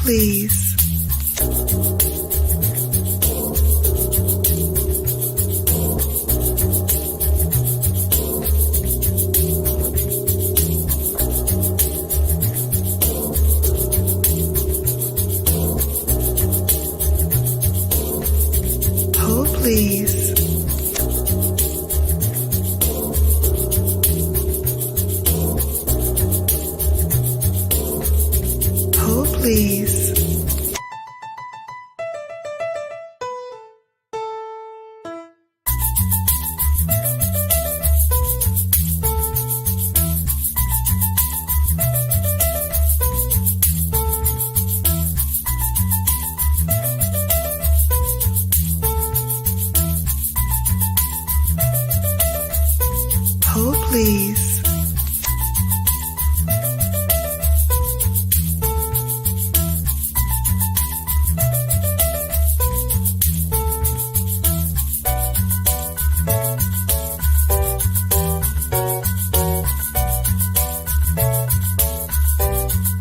please. Hold, please. Hold, please. Hold, please.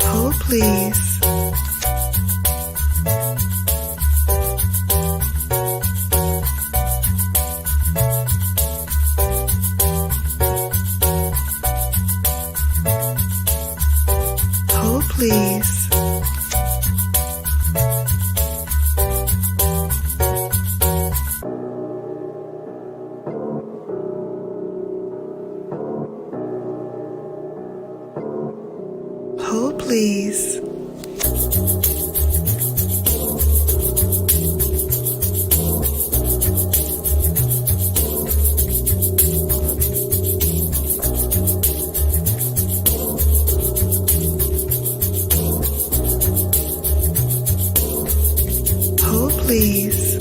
Hold, please. Hold, please. Hold, please. Hold, please.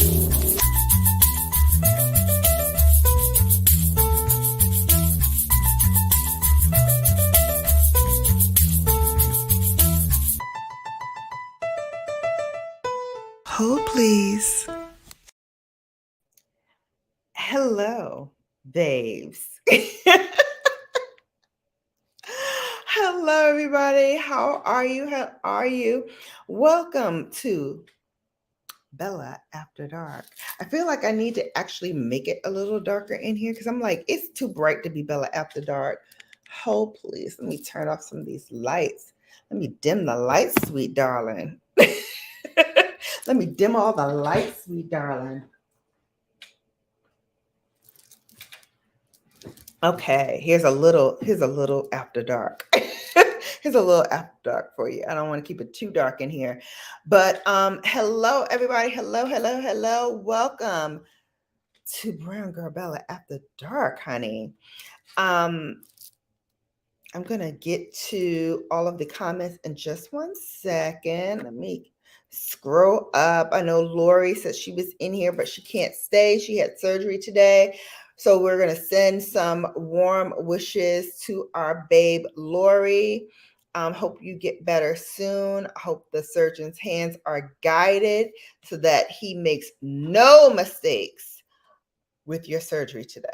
Hold, please. Hello, babes. Hello, everybody. How are you? How are you? Welcome to Bella After Dark. I feel like I need to actually make it a little darker in here because I'm like, it's too bright to be Bella After Dark. Hold, please. Let me turn off some of these lights. Let me dim the lights, sweet darling. Let me dim all the lights, sweet darling. Okay, here's a little after dark. Here's a little after dark for you. I don't want to keep it too dark in here. But hello everybody. Hello. Welcome to Brown Girl Bella After Dark, honey. I'm going to get to all of the comments in just 1 second. Let me scroll up. I know Lori said she was in here, but she can't stay. She had surgery today. So we're going to send some warm wishes to our babe, Lori. Hope you get better soon. Hope the surgeon's hands are guided so that he makes no mistakes with your surgery today.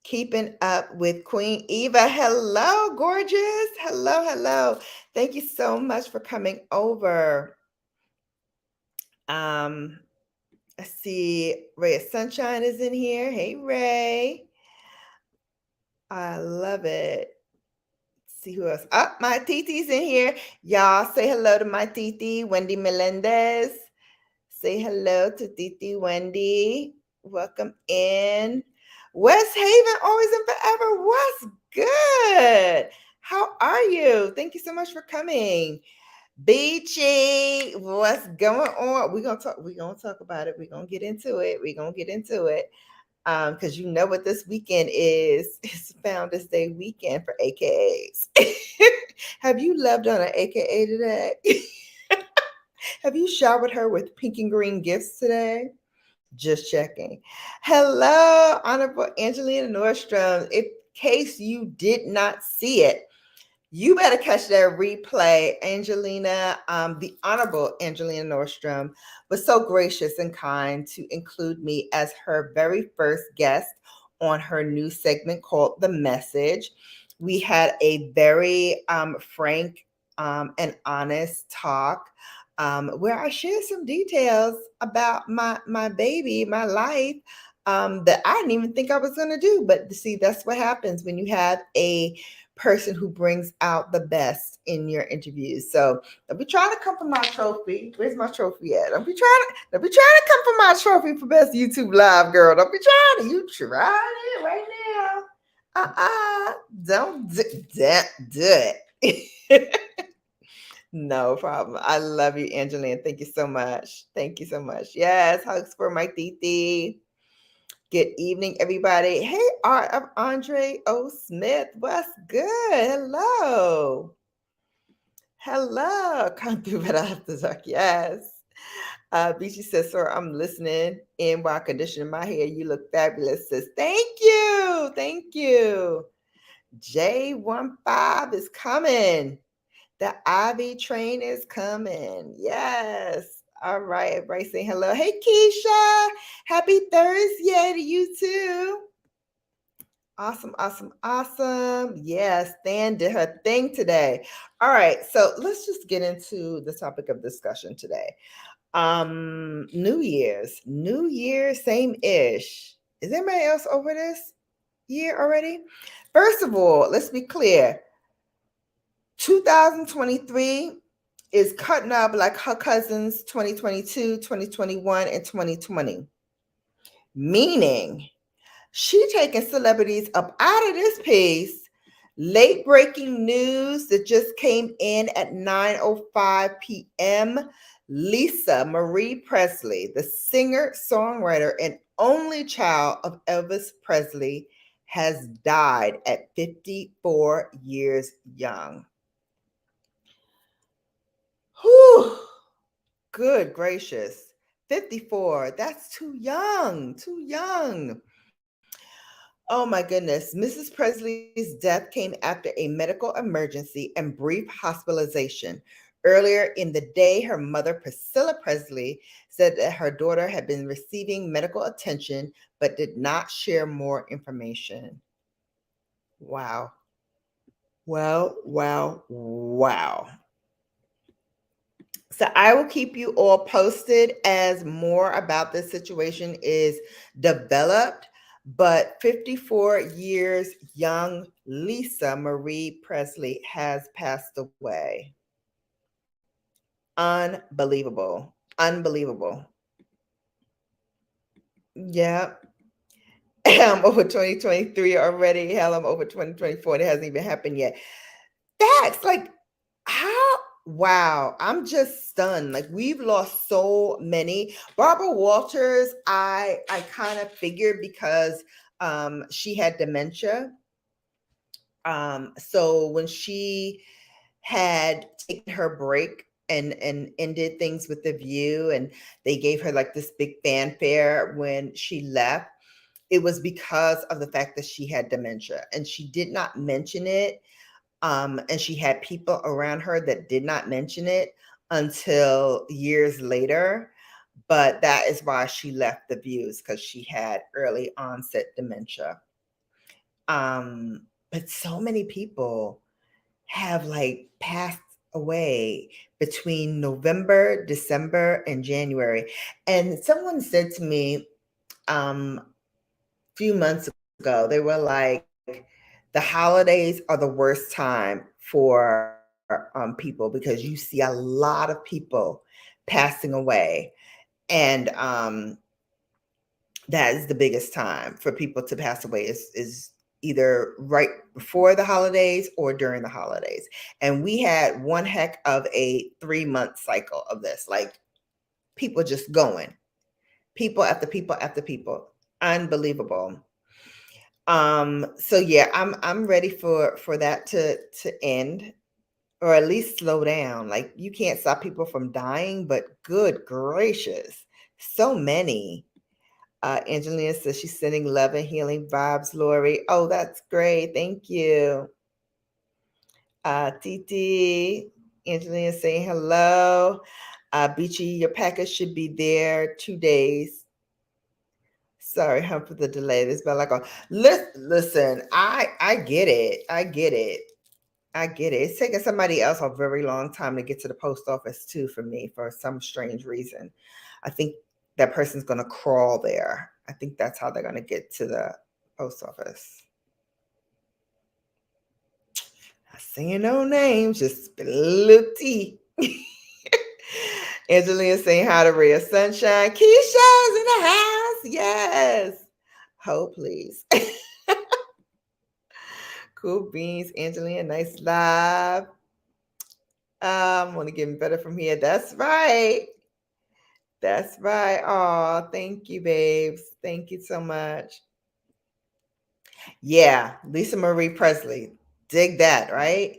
Keeping up with Queen Eva. Hello, gorgeous. Hello. Thank you so much for coming over. I see Ray of Sunshine is in here. Hey, Ray. I love it. Let's see who else. Oh, my Titi's in here. Y'all say hello to my Titi, Wendy Melendez. Say hello to Titi Wendy. Welcome in. West Haven, always and forever. What's good? How are you? Thank you so much for coming. Beachy, what's going on? We're gonna talk about it. We're gonna get into it. Because you know what this weekend is. It's Founders Day weekend for AKAs. Have you loved on an AKA today? Have you showered her with pink and green gifts today? Just checking. Hello, Honorable Angelina Nordstrom. In case you did not see it, you better catch that replay. Angelina, the Honorable Angelina Nordstrom, was so gracious and kind to include me as her very first guest on her new segment called The Message. We had a very frank and honest talk where I share some details about my baby, my life that I didn't even think I was going to do. But see, that's what happens when you have a person who brings out the best in your interviews. So don't be trying to come for my trophy. Where's my trophy at? Don't be trying to come for my trophy for best YouTube live, girl. Don't be trying to. You tried it right now. Don't do it. No problem. I love you, Angeline. Thank you so much. Thank you so much. Yes, hugs for my Titi. Good evening, everybody. Hey, Art of Andre O. Smith. What's good? Hello. Hello. Come through right after dark. Yes. Beachy says, sir, I'm listening in while conditioning my hair. You look fabulous, sis. Thank you. Thank you. J15 is coming. The Ivy train is coming. Yes. All right. Everybody saying hello. Hey, Keisha. Happy Thursday to you too. Awesome, awesome, awesome. Yes, Stan did her thing today. All right. So let's just get into the topic of discussion today. New Year's, same-ish. Is anybody else over this year already? First of all, let's be clear. 2023 is cutting up like her cousins 2022, 2021, and 2020. Meaning she taking celebrities up out of this piece. Late breaking news that just came in at 9:05 p.m. Lisa Marie Presley, the singer, songwriter, and only child of Elvis Presley, has died at 54 years young. Whew. Good gracious. 54. That's too young. Too young. Oh my goodness. Mrs. Presley's death came after a medical emergency and brief hospitalization. Earlier in the day, her mother, Priscilla Presley, said that her daughter had been receiving medical attention but did not share more information. Wow. Wow. So I will keep you all posted as more about this situation is developed. But 54 years young Lisa Marie Presley has passed away. Unbelievable. Unbelievable. Yeah. I'm over 2023 already. Hell, I'm over 2024 and it hasn't even happened yet. Facts. Like, how? Wow. I'm just stunned. Like, we've lost so many. Barbara Walters, I kind of figured because she had dementia. So when she had taken her break and ended things with the View, and they gave her like this big fanfare when she left, it was because of the fact that she had dementia, and she did not mention it. And she had people around her that did not mention it until years later. But that is why she left the Views, because she had early onset dementia. But so many people have like passed away between November, December, and January. And someone said to me a few months ago, they were like, the holidays are the worst time for people because you see a lot of people passing away. And that is the biggest time for people to pass away is either right before the holidays or during the holidays. And we had one heck of a 3-month cycle of this, like people just going, people after people after people. Unbelievable. So yeah, I'm ready for that to end, or at least slow down. Like, you can't stop people from dying, but good gracious, so many. Angelina says she's sending love and healing vibes, Lori. Oh, that's great. Thank you. Titi, Angelina saying hello. Beachy, your package should be there 2 days. Sorry, hum for the delay. This bell like, listen, I get it. I get it. I get it. It's taking somebody else a very long time to get to the post office too for me for some strange reason. I think that person's going to crawl there. I think that's how they're going to get to the post office. I saying no names, just spill a little tea. Angelina saying hi to Ray of Sunshine. Keisha's in the house. Yes. Ho, please. Cool beans, Angelina. Nice live. I'm only getting better from here. That's right. That's right. Oh, thank you, babes. Thank you so much. Yeah, Lisa Marie Presley. Dig that, right?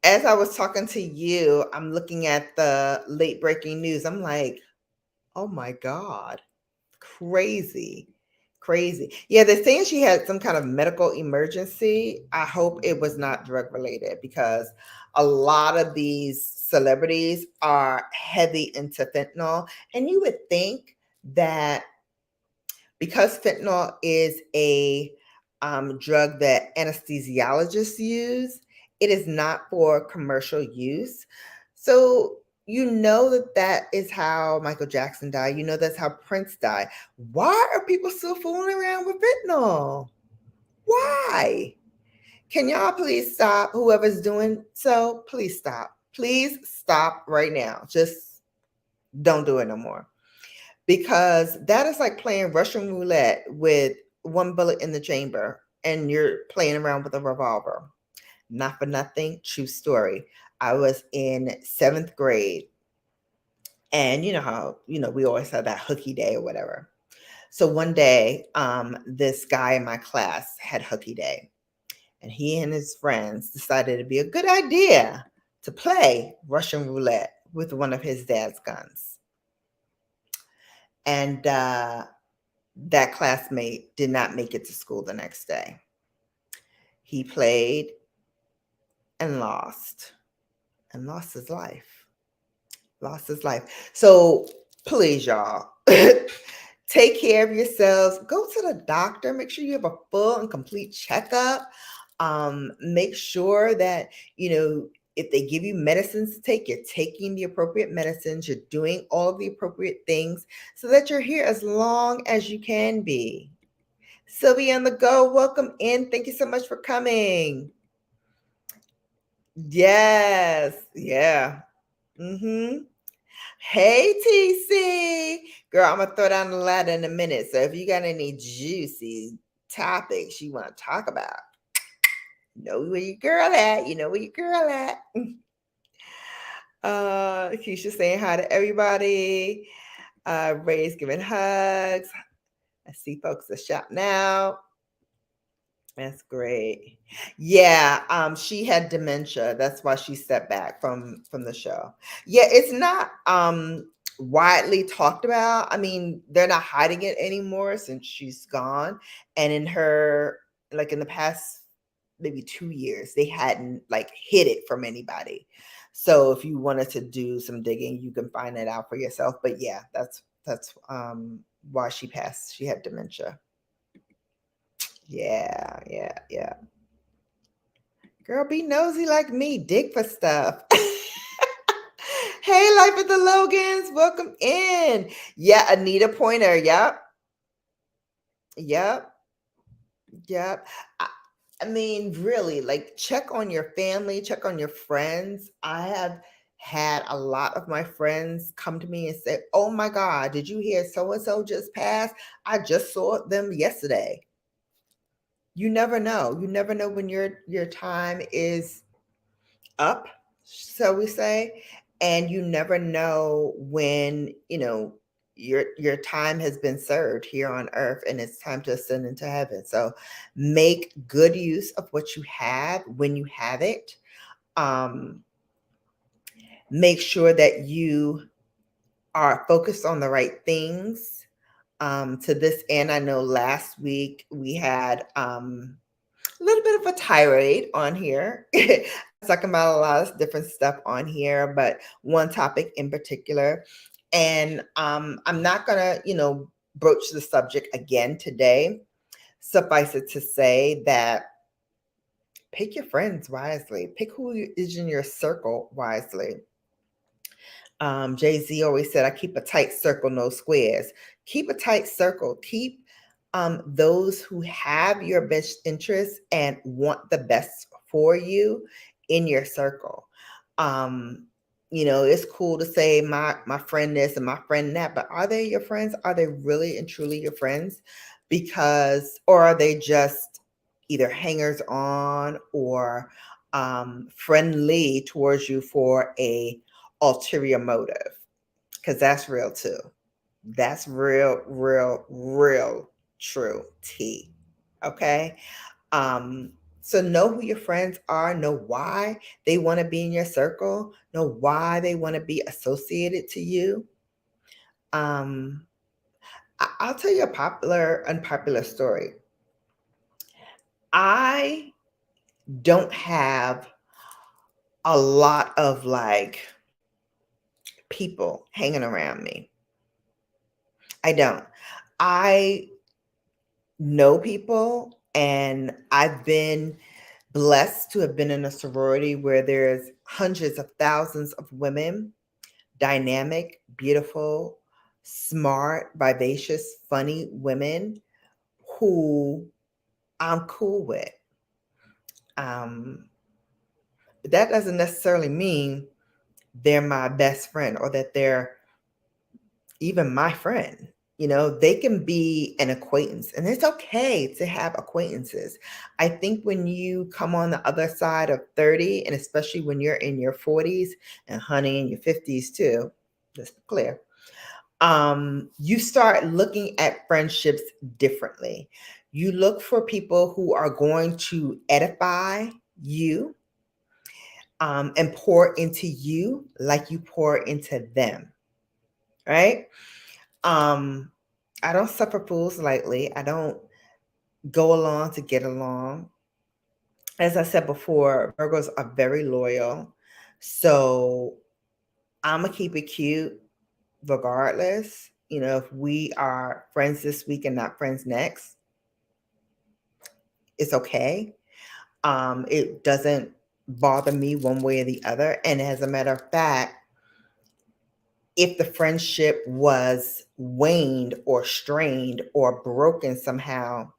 As I was talking to you, I'm looking at the late breaking news. I'm like, oh my God, crazy, crazy. Yeah, they're saying she had some kind of medical emergency. I hope it was not drug related because a lot of these celebrities are heavy into fentanyl. And you would think that because fentanyl is a drug that anesthesiologists use, it is not for commercial use. So you know that that is how Michael Jackson died. You know that's how Prince died. Why are people still fooling around with fentanyl? Why? Can y'all please stop? Whoever's doing so, please stop. Please stop right now. Just don't do it no more, because that is like playing Russian roulette with one bullet in the chamber and you're playing around with a revolver. Not for nothing, true story. I was in 7th grade, and you know how, we always have that hooky day or whatever. So one day, this guy in my class had hooky day, and he and his friends decided it'd be a good idea to play Russian roulette with one of his dad's guns. And that classmate did not make it to school the next day. He played and lost his life. Lost his life. So please, y'all, take care of yourselves. Go to the doctor. Make sure you have a full and complete checkup. Make sure that, if they give you medicines to take, you're taking the appropriate medicines, you're doing all of the appropriate things so that you're here as long as you can be. Sylvia on the go, welcome in. Thank you so much for coming. Yes, yeah. Mm-hmm. Hey, TC. Girl, I'm going to throw down the ladder in a minute. So if you got any juicy topics you want to talk about, you know where your girl at. You know where your girl at. Keisha saying hi to everybody. Ray's giving hugs. I see folks at shop now. That's great. Yeah, she had dementia. That's why she stepped back from the show. Yeah, it's not widely talked about. I mean, they're not hiding it anymore since she's gone. And in her, like in the past maybe 2 years, they hadn't like hid it from anybody. So if you wanted to do some digging, you can find it out for yourself. But yeah, that's why she passed. She had dementia. Yeah, yeah, yeah. Girl, be nosy like me. Dig for stuff. Hey, Life at the Logans. Welcome in. Yeah, Anita Pointer. Yep. Yep. Yep. I mean, really, like check on your family, check on your friends. I have had a lot of my friends come to me and say, "Oh my God, did you hear so and so just passed? I just saw them yesterday." You never know. You never know when your time is up, so we say, and you never know when, your time has been served here on earth and it's time to ascend into heaven. So make good use of what you have when you have it. Make sure that you are focused on the right things. To this end, I know last week we had a little bit of a tirade on here. Talking about a lot of different stuff on here, but one topic in particular. And I'm not gonna, broach the subject again today. Suffice it to say that Pick your friends wisely. Pick who is in your circle wisely. Jay-Z always said, I keep a tight circle, no squares. Keep a tight circle. Keep those who have your best interests and want the best for you in your circle. It's cool to say my friend this and my friend that, but are they your friends? Are they really and truly your friends? Or are they just either hangers on or friendly towards you for a ulterior motive? Because that's real too. That's real, real, real true tea. Okay. So know who your friends are, know why they want to be in your circle, know why they want to be associated to you. I'll tell you a popular, unpopular story. I don't have a lot of like people hanging around me. I don't. I know people, and I've been blessed to have been in a sorority where there's hundreds of thousands of women, dynamic, beautiful, smart, vivacious, funny women who I'm cool with. But that doesn't necessarily mean they're my best friend or that they're even my friend. They can be an acquaintance, and it's okay to have acquaintances. I think when you come on the other side of 30, and especially when you're in your 40s, and honey, in your 50s too, just to be clear, you start looking at friendships differently. You look for people who are going to edify you, and pour into you like you pour into them, right? I don't suffer fools lightly. I don't go along to get along. As I said before, Virgos are very loyal. So I'm going to keep it cute regardless. If we are friends this week and not friends next, it's okay. It doesn't bother me one way or the other. And as a matter of fact, if the friendship was waned or strained or broken somehow,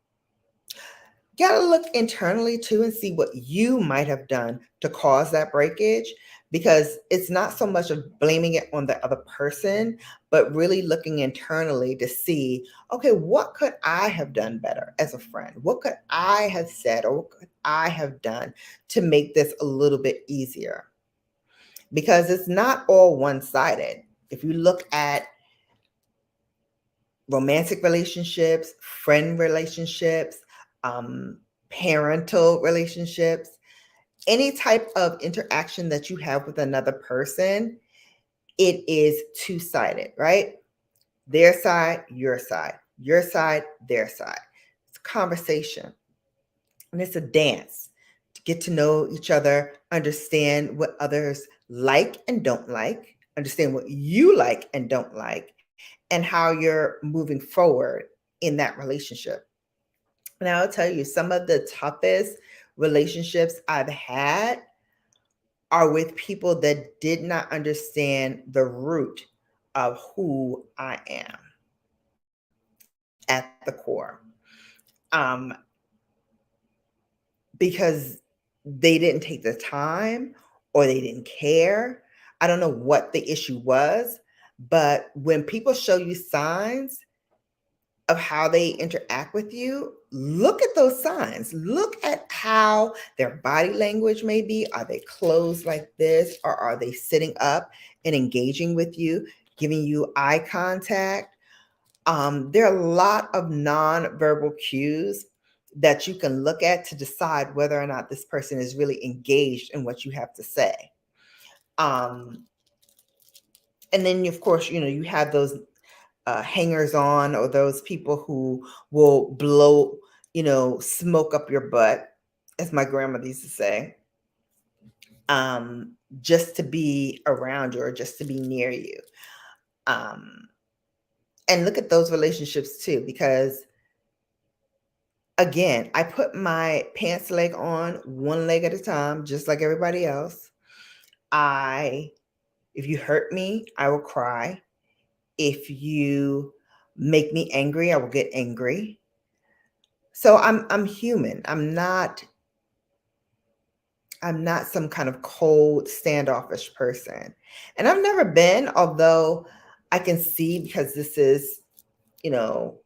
you got to look internally too and see what you might have done to cause that breakage, because it's not so much of blaming it on the other person, but really looking internally to see, okay, what could I have done better as a friend? What could I have said or what could I have done to make this a little bit easier? Because it's not all one-sided. If you look at romantic relationships, friend relationships, parental relationships, any type of interaction that you have with another person, it is two-sided, right? Their side, your side, their side. It's a conversation, and it's a dance to get to know each other, understand what others like and don't like, understand what you like and don't like, and how you're moving forward in that relationship. And I'll tell you, some of the toughest relationships I've had are with people that did not understand the root of who I am at the core. Um, because they didn't take the time or they didn't care. I don't know what the issue was, but when people show you signs of how they interact with you, look at those signs. Look at how their body language may be. Are they closed like this, or are they sitting up and engaging with you, giving you eye contact? There are a lot of nonverbal cues that you can look at to decide whether or not this person is really engaged in what you have to say. And then, of course, you have those hangers on, or those people who will blow, smoke up your butt, as my grandmother used to say, just to be around you or just to be near you. And look at those relationships too, because again, I put my pants leg on one leg at a time, just like everybody else. If you hurt me, I will cry. If you make me angry, I will get angry. So I'm human. I'm not some kind of cold, standoffish person. And I've never been, although I can see, because this is, you know,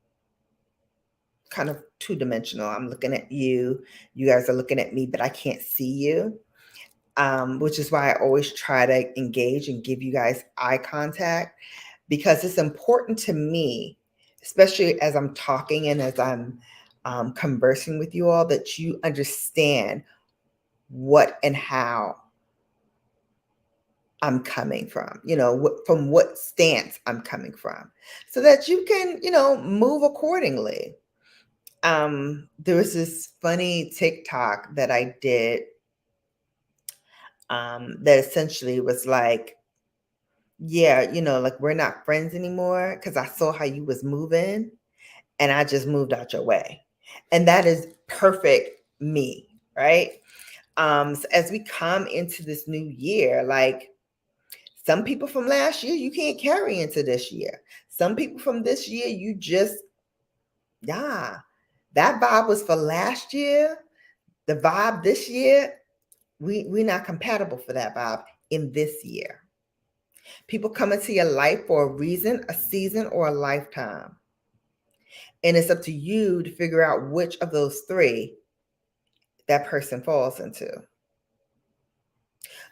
kind of two-dimensional. I'm looking at you, you guys are looking at me, but I can't see you. Which is why I always try to engage and give you guys eye contact, because it's important to me, especially as I'm talking and as I'm conversing with you all, that you understand what and how I'm coming from, from what stance I'm coming from, so that you can, move accordingly. There was this funny TikTok that I did, that essentially was like, yeah, like, we're not friends anymore because I saw how you was moving and I just moved out your way. And that is perfect me, right? So as we come into this new year, like, some people from last year you can't carry into this year. Some people from this year, you just, yeah, that vibe was for last year. The vibe this year, we're not compatible for that vibe in this year. People come into your life for a reason, a season, or a lifetime. And it's up to you to figure out which of those three that person falls into.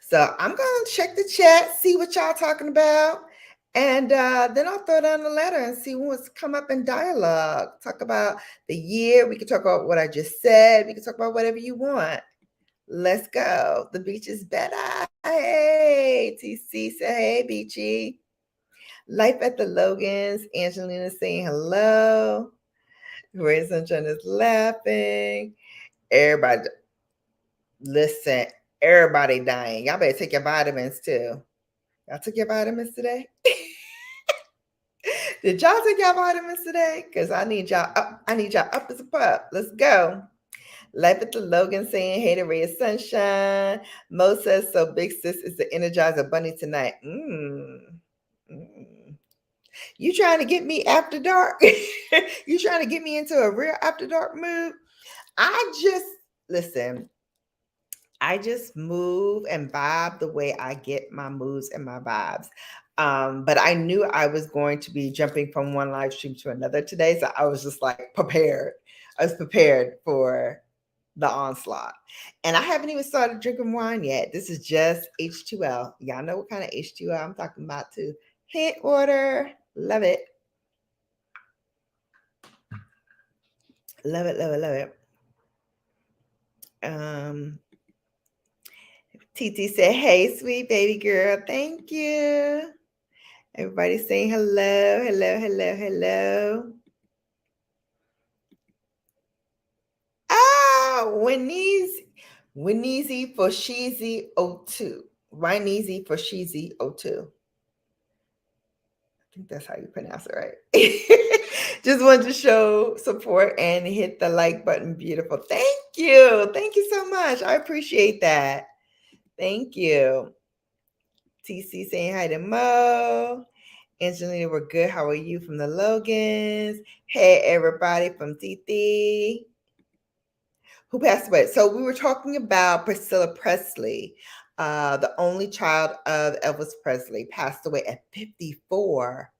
So I'm going to check the chat, see what y'all talking about. And then I'll throw down the letter and see what's come up in dialogue. Talk about the year. We can talk about what I just said. We can talk about whatever you want. Let's go. The beach is better. Hey, TC say, hey, Beachy. Life at the Logans. Angelina saying hello. Ray Sunshine is laughing. Everybody, listen, everybody dying. Y'all better take your vitamins too. Y'all took your vitamins today? Did y'all take your vitamins today? Because I need y'all up. I need y'all up as a pup. Let's go. Life at the Logan saying, hey to Ray of Sunshine. Mo says, so big sis is the Energizer Bunny tonight. You trying to get me after dark? You trying to get me into a real after dark mood? Listen, I just move and vibe the way I get my moods and my vibes. But I knew I was going to be jumping from one live stream to another today. So I was just like prepared. I was prepared for the onslaught. And I haven't even started drinking wine yet. This is just H2L. Y'all know what kind of H2L I'm talking about too. Hint water. Love it. Love it, love it, love it. TT said, hey, sweet baby girl. Thank you. Everybody saying hello, hello, hello, hello. Wineezy for Sheezy 02. Wineezy for Sheezy 02. I think that's how you pronounce it, right? Just wanted to show support and hit the like button. Beautiful. Thank you. Thank you so much. I appreciate that. Thank you. TC saying hi to Mo. Angelina, we're good. How are you from the Logans? Hey, everybody from TT. Who passed away? So we were talking about Priscilla Presley, the only child of Elvis Presley, passed away at 54.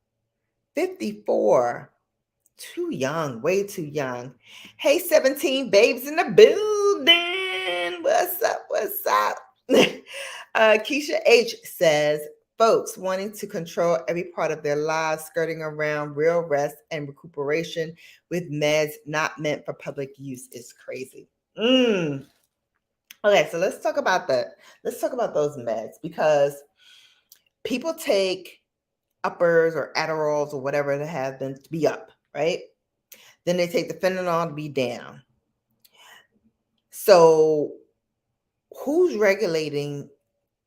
54. Too young, way too young. Hey, 17 babes in the building. What's up? What's up? Keisha H says, folks wanting to control every part of their lives, skirting around real rest and recuperation with meds not meant for public use is crazy. Okay, so let's talk about that. Let's talk about those meds, because people take uppers or Adderalls or whatever they have been to be up, right? Then they take the fentanyl to be down. So who's regulating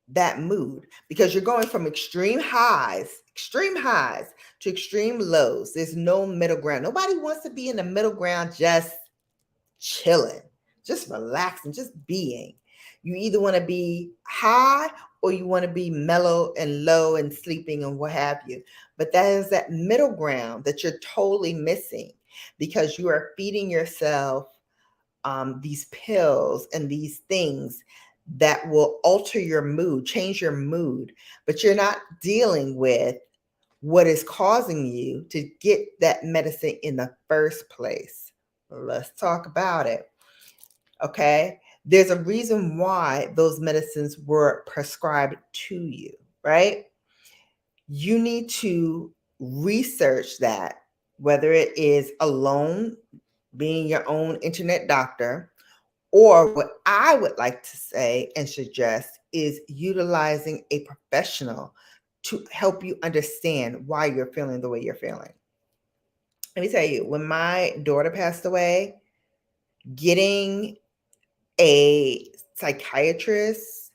that mood? Because you're going from extreme highs to extreme lows. There's no middle ground. Nobody wants to be in the middle ground, just chilling, just relaxing, just being. You either want to be high or you want to be mellow and low and sleeping and what have you. But that is that middle ground that you're totally missing because you are feeding yourself these pills and these things that will alter your mood, change your mood, but you're not dealing with what is causing you to get that medicine in the first place. Let's talk about it. Okay. There's a reason why those medicines were prescribed to you, right? You need to research that, whether it is alone, being your own internet doctor, or what I would like to say and suggest is utilizing a professional to help you understand why you're feeling the way you're feeling. Let me tell you, when my daughter passed away, getting a psychiatrist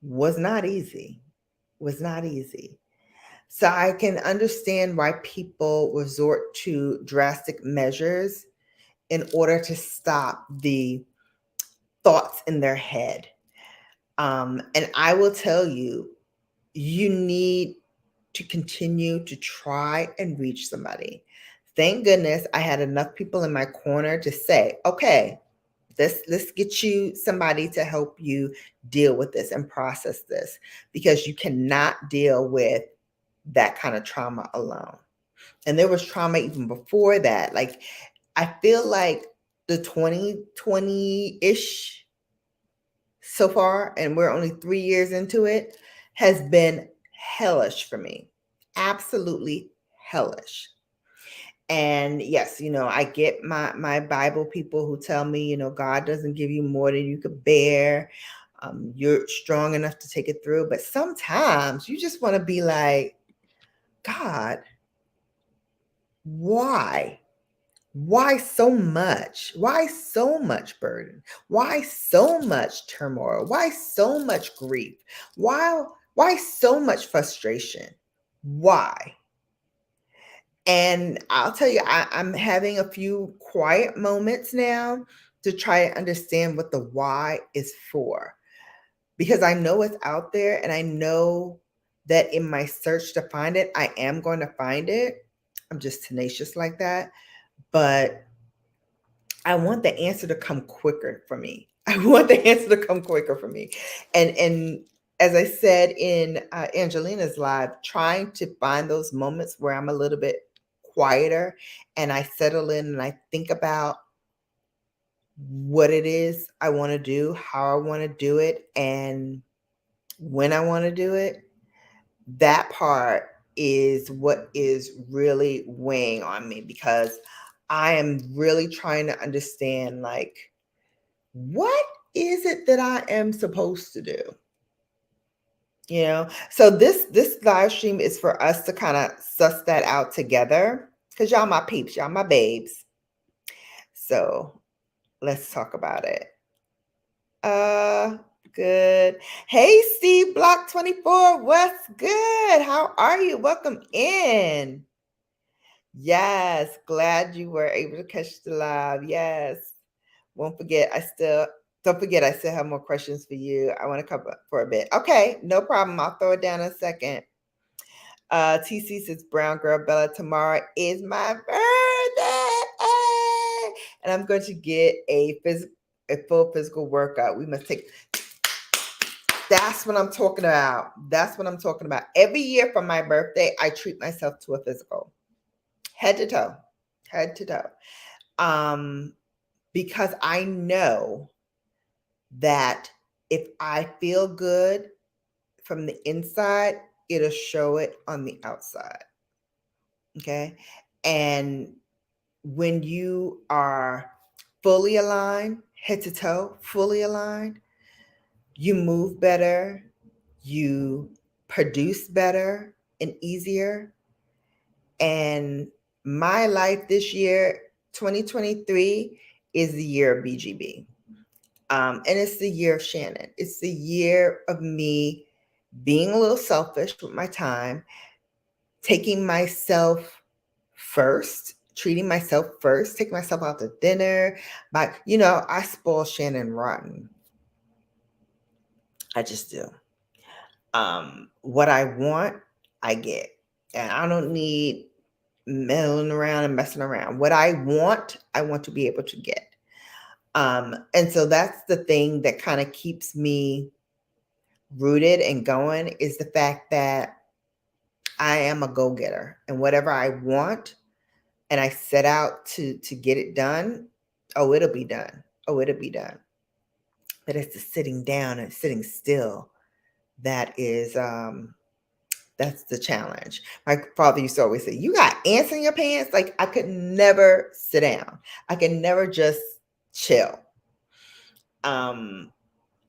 was not easy. Was not easy. So I can understand why people resort to drastic measures in order to stop the thoughts in their head. And I will tell you, you need to continue to try and reach somebody. Thank goodness I had enough people in my corner to say, okay, let's get you somebody to help you deal with this and process this, because you cannot deal with that kind of trauma alone. And there was trauma even before that. Like, I feel like the 2020-ish so far, and we're only 3 years into it, has been hellish for me. Absolutely hellish. And yes, I get my Bible people who tell me, God doesn't give you more than you could bear. You're strong enough to take it through. But sometimes you just want to be like, God, why? Why so much? Why so much burden? Why so much turmoil? Why so much grief? Why so much frustration? Why? And I'll tell you, I'm having a few quiet moments now to try to understand what the why is for. Because I know it's out there and I know that in my search to find it, I am going to find it. I'm just tenacious like that. But I want the answer to come quicker for me. I want the answer to come quicker for me. And as I said in Angelina's live, trying to find those moments where I'm a little bit quieter and I settle in and I think about what it is I want to do, how I want to do it, and when I want to do it. That part is what is really weighing on me, because I am really trying to understand, like, what is it that I am supposed to do? So this live stream is for us to kind of suss that out together, because y'all my peeps, y'all my babes. So let's talk about it. Good. Hey, Steve Block 24, what's good? How are you? Welcome in. Yes, glad you were able to catch the live. Yes. Don't forget, I still have more questions for you. I want to cover for a bit. Okay, no problem. I'll throw it down in a second. TC says, Brown Girl Bella, tomorrow is my birthday. And I'm going to get a full physical workout. We must take. That's what I'm talking about. That's what I'm talking about. Every year for my birthday, I treat myself to a physical. Head to toe. Because I know that if I feel good from the inside, it'll show it on the outside. Okay. And when you are fully aligned, head to toe, fully aligned, you move better, you produce better and easier. And my life this year, 2023, is the year of BGB. And it's the year of Shannon. It's the year of me being a little selfish with my time, taking myself first, treating myself first, taking myself out to dinner. I spoil Shannon rotten. I just do. What I want, I get. And I don't need milling around and messing around. What I want to be able to get. And so that's the thing that kind of keeps me rooted and going, is the fact that I am a go-getter, and whatever I want and I set out to get it done, oh, it'll be done. Oh, it'll be done. But it's the sitting down and sitting still that is that's the challenge. My father used to always say, "You got ants in your pants." Like, I could never sit down. I could never just chill.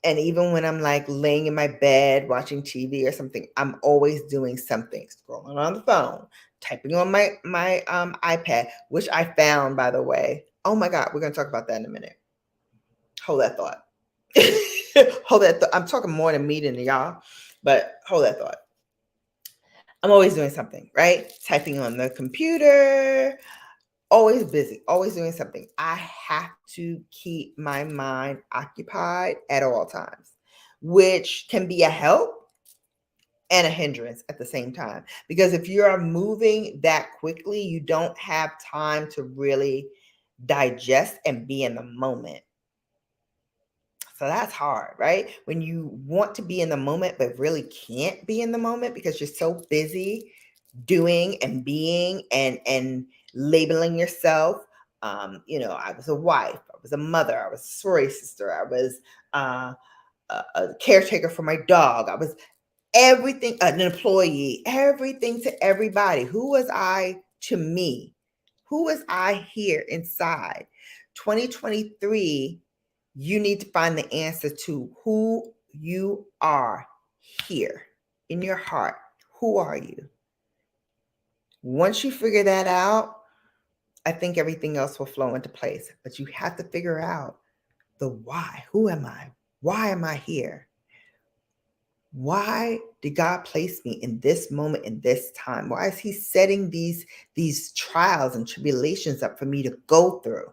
And even when I'm like laying in my bed watching TV or something, I'm always doing something, scrolling on the phone, typing on my iPad, which I found, by the way. Oh my God, we're gonna talk about that in a minute. Hold that thought. Hold that thought. I'm talking more to me than to y'all, but hold that thought. I'm always doing something, right? Typing on the computer, always busy, always doing something. I have to keep my mind occupied at all times, which can be a help and a hindrance at the same time. Because if you're moving that quickly, you don't have time to really digest and be in the moment. So that's hard, right? When you want to be in the moment, but really can't be in the moment because you're so busy doing and being and labeling yourself. I was a wife, I was a mother, I was a sorority sister, I was a caretaker for my dog, I was everything, an employee, everything to everybody. Who was I to me? Who was I here inside? 2023, you need to find the answer to who you are here in your heart. Who are you? Once you figure that out, I think everything else will flow into place. But you have to figure out the why. Who am I? Why am I here? Why did God place me in this moment, in this time? Why is He setting these trials and tribulations up for me to go through?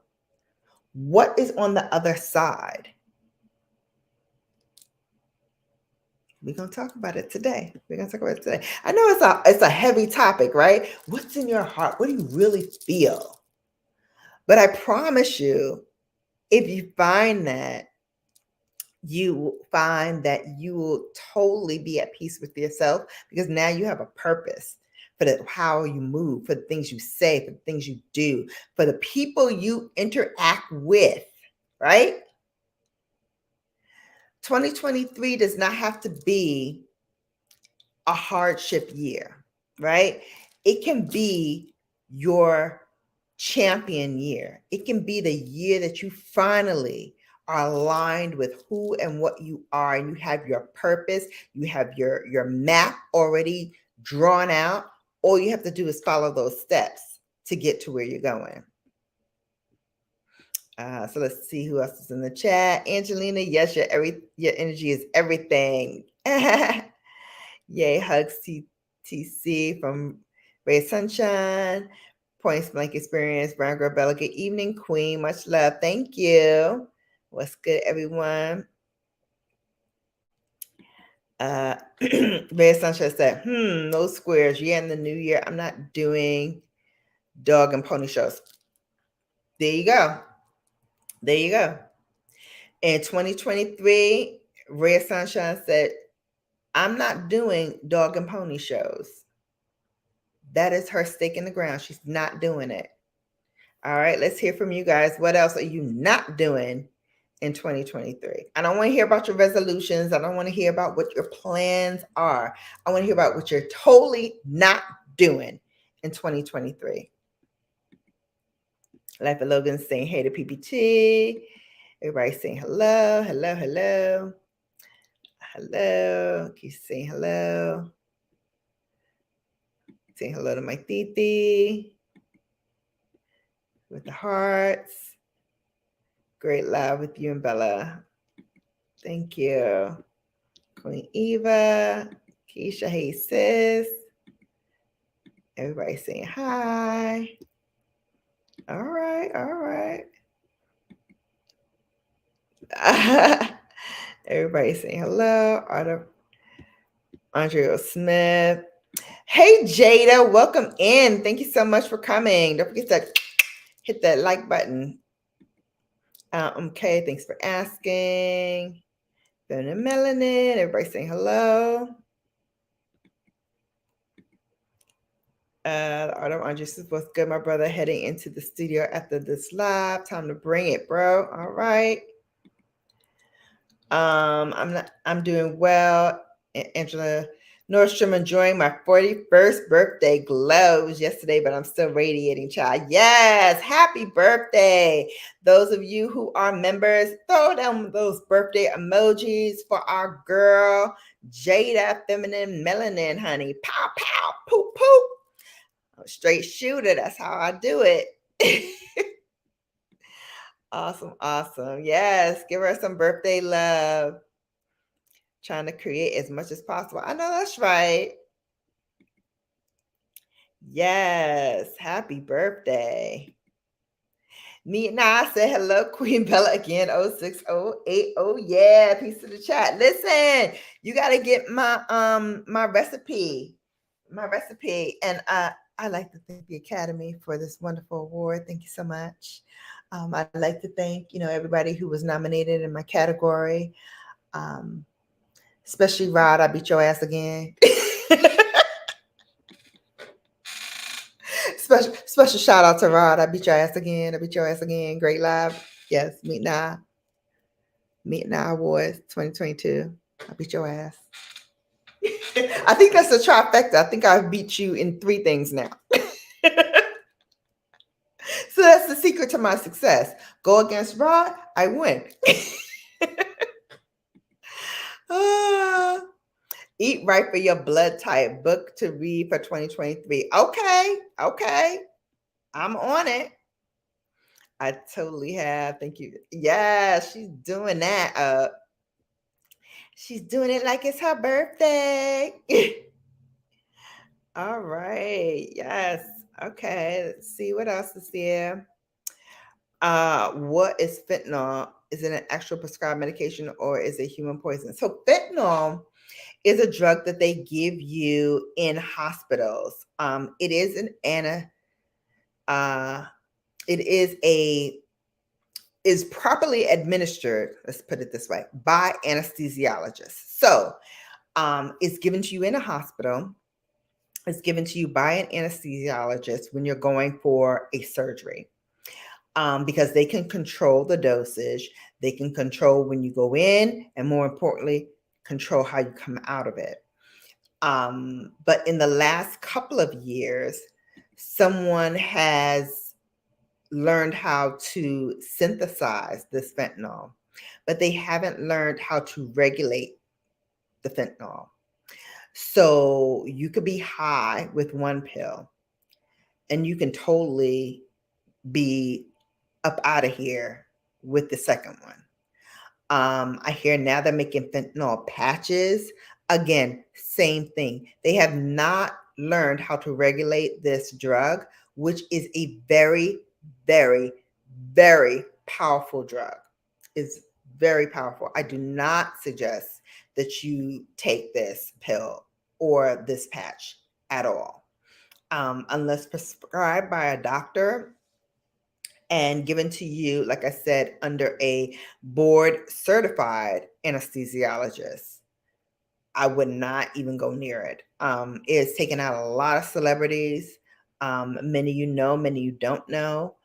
What is on the other side? We're going to talk about it today. I know it's a heavy topic, right? What's in your heart? What do you really feel? But I promise you, if you find that, you find that you will totally be at peace with yourself, because now you have a purpose for how you move, for the things you say, for the things you do, for the people you interact with, right? 2023 does not have to be a hardship year, right? It can be your champion year. It can be the year that you finally are aligned with who and what you are, and you have your purpose, you have your map already drawn out. All you have to do is follow those steps to get to where you're going. So let's see who else is in the chat. Angelina, yes, your energy is everything. Yay, hugs TC from Ray Sunshine. Points blank experience. Brown Girl Bella. Good evening, Queen. Much love. Thank you. What's good, everyone? Ray Sunshine said, no squares. Yeah, in the new year, I'm not doing dog and pony shows. There you go. There you go. In 2023, Ray Sunshine said, I'm not doing dog and pony shows. That is her stake in the ground. She's not doing it. All right, let's hear from you guys. What else are you not doing in 2023? I don't want to hear about your resolutions. I don't want to hear about what your plans are. I want to hear about what you're totally not doing in 2023. Life of Logan saying hey to PPT. Everybody saying hello, hello, hello. Hello. Keep saying hello. Saying hello to my Titi with the hearts. Great love with you and Bella. Thank you. Queen Eva, Keisha, hey sis. Everybody saying hi. All right. All right. Everybody saying hello. Andrea Smith. Hey, Jada. Welcome in. Thank you so much for coming. Don't forget to hit that like button. Okay. Thanks for asking. Ben and Melanin. Everybody saying hello. The art of Andres is what's good, my brother. Heading into the studio after this live. Time to bring it, bro. All right. I'm doing well. Angela Nordstrom enjoying my 41st birthday glows yesterday, but I'm still radiating, child. Yes, happy birthday. Those of you who are members, throw down those birthday emojis for our girl, Jada Feminine Melanin, honey. Pow, pow, poop, poop. I'm a straight shooter. That's how I do it. Awesome, awesome. Yes, give her some birthday love. Trying to create as much as possible. I know that's right. Yes, happy birthday. Neat now, I said hello, Queen Bella again. 06080. Oh yeah, peace to the chat. Listen, you gotta get my recipe. My recipe. And I'd like to thank the Academy for this wonderful award. Thank you so much. I'd like to thank, everybody who was nominated in my category. Especially Rod, I beat your ass again. Special shout out to Rod. I beat your ass again. I beat your ass again. Great live. Yes, Meet Now. Meet Now Awards 2022. I beat your ass. I think that's a trifecta. I think I beat you in 3 things now. So that's the secret to my success. Go against Rod, I win. Eat Right for Your Blood Type book to read for 2023. Okay. I'm on it. I totally have. Thank you. Yeah, she's doing that. She's doing it like it's her birthday. All right. Yes. Okay. Let's see what else is here. What is fentanyl? Is it an actual prescribed medication or is it human poison? So fentanyl is a drug that they give you in hospitals. It is is properly administered, let's put it this way, by anesthesiologists. So it's given to you in a hospital. It's given to you by an anesthesiologist when you're going for a surgery. Because they can control the dosage, they can control when you go in, and more importantly, control how you come out of it. But in the last couple of years, someone has learned how to synthesize this fentanyl, but they haven't learned how to regulate the fentanyl. So you could be high with one pill and you can totally be up out of here with the second one. I hear now they're making fentanyl patches. Again, same thing. They have not learned how to regulate this drug, which is a very, very, very powerful drug. It's very powerful. I do not suggest that you take this pill or this patch at all, unless prescribed by a doctor and given to you, like I said, under a board certified anesthesiologist. I would not even go near it. It's taken out a lot of celebrities. Many you know, many you don't know.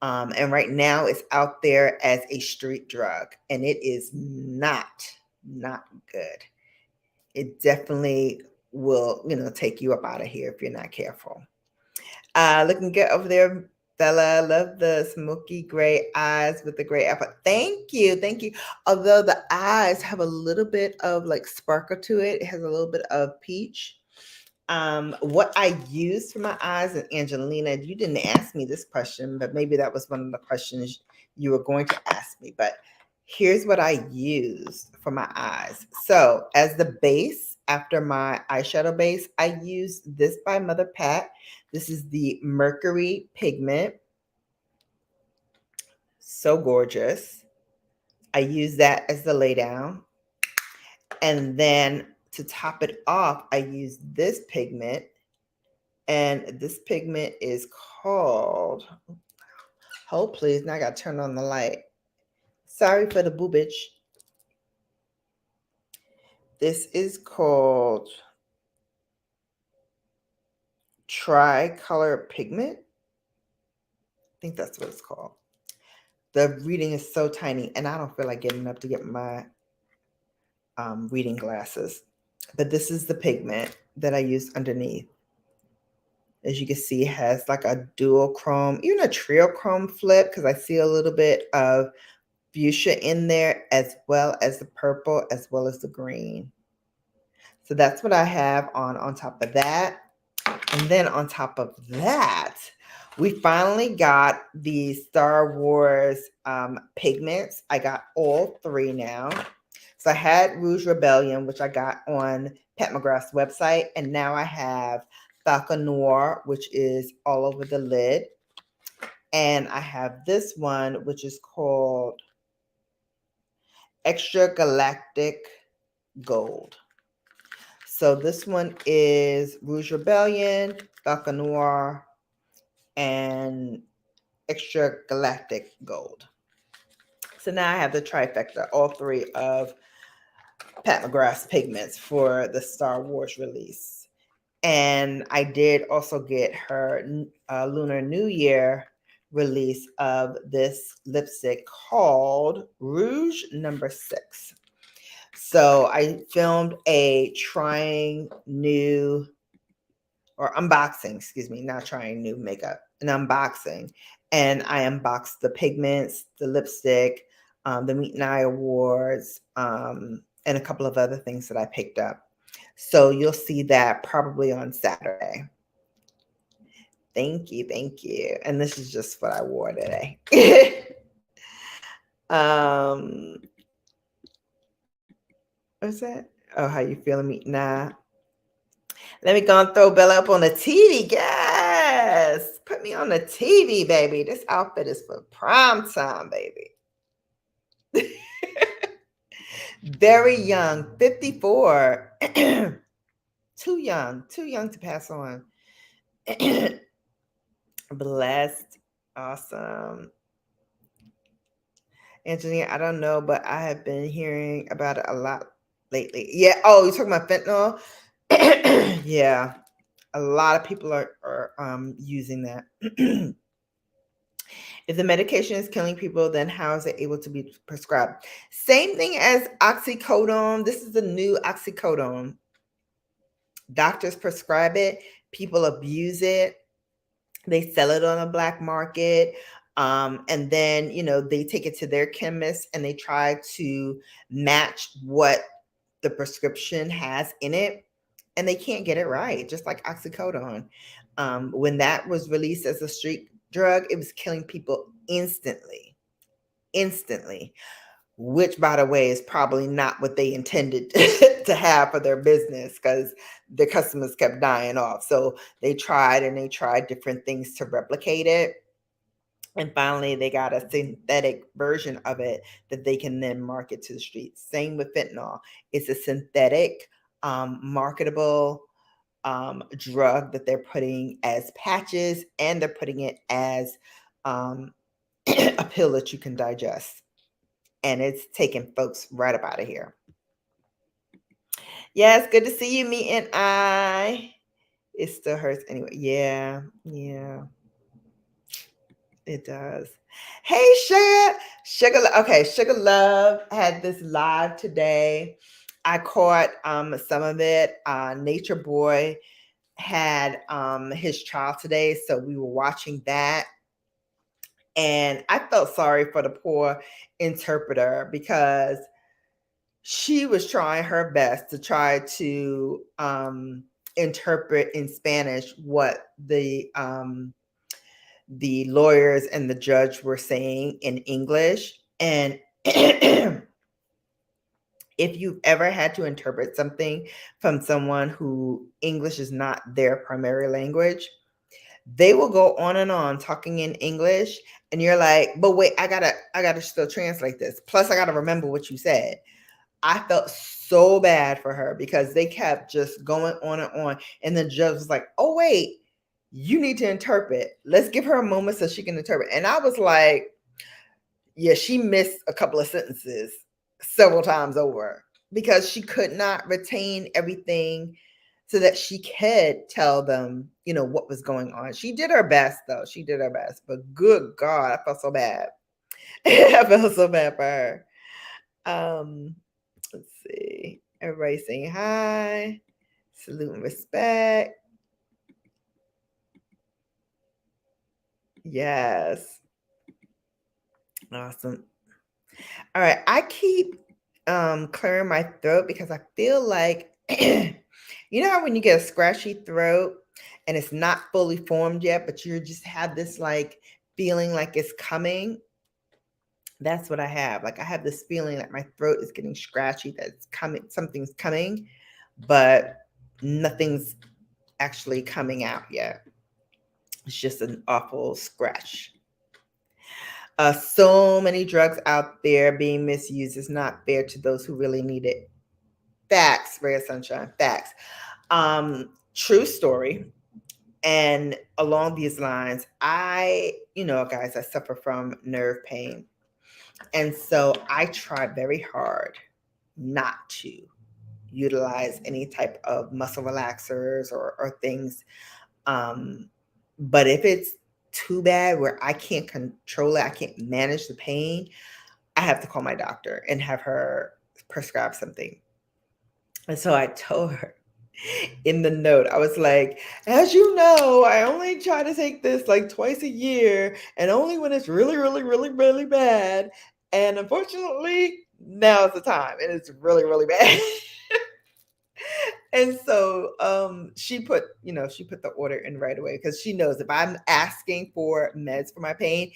And right now it's out there as a street drug, and it is not good. It definitely will, take you up out of here if you're not careful. Looking good over there, Bella. Love the smoky gray eyes with the gray apple. Thank you. Although the eyes have a little bit of like sparkle to it, it has a little bit of peach. What I use for my eyes, and Angelina, you didn't ask me this question, but maybe that was one of the questions you were going to ask me. But here's what I use for my eyes. So as the base, after my eyeshadow base, I use this by Mother Pat. This is the Mercury pigment. So gorgeous. I use that as the lay down. And then to top it off, I use this pigment. And this pigment is called, hold please, now I got to turn on the light. Sorry for the boobage. This is called Tricolor Pigment. I think that's what it's called. The reading is so tiny, and I don't feel like getting up to get my reading glasses. But this is the pigment that I use underneath. As you can see, it has like a dual chrome, even a trio chrome flip, because I see a little bit of fuchsia in there, as well as the purple, as well as the green. So that's what I have on top of that. And then on top of that, we finally got the Star Wars pigments. I got all three now. So I had Rouge Rebellion, which I got on Pat McGrath's website. And now I have Falcon Noir, which is all over the lid. And I have this one, which is called Extra Galactic Gold. So this one is Rouge Rebellion, Falcon Noir, and Extra Galactic Gold. So now I have the trifecta, all three of Pat McGrath's pigments for the Star Wars release. And I did also get her Lunar New Year release of this lipstick called Rouge Number 6. So I filmed a trying new, or unboxing, excuse me, not trying new makeup, an unboxing. And I unboxed the pigments, the lipstick, the Meet and I Awards, and a couple of other things that I picked up. So you'll see that probably on Saturday. Thank you, thank you. And this is just what I wore today. What's that? Oh, how you feeling? Me? Nah. Let me go and throw Bella up on the TV. Yes. Put me on the TV, baby. This outfit is for prime time, baby. Very young, 54. Too young to pass on. Blessed. Awesome. Angelina, I don't know, but I have been hearing about it a lot lately. Yeah. Oh, you're talking about fentanyl? Yeah. A lot of people are using that. If the medication is killing people, then how is it able to be prescribed? Same thing as oxycodone. This is the new oxycodone. Doctors prescribe it. People abuse it. They sell it on the black market. And then, they take it to their chemist and they try to match what the prescription has in it. And they can't get it right, just like oxycodone. When that was released as a street drug, it was killing people instantly, which, by the way, is probably not what they intended to have for their business, because the customers kept dying off. So they tried different things to replicate it. And finally, they got a synthetic version of it that they can then market to the streets. Same with fentanyl. It's a synthetic, marketable drug that they're putting as patches, and they're putting it as a pill that you can digest. And it's taking folks right up out of here. Yes, good to see you, Me and I. It still hurts anyway. Yeah. It does. Hey, Sugar. Okay, Sugar Love had this live today. I caught some of it. Nature Boy had his trial today, so we were watching that. And I felt sorry for the poor interpreter, because she was trying her best to try to interpret in Spanish what the lawyers and the judge were saying in English. And if you've ever had to interpret something from someone who English is not their primary language, They will go on and on talking in English, and you're like, but wait, I gotta still translate this. Plus, I gotta remember what you said. I felt so bad for her because they kept just going on and on. And the judge was like, oh, wait, you need to interpret. Let's give her a moment so she can interpret. And I was like, yeah, she missed a couple of sentences several times over because she could not retain everything so that she could tell them, what was going on. She did her best, though. She did her best. But good God, I felt so bad. I felt so bad for her. Let's see. Everybody saying hi. Salute and respect. Yes. Awesome. All right. I keep clearing my throat because I feel like you know how when you get a scratchy throat and it's not fully formed yet, but you just have this like feeling like it's coming. That's what I have. Like I have this feeling that my throat is getting scratchy, that it's coming, something's coming, but nothing's actually coming out yet. It's just an awful scratch. So many drugs out there being misused is not fair to those who really need it. Facts, Ray of Sunshine, facts. True story. And along these lines, guys, I suffer from nerve pain. And so I try very hard not to utilize any type of muscle relaxers or things. But if it's too bad where I can't control it, I can't manage the pain, I have to call my doctor and have her prescribe something. And so I told her in the note, I was like, as you know, I only try to take this like twice a year and only when it's really, really, really, really bad. And unfortunately, now is the time. And it's really, really bad. And so she put the order in right away because she knows if I'm asking for meds for my pain,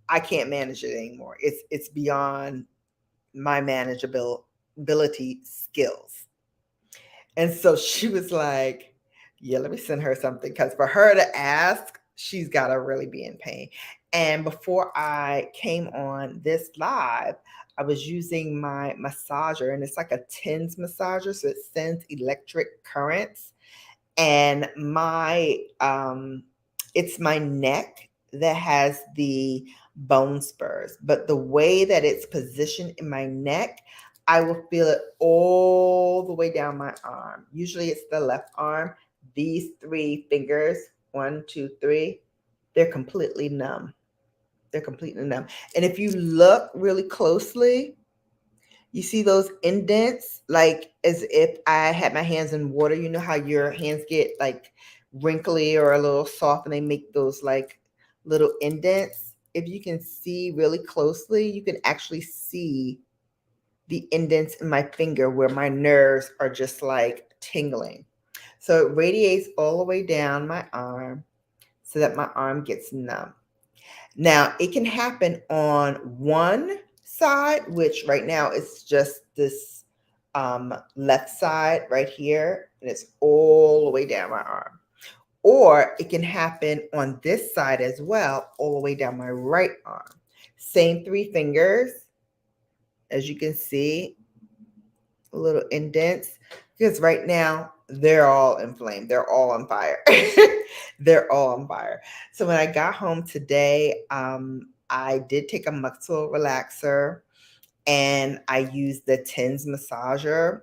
I can't manage it anymore. It's beyond my manageability skills. And so she was like, yeah, let me send her something because for her to ask, she's got to really be in pain. And before I came on this live, I was using my massager, and it's like a TENS massager, so it sends electric currents. And it's my neck that has the bone spurs, but the way that it's positioned in my neck, I will feel it all the way down my arm. Usually it's the left arm. These 3 fingers, 1, 2, 3, they're completely numb. They're completely numb. And if you look really closely, you see those indents, like as if I had my hands in water. You know how your hands get like wrinkly or a little soft and they make those like little indents? If you can see really closely, you can actually see the indents in my finger where my nerves are just like tingling. So it radiates all the way down my arm so that my arm gets numb. Now, it can happen on one side, which right now it's just this left side right here, and it's all the way down my arm. Or it can happen on this side as well, all the way down my right arm. Same 3 fingers, as you can see, little indents, because right now they're all inflamed. They're all on fire. They're all on fire. So when I got home today, I did take a muscle relaxer and I used the TENS massager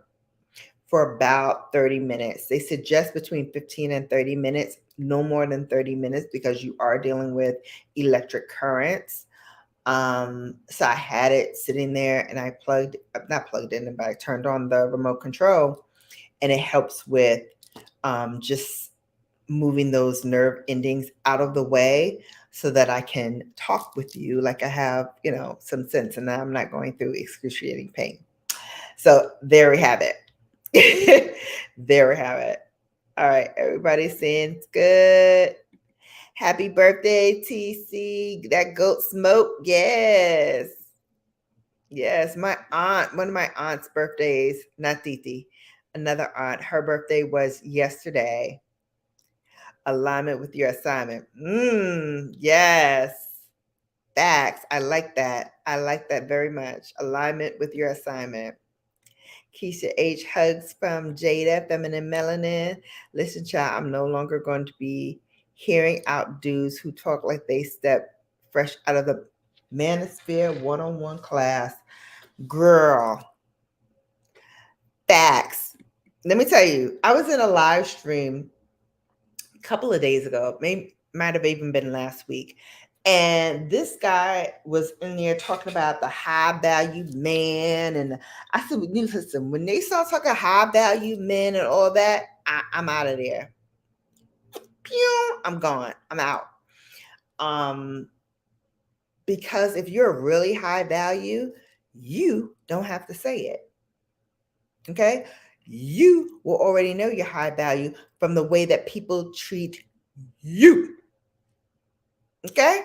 for about 30 minutes. They suggest between 15 and 30 minutes, no more than 30 minutes because you are dealing with electric currents. So I had it sitting there and I not plugged in, but I turned on the remote control, and it helps with just moving those nerve endings out of the way so that I can talk with you like I have, some sense and I'm not going through excruciating pain. So there we have it. There we have it. All right, everybody's saying it's good. Happy birthday, TC. That goat smoke. Yes. Yes. My aunt, one of my aunt's birthdays, not Titi, another aunt, her birthday was yesterday. Alignment with your assignment. Yes. Facts. I like that. I like that very much. Alignment with your assignment. Keisha H. Hugs from Jada, Feminine Melanin. Listen, child, I'm no longer going to be hearing out dudes who talk like they step fresh out of the manosphere one-on-one class. Girl, facts. Let me tell you, I was in a live stream a couple of days ago, maybe might have even been last week. And this guy was in there talking about the high value man. And I said, listen, when they start talking high value men and all that, I'm out of there. Pew, I'm gone. I'm out. Because if you're really high value, you don't have to say it. Okay? You will already know your high value from the way that people treat you. Okay?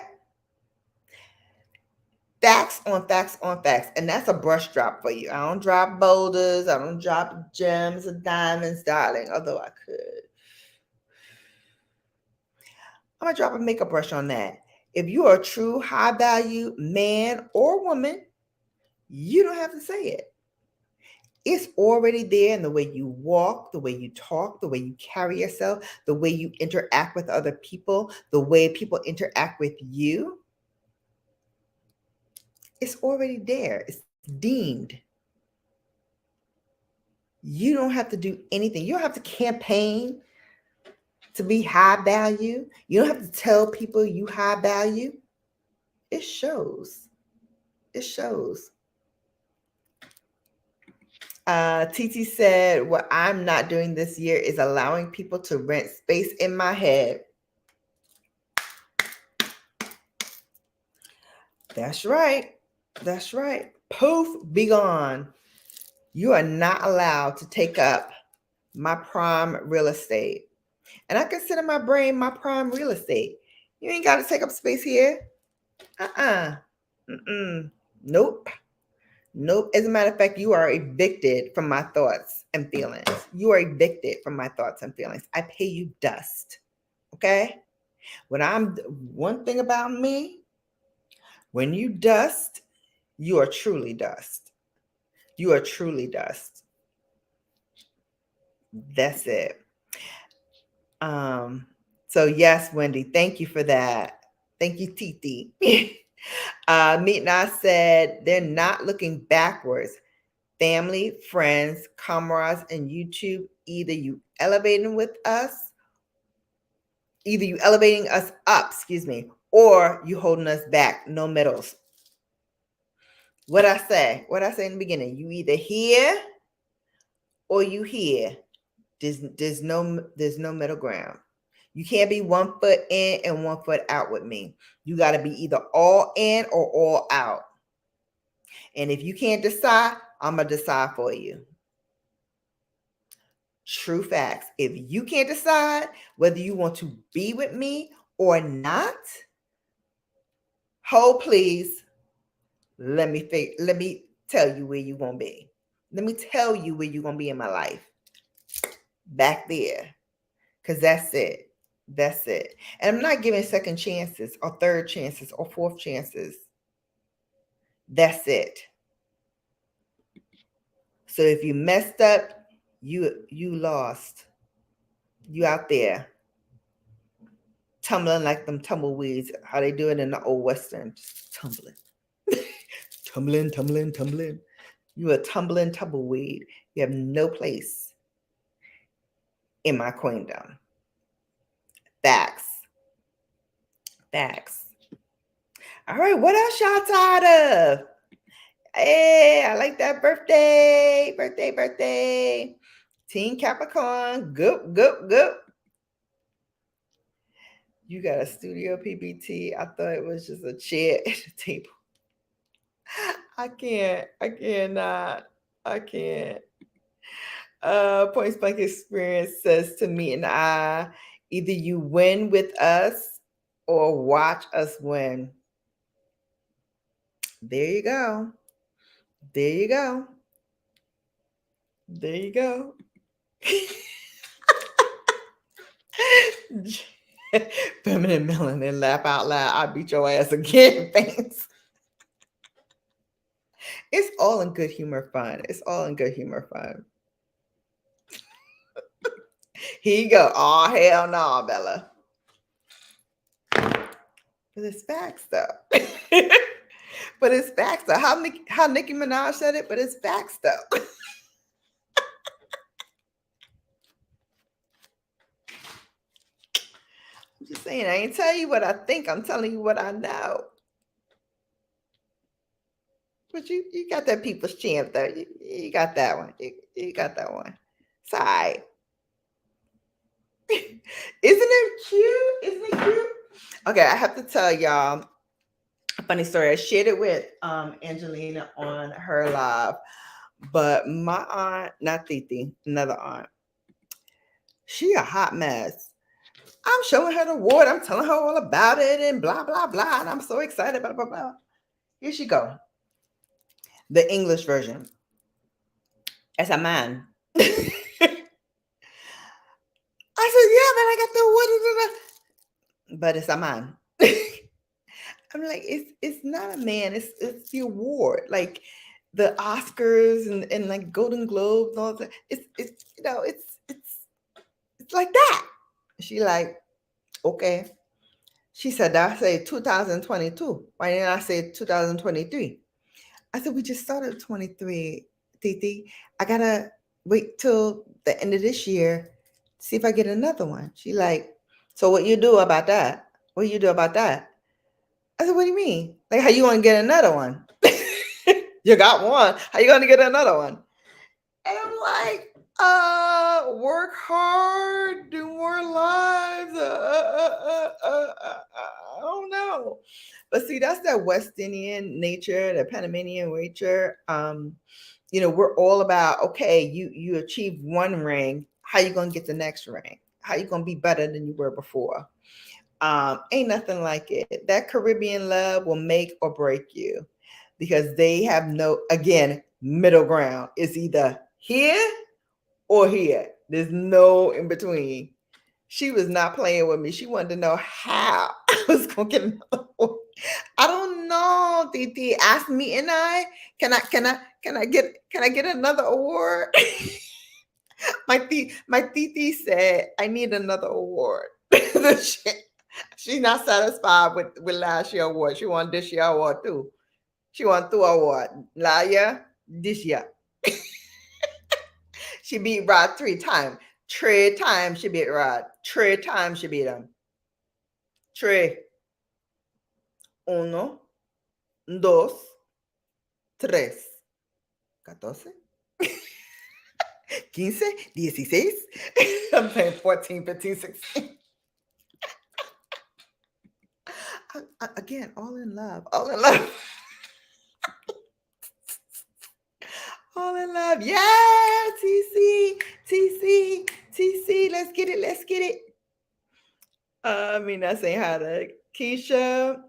Facts on facts on facts. And that's a brush drop for you. I don't drop boulders. I don't drop gems or diamonds, darling. Although I could. I'm going to drop a makeup brush on that. If you are a true high value man or woman, you don't have to say it. It's already there in the way you walk, the way you talk, the way you carry yourself, the way you interact with other people, the way people interact with you. It's already there. It's deemed. You don't have to do anything. You don't have to campaign to be high value. You don't have to tell people you high value. It shows. It shows. TT said, what I'm not doing this year is allowing people to rent space in my head. That's right. That's right. Poof, be gone. You are not allowed to take up my prime real estate. And I consider my brain my prime real estate. You ain't got to take up space here. Nope. Nope. As a matter of fact, you are evicted from my thoughts and feelings. You are evicted from my thoughts and feelings. I pay you dust. Okay? One thing about me, when you dust, you are truly dust. You are truly dust. That's it. So yes, Wendy, thank you for that. Thank you, Titi. Meet and I said they're not looking backwards. Family, friends, comrades, and YouTube. Either you elevating us up, or you holding us back. No middles. What I say in the beginning, you either here or you here. There's no middle ground. You can't be 1 foot in and 1 foot out with me. You got to be either all in or all out. And if you can't decide, I'm going to decide for you. True facts. If you can't decide whether you want to be with me or not, hold please. Let me tell you where you're going to be. Let me tell you where you're going to be in my life. Back there. Because that's it. That's it. And I'm not giving second chances or third chances or fourth chances. That's it. So if you messed up, you lost. You out there tumbling like them tumbleweeds. How they do it in the old Western. Just tumbling. tumbling. You a tumbling tumbleweed. You have no place in my queendom. Facts. All right, what else y'all tired of? Hey, I like that birthday. Team Capricorn, go. You got a studio PBT. I thought it was just a chair at the table. I can't. Points Blank Experience says to me and I, either you win with us or watch us win. There you go. Feminine melanin, laugh out loud. I'll beat your ass again. Thanks. It's all in good humor fun. It's all in good humor fun. Here you go. Oh, hell no, Bella. But it's facts though. But it's facts though. How Nicki Minaj said it, but it's facts though. I'm just saying, I ain't tell you what I think. I'm telling you what I know. But you got that people's champ though. You got that one. You got that one. It's all right. Isn't it cute? Isn't it cute? Okay, I have to tell y'all a funny story. I shared it with Angelina on her live, but my aunt, not Titi, another aunt, she a hot mess. I'm showing her the award. I'm telling her all about it and blah, blah, blah. And I'm so excited, blah, blah, blah. Here she go. The English version. As a man. I said, yeah, man, I got the award. But it's a man. I'm like, it's not a man, it's the award. Like the Oscars and like Golden Globes and all that. It's you know, it's like that. She like, okay. She said, I say 2022. Why didn't I say 2023? I said, we just started 23, Titi. I gotta wait till the end of this year, see if I get another one. She like, so what you do about that? What you do about that? I said, what do you mean? Like, how you gonna get another one? You got one. How you gonna get another one? And I'm like, work hard, do more lives. I don't know. But see, that's that West Indian nature, the Panamanian nature. You know, we're all about, okay, you achieve one ring. How you gonna get the next ring? How you gonna be better than you were before? Ain't nothing like it. That Caribbean love will make or break you because they have no, again, middle ground. It's either here or here. There's no in between. She was not playing with me. She wanted to know how I was gonna get another one. I don't know, Titi. Ask me and I can I get another award? my Titi said I need another award. She's not satisfied with last year's award. She want this year award too. She want 2 award. Last year, this year. She beat Rod 3 times. 3 times she beat Rod. 3 times she beat him. 3. 1, 2, 3. 14. 15, 16. I'm playing 14, 15, 16. Again, all in love. All in love. All in love. Yeah, TC. Let's get it. I mean, I say hi to Keisha.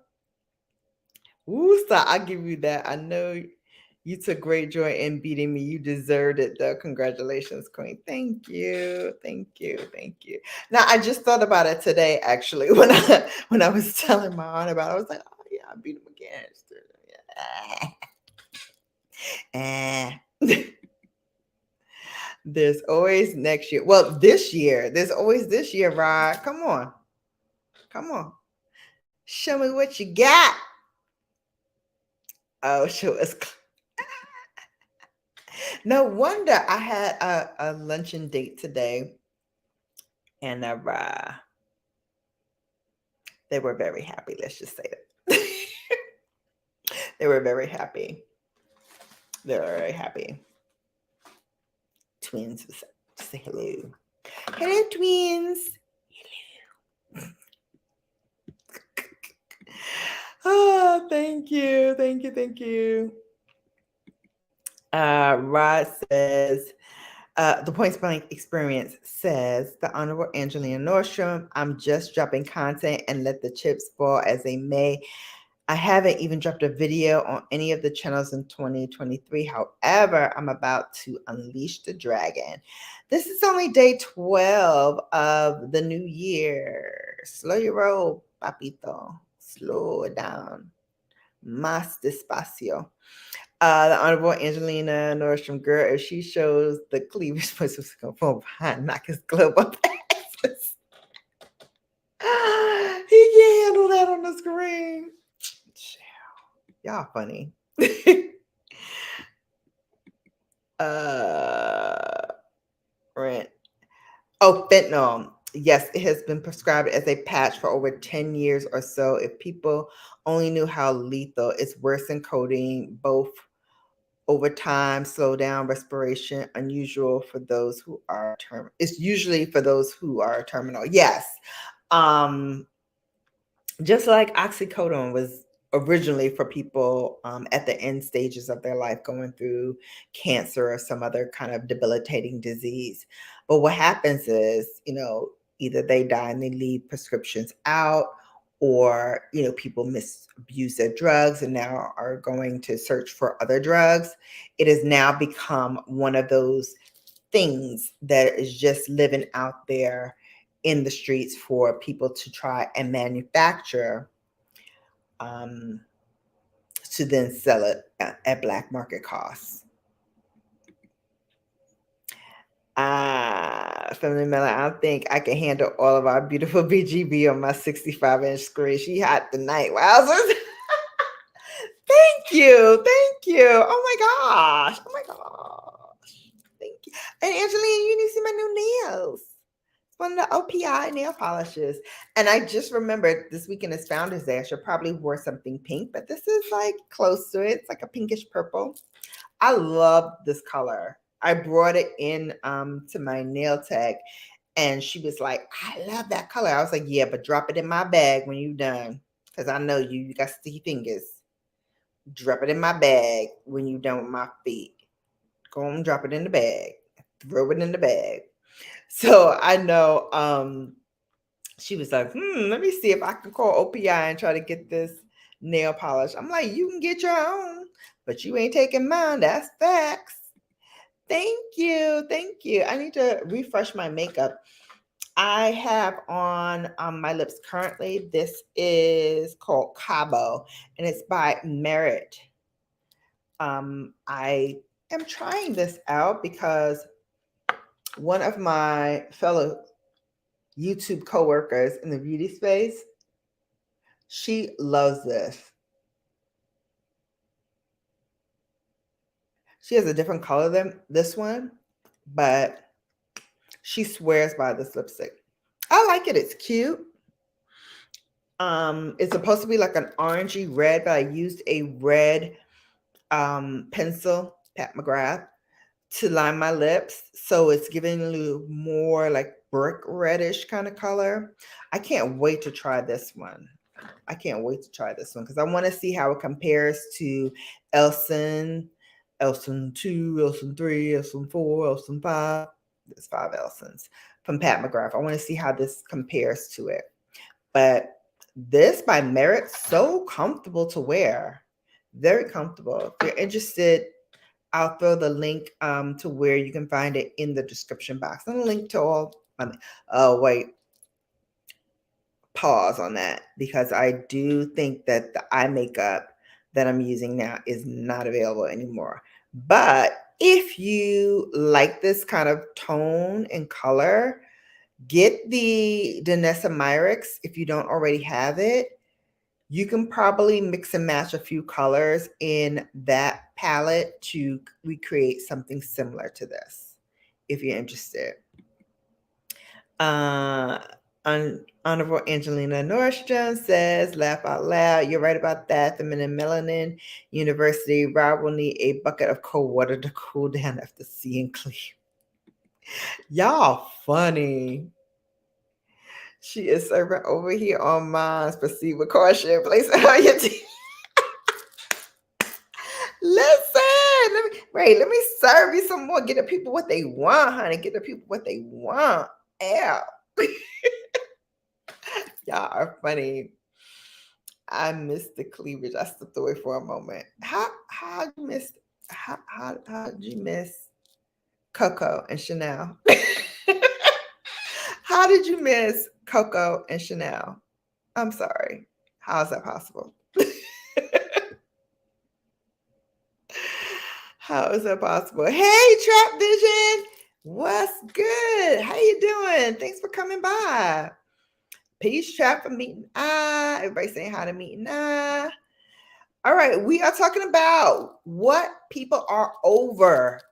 Ooh, stop. I'll give you that. I know you took great joy in beating me. You deserved it, though. Congratulations, Queen. Thank you. Now, I just thought about it today, actually, when I was telling my aunt about it. I was like, oh, yeah, I beat him again. There's always next year. Well, this year. There's always this year, Rod. Come on. Show me what you got. Oh, show us. No wonder I had a luncheon date today. And they were very happy. Let's just say that. They were very happy. They were very happy. Twins, say hello. Hello, twins. Hello. Oh, thank you. Rod says, the Points Blank Experience says, the Honorable Angelina Nordstrom, I'm just dropping content and let the chips fall as they may. I haven't even dropped a video on any of the channels in 2023. However, I'm about to unleash the dragon. This is only day 12 of the new year. Slow your roll, papito. Slow it down. Más despacio. The Honorable Angelina Nordstrom, girl, if she shows the cleavage, supposed to come from behind, knock his glove up. He can't handle that on the screen. Y'all funny. Rent. Oh, fentanyl. Yes, it has been prescribed as a patch for over 10 years or so. If people only knew how lethal, it's worse than codeine, both over time, slow down respiration, unusual for those who are terminal. It's usually for those who are terminal. Yes. Um, just like oxycodone was originally for people at the end stages of their life going through cancer or some other kind of debilitating disease. But what happens is, either they die and they leave prescriptions out, or, people misuse their drugs and now are going to search for other drugs. It has now become one of those things that is just living out there in the streets for people to try and manufacture, to then sell it at black market costs. Family Miller, I don't think I can handle all of our beautiful BGB on my 65-inch screen. She hot tonight. Wowzers. Thank you. Thank you. Oh my gosh. Oh my gosh. Thank you. And Angelina, you need to see my new nails. It's one of the OPI nail polishes. And I just remembered this weekend is Founders Day. I should probably wear something pink, but this is like close to it. It's like a pinkish purple. I love this color. I brought it in to my nail tech, and she was like, I love that color. I was like, yeah, but drop it in my bag when you're done. Because I know you got sticky fingers. Drop it in my bag when you're done with my feet. Go on, drop it in the bag. Throw it in the bag. So I know she was like, let me see if I can call OPI and try to get this nail polish. I'm like, you can get your own, but you ain't taking mine. That's facts. Thank you. Thank you. I need to refresh my makeup. I have on my lips currently. This is called Cabo, and it's by Merit. I am trying this out because one of my fellow YouTube coworkers in the beauty space, she loves this. She has a different color than this one, but she swears by this lipstick. I like it. It's cute. It's supposed to be like an orangey red, but I used a red pencil, Pat McGrath, to line my lips. So it's giving a little more like brick reddish kind of color. I can't wait to try this one. Because I want to see how it compares to Elson, Elson 2, Elson 3, Elson 4, Elson 5. There's 5 Elsons from Pat McGrath. I want to see how this compares to it. But this by Merit, so comfortable to wear. Very comfortable. If you're interested, I'll throw the link to where you can find it in the description box. And a link to all. Oh, wait. Pause on that, because I do think that the eye makeup that I'm using now is not available anymore. But if you like this kind of tone and color, get the Danessa Myrix if you don't already have it. You can probably mix and match a few colors in that palette to recreate something similar to this, if you're interested. Honorable Angelina Nordstrom says, laugh out loud. You're right about that. The Melanin University. Rob will need a bucket of cold water to cool down after seeing Cleve. Y'all funny. She is serving over here on mine. Proceed with caution. Place it on your teeth. Let me serve you some more. Get the people what they want, honey. Get the people what they want. Ow. Y'all are funny. I missed the cleavage. I stepped away for a moment. How did you miss Coco and Chanel? How did you miss Coco, and Chanel. I'm sorry. How is that possible? How is that possible? Hey, Trap Vision. What's good? How you doing? Thanks for coming by. Peace, Trap, for meeting. Everybody saying hi to meeting. All right, we are talking about what people are over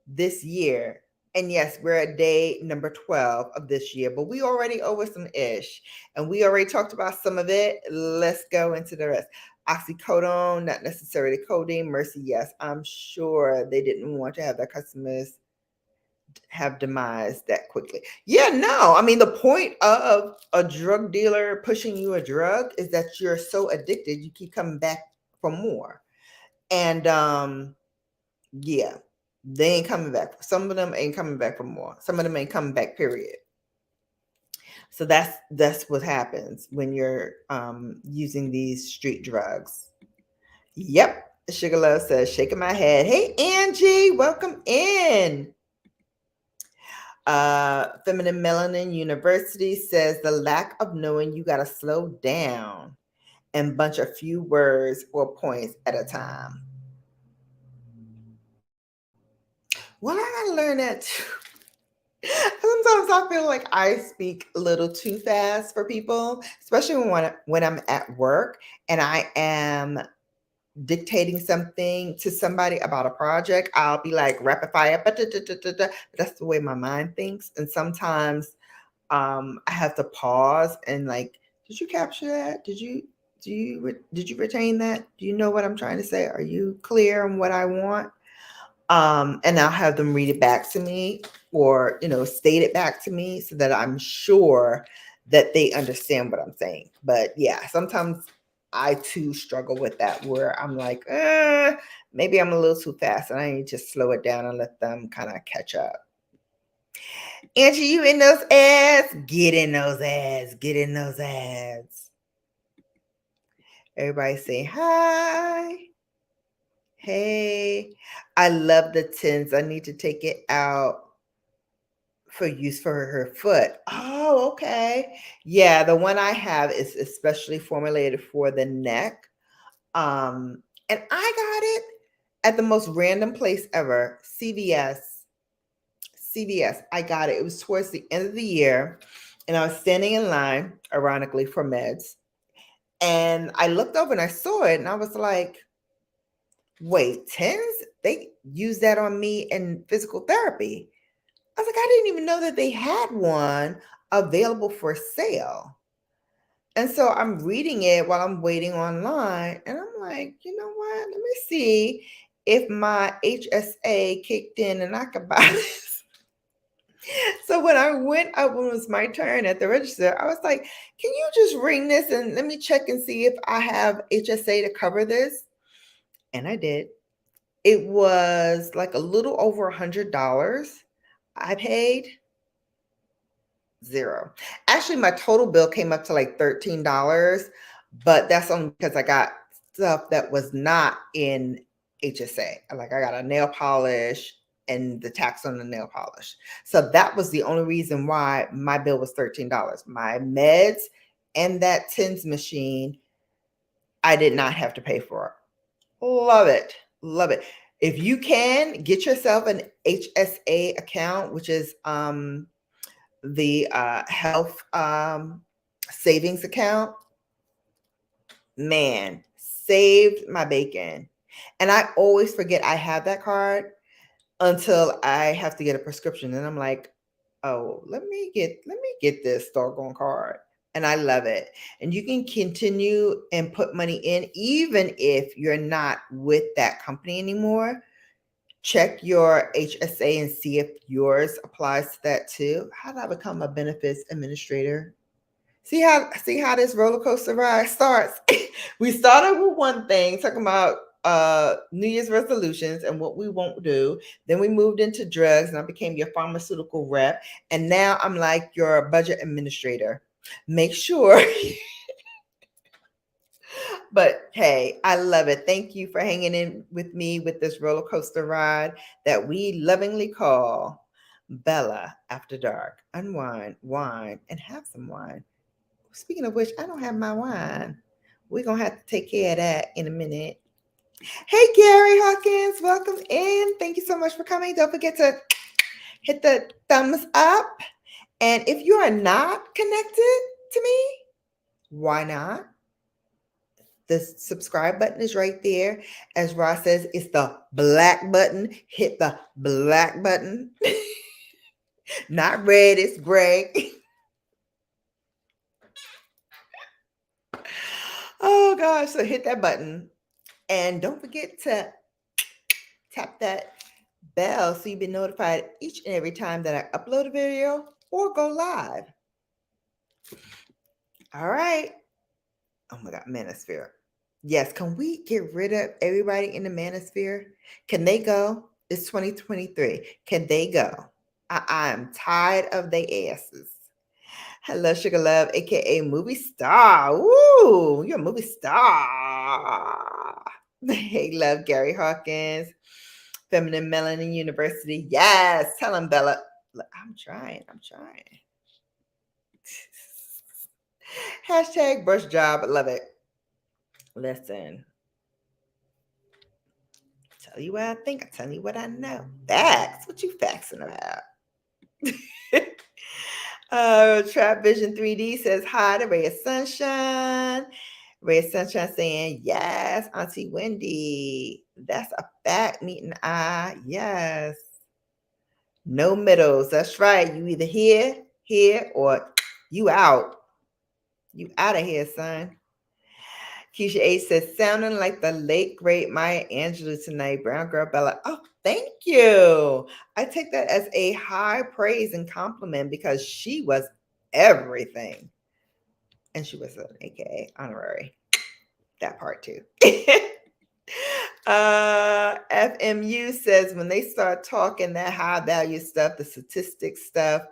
this year. And yes, we're at day number 12 of this year, but we already over some ish. And we already talked about some of it. Let's go into the rest. Oxycodone, not necessarily codeine. Mercy, yes. I'm sure they didn't want to have their customers have demise that quickly. Yeah, no. I mean, the point of a drug dealer pushing you a drug is that you're so addicted, you keep coming back for more. And yeah, they ain't coming back. Some of them ain't coming back for more. Some of them ain't coming back, period. So that's what happens when you're using these street drugs. Yep. Sugar Love says, shaking my head. Hey, Angie, welcome in. Feminine Melanin University says the lack of knowing you got to slow down and bunch a few words or points at a time. Well, I gotta learn that too. Sometimes I feel like I speak a little too fast for people, especially when I'm at work and I am dictating something to somebody about a project. I'll be like rapid fire, but that's the way my mind thinks. And sometimes I have to pause and like, did you capture that? Did you retain that? Do you know what I'm trying to say? Are you clear on what I want? And I'll have them read it back to me or, state it back to me so that I'm sure that they understand what I'm saying. But yeah, sometimes I too struggle with that where I'm like, maybe I'm a little too fast and I need to slow it down and let them kind of catch up. Angie, you in those ads? Get in those ads. Get in those ads. Everybody say hi. Hey, I love the tins. I need to take it out for use for her foot. Oh, okay. Yeah, the one I have is especially formulated for the neck. And I got it at the most random place ever, CVS. CVS. I got it. It was towards the end of the year, and I was standing in line, ironically, for meds. And I looked over and I saw it, and I was like, wait, tens? They use that on me in physical therapy. I was like, I didn't even know that they had one available for sale. And so I'm reading it while I'm waiting online. And I'm like, you know what? Let me see if my HSA kicked in and I could buy this. So when I went up, when it was my turn at the register, I was like, can you just ring this and let me check and see if I have HSA to cover this? And I did. It was like a little over $100. I paid zero. Actually, my total bill came up to like $13, but that's only because I got stuff that was not in HSA. Like I got a nail polish and the tax on the nail polish. So that was the only reason why my bill was $13. My meds and that TINS machine, I did not have to pay for it. Love it. Love it. If you can get yourself an HSA account, which is the health savings account, man, saved my bacon. And I always forget I have that card until I have to get a prescription. And I'm like, oh, let me get this doggone card. And I love it. And you can continue and put money in even if you're not with that company anymore. Check your HSA and see if yours applies to that too. How did I become a benefits administrator? See how this roller coaster ride starts. We started with one thing, talking about New Year's resolutions and what we won't do. Then we moved into drugs and I became your pharmaceutical rep. And now I'm like your budget administrator. Make sure. But hey, I love it. Thank you for hanging in with me with this roller coaster ride that we lovingly call Bella After Dark. Unwind, wine, and have some wine. Speaking of which, I don't have my wine. We're going to have to take care of that in a minute. Hey, Gary Hawkins, welcome in. Thank you so much for coming. Don't forget to hit the thumbs up. And if you are not connected to me, why not? The subscribe button is right there. As Ross says, it's the black button. Hit the black button. Not red, it's gray. Oh gosh, so hit that button. And don't forget to tap that bell so you'll be notified each and every time that I upload a video or go live. All right. Oh my God, manosphere. Yes, can we get rid of everybody in the manosphere? Can they go? It's 2023. Can they go? I'm tired of their asses. Hello, Sugar Love, aka movie star. Woo, you're a movie star. Hey, love, Gary Hawkins. Feminine Melanin University. Yes, tell him, Bella. Look, I'm trying. Hashtag brush job. I love it. Listen. Tell you what I think. I tell you what I know. Facts. What you faxing about? Trap Vision 3D says hi to Ray of Sunshine. Ray of Sunshine saying, yes, Auntie Wendy. That's a fact, meeting eye. Yes. No middles. That's right. You either here, or you out. You out of here, son. Keisha H says, sounding like the late, great Maya Angelou tonight. Brown girl Bella. Oh, thank you. I take that as a high praise and compliment because she was everything. And she was an AKA honorary. That part too. FMU says, when they start talking that high value stuff, the statistics stuff,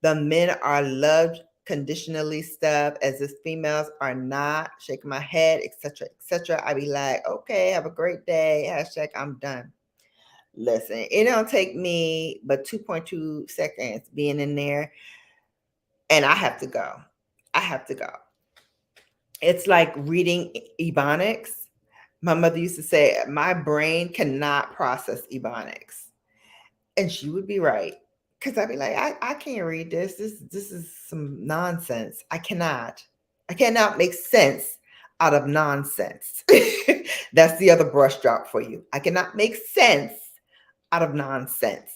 the men are loved conditionally stuff, as if females are not, shaking my head, etc. I be like, okay, have a great day. Hashtag I'm done. Listen, it don't take me but 2.2 seconds being in there, and I have to go. It's like reading Ebonics. My mother used to say, my brain cannot process Ebonics. And she would be right. Because I'd be like, I can't read this. This is some nonsense. I cannot make sense out of nonsense. That's the other brush drop for you. I cannot make sense out of nonsense.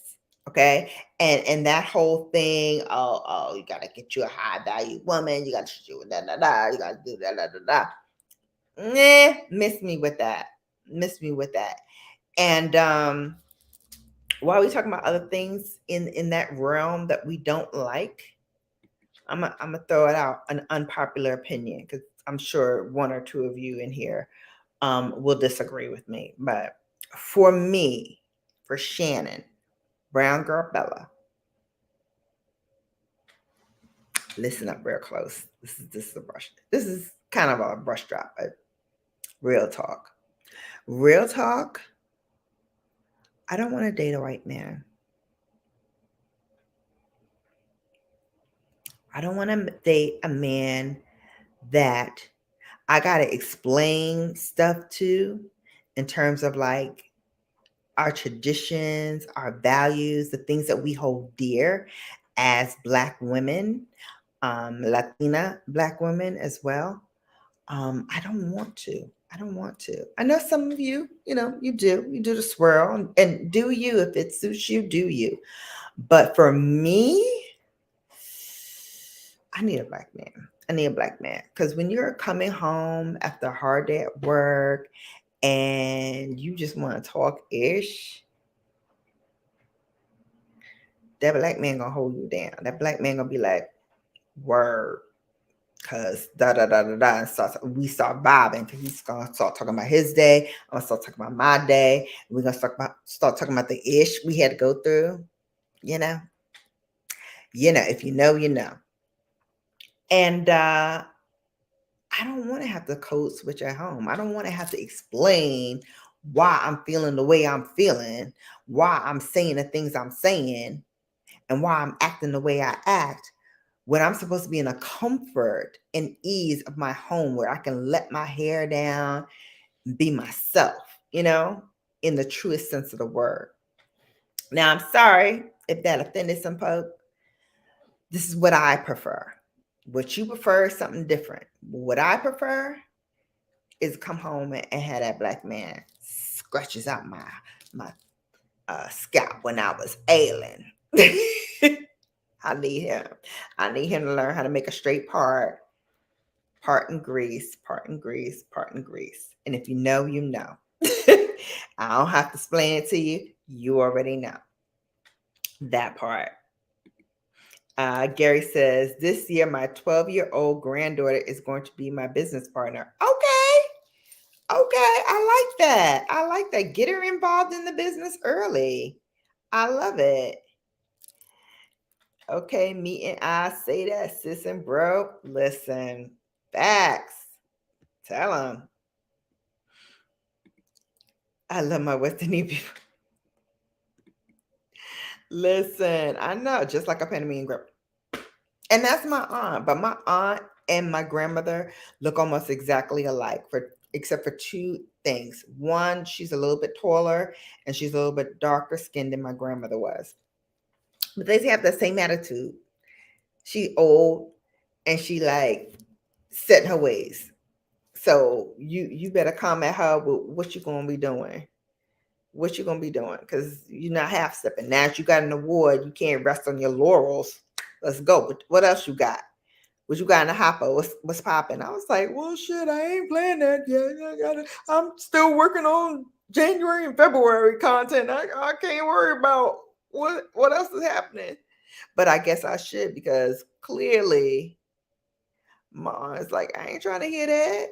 Okay. And that whole thing, you gotta get you a high value woman, you gotta do you gotta do da. Miss me with that. And while we talking about other things in that realm that we don't like, I'm gonna throw it out, an unpopular opinion, because I'm sure one or two of you in here will disagree with me. But for me, for Shannon, Brown Girl Bella, listen up real close. This is a brush. This is kind of a brush drop, but real talk. I don't want to date a white man. I don't want to date a man that I got to explain stuff to, in terms of like our traditions, our values, the things that we hold dear as Black women, Latina Black women as well. I don't want to. I know some of you, you do the swirl, and do you, if it suits you, do you. But for me, I need a Black man. Because when you're coming home after a hard day at work and you just want to talk ish, that Black man gonna hold you down. That Black man gonna be like, word, cause da da da da da, and we start vibing. Cause he's gonna start talking about his day. I'm gonna start talking about my day. We're gonna start talking about the ish we had to go through. If you know, you know. And I don't want to have to code switch at home. I don't want to have to explain why I'm feeling the way I'm feeling, why I'm saying the things I'm saying. and why I'm acting the way I act when I'm supposed to be in a comfort and ease of my home where I can let my hair down and be myself, in the truest sense of the word. Now, I'm sorry if that offended some folks. This is what I prefer. What you prefer is something different. What I prefer is come home and have that black man scratches out my scalp when I was ailing. I need him. I need him to learn how to make a straight part in grease, part in grease, part in grease. And if you know, you know. I don't have to explain it to you. You already know that part. Gary says, this year, my 12-year-old granddaughter is going to be my business partner. Okay. I like that. I like that. Get her involved in the business early. I love it. Okay, me and I say that, sis and bro. Listen, facts. Tell them. I love my West Indian people. Listen, I know, just like a Panamanian grandma. And that's my aunt. But my aunt and my grandmother look almost exactly alike, except for two things. One, she's a little bit taller and she's a little bit darker skinned than my grandmother was. But they have the same attitude. She old and she like set in her ways. So you better come at her with what you gonna be doing. What you gonna be doing? Because you're not half stepping. Now that you got an award, you can't rest on your laurels. Let's go. What else you got? What you got in the hopper? What's popping? I was like, well, shit, I ain't playing that yet. I'm still working on January and February content. I can't worry about what else is happening. But I guess I should, because clearly Ma is like, I ain't trying to hear that.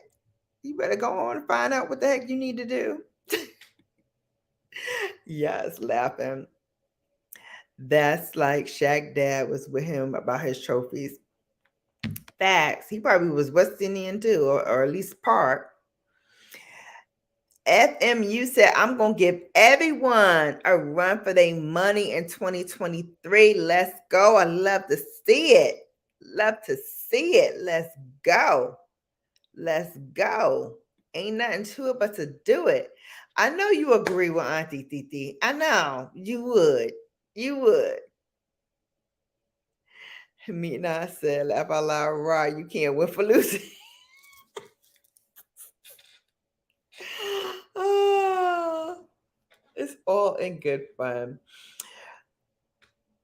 You better go on and find out what the heck you need to do. Yes, laughing. That's like Shaq dad was with him about his trophies. Facts. He probably was West Indian too, or at least part. FMU said, I'm going to give everyone a run for their money in 2023. Let's go. I love to see it. Love to see it. Let's go. Let's go. Ain't nothing to it but to do it. I know you agree with Auntie Titi. I know you would. You would. Me and I said, laugh out loud, right? You can't win for losing. Oh, it's all in good fun.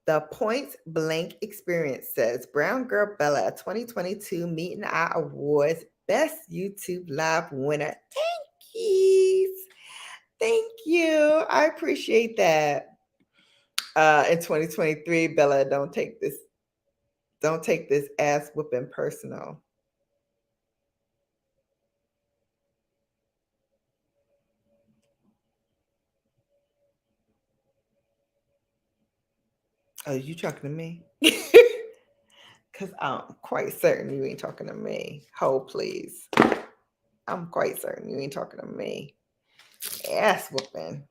The Point Blank Experience says, Brown Girl Bella 2022 Meet and Eye Awards Best YouTube Live winner. Thank you. Thank you. I appreciate that. In 2023, Bella, don't take this ass whooping personal. Oh, you talking to me? Because I'm quite certain you ain't talking to me. Hold, please. I'm quite certain you ain't talking to me. Ass whooping.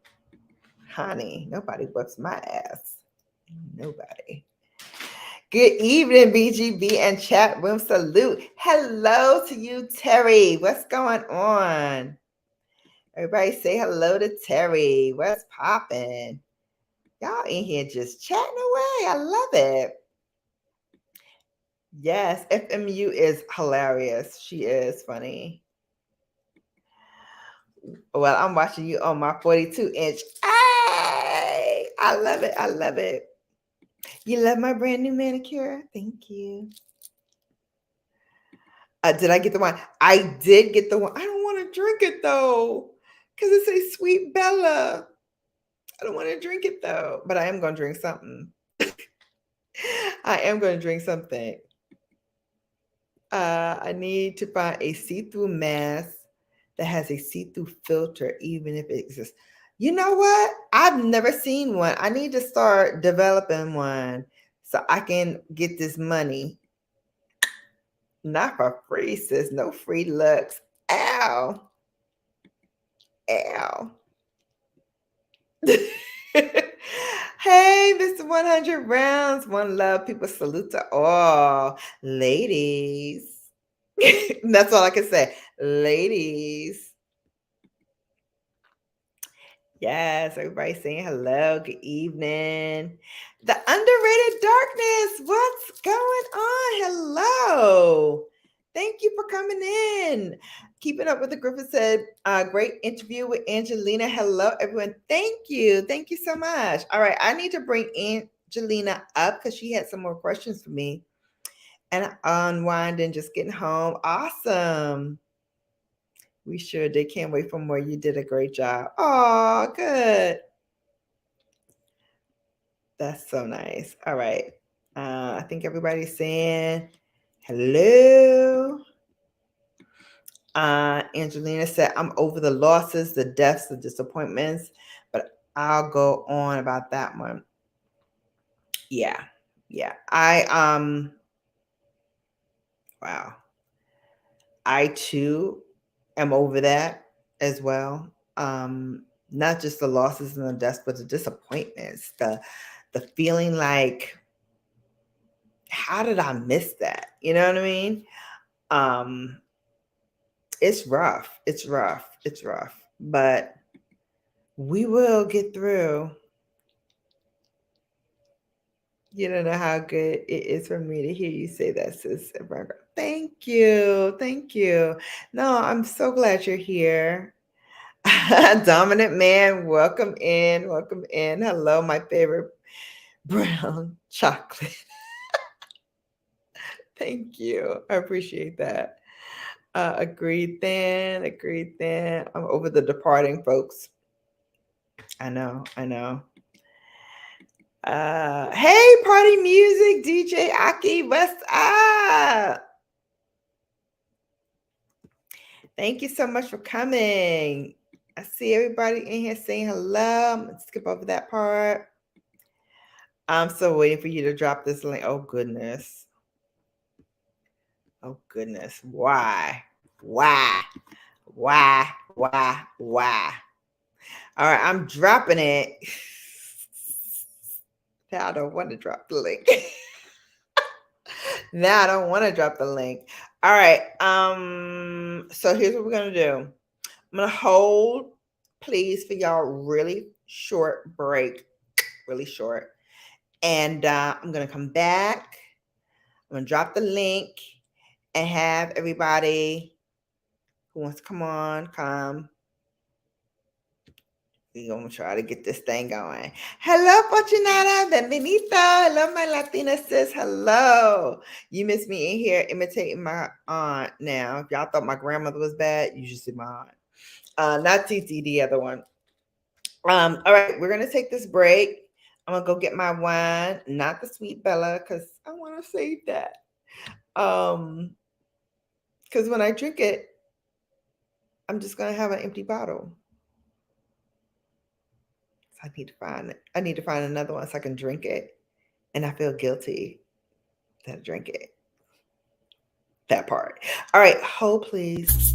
Honey, nobody whoops my ass. Nobody. Good evening, BGB and chat room salute. Hello to you, Terry. What's going on? Everybody say hello to Terry. What's popping? Y'all in here just chatting away. I love it. Yes, FMU is hilarious. She is funny. Well, I'm watching you on my 42-inch. Hey, I love it. I love it. You love my brand new manicure? Thank you. Did I get the wine? I did get the wine. I don't want to drink it though, because it says Sweet Bella. I don't want to drink it though, but I am going to drink something. I am going to drink something. I need to find a see-through mask that has a see-through filter, even if it exists. You know what? I've never seen one. I need to start developing one so I can get this money. Not for free, sis. No free looks. Ow. Ow. Hey, Hey, Mr. 100 Rounds. One love. People salute to all. Ladies. That's all I can say. Ladies. Yes, everybody saying hello. Good evening. The underrated darkness. What's going on? Hello. Thank you for coming in. Keeping up with the Griffith said, great interview with Angelina. Hello, everyone. Thank you. Thank you so much. All right. I need to bring Angelina up because she had some more questions for me. And unwinding, just getting home. Awesome. We sure did. Can't wait for more. You did a great job. Oh, good. That's so nice. All right. I think everybody's saying hello. Angelina said, I'm over the losses, the deaths, the disappointments, but I'll go on about that one. Yeah. Wow. I too am over that as well. Not just the losses and the deaths, but the disappointments, the feeling like, how did I miss that? You know what I mean? It's rough. It's rough. But we will get through. You don't know how good it is for me to hear you say that, sis. Thank you. No, I'm so glad you're here. Dominant man, welcome in. Hello, my favorite brown chocolate. Thank you. I appreciate that. Agreed then. I'm over the departing, folks. I know. Hey, party music, DJ Aki, what's up? Thank you so much for coming. I see everybody in here saying hello. I'm gonna skip over that part. I'm still waiting for you to drop this link. Oh goodness. Why? All right, I'm dropping it. Now I don't want to drop the link. All right. So here's what we're gonna do. I'm gonna hold, please, for y'all really short break, really short. And I'm gonna come back. I'm gonna drop the link and have everybody who wants to come. We're going to try to get this thing going. Hello, Fortunata. Bienvenido. Hello, my Latina sis. Hello. You miss me in here imitating my aunt now. If y'all thought my grandmother was bad, you should see my aunt. Not TT, the other one. All right, we're going to take this break. I'm going to go get my wine, not the Sweet Bella, because I want to save that. Because when I drink it, I'm just going to have an empty bottle. I need to find another one so I can drink it. And I feel guilty that I drink it. That part. All right. Hold, please.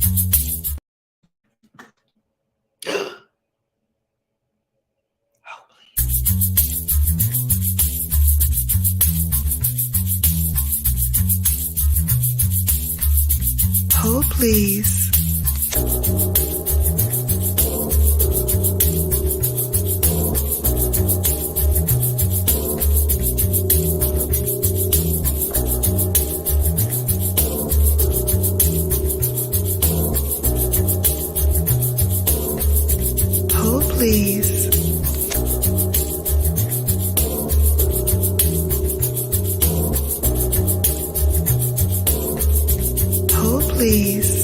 Hold, please. Please. Hold, please.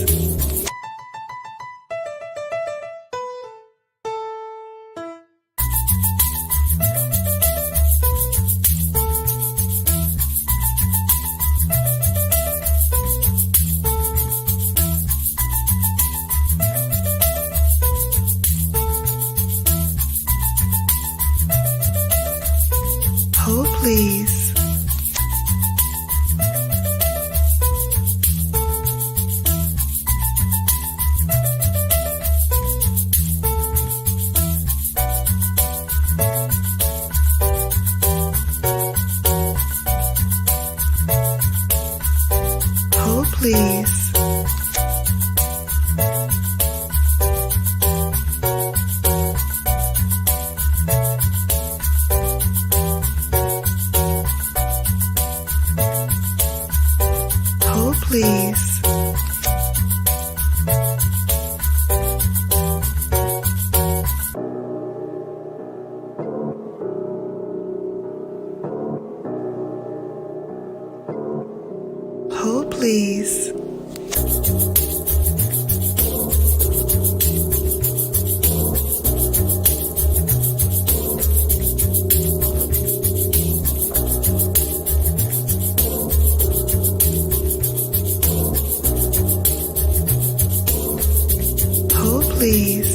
please. Hold, please.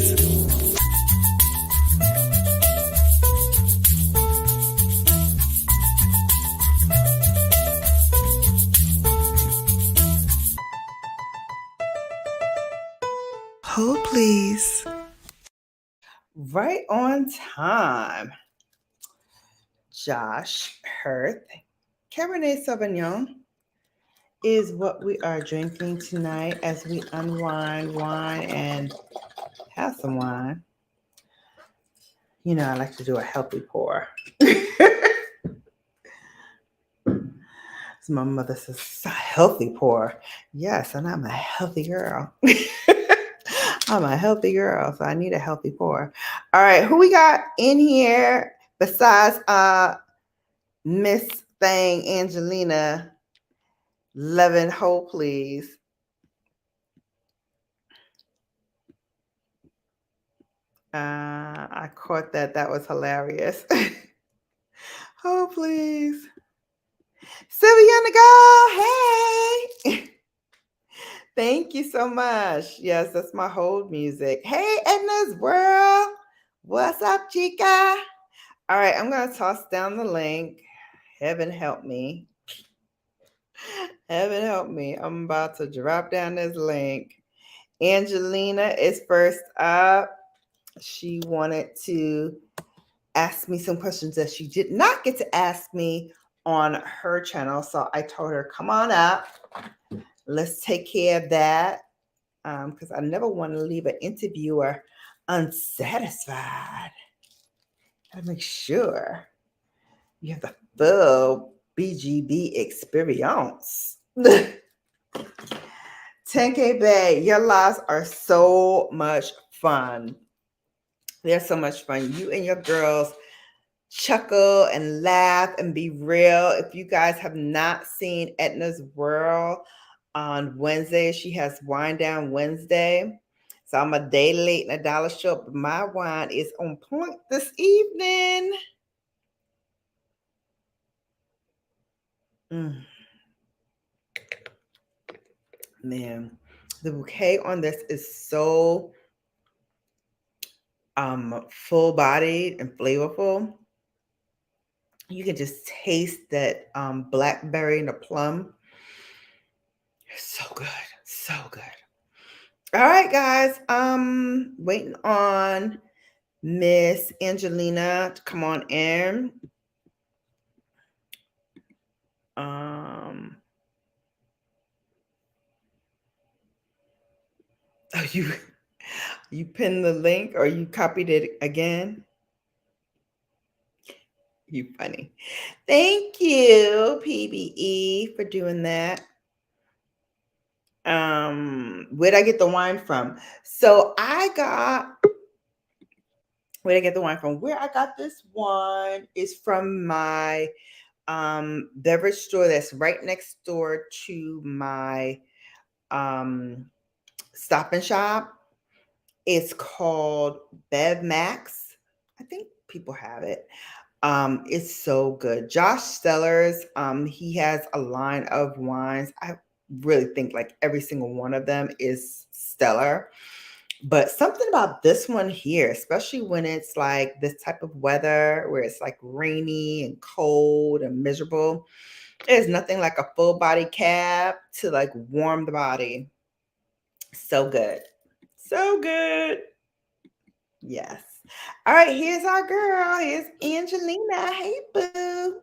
Hold, please. Right on time. Josh Hurth. Cabernet Sauvignon is what we are drinking tonight as we unwind, wine, and have some wine. You know, I like to do a healthy pour. So my mother says, it's a healthy pour. Yes, and I'm a healthy girl. I'm a healthy girl, so I need a healthy pour. All right, who we got in here besides Miss Thing Angelina? Levin Ho, please. I caught that. That was hilarious. Oh, please. Sylvia on the go. Hey. Thank you so much. Yes, that's my hold music. Hey, Edna's World. What's up, chica? All right, I'm going to toss down the link. Heaven help me. Heaven help me. I'm about to drop down this link. Angelina is first up. She wanted to ask me some questions that she did not get to ask me on her channel. So I told her, come on up. Let's take care of that. Because I never want to leave an interviewer unsatisfied. Gotta make sure you have the full BGB experience. 10K Bay, your lives are so much fun. They're so much fun. You and your girls chuckle and laugh and be real. If you guys have not seen Edna's World on Wednesday, she has Wine Down Wednesday. So I'm a day late and $1 short, but my wine is on point this evening. Man, the bouquet on this is so full-bodied and flavorful. You can just taste that blackberry and the plum. So good, so good. All right, guys. Waiting on Miss Angelina to come on in. Oh, you pinned the link or you copied it again? You funny. Thank you, PBE, for doing that. Where'd I get the wine from? So where'd I get the wine from? Where I got this wine is from my beverage store that's right next door to my Stop and Shop. It's called Bev Max. I think people have it. It's so good. Josh Stellers, he has a line of wines. I really think like every single one of them is stellar. But something about this one here, especially when it's like this type of weather where it's like rainy and cold and miserable, there's nothing like a full body cab to like warm the body. So good. So good. Yes. All right, here's our girl. Here's Angelina. Hey, boo.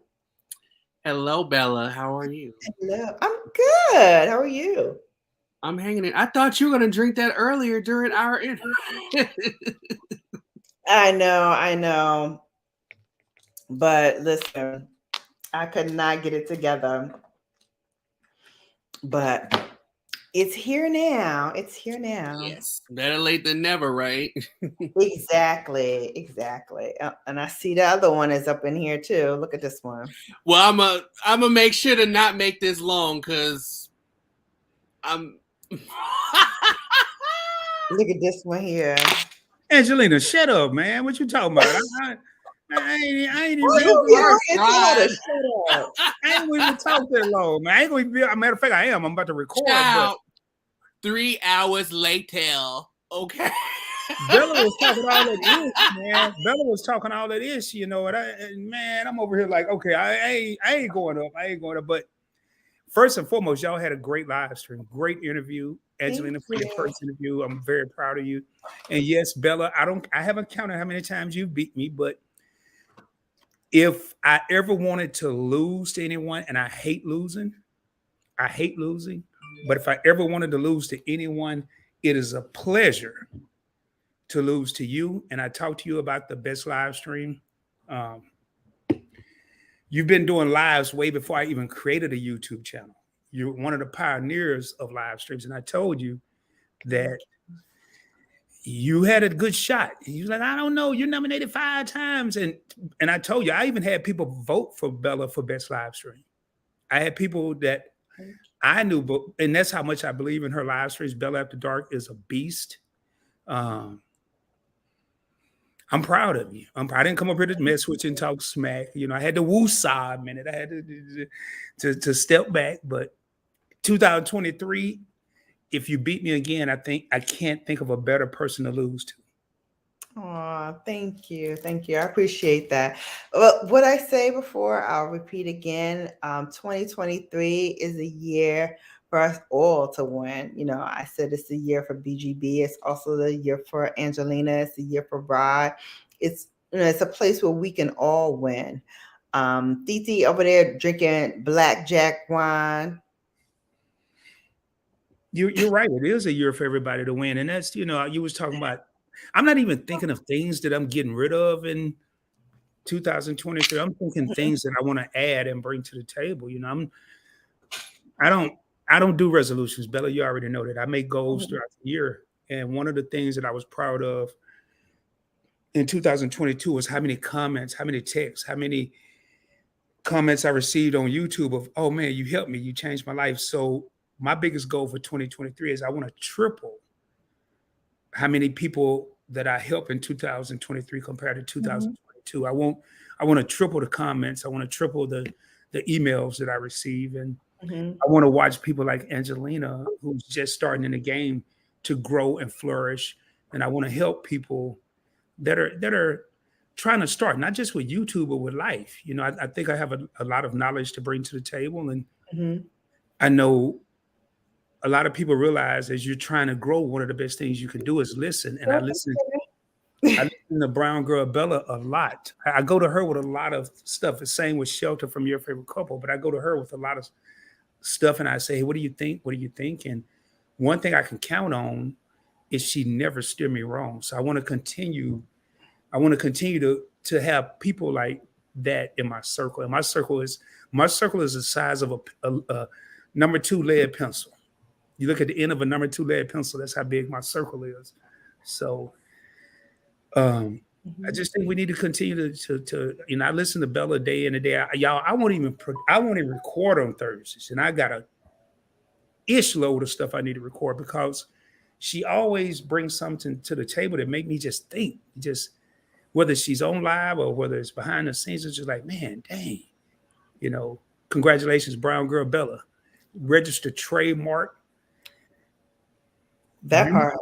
Hello, Bella. How are you? Hello. I'm good. How are you? I'm hanging in. I thought you were going to drink that earlier during our interview. I know. But listen, I could not get it together. But it's here now. It's here now. Yes. Better late than never, right? Exactly. And I see the other one is up in here too. Look at this one. Well, I'm a make sure to not make this long because Look at this one here. Angelina, shut up, man. What you talking about? I ain't even Why been you doing here? Tell her to shut up. I ain't going to talk that long, man. I ain't going to be. A matter of fact, I am. I'm about to record. Child, 3 hours later. Okay. Bella was talking all that ish, man. Bella was talking all that ish, you know. And man, I'm over here like, okay, I ain't going up. I ain't going up. But first and foremost, y'all had a great live stream, great interview, Angelina, for your first interview. I'm very proud of you. And yes, Bella, I haven't counted how many times you beat me, but if I ever wanted to lose to anyone, and I hate losing, but if I ever wanted to lose to anyone, it is a pleasure to lose to you. And I talked to you about the best live stream. You've been doing lives way before I even created a YouTube channel. You're one of the pioneers of live streams. And I told you that you had a good shot. And you was like, I don't know, you're nominated 5 times. And I told you, I even had people vote for Bella for best live stream. I had people that I knew, and that's how much I believe in her live streams. Bella After Dark is a beast. I'm proud of you. I didn't come up here to mess with you and talk smack. You know, I had to woo-saw a minute. I had to step back. But 2023, if you beat me again, I can't think of a better person to lose to. Oh, thank you. Thank you. I appreciate that. Well, what I say before, I'll repeat again. 2023 is a year for us all to win. You know, I said it's a year for BGB. It's also the year for Angelina. It's a year for Rod. It's, you know, it's a place where we can all win. Titi over there drinking blackjack wine. You're right. It is a year for everybody to win. And that's, you know, you was talking about, I'm not even thinking of things that I'm getting rid of in 2023. I'm thinking things that I want to add and bring to the table. You know, I don't do resolutions. Bella, you already know that. I make goals throughout the year. And one of the things that I was proud of in 2022 was how many comments, how many texts, how many comments I received on YouTube of, oh man, you helped me, you changed my life. So my biggest goal for 2023 is I want to triple how many people that I help in 2023 compared to 2022. I want to triple the comments. I want to triple the emails that I receive. And I want to watch people like Angelina, who's just starting in the game, to grow and flourish. And I want to help people that are trying to start, not just with YouTube, but with life. You know, I think I have a lot of knowledge to bring to the table. And I know a lot of people realize as you're trying to grow, one of the best things you can do is listen. And I listen to Brown Girl Bella a lot. I go to her with a lot of stuff. The same with Shelter from Your Favorite Couple, but I go to her with a lot of stuff and I say, hey, what do you think? What do you think? And one thing I can count on is she never steer me wrong. So I want to continue to have people like that in my circle. And my circle is the size of a number 2 lead pencil. You look at the end of a number 2 lead pencil, that's how big my circle is. So I just think we need to continue to you know, I listen to Bella day in and day out. Y'all, I won't even record on Thursdays. And I got a ish load of stuff I need to record because she always brings something to the table that make me just think, whether she's on live or whether it's behind the scenes, it's just like, man, dang, you know, congratulations, Brown Girl Bella. Registered trademark. That part.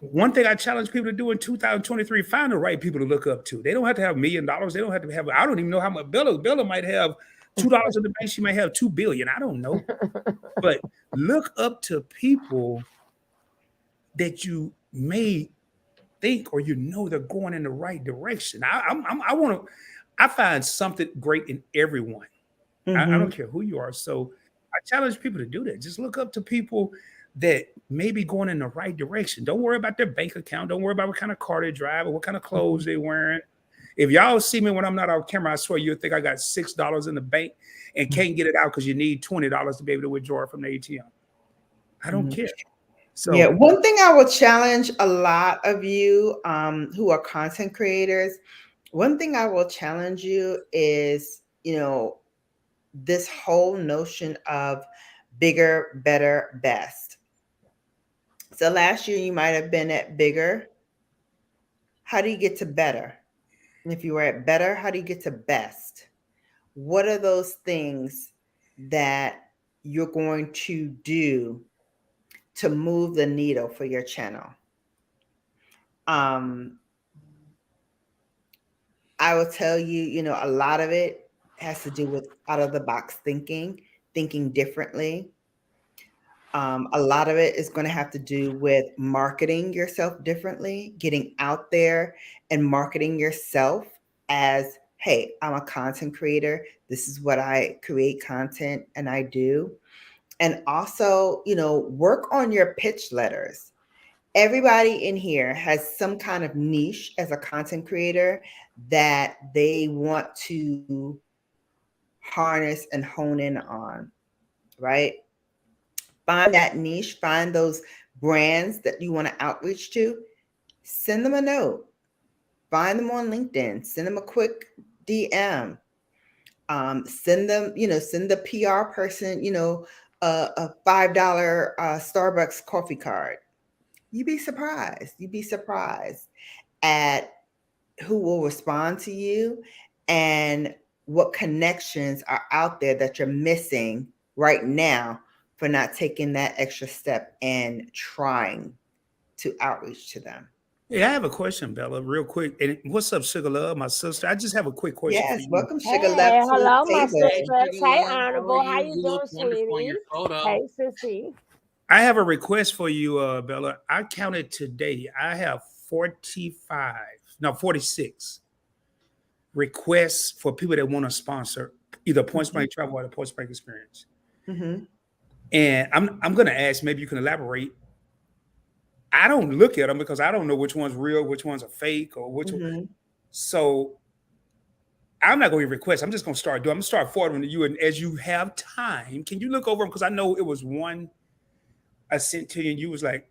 One thing I challenge people to do in 2023, find the right people to look up to. They don't have to have $1 million. They don't have to have, I don't even know how much Bella might have $2 in the bank. She may have $2 billion. I don't know. But look up to people that you may think or you know they're going in the right direction. I find something great in everyone. I don't care who you are. So I challenge people to do that. Just look up to people that may be going in the right direction. Don't worry about their bank account. Don't worry about what kind of car they drive or what kind of clothes they're wearing. If y'all see me when I'm not on camera, I swear you'll think I got $6 in the bank and can't get it out because you need $20 to be able to withdraw it from the ATM. I don't care. So yeah, one thing I will challenge a lot of you who are content creators, one thing I will challenge you is, you know, this whole notion of bigger, better, best. So last year you might have been at bigger. How do you get to better? And if you were at better, how do you get to best? What are those things that you're going to do to move the needle for your channel? I will tell you, a lot of it has to do with out of the box thinking differently. A lot of it is going to have to do with marketing yourself differently, getting out there and marketing yourself as, hey, I'm a content creator. This is what I create content and I do. And also, work on your pitch letters. Everybody in here has some kind of niche as a content creator that they want to harness and hone in on, right? Find that niche, find those brands that you want to outreach to, send them a note, find them on LinkedIn, send them a quick DM, send them, send the PR person, a $5 Starbucks coffee card. You'd be surprised. You'd be surprised at who will respond to you and what connections are out there that you're missing right now for not taking that extra step and trying to outreach to them. Yeah, I have a question, Bella, real quick. And what's up, Sugar Love, my sister? I just have a quick question for Yes, you. welcome, Hey, Sugar Love, to the hello, my table. sisters. Hey, How are Honorable. How you You doing, look wonderful in sweetie? your photo. Hey, sissy. I have a request for you, Bella. I counted today. I have 46 requests for people that want to sponsor either Point Spring Travel or the Point Spring Experience. Mm-hmm. And I'm going to ask, maybe you can elaborate. I don't look at them because I don't know which one's real, which one's a fake, or which Mm-hmm. one. So I'm not going to request. I'm just going to start doing. I'm going to start forwarding to you. And as you have time, can you look over them? Because I know it was one I sent to you, and you was like,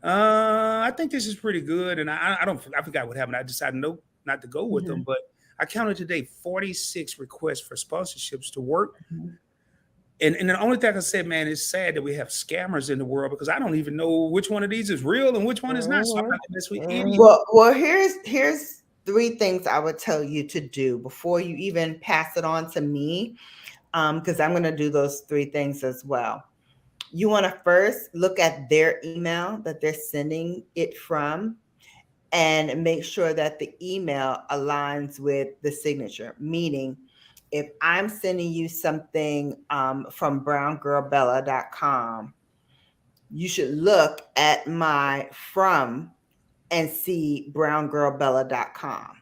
I think this is pretty good. And I forgot what happened. I decided not to go with them. But I counted today 46 requests for sponsorships to work. Mm-hmm. And the only thing I said, man, it's sad that we have scammers in the world because I don't even know which one of these is real and which one is not. So I'm not going to mess with any. Well, here's 3 things I would tell you to do before you even pass it on to me, because I'm going to do those 3 things as well. You want to first look at their email that they're sending it from and make sure that the email aligns with the signature. Meaning, if I'm sending you something from browngirlbella.com, you should look at my from and see browngirlbella.com,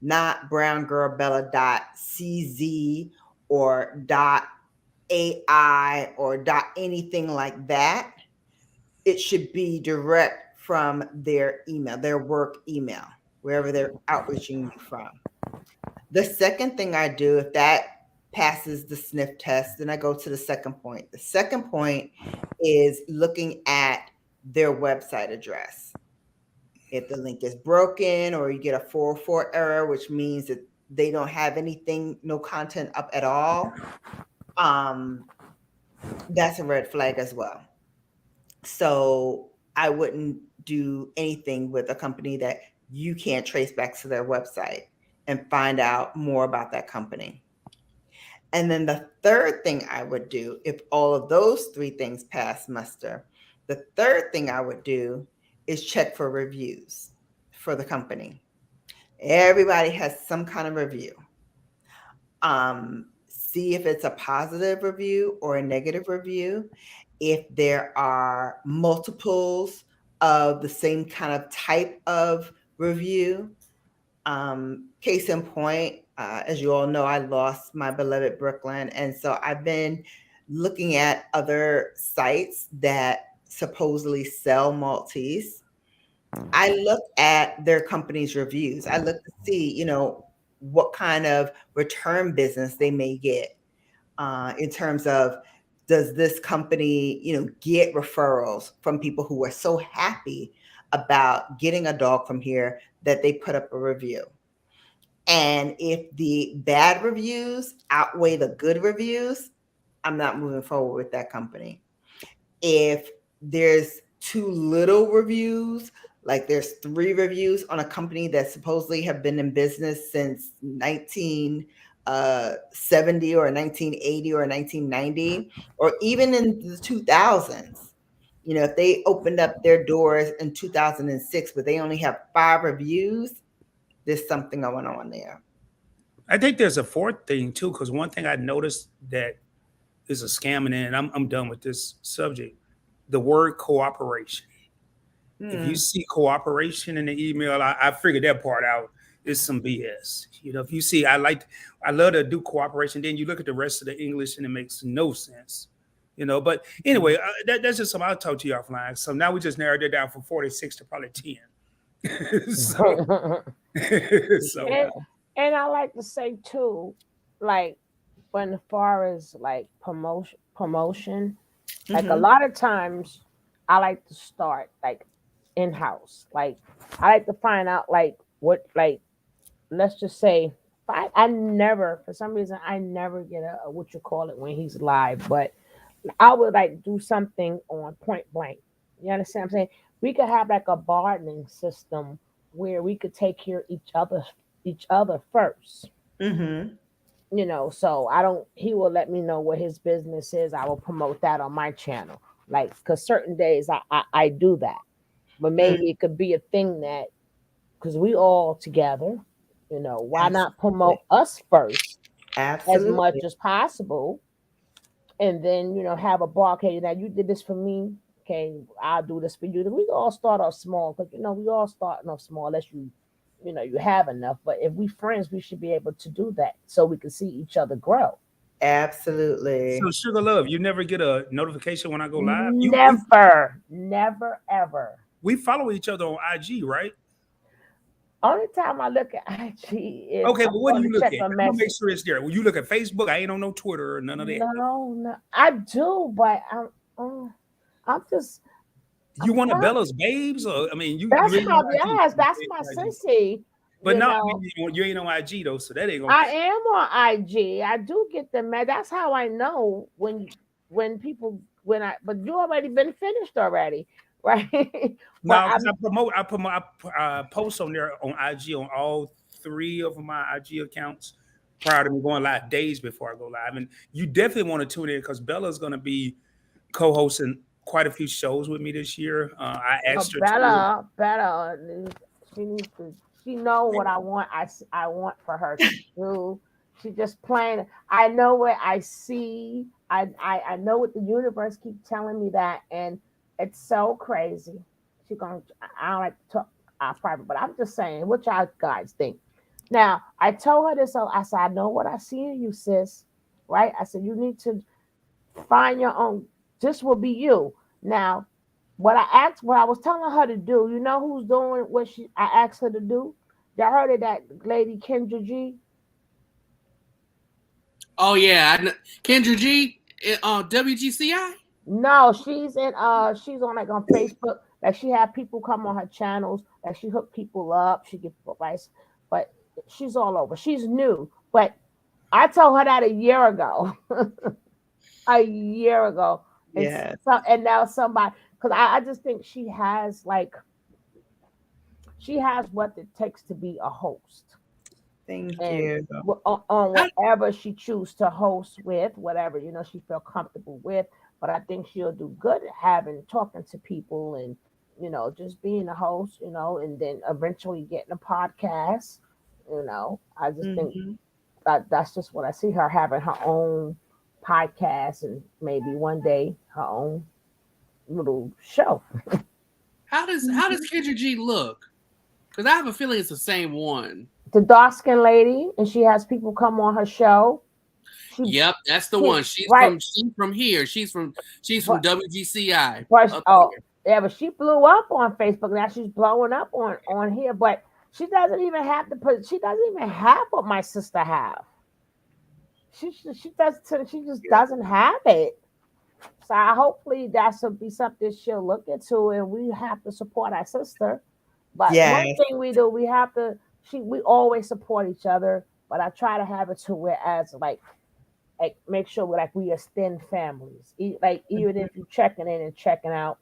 not browngirlbella.cz or .ai or anything like that. It should be direct from their email, their work email, wherever they're outreaching you from. The second thing I do, if that passes the sniff test, then I go to the second point. The second point is looking at their website address. If the link is broken or you get a 404 error, which means that they don't have anything, no content up at all, that's a red flag as well. So I wouldn't do anything with a company that you can't trace back to their website and find out more about that company. And then the third thing I would do, if all of those 3 things pass muster, the third thing I would do is check for reviews for the company. Everybody has some kind of review. See if it's a positive review or a negative review. If there are multiples of the same kind of type of review. Case in point, as you all know, I lost my beloved Brooklyn. And so I've been looking at other sites that supposedly sell Maltese. I look at their company's reviews. I look to see, what kind of return business they may get in terms of, does this company, get referrals from people who are so happy about getting a dog from here that they put up a review. And if the bad reviews outweigh the good reviews, I'm not moving forward with that company. If there's too little reviews, like there's 3 reviews on a company that supposedly have been in business since 1970 or 1980 or 1990, or even in the 2000s. You know, if they opened up their doors in 2006, but they only have 5 reviews, there's something going on there. I think there's a fourth thing too, because one thing I noticed that is a scam, and I'm done with this subject. The word cooperation. If you see cooperation in the email, I figured that part out. It's some BS. You know, if you see, I love to do cooperation. Then you look at the rest of the English, and it makes no sense. You know, but anyway, that's just something I'll talk to you offline. So now we just narrowed it down from 46 to probably 10. so, so and I like to say too, like when as far as like promotion, like a lot of times I like to start like in-house. Like I like to find out like what, like let's just say I never, for some reason I never get a what you call it when he's live, but I would like do something on point blank. You understand what I'm saying? We could have like a bargaining system where we could take care of each other first. You know, so I don't, he will let me know what his business is. I will promote that on my channel. Like, because certain days I do that. But maybe it could be a thing that, because we all together, you know, why not promote us first as much as possible? And then, you know, have a bar. Okay, now you did this for me. Okay, I'll do this for you. Then we all start off small, because, you know, we all starting off small unless you know, you have enough. But if we friends, we should be able to do that so we can see each other grow. Absolutely. So Sugar Love, you never get a notification when I go live? Never, ever. We follow each other on IG, right? Only time I look at IG is okay, but what do you look at? I'm gonna make message. sure it's there. Well, you look at Facebook. I ain't on no Twitter or none of that. No, I do, but I'm just. You want to Bella's babes? Or I mean, you. That's you ain't my on IG, yes. That's you my ain't on IG. sissy. But no, I know. mean, you ain't on IG though, so that ain't gonna. I am on IG. I do get them. That's how I know when people when I. But you already been finished already, right? No, because I post on there on IG on all 3 of my IG accounts prior to me going live, days before I go live. And you definitely want to tune in because Bella's going to be co-hosting quite a few shows with me this year. I asked her Bella, she needs to. She know what I want. I want for her to do. She just playing. I know what I see. I know what the universe keeps telling me that, and it's so crazy. She gonna. I don't like to talk private, but I'm just saying what y'all guys think. Now I told her this. So I said, I know what I see in you, sis. Right? I said you need to find your own. This will be you. Now, what I was telling her to do, you know who's doing what I asked her to do? Y'all heard of that lady Kendra G? Oh yeah, Kendra G, WGCI. No, she's on like on Facebook. Like she had people come on her channels. Like she hooked people up. She gives advice, but she's all over. She's new, but I told her that a year ago. A year ago. Yeah. And now somebody, because I just think she has what it takes to be a host. Thank you. On whatever she chooses to host with, whatever, you know, she feel comfortable with. But I think she'll do good at talking to people and, you know, just being a host, you know, and then eventually getting a podcast. You know, I just think that's just what I see her having her own podcast and maybe one day her own little show. How does Kendra G look? Because I have a feeling it's the same one. The dark skinned lady, and she has people come on her show. Yep, that's the one. She's from here. She's from WGCI. But she blew up on Facebook. Now she's blowing up on here, but she doesn't even have she doesn't even have what my sister have. She just doesn't have it. So hopefully that'll be something she'll look into, and we have to support our sister. But one thing we do, we always support each other. But I try to have it to where as like like make sure we extend families, like even if you're checking in and checking out,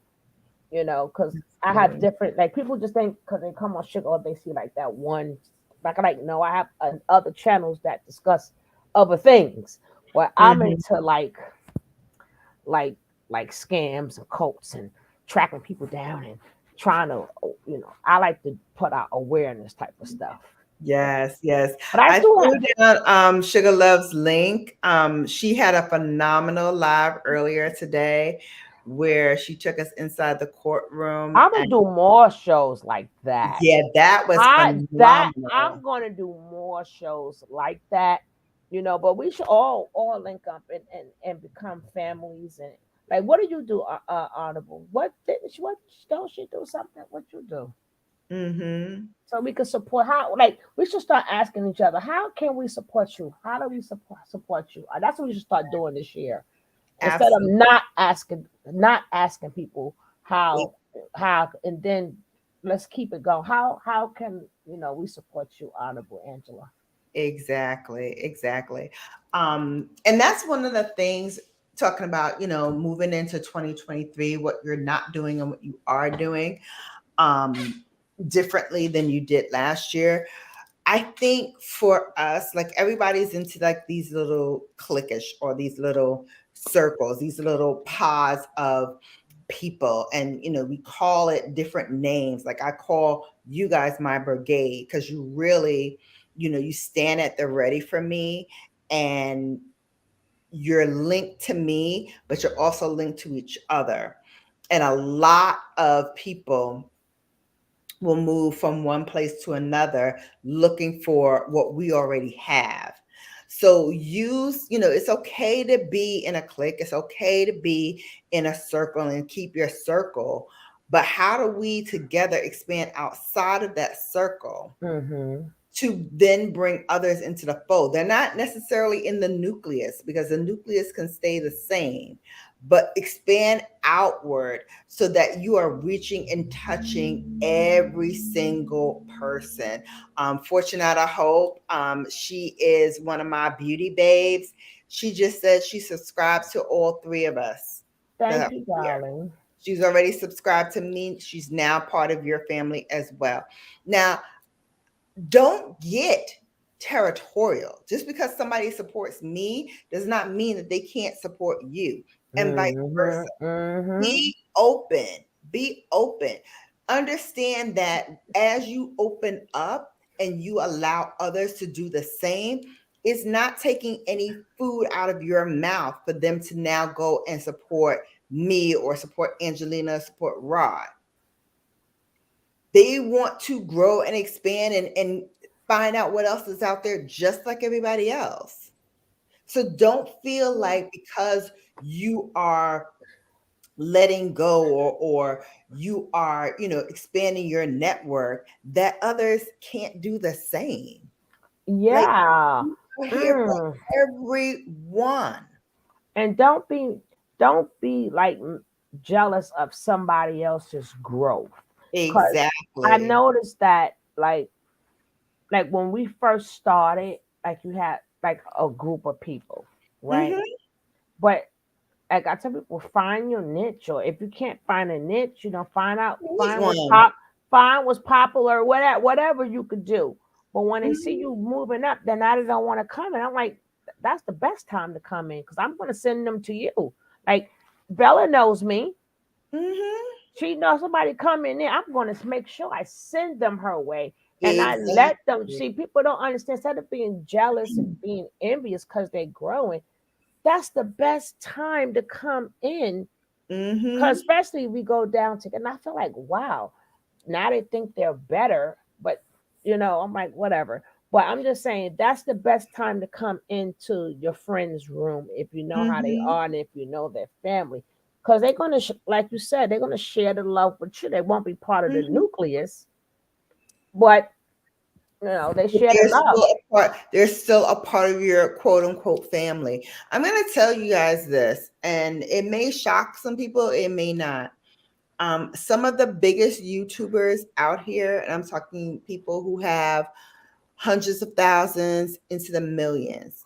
because I have different, like people just think because they come on sugar or they see like that one, like no, I have other channels that discuss other things where I'm Mhm. into like like scams and cults and tracking people down and trying to, I like to put out awareness type of stuff. Yes, yes. But I I do threw have, down Sugar Love's link. She had a phenomenal live earlier today where she took us inside the courtroom. I'm gonna And do more shows like that. yeah, that was phenomenal. I'm gonna do more shows like that, but we should all link up and become families. And like, what do you do, Audible? What don't she do something? What you do? Mm-hmm. So we can support, how, like, we should start asking each other, how can we support you? How do we support you? That's what we should start doing this year. Instead of Absolutely. not asking people how, and then let's keep it going. How can we support you, Honorable Angela? Exactly, exactly. And that's one of the things talking about, moving into 2023, what you're not doing and what you are doing differently than you did last year. I think for us, like everybody's into like these little cliquish or these little circles, these little pods of people. And, we call it different names. Like I call you guys my brigade because you really, you stand at the ready for me and you're linked to me, but you're also linked to each other. And a lot of people will move from one place to another looking for what we already have. So it's okay to be in a clique, it's okay to be in a circle and keep your circle. But how do we together expand outside of that circle Mm-hmm. to then bring others into the fold? They're not necessarily in the nucleus because the nucleus can stay the same, but expand outward so that you are reaching and touching every single person. Fortunata Hope, she is one of my beauty babes. She just said she subscribes to all three of us that Thank are you, here. darling. She's already subscribed to me. She's now part of your family as well. Now, don't get territorial. Just because somebody supports me does not mean that they can't support you, and vice versa. Mm-hmm. Mm-hmm. Be open. Be open. Understand that as you open up and you allow others to do the same, it's not taking any food out of your mouth for them to now go and support me or support Angelina, support Rod. They want to grow and expand and find out what else is out there just like everybody else. So don't feel like because you are letting go or you are, expanding your network that others can't do the same. Like Yeah. we're here for Mm. everyone. And don't be like jealous of somebody else's growth. Cause I Exactly. noticed that like when we first started, like you had like a group of people, right? Hmm. But like I tell people, find your niche, or if you can't find a niche, Meet find one. find what's popular, whatever you could do. But when they see Hmm. you moving up, then now they don't want to come in. I'm like, that's the best time to come in because I'm going to send them to you. Like Bella knows me. Hmm. She knows somebody coming in. I'm going to make sure I send them her way. And I let them Exactly. see. People don't understand. Instead of being jealous and being envious because they're growing, that's the best time to come in. Because Hmm. especially if we go down to, and I feel like, wow, now they think they're better. But, I'm like, whatever. But I'm just saying that's the best time to come into your friend's room if you know how they Hmm. are and if you know their family. Because they're going to, like you said, they're going to share the love with you. They won't be part of the Hmm. nucleus, but, they But share the love. they're still a part of your quote unquote family. I'm going to tell you guys this, and it may shock some people, it may not. Some of the biggest YouTubers out here, and I'm talking people who have hundreds of thousands into the millions,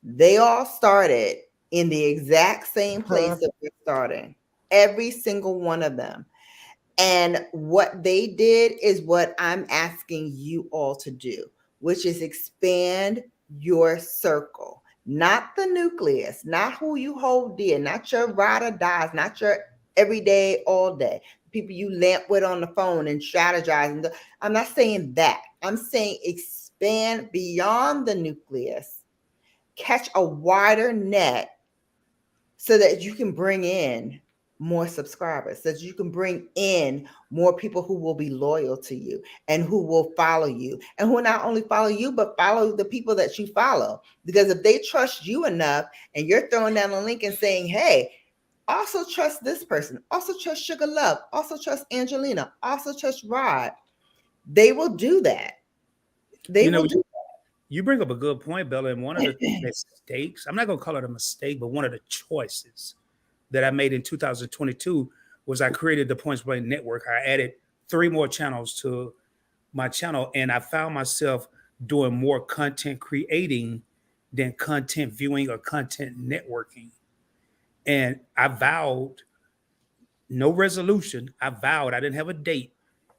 They all started in the exact same place that we're starting. Every single one of them. And what they did is what I'm asking you all to do, which is expand your circle, not the nucleus, not who you hold dear, not your ride or dies, not your every day, all day, people you lamp with on the phone and strategize. I'm not saying that. I'm saying expand beyond the nucleus, catch a wider net so that you can bring in more subscribers, so that you can bring in more people who will be loyal to you and who will follow you, and who not only follow you, but follow the people that you follow. Because if they trust you enough and you're throwing down a link and saying, hey, also trust this person, also trust Sugar Love, also trust Angelina, also trust Rod, they will do that. They will do you bring up a good point, Bella. And one of the mistakes, I'm not going to call it a mistake, but one of the choices that I made in 2022 was I created the Points Blank Network. I added 3 more channels to my channel, and I found myself doing more content creating than content viewing or content networking. And I vowed, no resolution, I vowed, I didn't have a date,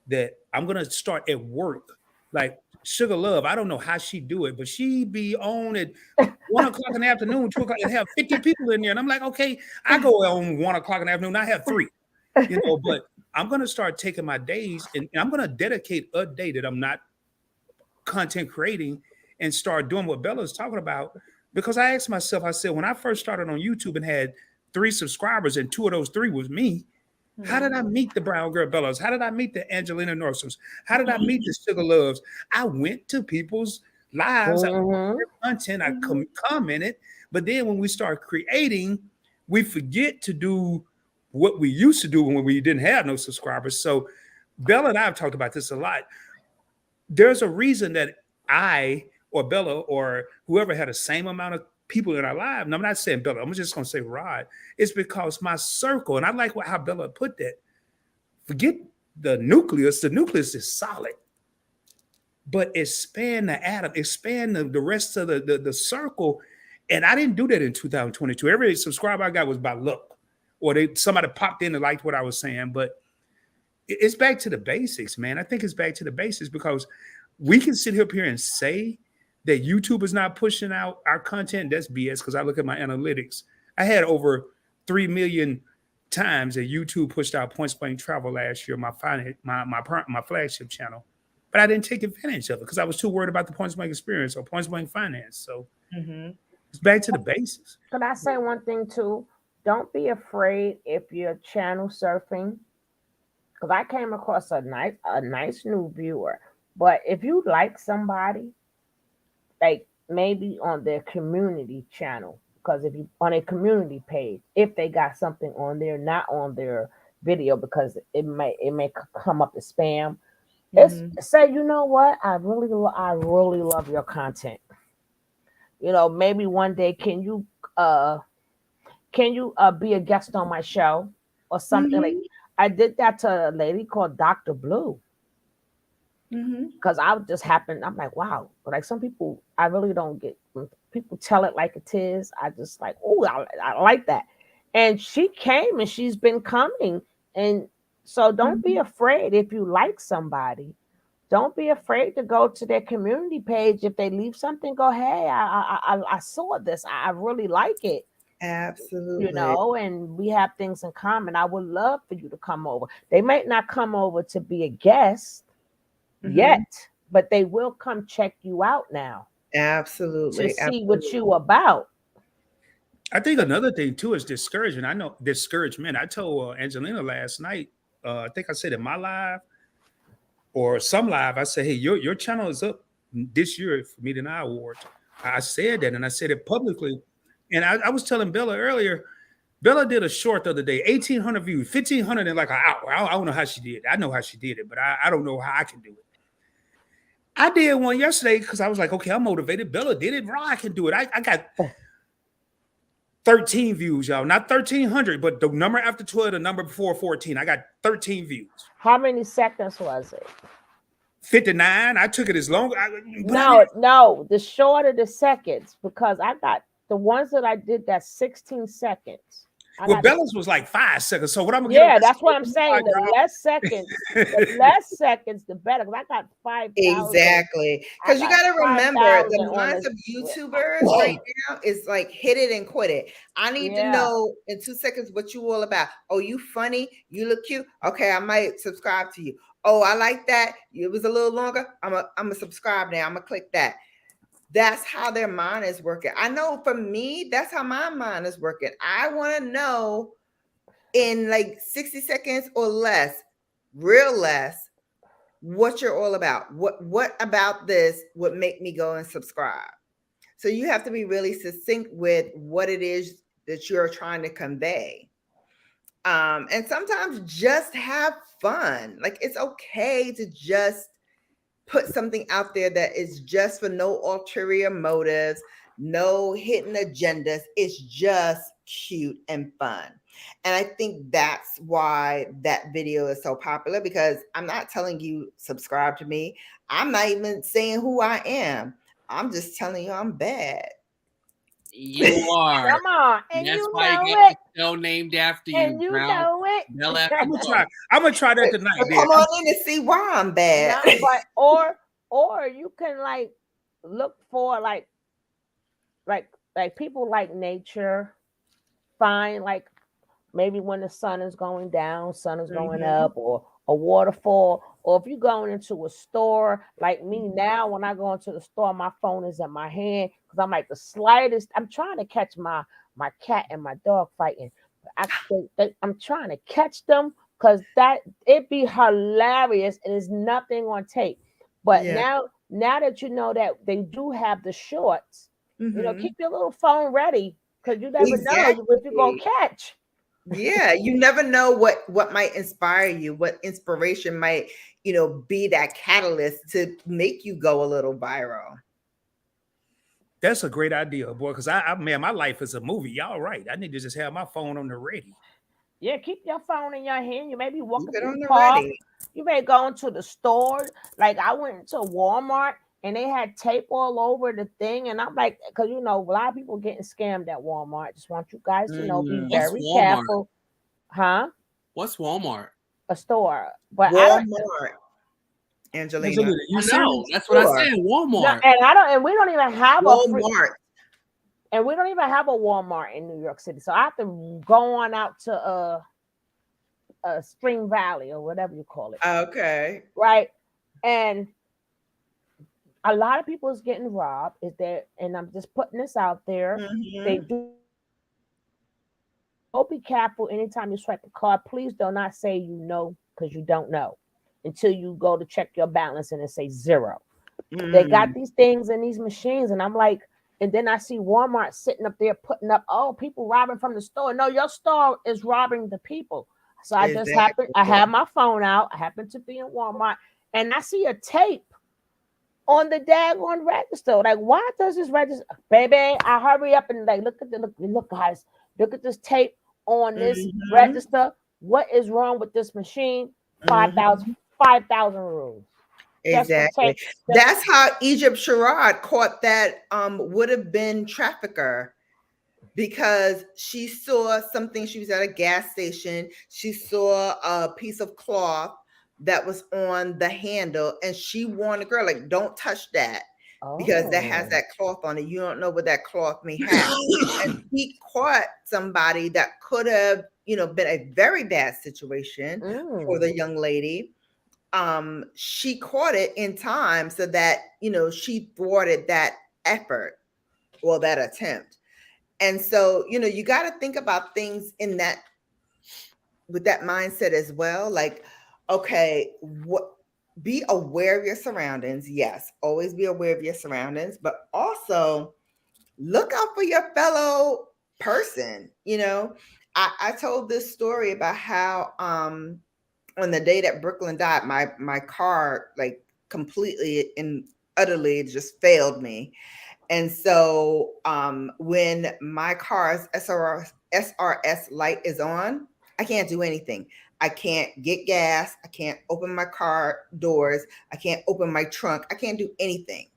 that I'm going to start at work. Like Sugar Love, I don't know how she do it, but she be on at 1 o'clock in the afternoon, 2 o'clock, and have 50 people in there. And I'm like, okay, I go on 1 o'clock in the afternoon, I have 3, but I'm going to start taking my days and I'm going to dedicate a day that I'm not content creating and start doing what Bella's talking about. Because I asked myself, I said, when I first started on YouTube and had 3 subscribers and 2 of those 3 was me, how did I meet the Brown Girl Bellas? How did I meet the Angelina Northams? How did I meet the Sugar Loves? I went to people's lives, I their content, I commented, but then when we start creating, we forget to do what we used to do when we didn't have no subscribers. So Bella and I have talked about this a lot. There's a reason that I or Bella or whoever had the same amount of people in our lives, and I'm not saying Bella, I'm just going to say Rod, it's because my circle, and I like how Bella put that, forget the nucleus is solid, but expand the atom, expand the rest of the circle, and I didn't do that in 2022. Every subscriber I got was by luck, or somebody popped in and liked what I was saying, but it's back to the basics, man. I think it's back to the basics because we can sit up here and say that YouTube is not pushing out our content. That's BS because I look at my analytics. I had over 3 million times that YouTube pushed out Points Blank Travel last year, my flagship channel, but I didn't take advantage of it because I was too worried about the Points Blank experience or Points Blank finance. So it's back to the basics. Could I say one thing too? Don't be afraid if you're channel surfing, because I came across a nice new viewer. But if you like somebody, like maybe on their community channel, because if you on a community page, if they got something on there, not on their video, because it may come up as spam. It's say, you know what, I really love your content. Maybe one day can you be a guest on my show or something like. I did that to a lady called Dr. Blue. Because I'm like, wow. But like some people, I really don't get, when people tell it like it is, I just like, oh, I like that. And she came and she's been coming. And so don't be afraid if you like somebody. Don't be afraid to go to their community page. If they leave something, go, hey, I saw this. I really like it. Absolutely. And we have things in common. I would love for you to come over. They might not come over to be a guest yet, but they will come check you out now. Absolutely. To see what you about. I think another thing too is discouragement. I know discouragement. I told Angelina last night, I think I said in my live or some live, I said, hey, your channel is up this year for Media and I Awards. I said that, and I said it publicly. And I was telling Bella earlier, Bella did a short the other day, 1,800 views, 1,500 in like an hour. I don't know how she did it. I know how she did it, but I don't know how I can do it. I did one yesterday because I was like, okay, I'm motivated. Bella did it. I can do it. I got 13 views, y'all. Not 1,300, but the number after 12, the number before 14. I got 13 views. How many seconds was it? 59. I took it as long. No, the shorter the seconds, because I got the ones that I did, that's 16 seconds. Well, Bella's was like 5 seconds. So what I'm gonna yeah, get that's what I'm saying. The less seconds, the better. Because I got 5,000. Exactly. Because you got to remember, 5,000 the on minds this. of YouTubers right now is like hit it and quit it. I need to know in 2 seconds what you all about. Oh, you funny? You look cute? Okay, I might subscribe to you. Oh, I like that. It was a little longer. I'm a subscribe now. I'm gonna click that. That's how their mind is working. I know for me, that's how my mind is working. I want to know in like 60 seconds or less, real less, what you're all about. What about this would make me go and subscribe? So you have to be really succinct with what it is that you're trying to convey. And sometimes just have fun. Like it's okay to just put something out there that is just for no ulterior motives, no hidden agendas. It's just cute and fun. And I think that's why that video is so popular, because I'm not telling you subscribe to me. I'm not even saying who I am. I'm just telling you I'm bad. You are. Come on. And that's you why know you got it. the show named after you. And you know it. I'm gonna try that tonight. Come on in and see why I'm bad. No, but or you can like look for like people like nature, find like maybe when the sun is going down, sun is going up, or a waterfall, or if you're going into a store like me now, when I go into the store, my phone is in my hand because I'm like the slightest. I'm trying to catch my cat and my dog fighting. I'm trying to catch them because that it'd be hilarious and there's nothing on tape. But now that you know that they do have the shorts, you know, keep your little phone ready because you never know what you're gonna catch. Yeah, you never know what might inspire you, what inspiration might, be that catalyst to make you go a little viral. That's a great idea, boy, because I man, my life is a movie. Y'all right. I need to just have my phone on the ready. Yeah, keep your phone in your hand. You may be walking Keep it through on the the park. ready. You may go into the store. Like I went to Walmart and they had tape all over the thing. And I'm like, because a lot of people getting scammed at Walmart. Just want you guys to know, be very careful. Huh? What's Walmart? A store. But Walmart. Angelina. You know, that's what I said. Walmart. No, and we don't even have Walmart. And we don't even have a Walmart in New York City. So I have to go on out to Spring Valley or whatever you call it. Okay. Right. And a lot of people is getting robbed. And I'm just putting this out there. They do. So be careful anytime you swipe a card. Please do not say you know, because you don't know until you go to check your balance and it says 0. They got these things in these machines, and I'm like, and then I see Walmart sitting up there putting up, people robbing from the store. No, your store is robbing the people. So I have my phone out. I happen to be in Walmart, and I see a tape on the daggone register. Like, why does this register? Baby, I hurry up and like look guys, look at this tape on this register. What is wrong with this machine? 5,000 rules. Exactly. That's how Egypt Sherrod caught that would have been trafficker, because she saw something. She was at a gas station. She saw a piece of cloth that was on the handle, and she warned the girl, like, don't touch that. Because that has that cloth on it. You don't know what that cloth may have. And he caught somebody that could have, been a very bad situation for the young lady. She caught it in time so that, she thwarted that effort or that attempt. And so, you got to think about things with that mindset as well. Like, okay, be aware of your surroundings. Yes, always be aware of your surroundings, but also look out for your fellow person. I told this story about how on the day that Brooklyn died, my car like completely and utterly just failed me. And so when my car's SRS light is on, I can't do anything. I can't get gas. I can't open my car doors. I can't open my trunk. I can't do anything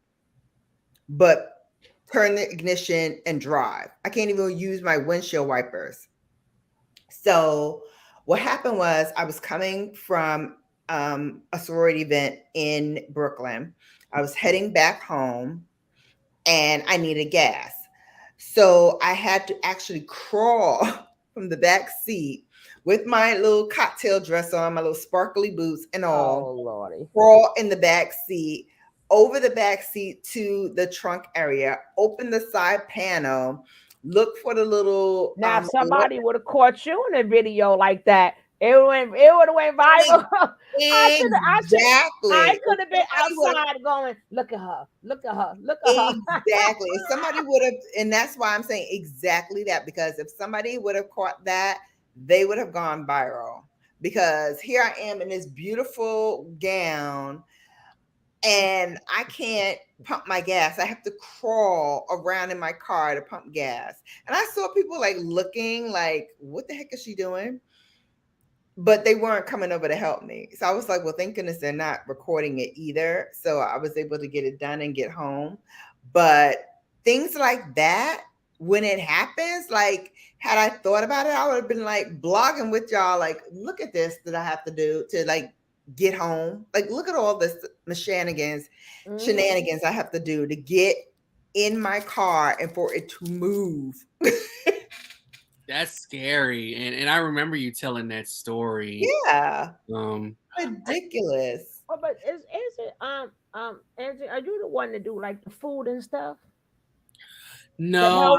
but turn the ignition, and drive. I can't even use my windshield wipers. So what happened was I was coming from a sorority event in Brooklyn. I was heading back home and I needed gas. So I had to actually crawl from the back seat with my little cocktail dress on, my little sparkly boots and all. Oh, Lordy. Crawl in the back seat, over the back seat to the trunk area, open the side panel, look for the little. Now, if somebody would have caught you in a video like that, it would have went viral. Exactly. I could have been outside going, look at her, look at her, look at her. Exactly. If somebody would have, and that's why I'm saying exactly that, because if somebody would have caught that, they would have gone viral. Because here I am in this beautiful gown and I can't pump my gas. I have to crawl around in my car to pump gas. And I saw people like looking like, what the heck is she doing? But they weren't coming over to help me. So I was like, well, thank goodness they're not recording it either. So I was able to get it done and get home. But things like that, when it happens, like had I thought about it, I would have been like blogging with y'all, like, look at this that I have to do to like get home. Like, look at all this shenanigans I have to do to get in my car and for it to move. That's scary. And I remember you telling that story. Yeah. Ridiculous. Oh, but is it Angie, are you the one to do like the food and stuff? No,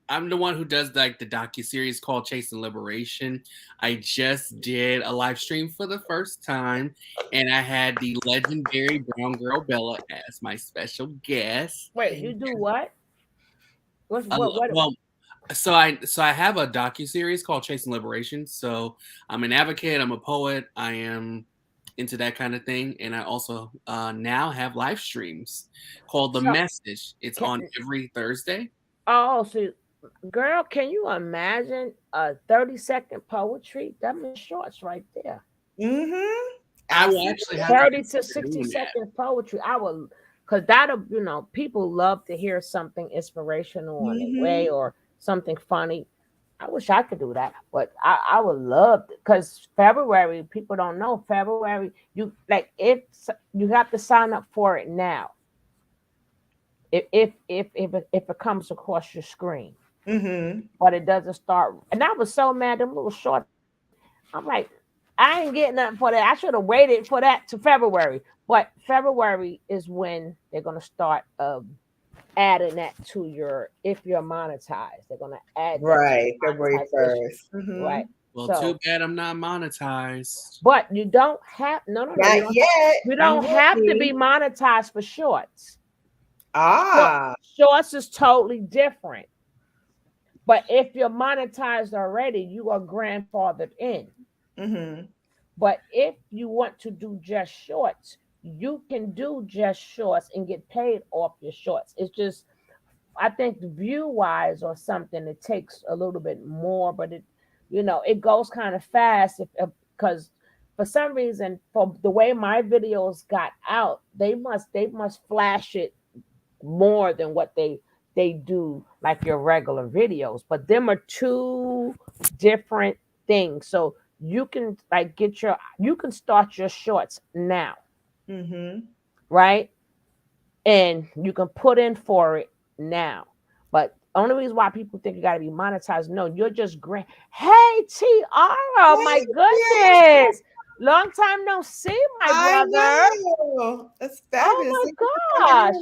I'm the one who does like the docuseries called Chasing Liberation. I just did a live stream for the first time, and I had the legendary brown girl Bella as my special guest. Wait, you do what? What? Well, so I have a docuseries called Chasing Liberation. So I'm an advocate, I'm a poet, I am into that kind of thing, and I also now have live streams called The Message. It's on every Thursday. Oh, so girl, can you imagine a 30-second poetry? That means shorts right there. I will actually have 30 to 60 second poetry. I will, because that'll, people love to hear something inspirational in a way or something funny. I wish I could do that, but I would love it, because February, people don't know February. You have to sign up for it now. If it comes across your screen, but it doesn't start. And I was so mad. Them little short. I'm like, I ain't getting nothing for that. I should have waited for that to February. But February is when they're gonna start adding that to if you're monetized. They're gonna add February 1st. Right. Well, too bad I'm not monetized. But you don't have not yet. You don't have to be monetized for shorts. Shorts is totally different. But if you're monetized already, you are grandfathered in. But if you want to do just shorts, you can do just shorts and get paid off your shorts. It's just, I think view-wise or something, it takes a little bit more, but it goes kind of fast because for some reason, for the way my videos got out, they must flash it more than what they do like your regular videos. But them are two different things. So you can you can start your shorts now. Right? And you can put in for it now. But only reason why people think you got to be monetized, no, you're just great. Hey, Tiara, my goodness. Long time no see, my brother. That's fabulous. Oh my gosh.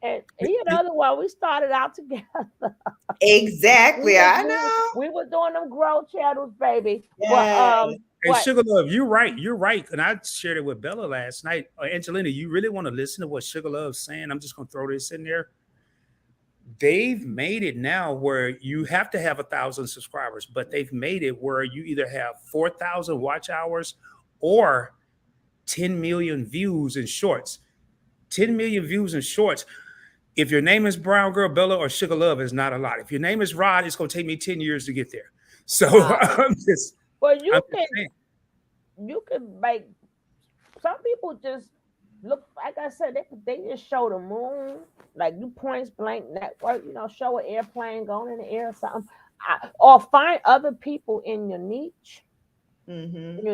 And he another one. We started out together. Exactly. I know. We were doing them grow channels, baby. Yes. Hey, Sugar Love, you're right. You're right. And I shared it with Bella last night. Angelina, you really want to listen to what Sugar Love's saying? I'm just going to throw this in there. They've made it now where you have to have 1,000 subscribers, but they've made it where you either have 4,000 watch hours or 10 million views in shorts. 10 million views in shorts. If your name is Brown Girl Bella or Sugar Love, is not a lot. If your name is Rod, it's going to take me 10 years to get there. So I'm just... Well, you can make some people just look, like I said, they just show the moon, like you points blank network, show an airplane going in the air or something. Or find other people in your niche, Mm-hmm.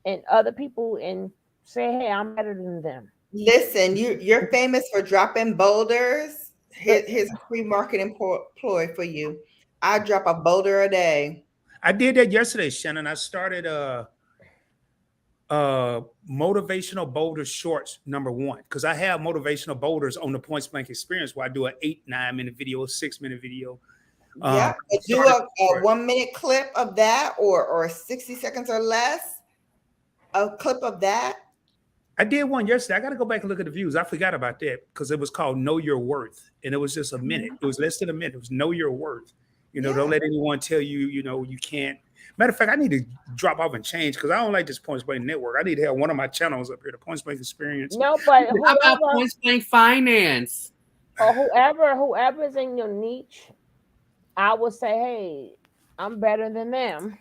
and other people and say, hey, I'm better than them. Listen, you're famous for dropping boulders. Here's a free marketing ploy for you. I drop a boulder a day. I did that yesterday, Shannon. I started motivational boulder shorts #1 because I have motivational boulders on the Points Blank Experience where I do an 8-9 minute video, a 6 minute video. Yeah, do Started a 1 minute clip of that, or 60 seconds or less. A clip of that. I did one yesterday. I got to go back and look at the views. I forgot about that because it was called Know Your Worth. And it was just a minute. It was less than a minute. It was Know Your Worth. Don't let anyone tell you, you can't. Matter of fact, I need to drop off and change because I don't like this Points Blank Network. I need to have one of my channels up here, the Points Blank Experience. No, but How about Points Blank Finance? Or whoever's in your niche, I would say, hey, I'm better than them.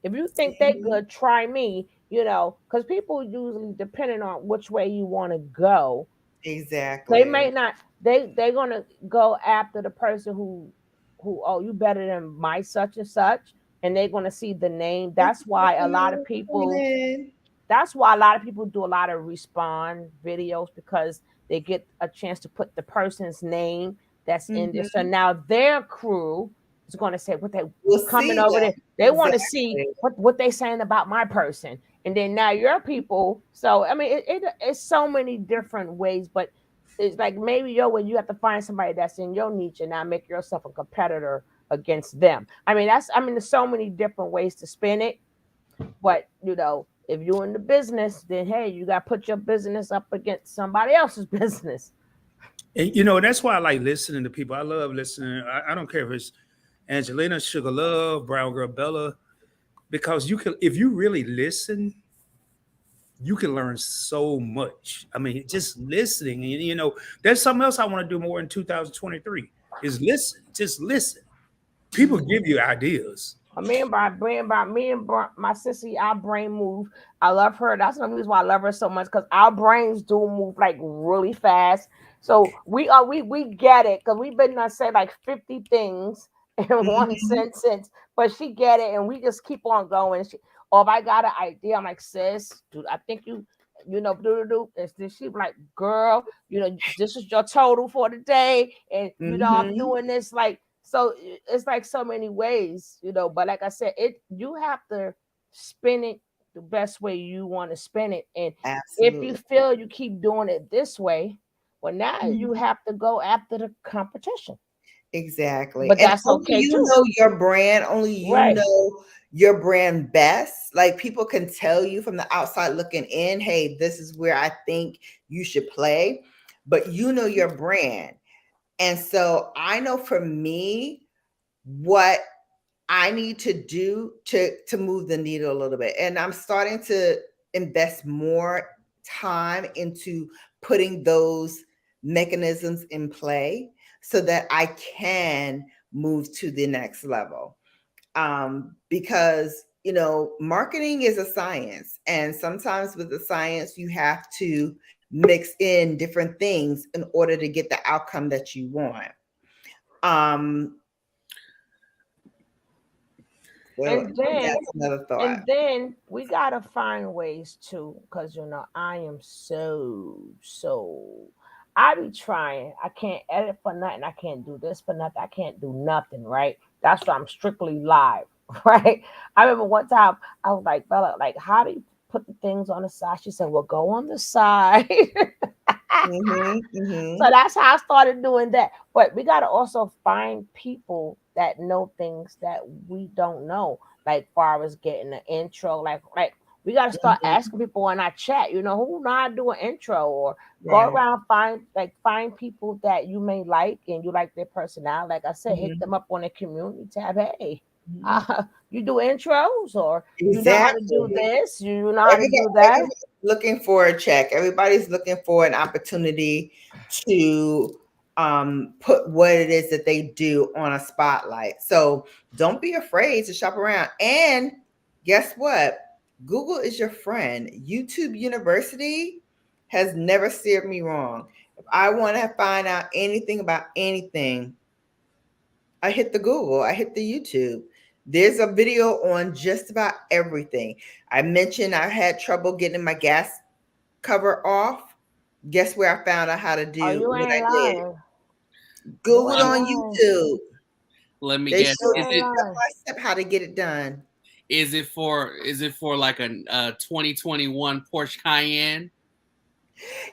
If you think they good, try me. Because people usually, depending on which way you want to go, exactly, they may not. They're gonna go after the person who oh, you better than my such and such, and they're gonna see the name. That's why a lot of people. That's why a lot of people do a lot of respawn videos because they get a chance to put the person's name that's in there. So now their crew is going to say what they coming over there. They want to see what they saying about my person. And then now your people. So, I mean, it's so many different ways, but it's like maybe your way you have to find somebody that's in your niche and now make yourself a competitor against them. There's so many different ways to spin it. But, if you're in the business, then hey, you got to put your business up against somebody else's business. And that's why I like listening to people. I love listening. I don't care if it's Angelina, Sugar Love, Brown Girl Bella, because if you really listen, you can learn so much. I mean, just listening. And there's something else I want to do more in 2023 is listen. Just listen. People give you ideas. Me and my sissy, our brain move. I love her. That's the reason why I love her so much because our brains do move like really fast. So we get it because we've been say like 50 things in one sentence, but she get it and we just keep on going. Or if I got an idea, I'm like, sis, dude, I think do. And then she like, girl, this is your total for the day, and I'm doing this like. So it's like so many ways, but like I said, you have to spin it the best way you want to spin it. And if you feel you keep doing it this way, well, now you have to go after the competition. Exactly. But that's only okay you too. know your brand, only you know your brand best. Like people can tell you from the outside looking in, hey, this is where I think you should play, but you know your brand. And so I know for me, what I need to do to move the needle a little bit. And I'm starting to invest more time into putting those mechanisms in play so that I can move to the next level. Because, marketing is a science. And sometimes with the science, you have to mix in different things in order to get the outcome that you want. And then we gotta find ways to, because I am so I be trying. I can't edit for nothing. I can't do this for nothing. I can't do nothing, right? That's why I'm strictly live, right? I remember one time I was like, Bella, like, how do you put the things on the side? She said, well, go on the side. So that's how I started doing that. But we got to also find people that know things that we don't know, like far as getting an intro, like we got to start asking people in our chat, who know how to do an intro, or go around find people that you may like and you like their personality. Like I said, hit them up on the community tab. Hey, you do intros, or you know how to do this, you know how to do that. Looking for a check. Everybody's looking for an opportunity to put what it is that they do on a spotlight. So don't be afraid to shop around. And guess what? Google is your friend. YouTube University has never steered me wrong. If I want to find out anything about anything, I hit the Google, I hit the YouTube. There's a video on just about everything. I mentioned I had trouble getting my gas cover off. Guess where I found out how to Oh, do you what ain't I did? lying. You Googled ain't on lying. YouTube. Let me They guess. showed Is you it step by step how to get it done. is it for like a 2021 Porsche Cayenne?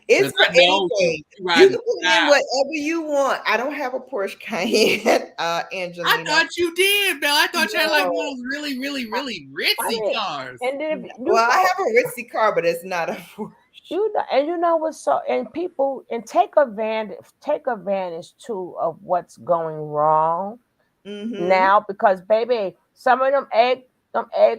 It's for I know anything. you You riding can put in style. whatever you want. I don't have a Porsche Cayenne, I Angelina. thought you did, Belle. I thought you had like No. one of those really, really, really ritzy cars. And then if you Well, I know, have a ritzy car, but it's not a Porsche. you know what's so, and people, and take advantage too of what's going wrong Mm-hmm. now, because baby, some of them egg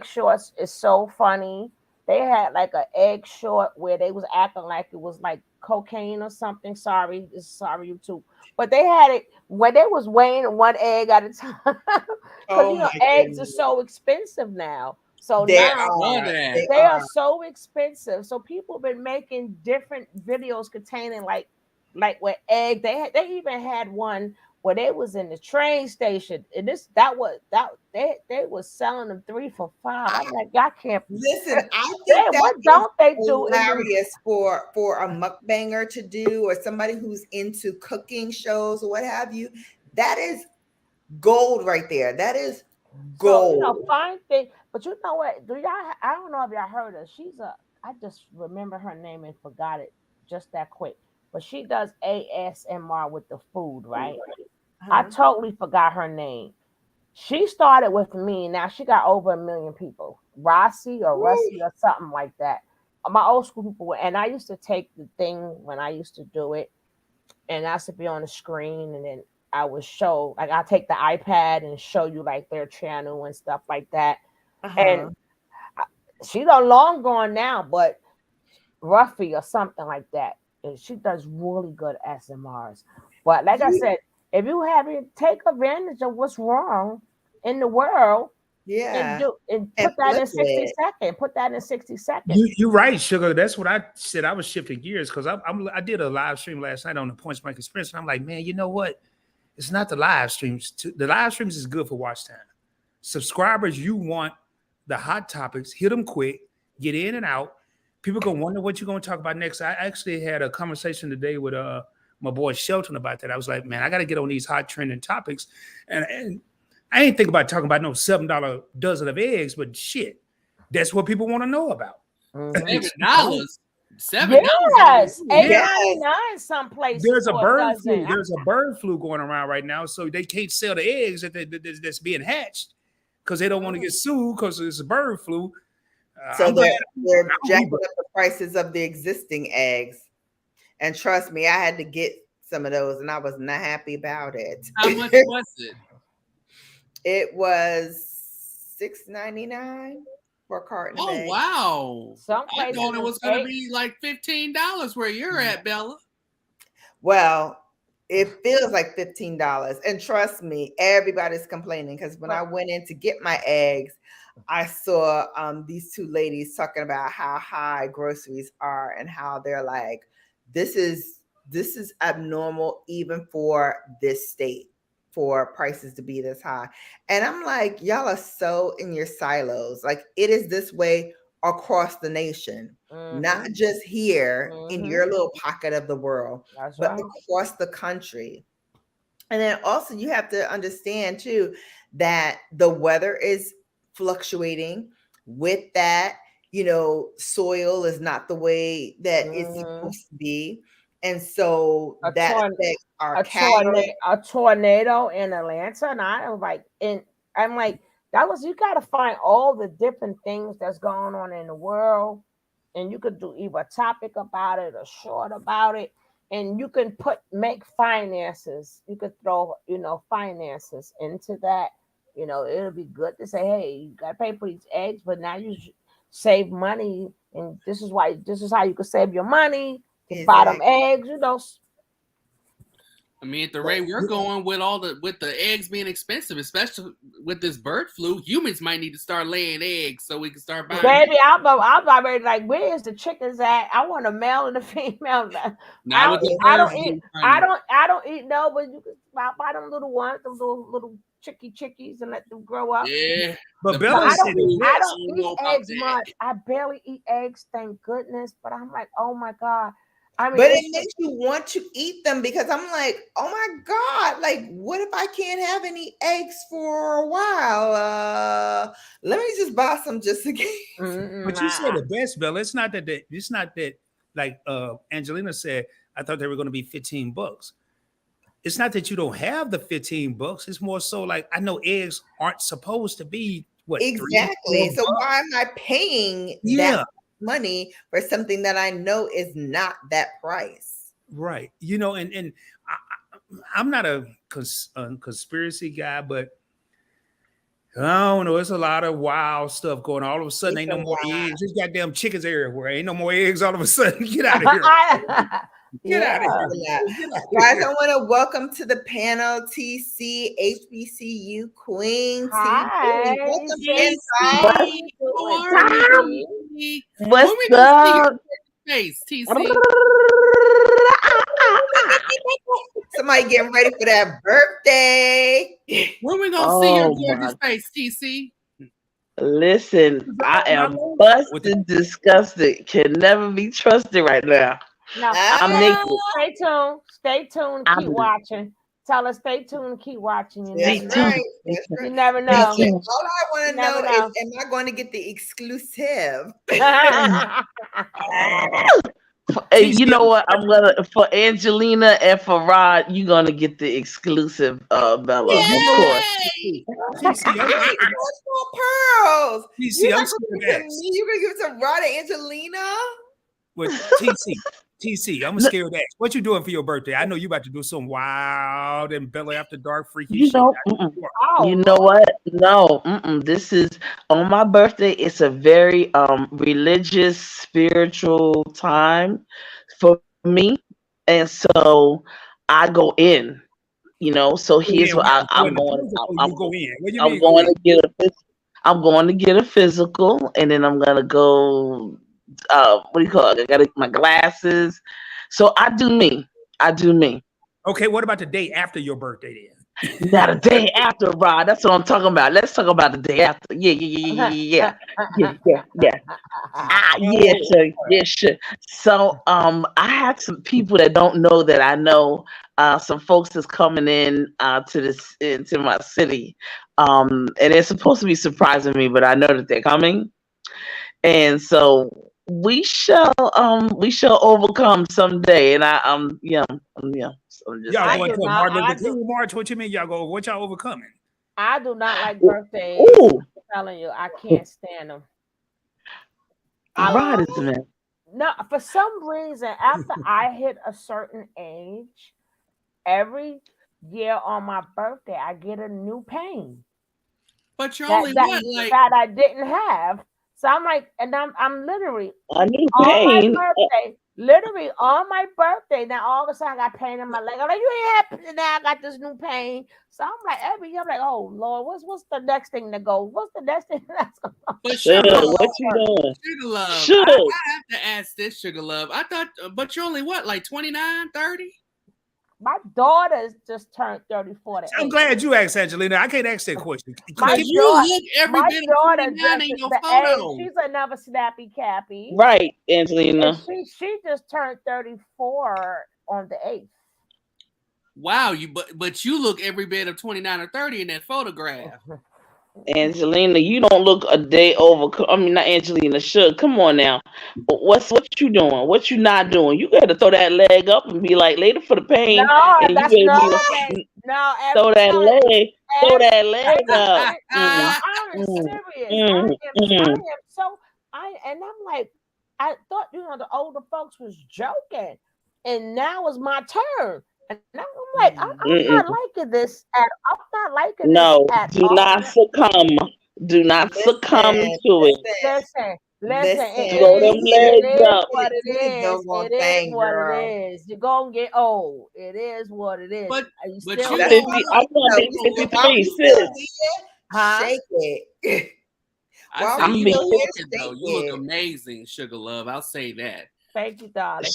shorts is so funny. They had like an egg short where they was acting like it was like cocaine or something. Sorry YouTube, but they had it where they was weighing one egg at a time because Oh my eggs are goodness. so expensive now. So They now saw are. that. They they are are. so expensive. So people have been making different videos containing like with egg. They even had one where they was in the train station, and they was selling them 3 for $5. I'm like, y'all can't. Listen, I think that What is don't they do in the? hilarious for a mukbanger to do, or somebody who's into cooking shows or what have you. That is gold right there. That is So gold. fine thing. But you know what? Do y'all? I don't know if y'all heard her. I just remember her name and forgot it just that quick. But she does ASMR with the food, right? I Uh-huh. totally forgot her name. She started with me. Now she got over 1 million people. Rossi or Woo. Russie or something like that. My old school people, and I used to take the thing when I used to do it, and I used to be on the screen, and then I would show, like, I take the iPad and show you like their channel and stuff like that. Uh-huh. And she's a long gone now, but Ruffy or something like that. And she does really good SMRs. But like I You, said, if you haven't, take advantage of what's wrong in the world yeah. and And put that flip in 60 it. seconds. Put that in 60 seconds. You're right, Sugar. That's what I said. I was shifting gears because I did a live stream last night on the Points Blank Experience, and I'm like, man, you know what? It's not the live streams. The live streams is good for watch time. Subscribers, you want the hot topics, hit them quick, get in and out. People gonna wonder what you're gonna talk about next. I actually had a conversation today with my boy Shelton about that. I was like, man, I got to get on these hot trending topics, and I ain't think about talking about no $7 dozen of eggs, but shit, that's what people want to know about. $7. $7. Yes, Yes. $8.99 some places There's a for bird dozen. flu. There's a bird flu going around right now, so they can't sell the eggs that's being hatched because they don't want to get sued because it's a bird flu. So I'm glad they're jacking up the prices of the existing eggs. And trust me, I had to get some of those and I was not happy about it. How much was it? It was $6.99 for a carton of Oh eggs. wow! Some I places thought it was is going to $8. be like $15 where you're at, Bella. Well, it feels like $15. And trust me, everybody's complaining because when I went in to get my eggs, I saw these two ladies talking about how high groceries are and how they're like, this is abnormal even for this state for prices to be this high. And I'm like, y'all are so in your silos. Like it is this way across the nation, not just here in your little pocket of the world, That's but right. across the country. And then also you have to understand too that the weather is fluctuating. With that, soil is not the way that it's supposed to be. And so that affects our cattle. A tornado in Atlanta, and I'm like, you got to find all the different things that's going on in the world, and you could do either a topic about it or short about it, and you can make finances. You could throw finances into that. It'll be good to say, hey, you got to pay for these eggs, but now you save money, and this is how you can save your money to buy them eggs. I mean, at the rate we're going with the eggs being expensive, especially with this bird flu, humans might need to start laying eggs so we can start buying. Baby, I'm already like, where is the chickens at? I want a male and a female. Now with the bird flu, I don't eat no, but you can buy them little ones, them little chickies, and let them grow up. Yeah, but Bella I said don't eat eggs much. I barely eat eggs, thank goodness. But I'm like, oh my God. I mean, but it makes you want to eat them because I'm like, oh my God, like, what if I can't have any eggs for a while? Let me just buy some just in case. But you said the best, Bella. It's not that like Angelina said, I thought they were going to be $15. It's not that you don't have the $15. It's more so like, I know eggs aren't supposed to be what exactly. So why am I paying that money for something that I know is not that price? Right. You know, and I'm not a conspiracy guy, but I don't know. It's a lot of wild stuff going on. All of a sudden, ain't no more eggs. There's goddamn chickens everywhere. Ain't no more eggs all of a sudden. Get out of here. Get out of here. Guys, I want to welcome to the panel TC, HBCU Queen. Hi. What's up? Face, TC. Somebody getting ready for that birthday. When we gonna see your gorgeous face, TC? Listen, I am busted, disgusted, can never be trusted right now. No, I'm naked. Stay tuned, keep watching. Tell us, stay tuned, keep watching. You never know. You never know. All I want to know is, am I going to get the exclusive? Hey, you know what? I'm gonna for Angelina and for Rod, you're gonna get the exclusive, Bella, of course. Pearls. TC, I'm scared. You gonna give it to Rod and Angelina? With TC, I'm scared of that. What you doing for your birthday? I know you about to do some wild and Bella After Dark freaky shit. You know what? No, this is on my birthday. It's a very religious, spiritual time for me, and so I go in. You know, so here's what I'm going. I'm going to get I'm going to get a physical, and then I'm gonna go. What do you call it? I got my glasses. So I do me. Okay, what about the day after your birthday then? Not a day after, Rod. That's what I'm talking about. Let's talk about the day after. Yeah. Sure. So I have some people that don't know that I know. Some folks that's coming in into my city. And they're supposed to be surprising me, but I know that they're coming. And so we shall overcome someday. And I'm so just y'all going to a Martin Luther King march? What you mean y'all go? What y'all overcoming? I do not like birthdays. I'm telling you, I can't stand them. No, for some reason, after I hit a certain age, every year on my birthday, I get a new pain. But you're only that I didn't have. So I'm like, and I'm literally a new pain. Literally on my birthday. Now all of a sudden I got pain in my leg. I'm like, you ain't happy now? I got this new pain. So I'm like, every year I'm like, oh Lord, what's the next thing to go? What's the next thing that's going to go? But what you doing? Sugar Love. I have to ask this, Sugar Love. I thought, but you're only what, like 29, 30? My daughter's just turned 34. I'm glad you asked, Angelina. I can't ask that question. My daughter she's another snappy cappy. Right, Angelina. She just turned 34 on the 8th. Wow, but you look every bit of 29 or 30 in that photograph. Angelina, you don't look a day over. I mean, not Angelina. Should come on now. What you doing? What you not doing? You got to throw that leg up and be like, later for the pain. No, and that's you not. No, throw that leg up. I'm serious. I'm like, I thought the older folks was joking, and now it's my turn. And I'm like, I'm not liking this I'm not liking this at do all. not succumb. Do not succumb to it. Listen, Listen, Throw them it legs is up. what it Do the is. doggone It is thing, what it girl. is. You're gonna get old. It is what it is. But You but still you That's I'm look, 50. why I'm you gonna know, be you look, while 53, we still sis. here, huh? shake it. I While say we I'm you be still look fifty. here, wicked though. shake You look it. amazing, Sugar Love. I'll say that. Thank you, darling.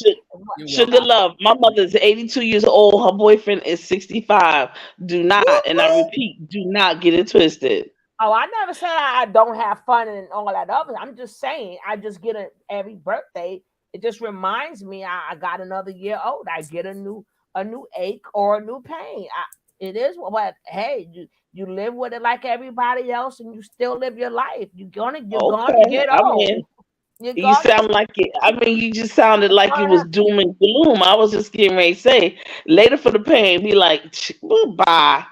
You're Sugar welcome. love. My mother's 82 years old. Her boyfriend is 65. Do not, and I Woo-hoo. repeat, do not get it twisted. Oh, I never said I don't have fun and all that other. I'm just saying I just get it every birthday. It just reminds me I got another year old. I get a new ache or a new pain. It is what hey, you live with it like everybody else and you still live your life. You're gonna Okay. get I old. mean, You're you gonna sound like it. I mean, you just sounded you're like it was gonna doom and gloom. I was just getting ready to say, later for the pain, be like, bye.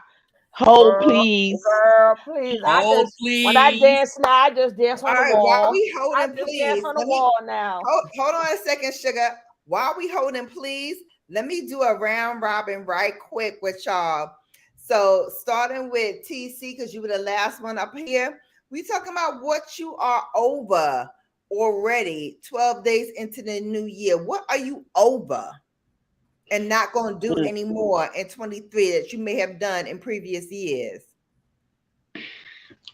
Hold, girl, please. girl, please. Oh When I please. dance now, I just dance All on the right, while wall. we I holding, just dance please, on the let me wall now. hold on a second, Sugar. While we holding, please, let me do a round robin right quick with y'all. So starting with TC, because you were the last one up here. We talking about what you are over already 12 days into the new year. What are you over and not going to do anymore in 23 that you may have done in previous years?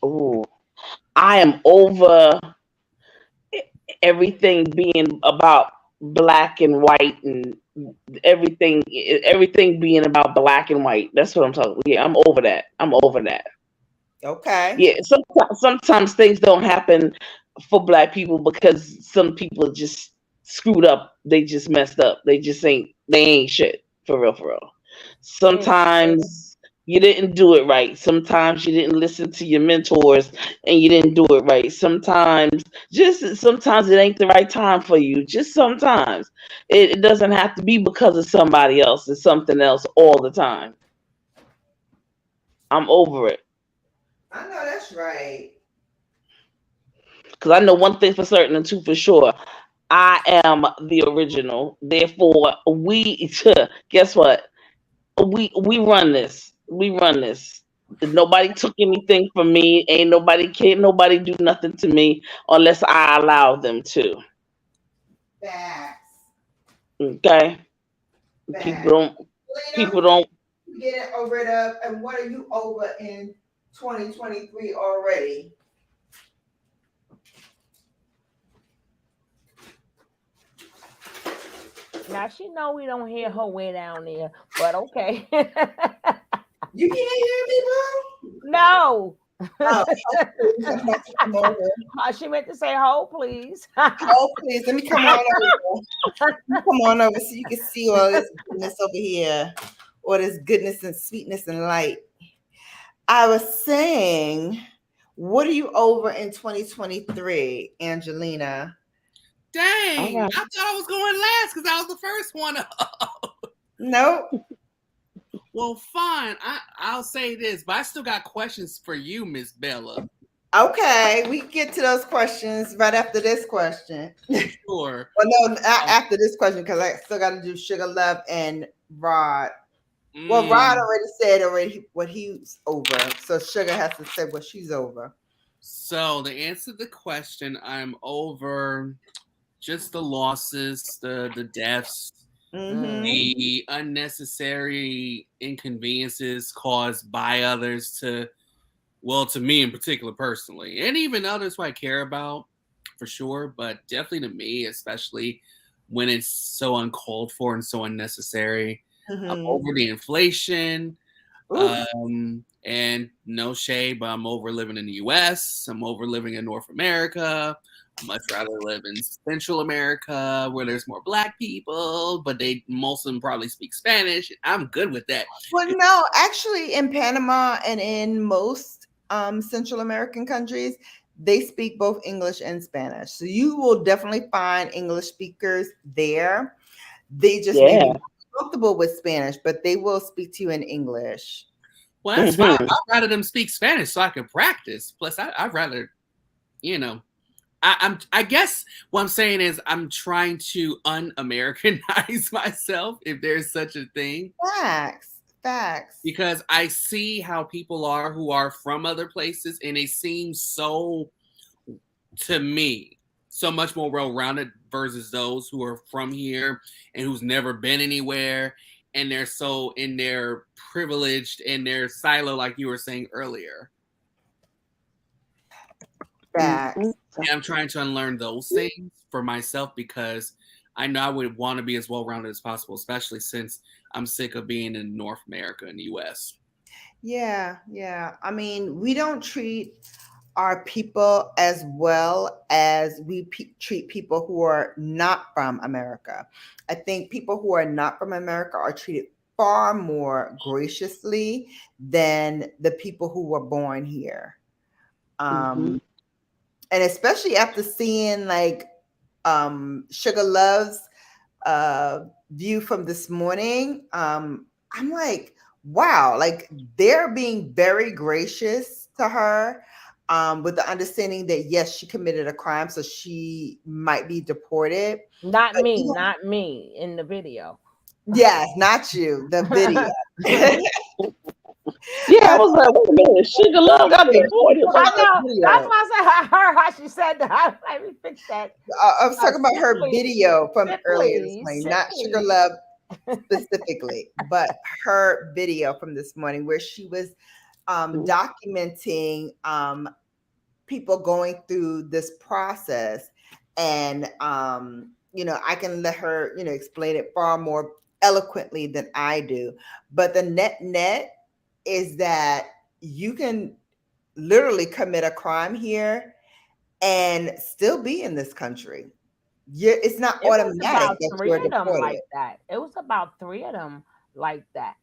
Oh, I am over everything being about black and white and everything being about black and white. That's what I'm talking. Yeah, I'm over that. I'm over that. Okay. Yeah, sometimes things don't happen for black people because some people just screwed up. They just messed up. They ain't shit for real, for real. It's Sometimes you didn't do it right. Sometimes you didn't listen to your mentors and you didn't do it right. Sometimes it ain't the right time for you. Just sometimes. It doesn't have to be because of somebody else. It's something else all the time. I'm over it. I know that's right. Because I know one thing for certain and two for sure. I am the original. Therefore, we guess what? We run this. We run this. Nobody took anything from me. Can't nobody do nothing to me unless I allow them to. Facts. Okay? People Facts. don't Lena, people don't you getting over it up, and what are you over in 2023 already? now she know we don't hear her way down there, but okay. You can't hear me, bro? No. Oh, I'm about to come over. She meant to say, "Hold, please." Oh, please, let me come on over. Come on over so you can see all this goodness over here, all this goodness and sweetness and light. I was saying, what are you over in 2023, Angelina? all Dang, right. I thought I was going last because I was the first one. Nope. Well, fine. I'll say this, but I still got questions for you, Miss Bella. Okay, we can get to those questions right after this question. Sure. Well, no, after this question, because I still got to do Sugar Love and Rod. Well, Rod already said what he's over, so Sugar has to say what she's over. So to answer the question, I'm over just the losses, the deaths, Mm-hmm. the unnecessary inconveniences caused by others to me in particular personally, and even others who I care about for sure, but definitely to me, especially when it's so uncalled for and so unnecessary. I'm Mm-hmm. over the inflation. Oof. And no shade, but I'm over living in the US. I'm over living in North America. I'd much rather live in Central America where there's more black people, but most of them probably speak Spanish. I'm good with that. Well, no, actually, in Panama and in most Central American countries, they speak both English and Spanish. So you will definitely find English speakers there. They just may Yeah. be comfortable with Spanish, but they will speak to you in English. Well, that's fine. Hmm. I'd rather them speak Spanish so I can practice. Plus, I'd rather, you know, I guess what I'm saying is I'm trying to un-Americanize myself, if there's such a thing. Facts. Because I see how people are who are from other places, and they seem so, to me, so much more well-rounded versus those who are from here and who's never been anywhere, and they're so in their privileged in their silo, like you were saying earlier. Facts. And I'm trying to unlearn those things for myself because I know I would want to be as well-rounded as possible, especially since I'm sick of being in North America and the US. Yeah, yeah. I mean, we don't treat our people as well as we treat people who are not from America. I think people who are not from America are treated far more graciously than the people who were born here. And especially after seeing like Sugar Love's view from this morning, I'm like, wow, like they're being very gracious to her, with the understanding that yes, she committed a crime, so she might be deported. Not me in the video. Yes, not you, the video. Yeah, I was like, wait a minute, Sugar Love got deported. I know. That's why I said I heard how she said that. Let me fix that. I was talking about her video from earlier this morning, not Sugar please. Love specifically, but her video from this morning where she was documenting people going through this process. And, I can let her, explain it far more eloquently than I do. But the net is that you can literally commit a crime here and still be in this country. It's not automatic that you're deported. Like that. It was about 3 of them like that.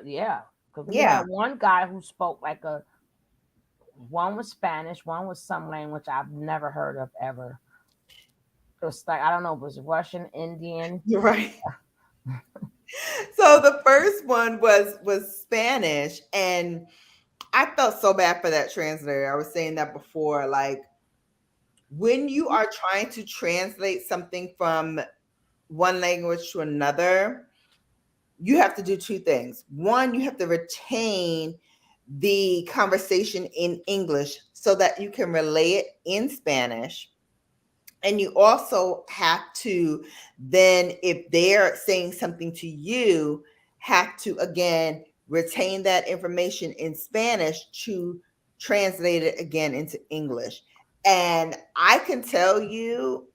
Yeah. Because we had one guy who spoke like one was Spanish, one was some language I've never heard of ever. It was like, I don't know, it was Russian, Indian. You're right. So the first one was Spanish, and I felt so bad for that translator. I was saying that before, like when you are trying to translate something from one language to another, you have to do 2 things. One, you have to retain the conversation in English so that you can relay it in Spanish. And you also have to then, if they're saying something to you, have to again retain that information in Spanish to translate it again into English. And I can tell you,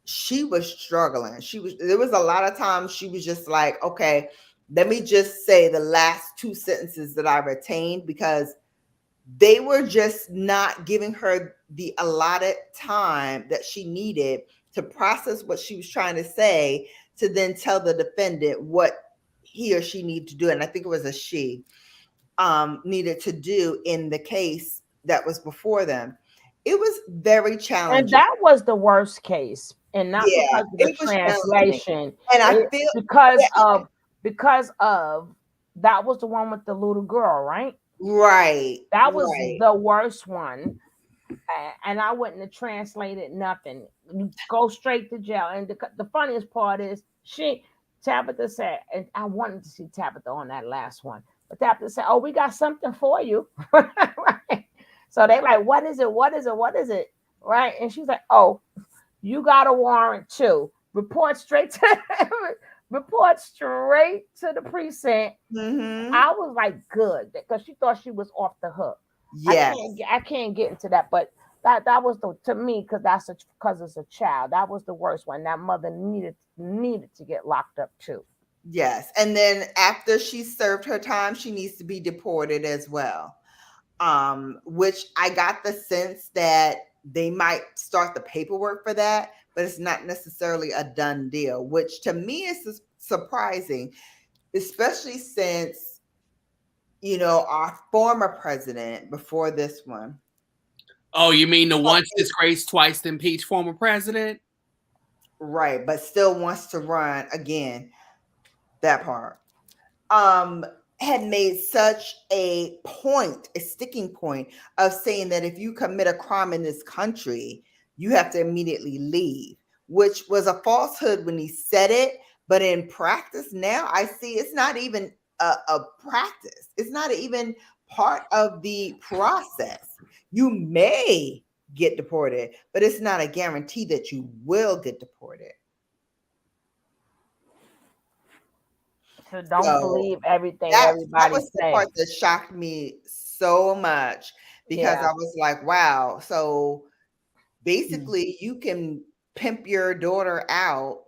she was struggling. There was a lot of times she was just like, okay, let me just say the last 2 sentences that I retained, because they were just not giving her the allotted time that she needed to process what she was trying to say, to then tell the defendant what he or she needed to do. And I think it was a she needed to do in the case that was before them. It was very challenging. And that was the worst case. And not because of the translation. And I feel because of that was the one with the little girl, right? Right. That was the worst one. And I wouldn't have translated nothing. You go straight to jail. And the funniest part is Tabitha said, and I wanted to see Tabitha on that last one, but Tabitha said, oh, we got something for you. Right? So they like, what is it? What is it? What is it? Right? And she's like, oh, you got a warrant too. Report straight to the precinct. Mm-hmm. I was like, good, because she thought she was off the hook. Yes. I can't get into that, but that was to me, because it's a child. That was the worst one. That mother needed to get locked up too. Yes. And then after she served her time, she needs to be deported as well. Which I got the sense that they might start the paperwork for that, but it's not necessarily a done deal, which to me is surprising, especially since, our former president before this one. Oh, you mean the once disgraced, twice impeached former president? Right, but still wants to run again. That part. Had made such a sticking point of saying that if you commit a crime in this country, you have to immediately leave, which was a falsehood when he said it. But in practice now, I see it's not even a practice. It's not even part of the process. You may get deported, but it's not a guarantee that you will get deported. So don't believe everything that everybody was the says. part that shocked me so much, because I was like, wow. So basically you can pimp your daughter out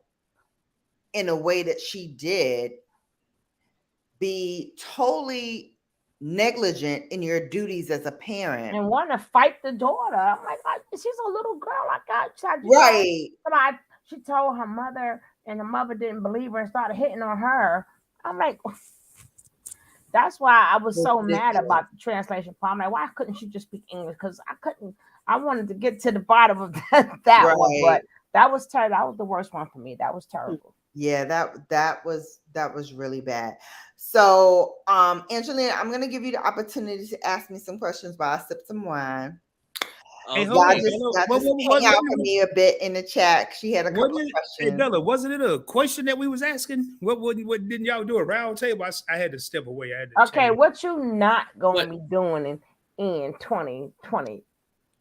in a way that she did, be totally negligent in your duties as a parent, and want to fight the daughter. I'm like, she's a little girl. right? She told her mother, and the mother didn't believe her and started hitting on her. I'm like, that's why I was so mad about the translation part. I'm like, why couldn't she just speak English? Because I wanted to get to the bottom of that one, but that was terrible. That was the worst one for me. That was terrible. Yeah, that was really bad. So, Angelina, I'm gonna give you the opportunity to ask me some questions while I sip some wine. Hey, y'all just hang out for me a bit in the chat. She had a couple of questions. Hey, Bella, wasn't it a question that we was asking? What didn't y'all do a round table? I had to step away. Okay, what you not going to be doing in 2020?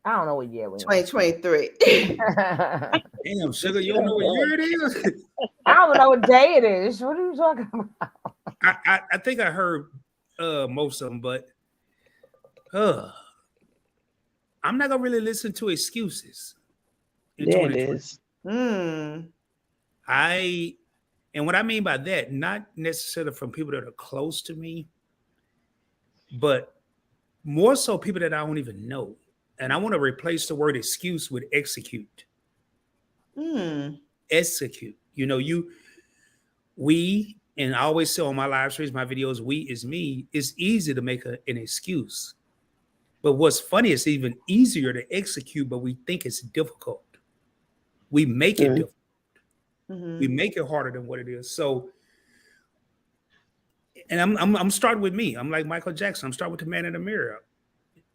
I don't know what year we 2023. Damn, sugar, you don't know what year it is? I don't know what day it is. What are you talking about? I think I heard most of them, but I'm not gonna really listen to excuses. There it is. Mm. And what I mean by that, not necessarily from people that are close to me, but more so people that I don't even know. And I want to replace the word excuse with execute. Execute. You know, we, and I always say on my live streams, my videos, we is me. It's easy to make an excuse. But what's funny is even easier to execute, but we think it's difficult. We make it difficult. We make it harder than what it is. So, and I'm starting with me. I'm like Michael Jackson. I'm starting with the man in the mirror.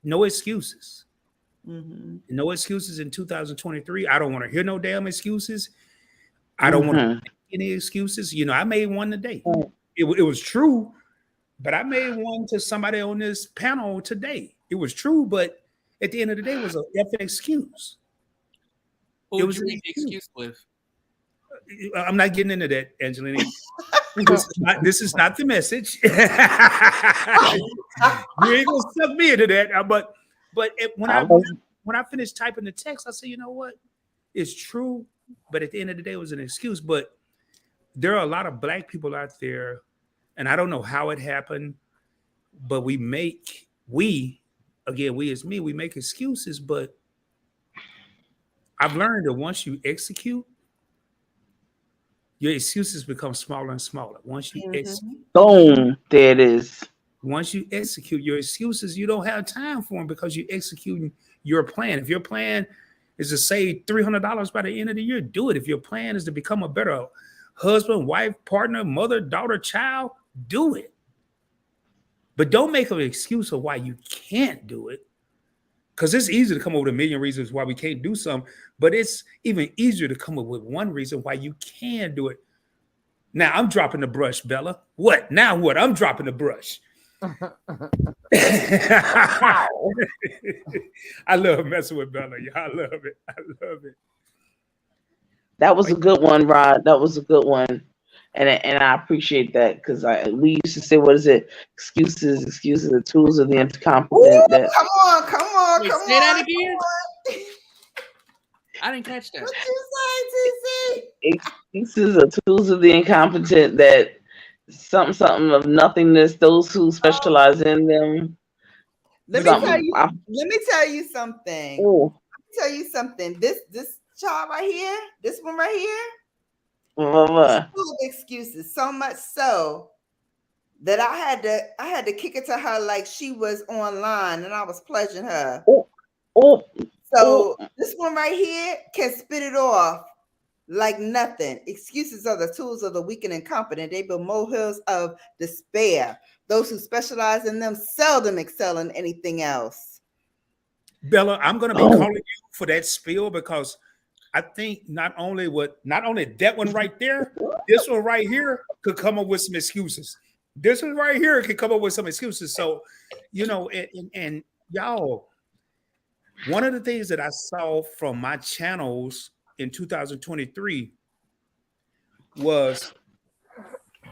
No excuses. No excuses in 2023. I don't want to hear no damn excuses. I don't want to make any excuses. You know, I made one today. It was true, but I made one to somebody on this panel today. It was true, but at the end of the day, it was an effing excuse. Who would you make the excuse with? I'm not getting into that, Angelina. This is not the message. You ain't gonna suck me into that. But when I finished typing the text, I said, you know what? It's true, but at the end of the day, it was an excuse. But there are a lot of Black people out there, and I don't know how it happened, but we as me, we make excuses. But I've learned that once you execute, your excuses become smaller and smaller. Once you execute, boom, there it is. Once you execute your excuses, you don't have time for them because you're executing your plan. If your plan is to save $300 by the end of the year, do it. If your plan is to become a better husband, wife, partner, mother, daughter, child, do it. But don't make an excuse of why you can't do it. Because it's easy to come up with a million reasons why we can't do something, but it's even easier to come up with one reason why you can do it. Now I'm dropping the brush, Bella. What? Now what? I'm dropping the brush. I love messing with Bella. Yeah, I love it. That was a good one, Rod. That was a good one. And I appreciate that because we used to say, what is it? Excuses, the tools of the incompetent. Ooh, come on. Wait, say that again. I didn't catch that. What you say, TC? Excuses are tools of the incompetent, that something of nothingness, those who specialize in them. Let me tell you something. Ooh. Let me tell you something. This child right here, this one right here, full of excuses, so much so that I had to kick it to her like she was online and I was pledging her. So this one right here can spit it off like nothing. Excuses are the tools of the weak and incompetent. They build molehills of despair. Those who specialize in them seldom excel in anything else. Bella, I'm going to be calling you for that spiel because I think not only that one right there, this one right here could come up with some excuses. This one right here can come up with some excuses. So, and y'all, one of the things that I saw from my channels in 2023 was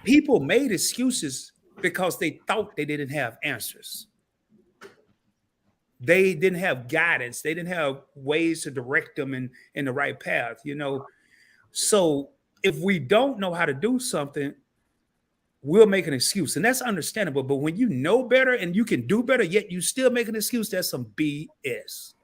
people made excuses because they thought they didn't have answers. They didn't have guidance. They didn't have ways to direct them in the right path, So if we don't know how to do something, we'll make an excuse. And that's understandable. But when you know better and you can do better, yet you still make an excuse, that's some BS.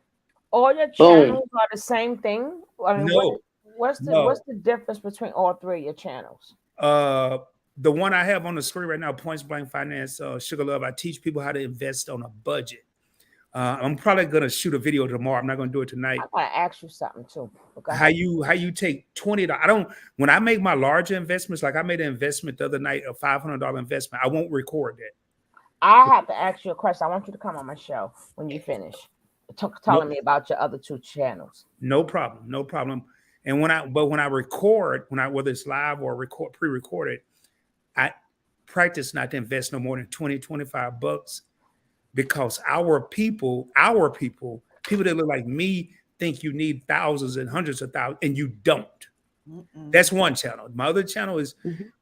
All your channels are the same thing? I mean, No. What's the difference between all three of your channels? The one I have on the screen right now, Points Blank Finance, Sugar Love, I teach people how to invest on a budget. I'm probably gonna shoot a video tomorrow. I'm not gonna do it tonight. I gotta ask you something too. Okay. How you take $20? When I make my larger investments, like I made an investment the other night, a $500 investment, I won't record that. I have to ask you a question. I want you to come on my show when you finish telling me about your other two channels. No problem. And when I record, whether it's live or pre-recorded, I practice not to invest no more than $20-$25 because our people that look like me think you need thousands and hundreds of thousands, and you don't. Mm-mm. That's one channel. My other channel is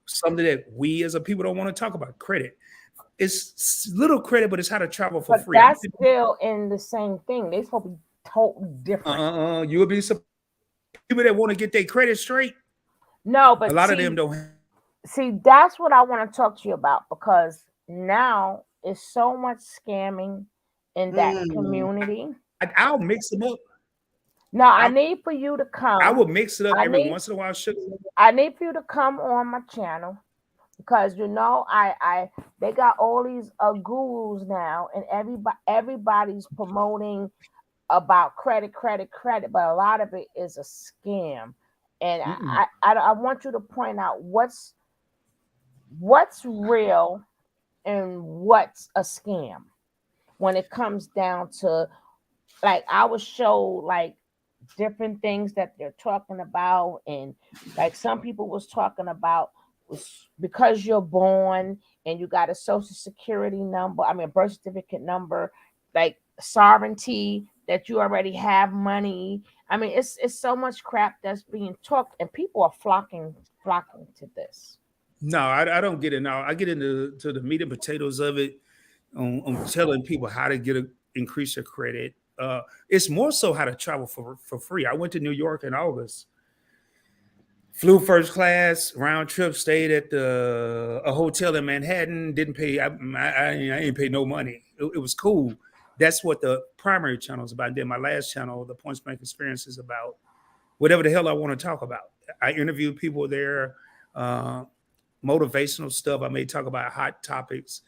something that we as a people don't want to talk about. Credit. It's little credit, but it's how to travel for free. That's still in the same thing. They're supposed to be totally different. You would be surprised. People that want to get their credit straight. No, but a lot of them don't. See, that's what I want to talk to you about, because now it's so much scamming in that community. I'll mix them up. No, I need for you to come. I will mix it up every once in a while. I need for you to come on my channel because they got all these gurus now, and everybody's promoting about credit, but a lot of it is a scam. And I want you to point out what's real and what's a scam when it comes down to, like, I would show like different things that they're talking about, and like some people was talking about because you're born and you got a social security number, birth certificate number, like sovereignty, that you already have money. It's so much crap that's being talked, and people are flocking to this. No, I don't get it now. I get into the meat and potatoes of it on telling people how to increase their credit. It's more so how to travel for free. I went to New York in August, flew first class, round trip, stayed at a hotel in Manhattan, didn't pay. I didn't pay no money. It was cool. That's what the primary channel is about. And then my last channel, the Points Blank Experience, is about whatever the hell I want to talk about. I interview people there, motivational stuff. I may talk about hot topics,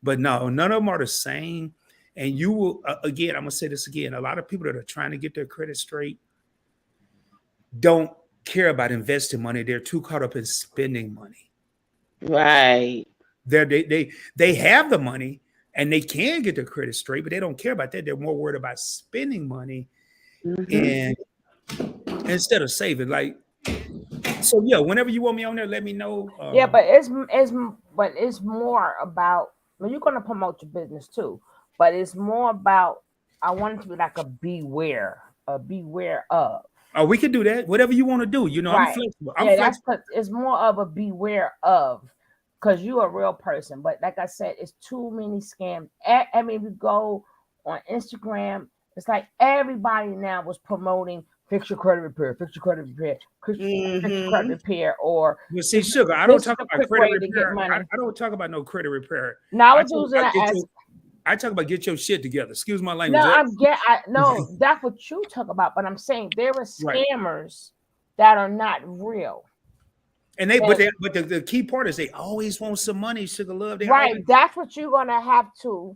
but no, none of them are the same. And you will, again, I'm going to say this again. A lot of people that are trying to get their credit straight don't care about investing money. They're too caught up in spending money. Right. They have the money and they can get their credit straight, but they don't care about that. They're more worried about spending money and instead of saving. Like, so yeah, whenever you want me on there, let me know. But it's more about, you're going to promote your business too, but it's more about, I want it to be like a beware of. Oh, we can do that. Whatever you want to do. Right. I'm flexible. Flexible. It's more of a beware of, because you're a real person. But like I said, it's too many scams. We go on Instagram, it's like everybody now was promoting fix your credit repair, fix your credit repair, fix your credit repair, or see, Sugar, I don't talk about credit repair. I don't talk about no credit repair. I talk about get your shit together. Excuse my language. No, that's what you talk about. But I'm saying there are scammers that are not real. And the key part is they always want some money, Sugar Love. That's what you're gonna have to.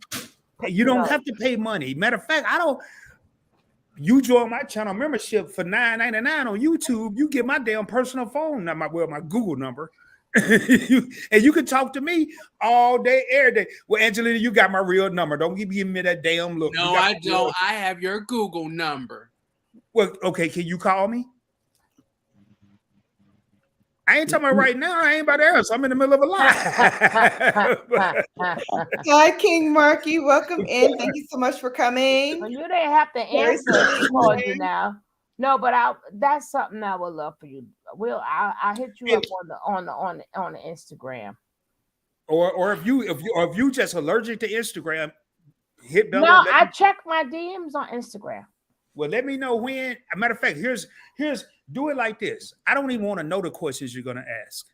You don't have to pay money. Matter of fact, you join my channel membership for $9.99 on YouTube. You get my damn personal phone number, my Google number. And you can talk to me all day, every day. Well, Angelina, you got my real number. Don't give me that damn look. No, I don't. I have your Google number. Well, okay. Can you call me? I ain't talking about right now. I ain't about else. I'm in the middle of a live. Hi, King Marky. Welcome in. Thank you so much for coming. Well, you didn't have to Very answer if she sweet. called you now. No, but that's something I would love for you. I'll hit you up on the Instagram. or if you just allergic to Instagram, hit Bella. No, I check my DMs on Instagram. Well, let me know when. A matter of fact, here's do it like this. I don't even want to know the questions you're gonna ask.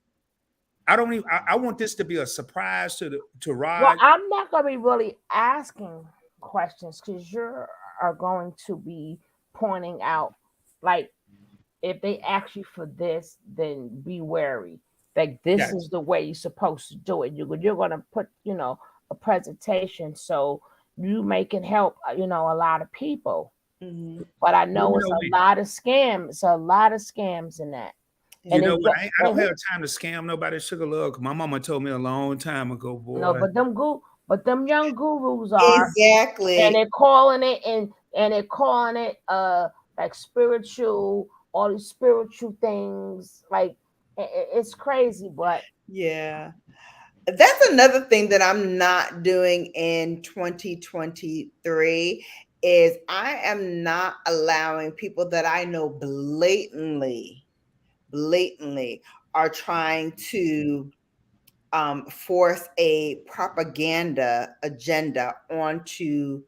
I don't even. I want this to be a surprise to Rod. Well, I'm not gonna be really asking questions because you are going to be pointing out, like, if they ask you for this, then be wary. Like, this is the way you're supposed to do it. You're gonna put, a presentation so you can help, a lot of people. Mm-hmm. But I know it's a lot of scams. It's a lot of scams in that. You know what? I don't have time to scam nobody, sugar love. My mama told me a long time ago, boy. No, but them young gurus are exactly, and they're calling it like spiritual, all these spiritual things. Like it's crazy, but yeah. That's another thing that I'm not doing in 2023 is I am not allowing people that I know blatantly are trying to force a propaganda agenda onto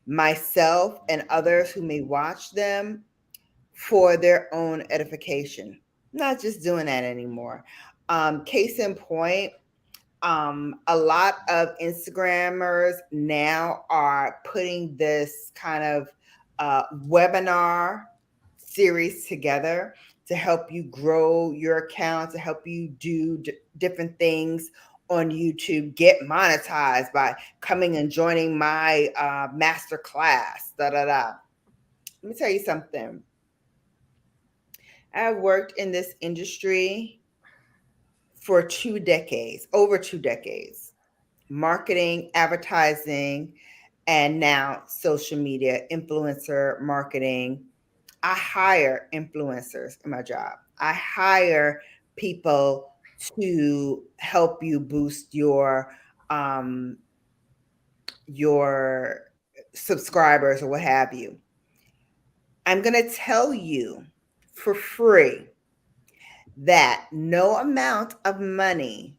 myself and others who may watch them for their own edification. Not just doing that anymore. Case in point, a lot of Instagrammers now are putting this kind of webinar series together to help you grow your account, to help you do different things on YouTube, get monetized by coming and joining my master class. Let me tell you something. I've worked in this industry for over 2 decades, marketing, advertising, and now social media, influencer marketing. I hire influencers in my job. I hire people to help you boost your subscribers or what have you. I'm going to tell you for free that no amount of money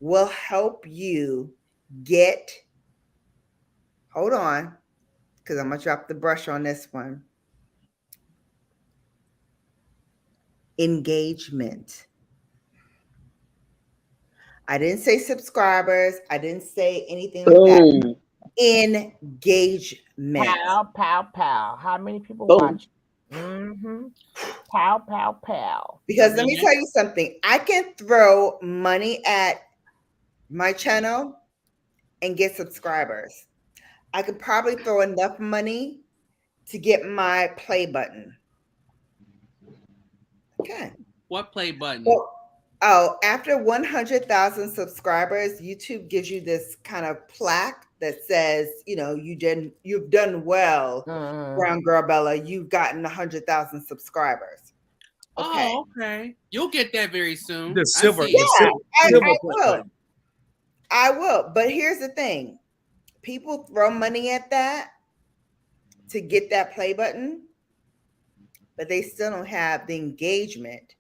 will help you get, hold on, because I'm going to drop the brush on this one, engagement. I didn't say subscribers. I didn't say anything like that. Engagement. Pow. How many people watch? Mm-hmm. Pow. Because let me tell you something. I can throw money at my channel and get subscribers. I could probably throw enough money to get my play button. Okay. What play button? Well, after 100,000 subscribers, YouTube gives you this kind of plaque that says, you've done well, Brown Girl Bella. You've gotten 100,000 subscribers. Okay. Oh, okay. You'll get that very soon. The silver. I will. But here's the thing. People throw money at that to get that play button, but they still don't have the engagement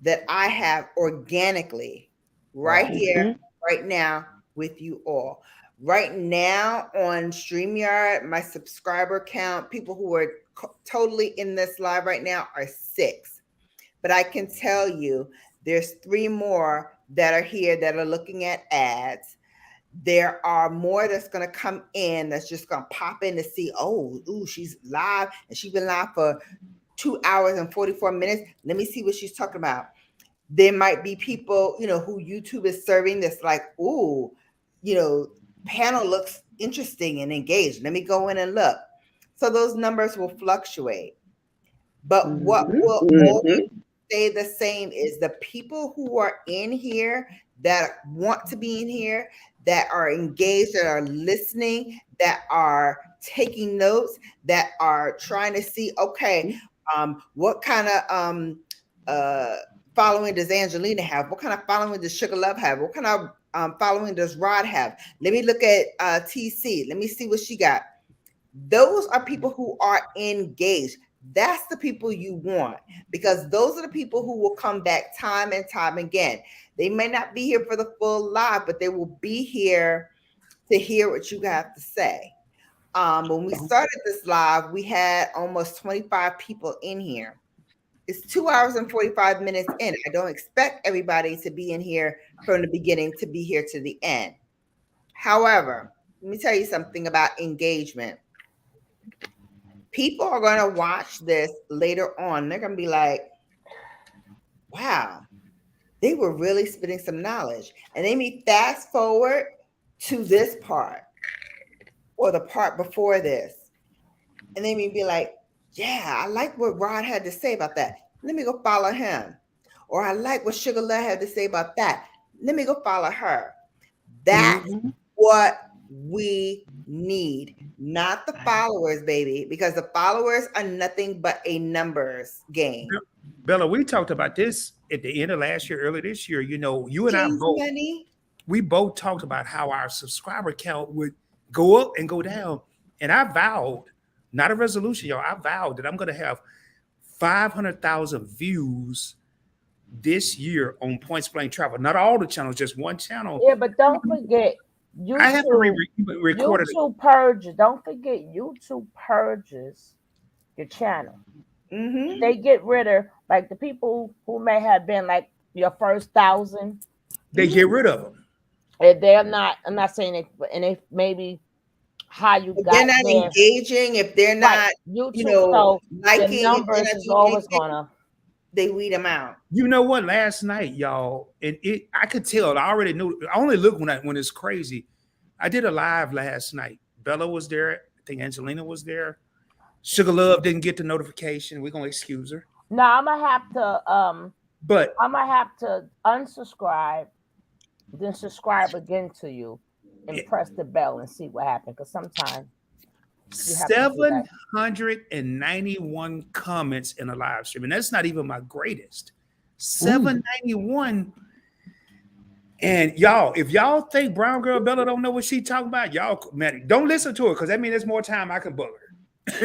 that I have organically right here, right now with you all. Right now on StreamYard, my subscriber count, people who are totally in this live right now are 6. But I can tell you there's 3 more that are here that are looking at ads. There are more that's going to come in that's just going to pop in to see, she's live and she's been live for 2 hours and 44 minutes. Let me see what she's talking about. There might be people, who YouTube is serving that's like, panel looks interesting and engaged. Let me go in and look. So those numbers will fluctuate. But what will always stay the same is the people who are in here that want to be in here, that are engaged, that are listening, that are taking notes, that are trying to see, what kind of following does Angelina have? What kind of following does Sugar Love have? What kind of following does Rod have? Let me look at TC. Let me see what she got. Those are people who are engaged. That's the people you want, because those are the people who will come back time and time again. They may not be here for the full live, but they will be here to hear what you have to say. When we started this live, we had almost 25 people in here. It's 2 hours and 45 minutes in. I don't expect everybody to be in here from the beginning to be here to the end. However, let me tell you something about engagement. People are going to watch this later on. They're going to be like, wow, they were really spitting some knowledge. And they may fast forward to this part or the part before this. And they may be like, yeah, I like what Rod had to say about that. Let me go follow him. Or I like what Sugar Love had to say about that. Let me go follow her. That's what we need, not the followers, baby, because the followers are nothing but a numbers game. Bella, we talked about this at the end of last year, early this year. You know, you and I both, we both talked about how our subscriber count would go up and go down. And I vowed, not a resolution, y'all, I vowed that I'm going to have 500,000 views this year on Points Blank Travel. Not all the channels, just one channel. Yeah, but don't forget, YouTube, I have to record it. YouTube purges. Don't forget, YouTube purges your channel. Mm-hmm. They get rid of, like, the people who may have been like your first 1,000. They get rid of them. And they're not. I'm not saying it, and if maybe how you if got they're not there, engaging, if they're not, right. YouTube, you know, so liking, the numbers is always gonna. They weed them out. You know what? Last night, y'all, and I could tell. I already knew. I only look when it's crazy. I did a live last night. Bella was there. I think Angelina was there. Sugar Love didn't get the notification. We're gonna excuse her. No, I'm gonna have to. But I'm gonna have to unsubscribe, then subscribe again to you, and press the bell and see what happens. Because sometimes 791 comments in a live stream, and that's not even my greatest. 791. And y'all, if y'all think Brown Girl Bella don't know what she talking about, y'all, man, don't listen to her, because that means there's more time I can bug her.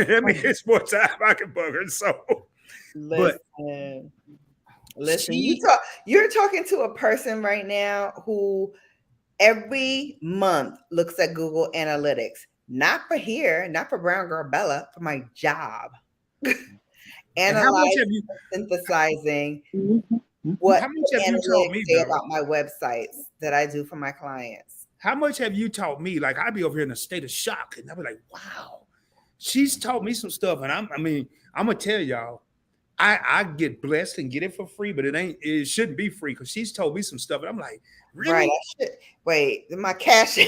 That means it's more time I can bug her. So, listen, you're talking to a person right now who every month looks at Google Analytics, not for here, not for Brown Girl Bella, for my job. Analyzing, synthesizing what how much have you taught me say about my websites that I do for my clients. How much have you taught me? Like, I'd be over here in a state of shock, and I'd be like, wow, she's taught me some stuff. And I'm gonna tell y'all, I get blessed and get it for free, but it shouldn't be free, because she's told me some stuff, and I'm like, really? Right. Wait, my cash.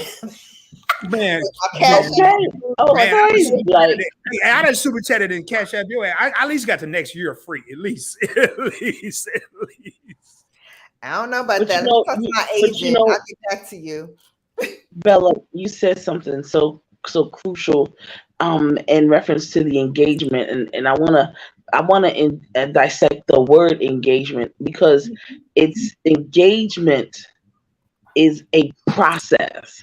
Man, I done super chatted and cash out your ass. I at least got the next year free, at least. I don't know about that. Talk to my agent. I'll get back to you. Bella, you said something so crucial in reference to the engagement, and I wanna dissect the word engagement, because it's engagement is a process.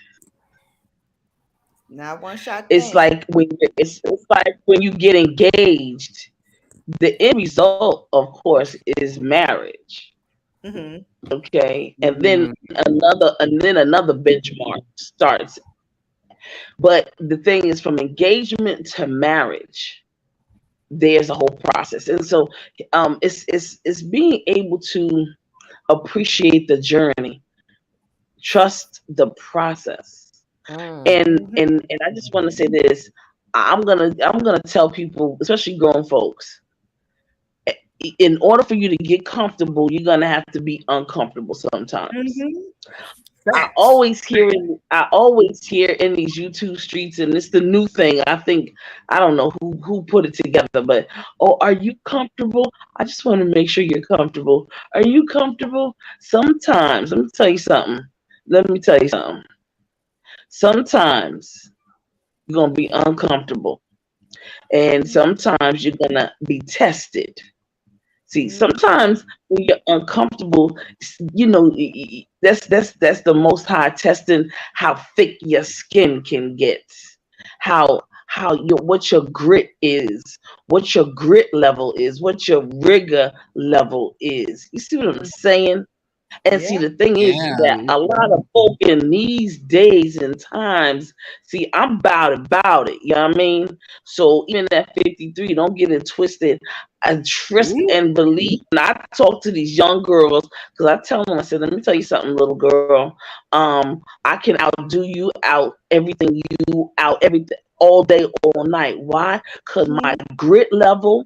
Not one shot. It's like when you get engaged, the end result, of course, is marriage. Mm-hmm. Okay, and then another benchmark starts. But the thing is, from engagement to marriage, there's a whole process, and so it's being able to appreciate the journey, trust the process. And I just want to say this. I'm gonna tell people, especially grown folks, in order for you to get comfortable, you're gonna have to be uncomfortable sometimes. I always hear in these YouTube streets, and it's the new thing. I think, I don't know who put it together, but are you comfortable? I just want to make sure you're comfortable. Are you comfortable? Sometimes, let me tell you something. Sometimes you're gonna be uncomfortable, and sometimes you're gonna be tested. See, sometimes when you're uncomfortable, that's the most high testing how thick your skin can get, how your what your grit is, what your grit level is, what your rigor level is. You see what I'm saying? And Yeah. see, the thing is Yeah. that a lot of folk in these days and times, see, I'm about it. You know what I mean? So even at 53, don't get it twisted. I trust and believe. And I talk to these young girls because I tell them, I said, let me tell you something, little girl. I can outdo you, out everything you, out everything all day, all night. Why? Because my grit level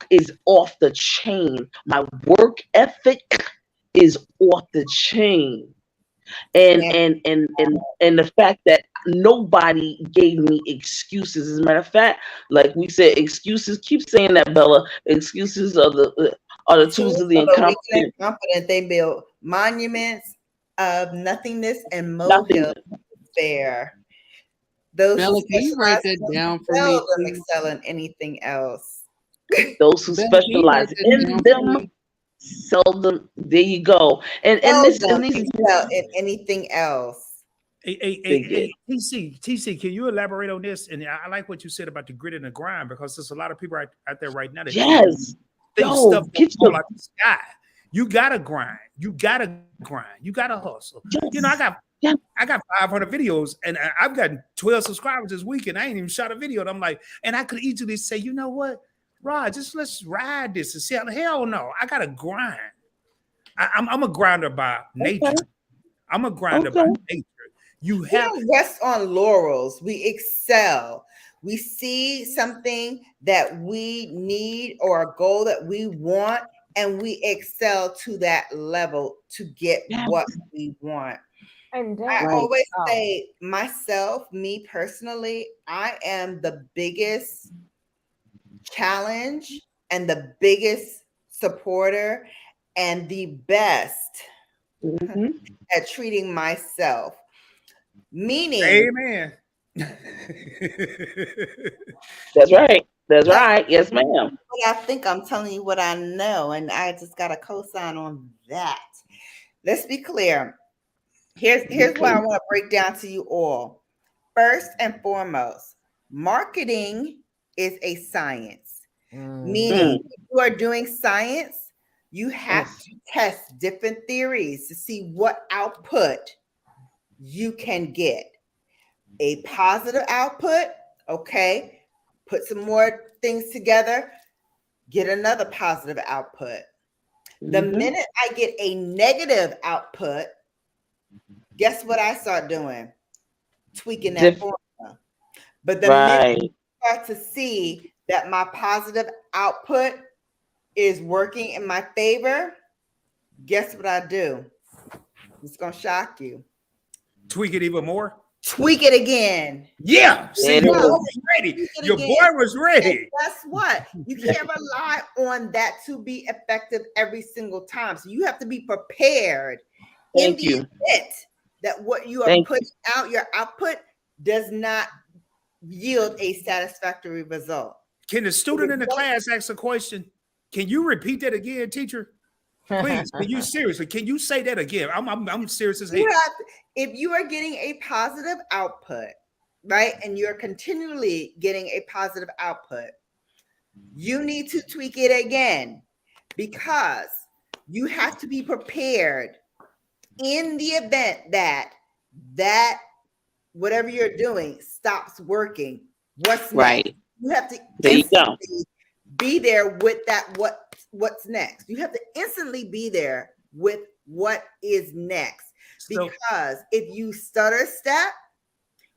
is off the chain. My work ethic is off the chain. And Yeah. and the fact that nobody gave me excuses. As a matter of fact, like we said, excuses. Keep saying that, Bella. Excuses are the tools Tools of the of the weak and incompetent. incompetent. They build monuments of nothingness and Nothing. molehills of despair. Those who Bella, can you write specialize that in down for me, seldom please? excel in anything else. Those who Bella, can you write specialize that in down for them me? seldom. There you go. And this Seldom and these excel in anything else. they get. TC, can you elaborate on this? And I like what you said about the grit and the grind because there's a lot of people out there right now that Yes. think Yo, stuff get fall your out the sky. You gotta grind. You gotta grind. You gotta hustle. You know, yes. Yeah. I got 500 videos and I've gotten 12 subscribers this week and I ain't even shot a video. And I'm like, and I could easily say, you know what, Rod, just let's ride this and see how the hell no. I gotta grind. I'm a grinder by Okay. nature. I'm a grinder by Okay. nature. You We have don't rest on laurels. We excel. We see something that we need or a goal that we want, and we excel to that level to get Yeah. what we want. And I then, Right. always oh, say, myself, me personally, I am the biggest challenge and the biggest supporter and the best Mhm. at treating myself. Meaning, amen. That's right. That's telling right. Yes, you ma'am. what I think, I'm telling you what I know, and I just got a cosign on that. Let's be clear. Here's what I Okay. want to break down to you all. First and foremost, marketing is a science. Meaning, Mm. if you are doing science, you have Yes. to test different theories to see what output you can get. A positive output, okay, put some more things together, get another positive output. The Mhm. minute I get a negative output, guess what I start doing? Tweaking that Diff- formula. But the minute right. I start to see that my positive output is working in my favor, guess what I do? It's going to shock you. Tweak it even more. Tweak it again. Yeah. There See, it your boy is. was ready. Tweak it Your boy again. was And ready. guess what? You can't rely on that to be effective every single time. So you have to be prepared in Thank the you. event that what you are Thank putting out, your output, does not yield a satisfactory result. Can the student in the class ask a question? Can you repeat that again, teacher? Please, can you seriously? Can you say that again? I'm serious as hell. You have to, if you are getting a positive output, right, and you're continually getting a positive output, you need to tweak it again because you have to be prepared in the event that whatever you're doing stops working. What's next? Right. You have to There you go. instantly be there with that what's next. You have to instantly be there with what is next. So, Because if you stutter step,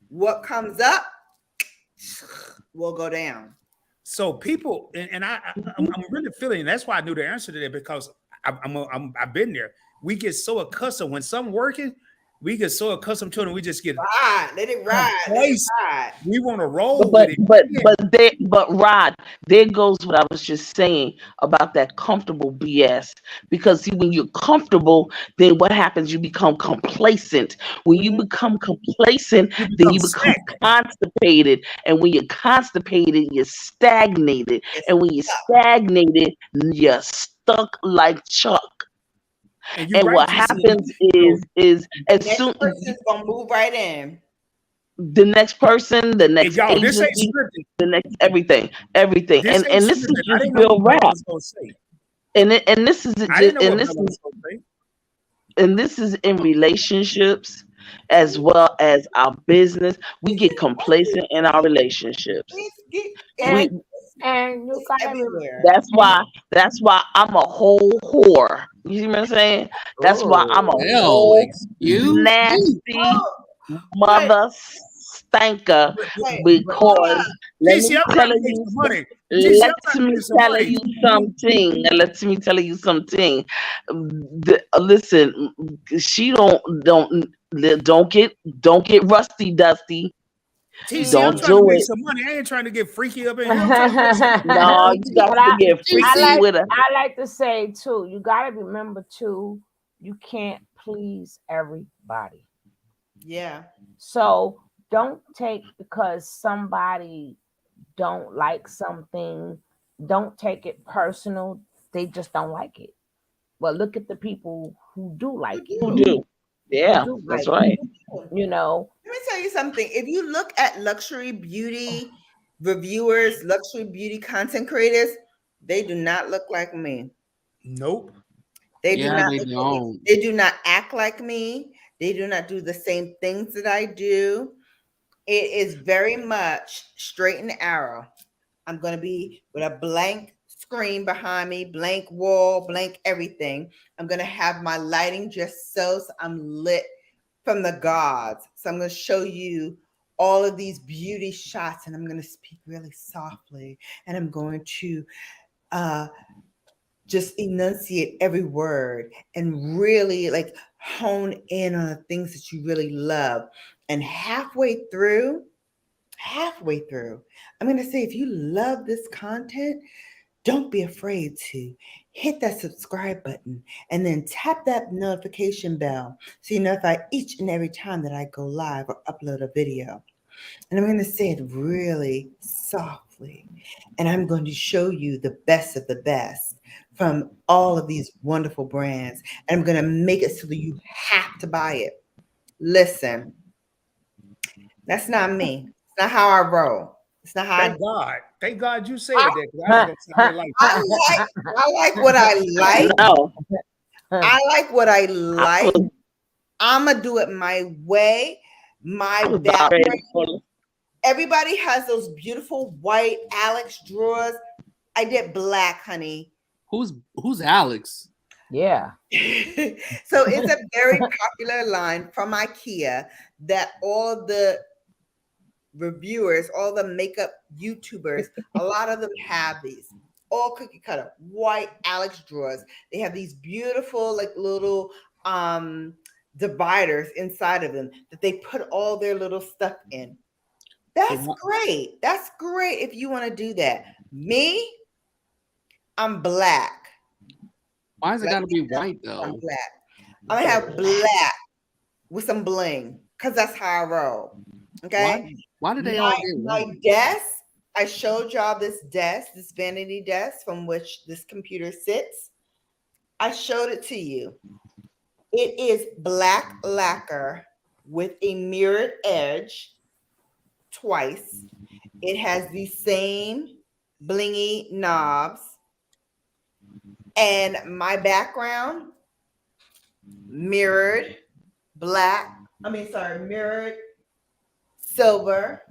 what comes up will go down. so people, and I'm really feeling. That's why I knew the answer to that because I've been there. We get so accustomed when something working, we get so accustomed to it, and we just get Ride, let it ride, let it complacent. ride. We want to roll But with it. but Rod, there goes what I was just saying about that comfortable BS. Because see, when you're comfortable, then what happens? You become complacent. When you Mhm. become complacent, You then become you become stagnant. constipated. And when you're constipated, you're stagnated. It's And when you're stagnated, you're stuck like Chuck. And you're And right what to say, happens so is the as next soon person's gonna move right in. the next person, the hey, next y'all, this ain't agency, scripted. the next everything, This ain't and this is scripted. I just didn't know real what Bella rap, was gonna say. and this is I didn't know and what this Bella is was gonna say. and this is in relationships as well as our business. We It's get complacent in our relationships. it's We And you gotta remember, everywhere. that's why I'm a whole whore. You see what I'm saying? That's why I'm a Well, whole excuse me. nasty Oh, wait, mother stanker, wait, hold because up. let TC, me I'm tell trying to make you some some- money. TC, I'm let trying to me make some tell money. you something. Let me tell you something. Listen, she don't get rusty dusty. TC, I'm Don't trying to do make it. some money. I ain't trying to get freaky up in here. I'm trying to make some money. No, you got but to get freaky TC. with her. I like to say too, you gotta remember too, you can't please everybody. Yeah. So don't take because somebody don't like something, don't take it personal. They just don't like it. But look at the people who do You like it, Who do. do? who Yeah, do that's like it, right. you know. Let me tell you something. If you look at luxury beauty reviewers, luxury beauty content creators, they do not look like me. Nope. They do Yeah, not they look like me. don't. They do not act like me. They do not do the same things that I do. It is very much straight and arrow. I'm going to be with a blank screen behind me, blank wall, blank everything. I'm going to have my lighting just so I'm lit from the gods. So I'm going to show you all of these beauty shots and I'm going to speak really softly and I'm going to just enunciate every word and really like hone in on the things that you really love. And halfway through, I'm going to say, if you love this content, don't be afraid to hit that subscribe button and then tap that notification bell so you notify each and every time that I go live or upload a video. And I'm going to say it really softly. And I'm going to show you the best of the best from all of these wonderful brands. And I'm going to make it so that you have to buy it. Listen, that's not me. It's not how I roll. It's not how I Thank God. Thank God you said that, because I was gonna say I like I like what I like. No, I like what I I like. was, I'm gonna do it my way, my I was background. already full. Everybody has those beautiful white Alex drawers. I did black, honey. Who's Alex? Yeah. So it's a very popular line from IKEA that all of the reviewers, all the makeup YouTubers, a lot of them have these. All cookie cutter, white Alex drawers. They have these beautiful, like little dividers inside of them that they put all their little stuff in. That's great. That's great if you want to do that. Me, I'm black. Why is it Like, got to be white I'm though? black. I'm gonna have black with some bling because that's how I roll. Why? Okay. Why did they My all get my white? desk, I showed y'all this desk, this vanity desk from which this computer sits. I showed it to you. It is black lacquer with a mirrored edge twice. It has the same blingy knobs. And my background, mirrored black, mirrored silver,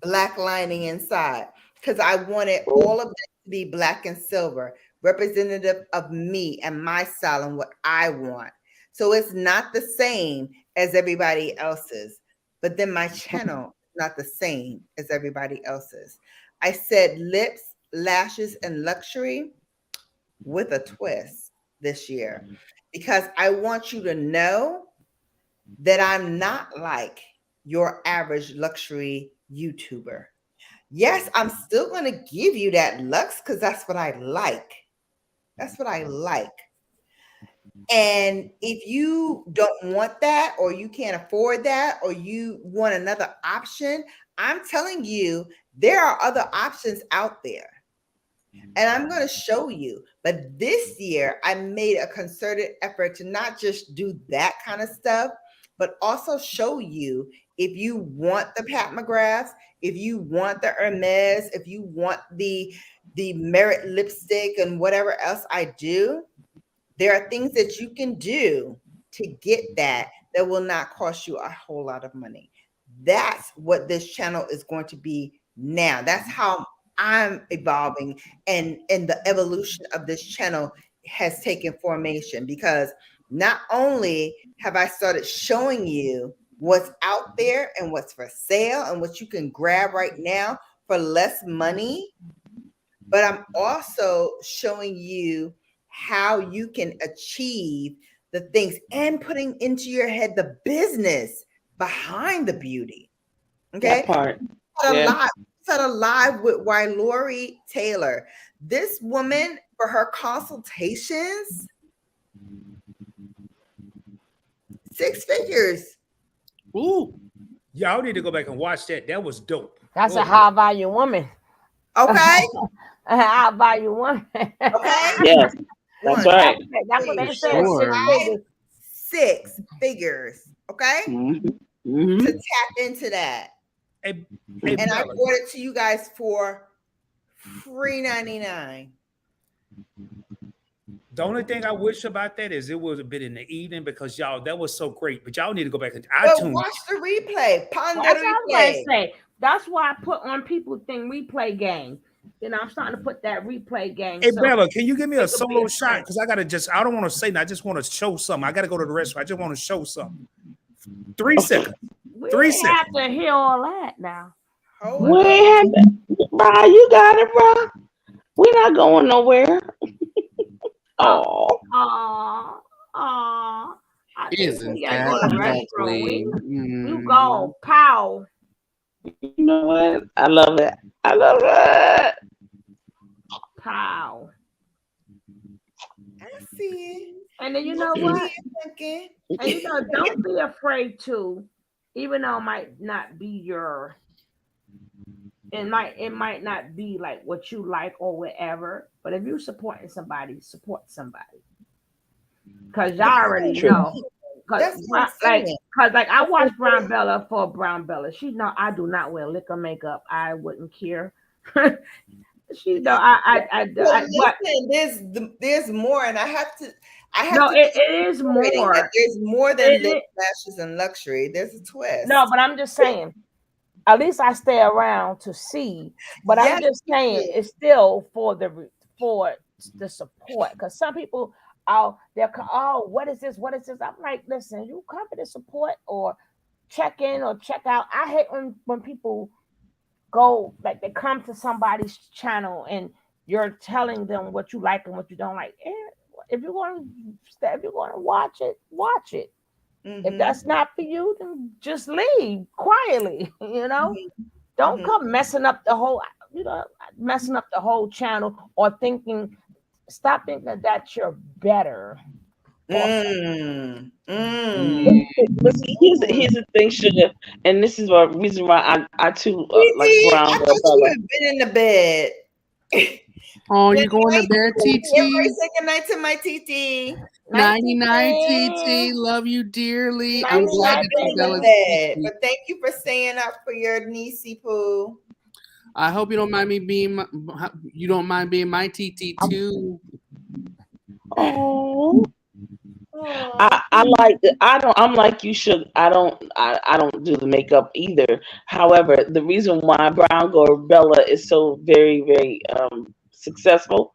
black lining inside. Because I wanted all of this to be black and silver, representative of me and my style and what I want. So it's not the same as everybody else's, but then my channel is not the same as everybody else's. I said lips, lashes, and luxury with a twist. this year because I want you to know that I'm not like your average luxury YouTuber. Yes, I'm still going to give you that lux because that's what I like. That's what I like. And if you don't want that, or you can't afford that, or you want another option, I'm telling you, there are other options out there. And I'm going to show you. But this year, I made a concerted effort to not just do that kind of stuff, but also show you if you want the Pat McGraths, if you want the Hermes, if you want the Merit lipstick and whatever else I do, there are things that you can do to get that will not cost you a whole lot of money. That's what this channel is going to be now. That's how I'm evolving, and the evolution of this channel has taken formation, because not only have I started showing you what's out there and what's for sale and what you can grab right now for less money, but I'm also showing you how you can achieve the things and putting into your head the business behind the beauty. Okay. That part. Had a live with Lori Taylor. This woman, for her consultations, 6 figures. Ooh. Y'all need to go back and watch that. That was dope. That's a high value woman. Okay. A high value woman. Okay. Yes. That's right. That's what they said. Sure. 6 figures. Okay. Mm-hmm. To tap into that. Hey, and I Bella, brought it to you guys for $3.99. the only thing I wish about that is it would have been in the evening, because y'all, that was so great. But y'all need to go back and Well, iTunes. watch the replay. Ponder That's the what I was replay. gonna say. That's why I put on people thing replay game. You know, I'm starting to put that replay game. Hey, so Bella, can you give me a it could be solo a shot? thing. Because I don't want to say that. I just want to show something. I got to go to the restaurant. I just want to show something. 3 seconds. We 3 ain't have seconds. to hear all that now. Hold We up. ain't had that. Bro, you got it, bro. We're not going nowhere. Oh. I think Isn't we gotta that go to the lovely? restaurant. You Mm. go, pow. You know what? I love it. I love it. Pow. I see it. And then you know what? Thinking. And you know, don't be afraid to, even though it might not be your, it might not be like what you like or whatever. But if you're supporting somebody, support somebody. Cause y'all already True. know. That's what I'm saying. Cause I watched Brown Bella for Brown Bella. She know I do not wear liquor makeup. I wouldn't care. She know Well, listen, there's more, and I have to it is more. that there's more than lip lashes and luxury. There's a twist. No, but I'm just saying. At least I stay around to see. But Yes, I'm just saying it's still for the support. Because some people what is this? What is this? I'm like, listen, you come to support or check in or check out. I hate when people go, like, they come to somebody's channel and you're telling them what you like and what you don't like. If you're going to watch it, watch it. Mm-hmm. If that's not for you, then just leave quietly. You know, don't come messing up the whole channel or stop thinking that you're better. But see, here's the thing, Sugar, and this is the reason why I too like Brown I thought you had been in the bed. Oh, you going to bed, Every TT? second night to my TT. 99 TT, love you dearly. I'm I'm glad not that been you in fell the asleep. bed, but thank you for staying up for your niecey poo. I hope you don't mind me being my TT too. Oh. I'm like you, Sugar. I don't do the makeup either. However, the reason why Brown Girl Bella is so very, very successful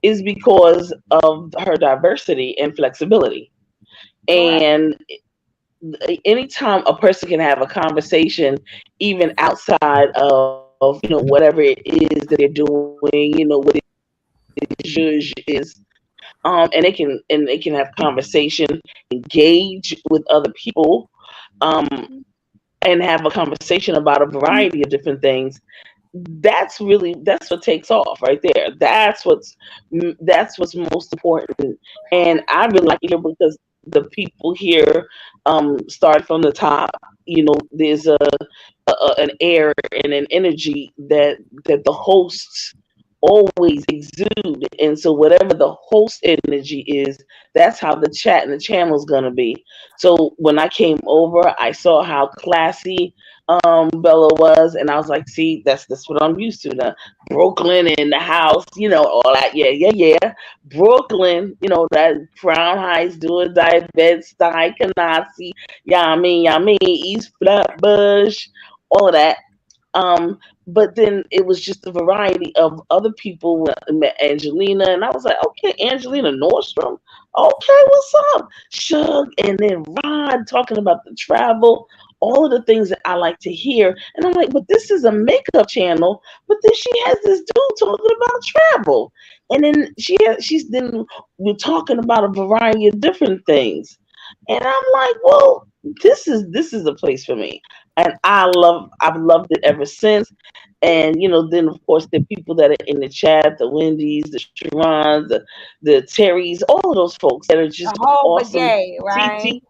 is because of her diversity and flexibility. And anytime a person can have a conversation, even outside of whatever it is that they're doing, what it is and they can have conversation, engage with other people, and have a conversation about a variety of different things. That's what takes off right there. That's what's most important. And I really like it here because the people here start from the top. There's an air and an energy that the hosts always exude. And so whatever the host energy is, that's how the chat and the channel is gonna be. So when I came over, I saw how classy Bella was, and I was like, see, that's what I'm used to. The Brooklyn in the house, all that. Yeah, yeah, yeah. Brooklyn, that Crown Heights, doing Diet Bed Stuy, Canarsie, Yami, East Flatbush, all of that. But then it was just a variety of other people. I met Angelina, and I was like, okay, Angelina Nordstrom. Okay, what's up? Shug, and then Rod talking about the travel, all of the things that I like to hear. And I'm like, but this is a makeup channel. But then she has this dude talking about travel. And then then we're talking about a variety of different things. And I'm like, well, this is a place for me. And I've loved it ever since. And then of course the people that are in the chat, the Wendy's, the Sharons, the Terrys, all of those folks that are just The whole awesome. brigade, right?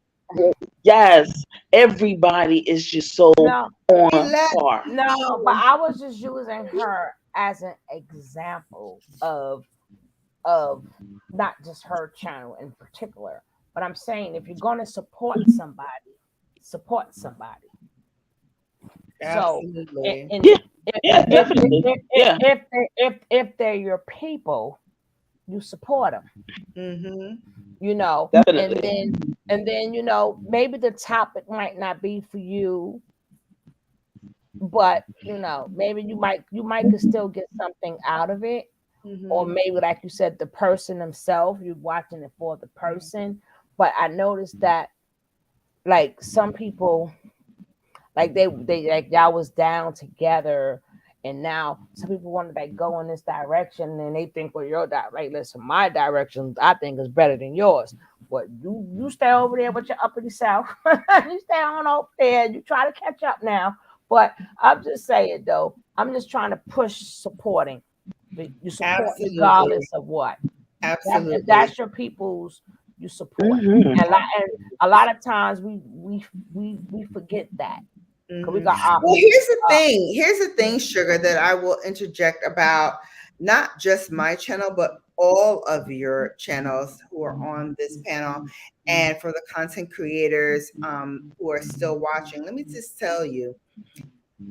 Yes, everybody is just so No, on par. no, but I was just using her as an example of not just her channel in particular, but I'm saying if you're going to support somebody, support somebody. Absolutely. So, Yeah, definitely. Yeah. if they're your people, you support them. Mm-hmm. Definitely. And then maybe the topic might not be for you, but maybe you might could still get something out of it. Or maybe like you said, the person themselves, you're watching it for the person. But I noticed that like some people, like they like y'all was down together, and now some people want to like go in this direction, and they think, well, listen, my direction I think is better than yours. But you stay over there with your uppity self. You stay on over there. You try to catch up now. But I'm just saying though, I'm just trying to push supporting. You support Absolutely. regardless of what. Absolutely. If that's your people's, you support. Mhm. And a lot of times we forget that. 'Cause we got Well, here's the thing, Sugar, that I will interject about not just my channel, but all of your channels who are on this panel, and for the content creators who are still watching. Let me just tell you,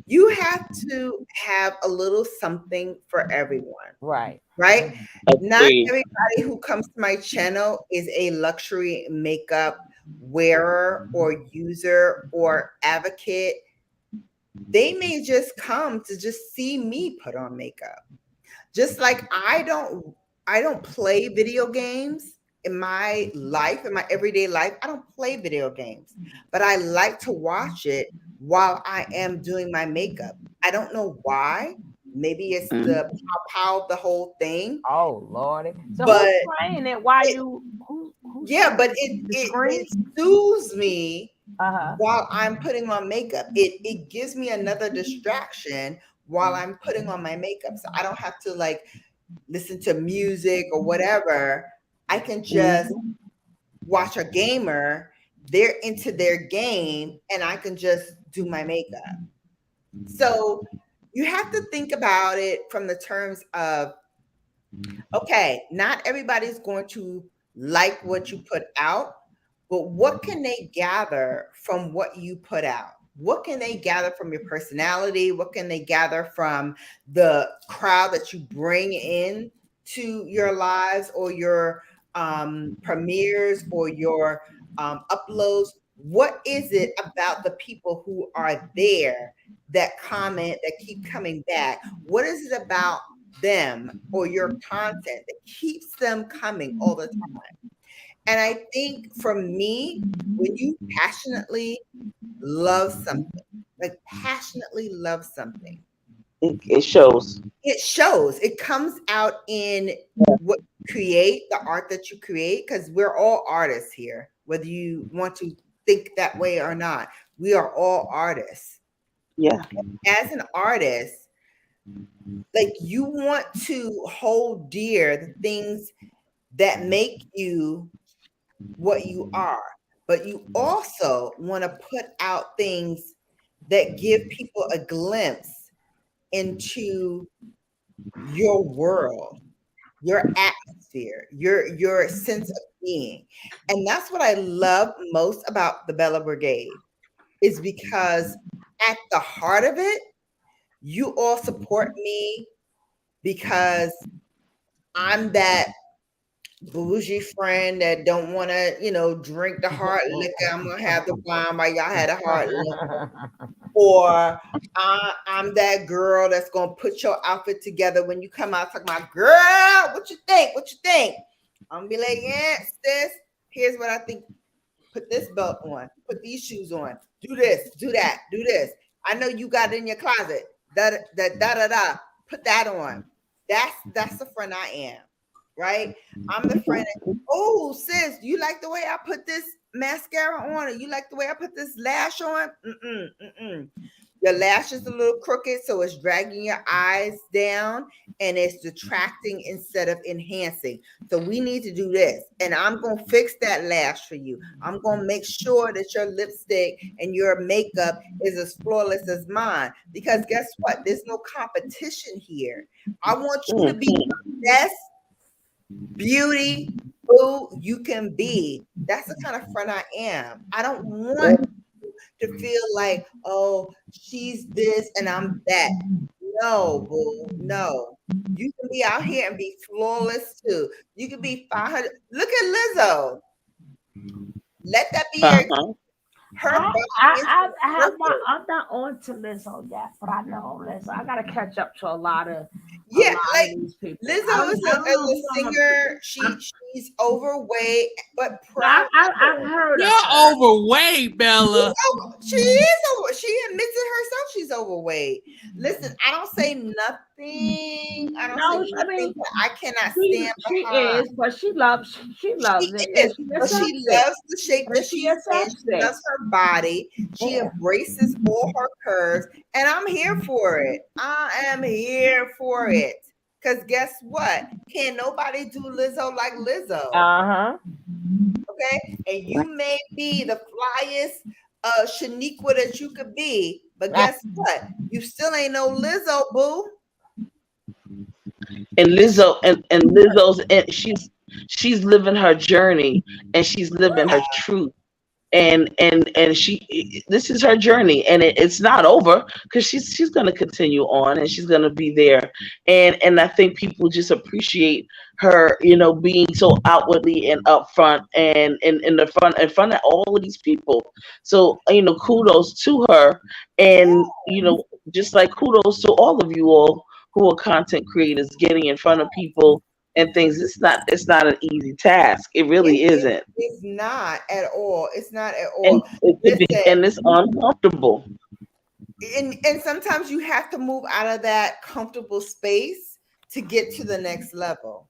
you have to have a little something for everyone, right. right? Not Agreed. everybody who comes to my channel is a luxury makeup wearer or user or advocate. They may just come to just see me put on makeup. Just like I don't play video games in my life, in my everyday life. I don't play video games, but I like to watch it while I am doing my makeup. I don't know why. Maybe it's the pow of the whole thing. Oh Lordy. So But who's playing it? Why you who's yeah, but the screen? it soothes me Uh-huh. while I'm putting on makeup. It gives me another distraction while I'm putting on my makeup. So I don't have to like listen to music or whatever. I can just watch a gamer, they're into their game, and I can just do my makeup. So you have to think about it from the terms of, okay, not everybody's going to like what you put out, but what can they gather from what you put out? What can they gather from your personality? What can they gather from the crowd that you bring in to your lives or your premieres or your uploads? What is it about the people who are there that comment, that keep coming back? What is it about them or your content that keeps them coming all the time? And I think for me, when you passionately love something, like passionately love something, It shows. it shows. It comes out in what create the art that you create, because we're all artists here, whether you want to think that way or not. We are all artists. Yeah. As an artist, like, you want to hold dear the things that make you what you are, but you also want to put out things that give people a glimpse into your world, your atmosphere, your sense of being. And that's what I love most about the Bella Brigade, is because at the heart of it, you all support me because I'm that bougie friend that don't want to, drink the hard liquor. I'm gonna have the wine while y'all had a hard liquor. Or I'm that girl that's gonna put your outfit together when you come out talking about, girl, what you think? What you think? I'm gonna be like, yeah, sis, here's what I think. Put this belt on, put these shoes on, do this, do that, do this. I know you got it in your closet. Da. Put that on. That's the friend I am, right? I'm the friend that, oh, sis, you like the way I put this mascara on, or you like the way I put this lash on? Mm-mm. Your lash is a little crooked, so it's dragging your eyes down and it's detracting instead of enhancing. So we need to do this. And I'm going to fix that lash for you. I'm going to make sure that your lipstick and your makeup is as flawless as mine. Because guess what? There's no competition here. I want you to be the best beauty who you can be. That's the kind of friend I am. I don't want to feel like, oh, she's this and I'm that. No, boo, no. You can be out here and be flawless too. You can be 500. Look at Lizzo. Let that be your her body is perfect. I'm not on to Lizzo yet, but I know Lizzo. I gotta catch up to a lot of these people. Lizzo is a singer. She's overweight, but proud. I've heard of You're her. overweight, Bella. She is over. She admits it herself. She's overweight. Listen, I don't say nothing. I don't say nothing that I cannot stand She behind. is, but she loves it. She And is, but she loves the shape that she's in. accepts She loves her body. She embraces all her curves, and I'm here for it. I am here for it. Because guess what? Can't nobody do Lizzo like Lizzo. Okay? And you may be the flyest Shaniqua that you could be, but guess what? You still ain't no Lizzo, boo. And Lizzo's and she's living her journey, and she's living her truth, and she, this is her journey, and it's not over, because she's going to continue on, and she's going to be there, and I think people just appreciate her, being so outwardly and upfront, and in front of all of these people. So kudos to her, and just like kudos to all of you all who are content creators, getting in front of people and things. It's not an easy task. It really isn't. It's not at all. It's not at all. And it's uncomfortable. And sometimes you have to move out of that comfortable space to get to the next level.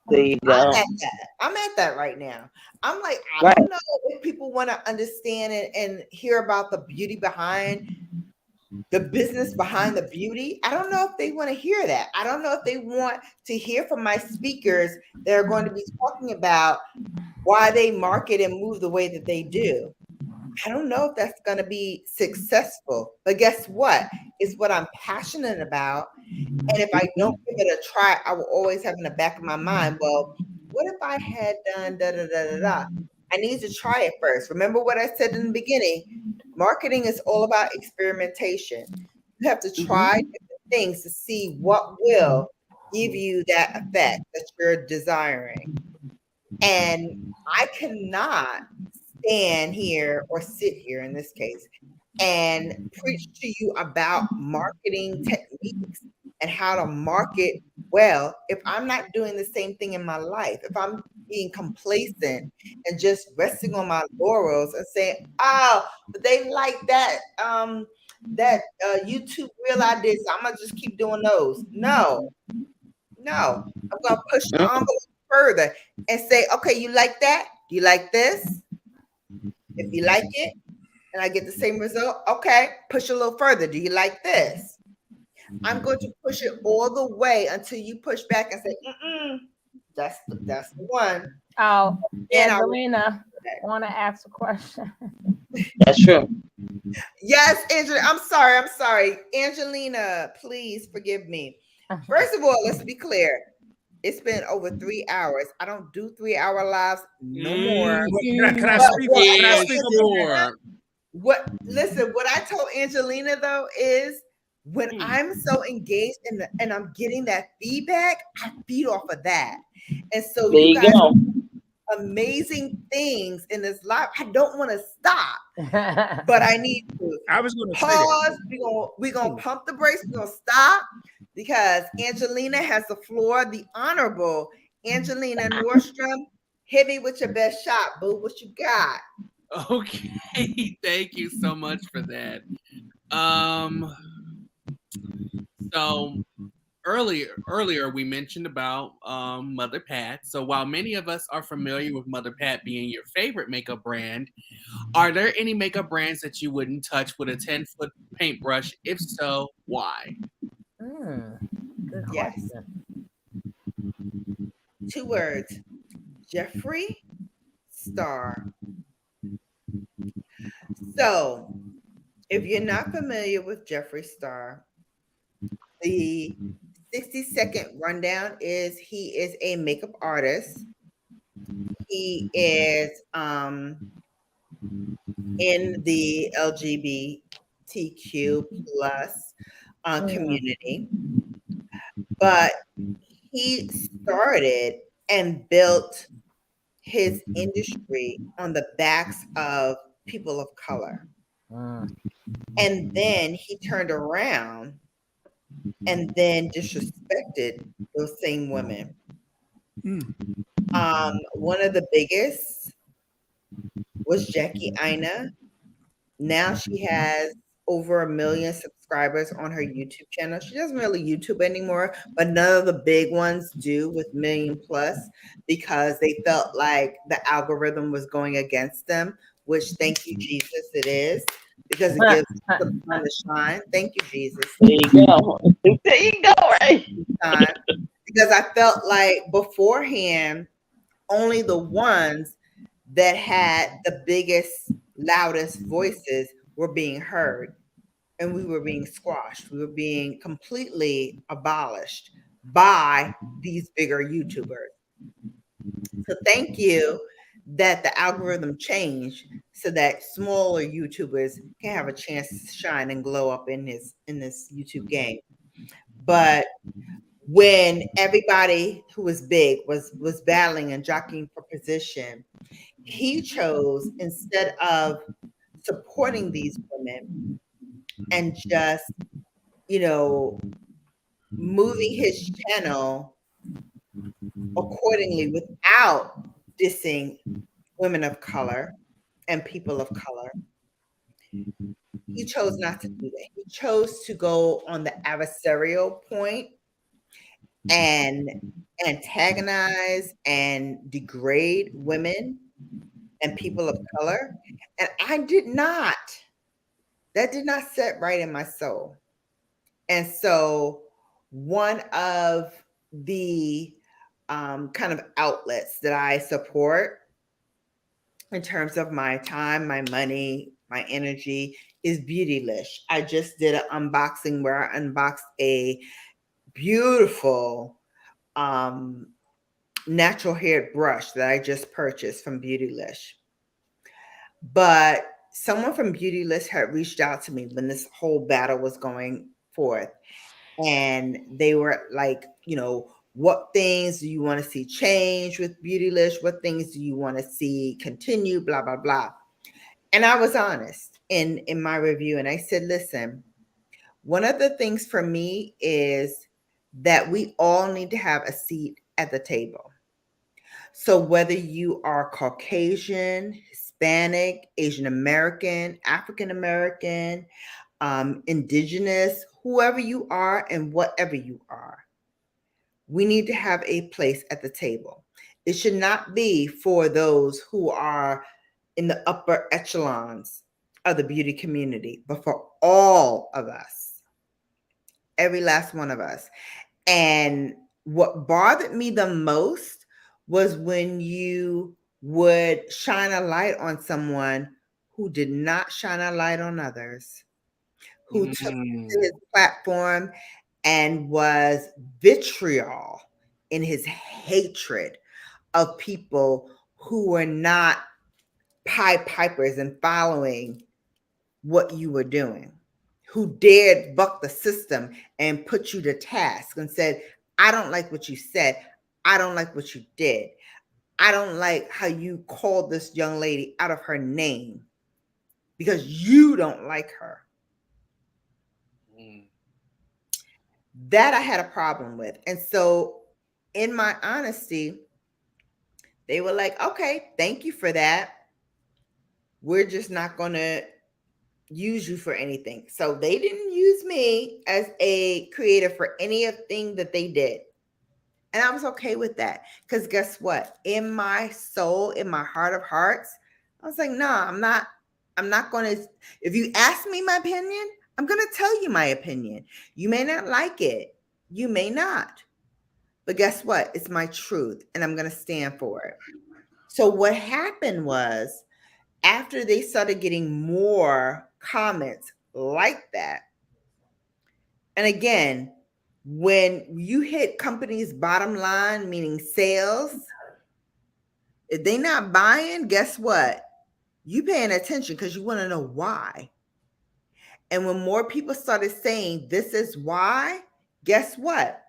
There you go. I'm at that right now. I'm like, I don't know if people want to understand and hear about the beauty behind the business behind the beauty. I don't know if they want to hear that. I don't know if they want to hear from my speakers that are going to be talking about why they market and move the way that they do. I don't know if that's going to be successful, but guess what? It's what I'm passionate about. And if I don't give it a try, I will always have in the back of my mind, well, what if I had done da da da da da? I need to try it first. Remember what I said in the beginning? Marketing is all about experimentation. You have to try different things to see what will give you that effect that you're desiring. And I cannot stand here or sit here in this case and preach to you about marketing techniques and how to market well if I'm not doing the same thing in my life. If I'm being complacent and just resting on my laurels and saying, oh, but they like that YouTube reel I did, so I'm gonna just keep doing those. No, I'm gonna push the envelope further and say, okay, you like that? Do you like this? If you like it and I get the same result, okay, push a little further. Do you like this? I'm going to push it all the way until you push back and say, that's the one. Oh, And Angelina, I want to ask a question. That's true. Yes, Angela. I'm sorry. Angelina, please forgive me. First of all, let's be clear. It's been over 3 hours. I don't do 3-hour lives no more. Can I speak? Can I speak more? Listen, what I told Angelina though is when I'm so engaged and I'm getting that feedback, I feed off of that. And so There you you guys go. amazing things in this life. I don't want to stop, but I need to I was going to say that. pause. We're gonna pump the brakes. We're gonna stop because Angelina has the floor. The Honorable Angelina Nordstrom, hit me with your best shot, boo. What you got? Okay, thank you so much for that. So earlier we mentioned about Mother Pat. So while many of us are familiar with Mother Pat being your favorite makeup brand, are there any makeup brands that you wouldn't touch with a 10-foot paintbrush? If so, why? Good Yes. question. 2 words: Jeffree Star. So, if you're not familiar with Jeffree Star, the 60-second rundown is he is a makeup artist. He is in the LGBTQ plus community, but he started and built his industry on the backs of people of color. And then he turned around and then disrespected those same women. One of the biggest was Jackie Aina. Now she has over 1 million subscribers on her YouTube channel. She doesn't really YouTube anymore, but none of the big ones do with million plus because they felt like the algorithm was going against them, which thank you, Jesus, it is because it gives the sun to shine. Thank you, Jesus. There you go. There you go, right? Because I felt like beforehand, only the ones that had the biggest, loudest voices were being heard, and we were being squashed. We were being completely abolished by these bigger YouTubers. So thank you that the algorithm changed so that smaller YouTubers can have a chance to shine and glow up in this YouTube game. But when everybody who was big was battling and jockeying for position, he chose, instead of supporting these women and just, moving his channel accordingly without dissing women of color and people of color, he chose not to do that. He chose to go on the adversarial point and antagonize and degrade women and people of color. And that did not set right in my soul. And so one of the kind of outlets that I support in terms of my time, my money, my energy is Beautylish. I just did an unboxing where I unboxed a beautiful natural haired brush that I just purchased from Beautylish. But someone from Beautylish had reached out to me when this whole battle was going forth. And they were like, what things do you want to see change with Beautylish? What things do you want to see continue? Blah, blah, blah. And I was honest in my review. And I said, listen, one of the things for me is that we all need to have a seat at the table. So whether you are Caucasian, Hispanic, Asian American, African American, indigenous, whoever you are and whatever you are, we need to have a place at the table. It should not be for those who are in the upper echelons of the beauty community, but for all of us, every last one of us. And what bothered me the most was when you would shine a light on someone who did not shine a light on others, who took to his platform and was vitriol in his hatred of people who were not Pied Pipers and following what you were doing, who dared buck the system and put you to task and said, I don't like what you said. I don't like what you did. I don't like how you called this young lady out of her name because you don't like her. That I had a problem with. And so in my honesty, they were like, okay, thank you for that. We're just not going to use you for anything. So they didn't use me as a creator for anything that they did. And I was okay with that. Because guess what? In my soul, in my heart of hearts, I was like, no, I'm not going to, if you ask me my opinion, I'm going to tell you my opinion. You may not like it. You may not. But guess what? It's my truth and I'm going to stand for it. So what happened was after they started getting more comments like that, and again, when you hit companies' bottom line, meaning sales, if they not buying, guess what? You paying attention because you want to know why. And when more people started saying this is why, guess what?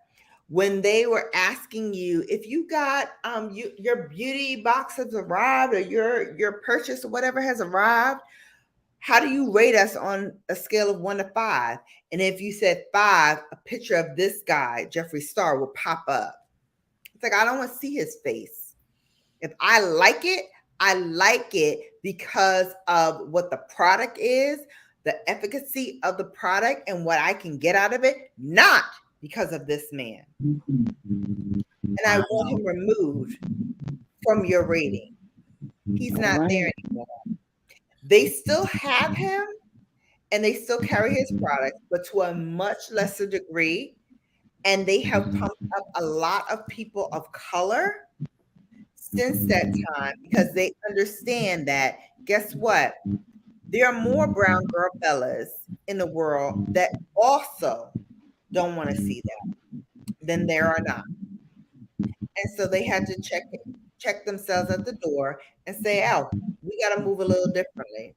When they were asking you if you got your beauty box has arrived or your purchase or whatever has arrived, how do you rate us on a scale of 1 to 5? And if you said 5, a picture of this guy, Jeffree Star, will pop up. It's like, I don't want to see his face. If I like it because of what the product is, the efficacy of the product and what I can get out of it, not because of this man. And I want him removed from your rating. He's not there anymore. They still have him and they still carry his product, but to a much lesser degree. And they have pumped up a lot of people of color since that time because they understand that, guess what? There are more brown girl Bellas in the world that also don't want to see that than there are not. And so they had to check themselves at the door and say, oh, we got to move a little differently.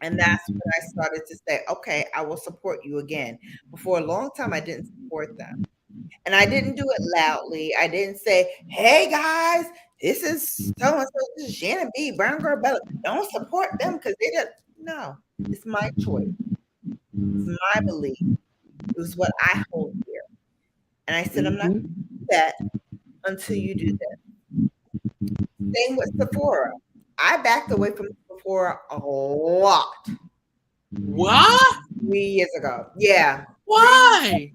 And that's when I started to say, okay, I will support you again. But for a long time, I didn't support them. And I didn't do it loudly. I didn't say, hey, guys, this is so-and-so. This is Shannon B, Brown Girl Bella. Don't support them because they don't. No, it's my choice. It's my belief. It was what I hold dear. And I said, I'm not going to do that until you do that. Same with Sephora. I backed away from Sephora a lot. What? 3 years ago. Yeah. Why?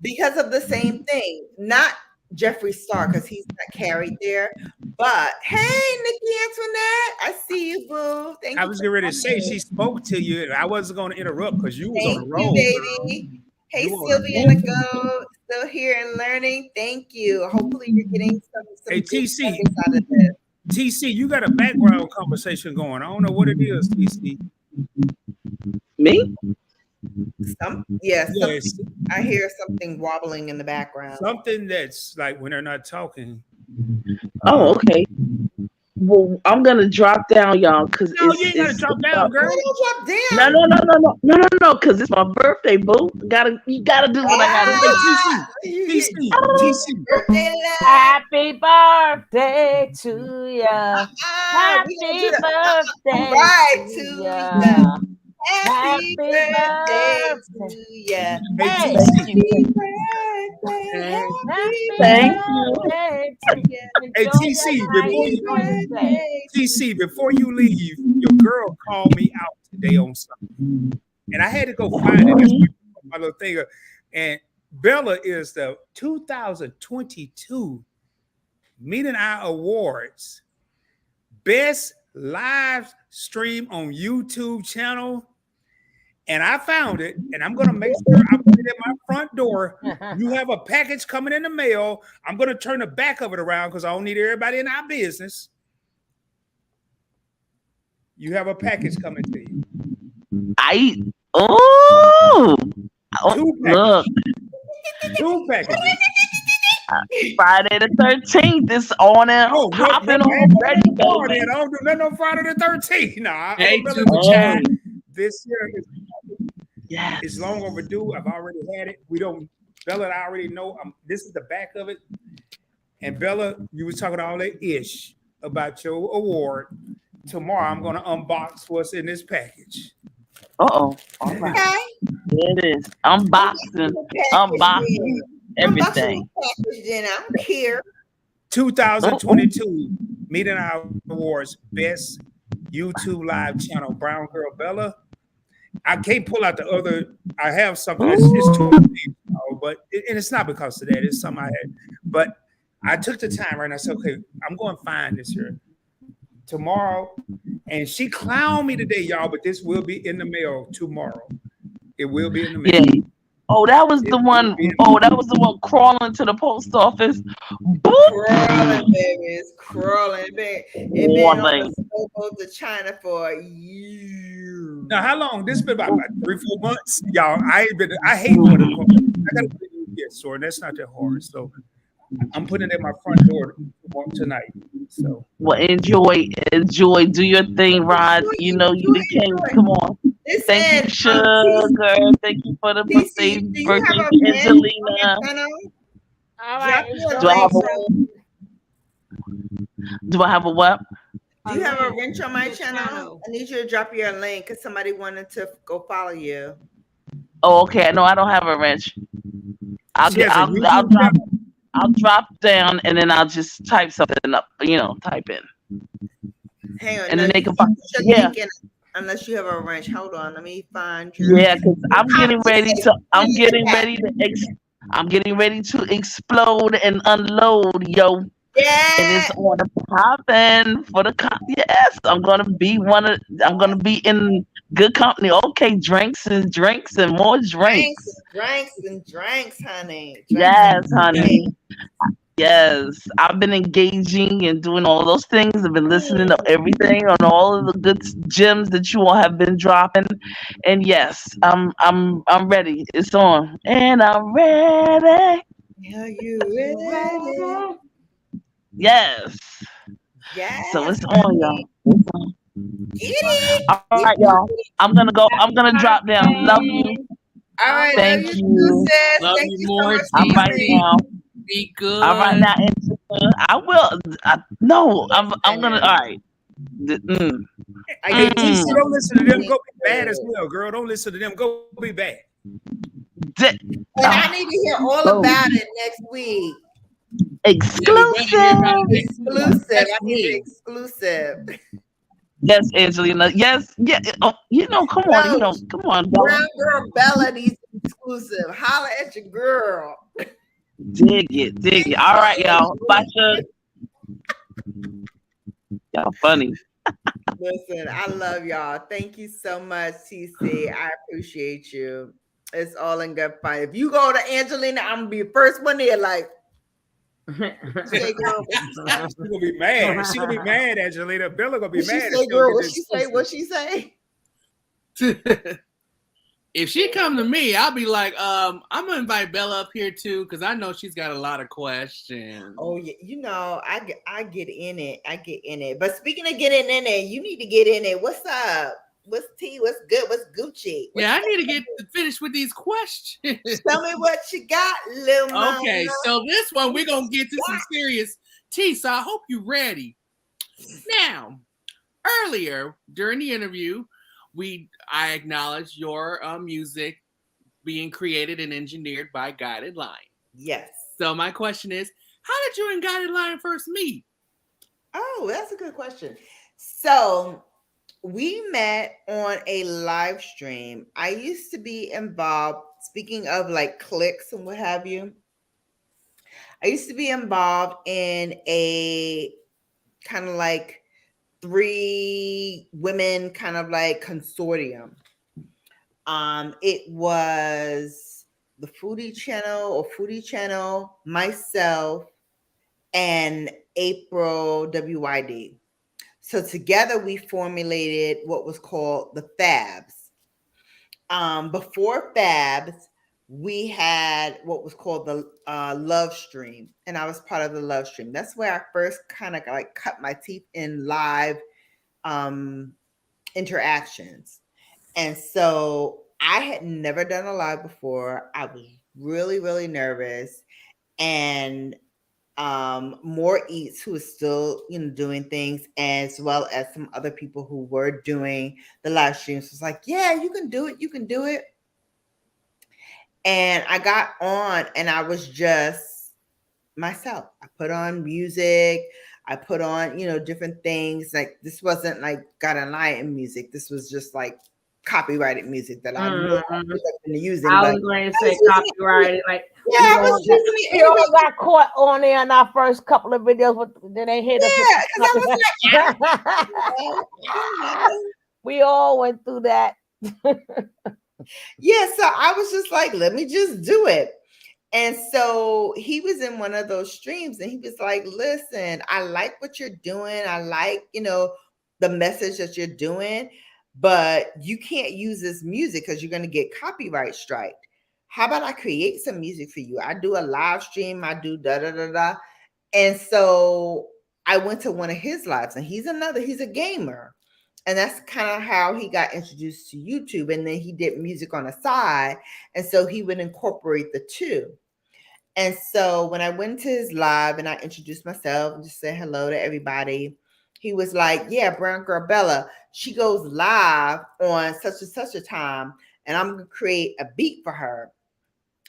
Because of the same thing. Not Jeffree Star, because he's not carried there. But hey, Nikki Antoinette, I see you, boo. Thank you. I was getting ready to say she spoke to you. I wasn't going to interrupt because you was Thank on a roll, baby. girl. Hey, You Sylvia and the Go, still here and learning. Thank you. Hopefully, you're getting some Hey, good TC. nuggets out of this. TC, you got a background conversation going. I don't know what it is, TC. Me? Yes. I hear something wobbling in the background. Something that's like when they're not talking. Oh, okay. Well, I'm gonna drop down, y'all, because No, you ain't gotta drop down, girl. Don't drop down. No, because it's my birthday, boo. You gotta do what I gotta do. TC. Birthday love. Happy birthday to ya. Happy birthday Right to to ya. ya. Happy birthday birthday. to ya. Hey, Hey, TC. Happy Thank birthday you. to ya. Hey, TC, before you leave, your girl called me out today on something. And I had to go find it. That's my little thing. And Bella is the 2022 Meet and I Awards. Best live stream on YouTube channel. And I found it, and I'm gonna make sure I put it at my front door. You have a package coming in the mail. I'm gonna turn the back of it around because I don't need everybody in our business. You have a package coming to you. Two packages. Look, Two packages. Friday the 13th is on and popping already, baby. I don't do nothing on Friday the 13th. Nah, Hey, Super Chat. this year is long overdue. I've already had it. Bella, I already know. This is the back of it. And Bella, you was talking all that ish about your award. Tomorrow, I'm going to unbox what's in this package. All right. Okay. There it is. Unboxing everything. Then I don't care. 2022 Meet and I Awards Best YouTube Live Channel. Brown Girl Bella. I can't pull out the other. I have something. It's too many, but and it's not because of that. It's something I had. But I took the time right now. I said, okay, I'm going to find this here tomorrow. And she clowned me today, y'all, but this will be in the mail tomorrow. It will be in the mail. Yeah. Oh, that was the one. Oh, that was the one crawling to the post office. Crawling, baby. It's crawling, baby. It's been on the scope to China for years. Now, how long? This has been about 3-4 months. Y'all, I hate going to court. I got to get sore, and that's not that hard. So I'm putting it at my front door tonight. So well, enjoy. Do your thing, Rod. You know you the king. Come on. Thank you, Sugar. Thank you for the birthday, Angelina. All right. Do I have a what? Do you have a wrench on my channel? I need you to drop your link because somebody wanted to go follow you. Oh, okay. No, I don't have a wrench. I'll drop down and then I'll just type something up. Type in. Hang on. And then they can find. Yeah. Unless you have a wrench. Hold on. Let me find you. Yeah, because I'm getting ready to explode and unload, yo. Yeah. And it's on the popping for the yes. I'm gonna be in good company. Okay, drinks and more drinks. Drinks, honey. Yes, honey. Yes, I've been engaging and doing all those things. I've been listening to everything on all of the good gems that you all have been dropping. And yes, I'm ready. It's on, and I'm ready. Are you ready? Yes. Yes. So it's on, y'all. It's on. Get it. All right, y'all. I'm gonna drop down. Love you. All right. Thank you. Love Thank you so more. much, All right now. Be good. All right now. I will. I'm gonna. All right. Don't listen to them. Go be bad as well, girl. Don't listen to them. Go be bad. And I need to hear all about it next week. Exclusive. I need exclusive. Yes, Angelina. Yes. Yeah. Oh, come on. Come on. Brown Girl Bella needs exclusive. Holla at your girl. Dig it. All right, y'all. Bye, Chuck. Y'all funny. Listen, I love y'all. Thank you so much, TC. I appreciate you. It's all in good fun. If you go to Angelina, I'm gonna be the first one there. Like, say, girl, she's gonna be mad. She's gonna be mad, Angelina. Bella gonna be mad. Say, girl, what she say? If she come to me, I'll be like, I'm gonna invite Bella up here too, because I know she's got a lot of questions. Oh yeah, I get in it. But speaking of getting in it, you need to get in it. What's up? What's tea? What's good? What's Gucci? I need to get finished with these questions. Tell me what you got, little mama. Okay, so this one we're gonna get to some serious tea. So I hope you're ready. Now, earlier during the interview, I acknowledged your music being created and engineered by Guided Line. Yes. So my question is, how did you and Guided Line first meet? Oh, that's a good question. So we met on a live stream. I used to be involved, speaking of like clicks and what have you. I used to be involved in a kind of like 3 women kind of like consortium. It was the Foodie Channel, myself, and April WYD. So together we formulated what was called the Fabs. Before Fabs, we had what was called the Love Stream, and I was part of the Love Stream. That's where I first kind of like cut my teeth in live interactions. And so I had never done a live before. I was really, really nervous. And More Eats, who is still, doing things, as well as some other people who were doing the live streams, was like, yeah, you can do it. You can do it. And I got on and I was just myself. I put on music. I put on, different things. Like this wasn't like God and Lion music. This was just like copyrighted music that I know I've been using. I But was going to I say was using it. copyrighted. Like Yeah, I was using it we all anyway. got caught on there in our first couple of videos, but then they hit us. Yeah, because I was like, I don't know. We all went through that. Yeah, so I was just like, let me just do it. And so he was in one of those streams and he was like, listen, I like what you're doing. I like, the message that you're doing, but you can't use this music because you're going to get copyright striked. How about I create some music for you? I do a live stream. I do da da da da. And so I went to one of his lives, and he's a gamer. And that's kind of how he got introduced to YouTube. And then he did music on the side. And so he would incorporate the two. And so when I went to his live and I introduced myself and just said hello to everybody, he was like, yeah, Brown Girl Bella, she goes live on such and such a time, and I'm going to create a beat for her.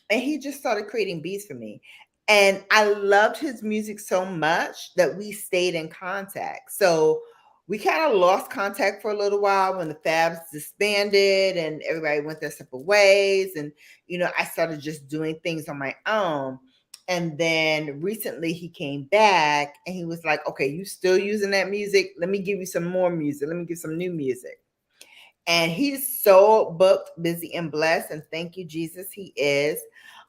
And he just started creating beats for me. And I loved his music so much that we stayed in contact. So we kind of lost contact for a little while when the Fabs disbanded and everybody went their separate ways. And, I started just doing things on my own. And then recently he came back and he was like, okay, you still using that music? Let me give you some more music. Let me give some new music. And he's so booked, busy, and blessed. And thank you, Jesus, he is.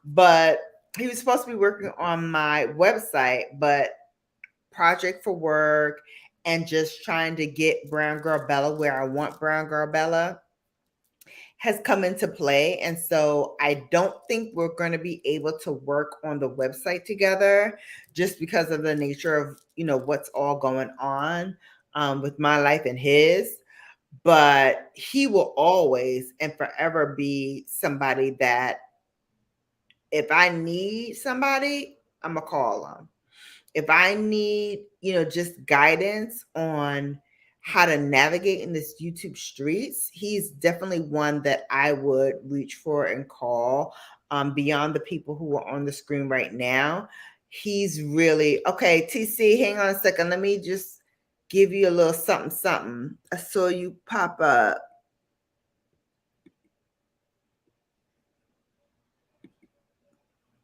But he was supposed to be working on my website, but project for work and just trying to get Brown Girl Bella where I want Brown Girl Bella has come into play. And so I don't think we're going to be able to work on the website together just because of the nature of, what's all going on with my life and his. But he will always and forever be somebody that if I need somebody, I'm going to call them. If I need, just guidance on how to navigate in this YouTube streets, he's definitely one that I would reach for and call beyond the people who are on the screen right now. He's really, okay, TC, hang on a second. Let me just give you a little something. I saw you pop up.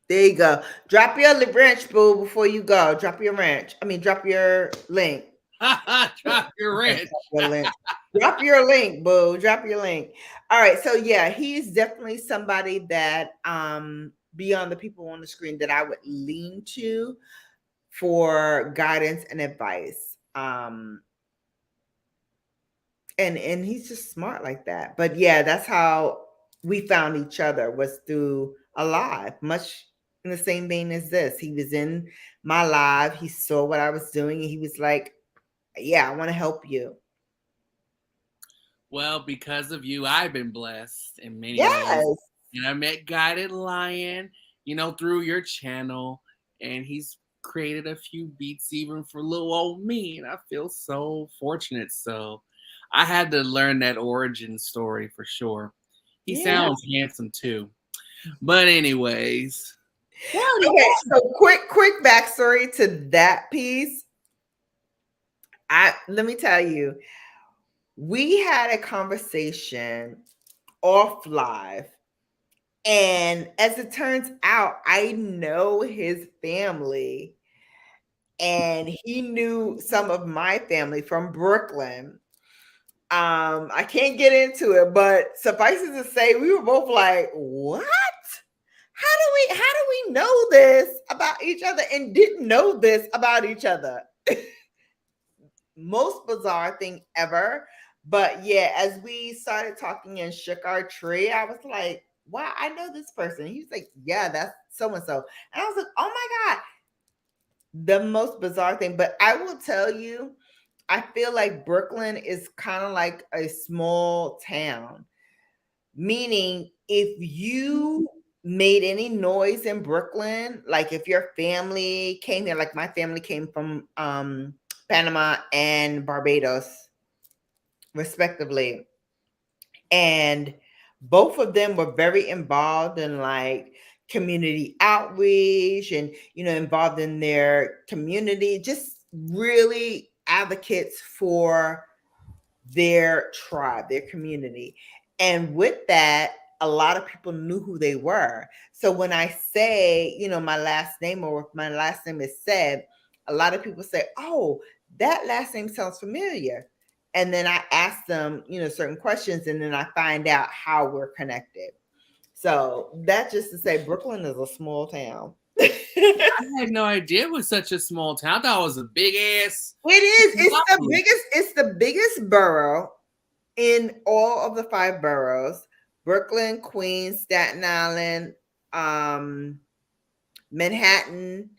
There you go. Drop your wrench, boo, before you go. Drop your wrench. Drop your link. Drop your wrench. Drop your link, boo. Drop your link. All right. So yeah, he's definitely somebody that beyond the people on the screen that I would lean to for guidance and advice. And he's just smart like that. But yeah, that's how we found each other, was through a live, much in the same vein as this. He was in my live. He saw what I was doing and he was like, yeah, I want to help you. Well, because of you, I've been blessed in many Yes. ways. And I met Guided Lion, through your channel. And he's created a few beats even for little old me. And I feel so fortunate. So I had to learn that origin story for sure. He sounds handsome too. But anyways. Okay, so quick backstory to that piece. Let me tell you, we had a conversation off live And as it turns out, I know his family, and he knew some of my family from Brooklyn. I can't get into it, but suffice it to say, we were both like, what? How do we know this about each other and didn't know this about each other? Most bizarre thing ever. But yeah, as we started talking and shook our tree, I was like, wow, I know this person. He was like, yeah, that's so and so. And I was like, oh my God, the most bizarre thing. But I will tell you, I feel like Brooklyn is kind of like a small town, meaning if you made any noise in Brooklyn, like if your family came here, like my family came from Panama and Barbados, respectively. And both of them were very involved in like community outreach and, involved in their community, just really advocates for their tribe, their community. And with that, a lot of people knew who they were. So when I say, my last name, or if my last name is said, a lot of people say, oh, that last name sounds familiar. And then I ask them, certain questions, and then I find out how we're connected. So that just to say, Brooklyn is a small town. I had no idea it was such a small town. I thought it was a big ass. It is. It's the biggest borough in all of the 5 boroughs: Brooklyn, Queens, Staten Island, Manhattan,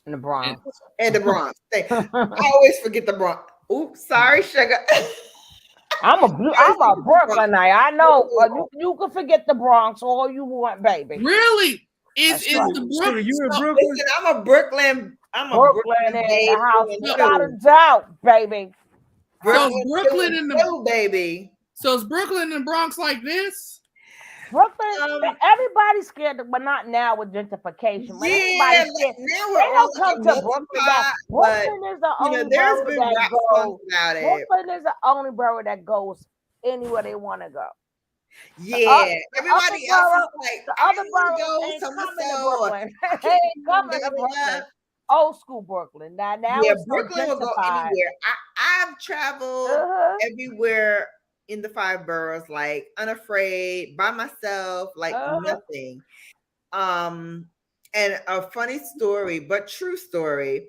In the Bronx. and the Bronx. I always forget the Bronx. Oops, sorry, sugar. I'm a Brooklynite. I know. You can forget the Bronx all you want, baby. Really? Is right. the So Brooklyn? you're in Brooklyn? Listen, I'm a Brooklyn in baby the house too. without a doubt, baby. So is Brooklyn too, in the baby. So is Brooklyn and Bronx like this? Brooklyn, everybody's scared, but not now with gentrification. But Yeah, scared. now They we're all don't come in to a Brooklyn. pot, Brooklyn is the only there's borough been that rap goes. songs about it. Brooklyn is the only borough that goes anywhere they want to go. Yeah, everybody else is like, the I other want to boroughs go ain't so coming to Brooklyn. They ain't coming to Brooklyn. Old school Brooklyn. Now Yeah, it's Brooklyn will go gentrified. anywhere. I've traveled everywhere in the 5 boroughs, like unafraid, by myself, like nothing. And a funny story, but true story.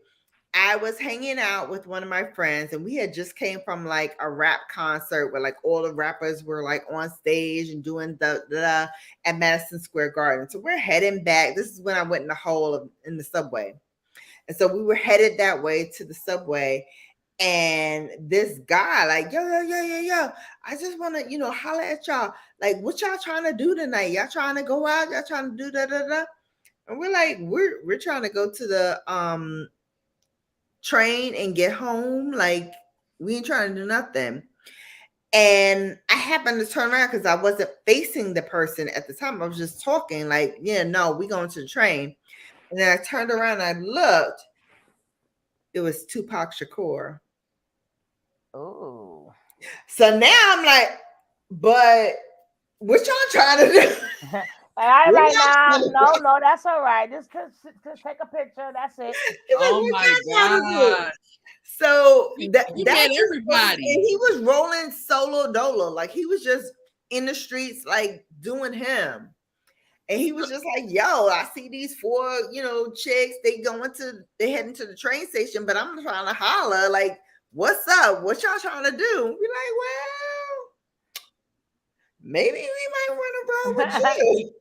I was hanging out with one of my friends, and we had just came from like a rap concert where like all the rappers were like on stage and doing the at Madison Square Garden. So we're heading back. This is when I went in the hole in the subway. And so we were headed that way to the subway. And this guy, like, yo, I just want to, holler at y'all. Like, what y'all trying to do tonight? Y'all trying to go out? Y'all trying to do da? And we're like, we're trying to go to the train and get home. Like, we ain't trying to do nothing. And I happened to turn around because I wasn't facing the person at the time. I was just talking, like, yeah, no, we going to the train. And then I turned around and I looked. It was Tupac Shakur. Oh. So now I'm like, but what y'all trying to do? All right, now, no, that's all right. Just take a picture. That's it. Oh my God. So that's everybody. And he was rolling solo dolo. Like he was just in the streets, like doing him. And he was just like, yo, I see these 4, chicks. They heading to the train station, but I'm trying to holler. Like, what's up? What y'all trying to do? We're like, well, maybe we might want to roll with you.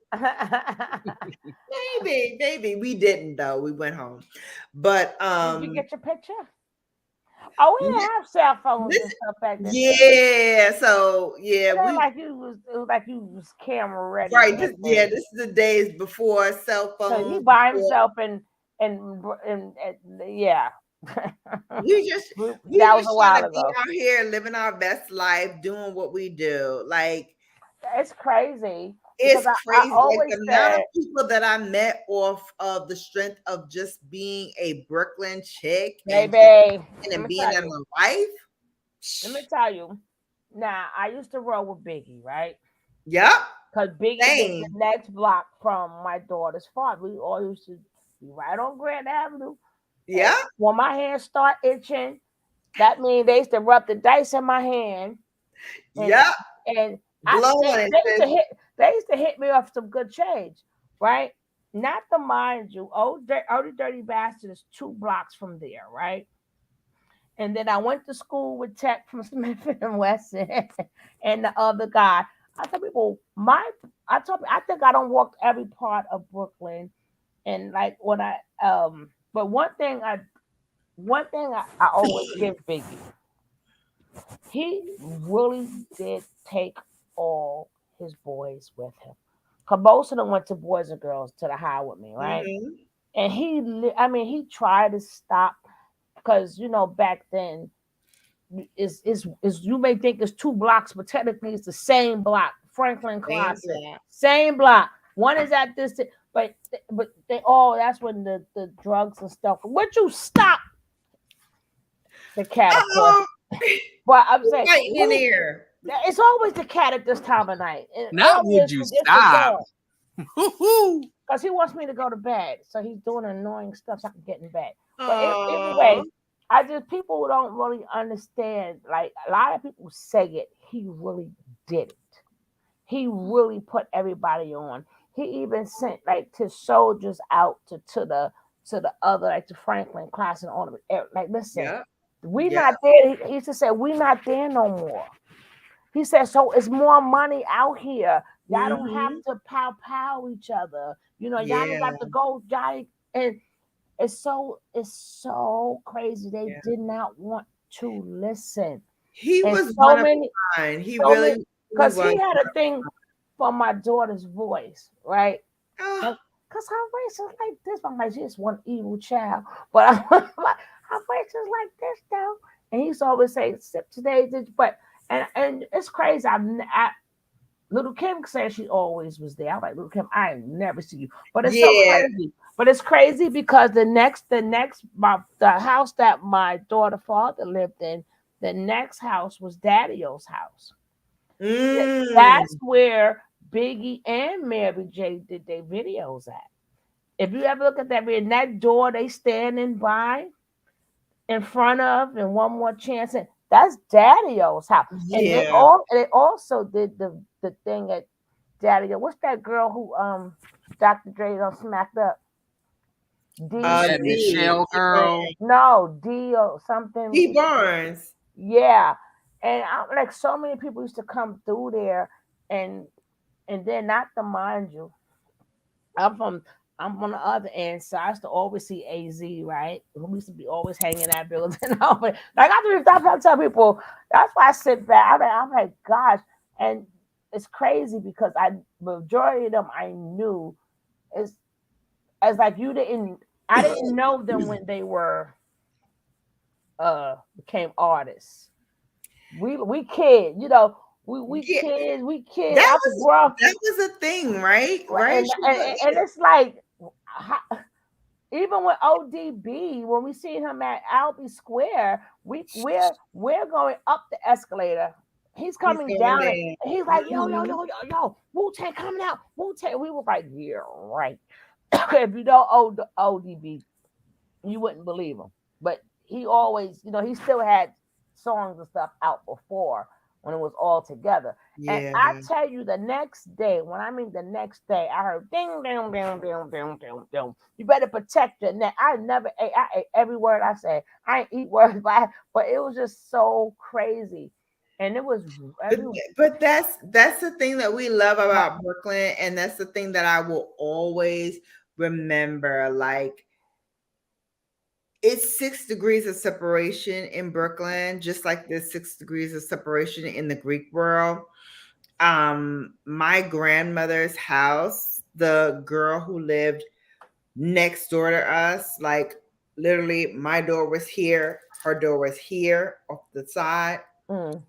maybe. We didn't though. We went home. But did you get your picture? Oh, we didn't have cell phones and stuff back then. Yeah, so yeah, it was like you was camera ready. Right. This is the days before cell phones. So he by himself and yeah. we just that was a while ago. Be out here living our best life, doing what we do. Like it's crazy. It's crazy. I always like the amount of people that I met off of the strength of just being a Brooklyn chick and being a wife. Let me tell you. Now, I used to roll with Biggie, right? Yep. Because Biggie lived the Same. next block from my daughter's farm. We all used to be right on Grand Avenue. And Yeah. when my hands start itching, that means they used to rub the dice in my hand, and Yeah. and Blowing it. they used to hit me off some good change, right? Not to mind you, Dirty Bastard is 2 blocks from there, right? And then I went to school with Tech from Smith and Wesson and the other guy. I tell people I think I don't walk every part of Brooklyn, and like when but one thing I always give Biggie, he really did take all his boys with him. Cause most of them went to Boys and Girls to the high with me, right? Mhm. And he tried to stop because back then is you may think it's 2 blocks, but technically it's the same block. Franklin Same Closet, block. same block. One is at this, but they all. That's when the drugs and stuff. Would you stop the cat, of course? Oh, But I'm saying right in here. it's always the cat at this time of night. It Not would always you it's the stop? dog. Woo-hoo. Because he wants me to go to bed. So he's doing annoying stuff so I can get in bed. But Oh, anyway, people who don't really understand, like a lot of people say it, he really did it. He really put everybody on. He even sent like his soldiers out to the other, like the Franklin class and all of it. Like, listen, yeah. we Yeah. not there. He used to say, we not there no more. He said, so it's more money out here. Y'all don't have Mhm. to pow each other. Y'all don't Yeah. got to go, y'all. And it's so crazy. They Yeah. did not want to listen. He And was so one of many, mine. He so many, really because was. he had a thing for my daughter's voice, right? Oh, Because her voice is like this. I'm like, she's one evil child. But I'm like, her voice is like this, though. And he used to always say, "Sip today." But and it's crazy. Little Kim said she always was there. I'm like, Little Kim, I ain't never see you. But it's so yeah. crazy. But it's crazy because the house that my daughter father lived in, the next house was Daddy-O's house. That's Mm. where Biggie and Mary J did their videos at. If you ever look at that door they standing by in front of, and One More Chance, and that's Daddy-O's house. And Yeah. they also did the thing at Daddy-O. What's that girl who Dr. Dre done smacked up? That D. Michelle girl. No, D or something. D Barnes. Yeah. And like so many people used to come through there, and then not to mind you, I'm from I'm on the other end, so I used to always see AZ, right? We used to be always hanging out buildings and all. But like I tell people, that's why I sit back. I'm like, gosh, and it's crazy because majority of them I knew is as like I didn't know them when they were became artists. We kids, Yeah. we kids. That I was was grown, that was a thing, right? Right? and it's like. Even with ODB, when we see him at Albee Square, we're going up the escalator. He's He's coming going down, and there. he's like, yo, yo, Mhm. yo, yo, yo, Wu-Tang coming out, Wu-Tang. We were like, yeah, right. If you know ODB, you wouldn't believe him. But he always, he still had songs and stuff out before when it was all together. And Yeah. I tell you, the next day, when I mean the next day, I heard ding, ding, ding, ding, ding, ding, ding. You better protect your neck. I never ate. I ate every word I said. I ain't eat words, but it was just so crazy, and it was But every. but that's the thing that we love about Brooklyn, and that's the thing that I will always remember. Like, it's 6 degrees of separation in Brooklyn, just like there's 6 degrees of separation in the Greek world. My grandmother's house, the girl who lived next door to us, like literally my door was here, her door was here off the side. Mm.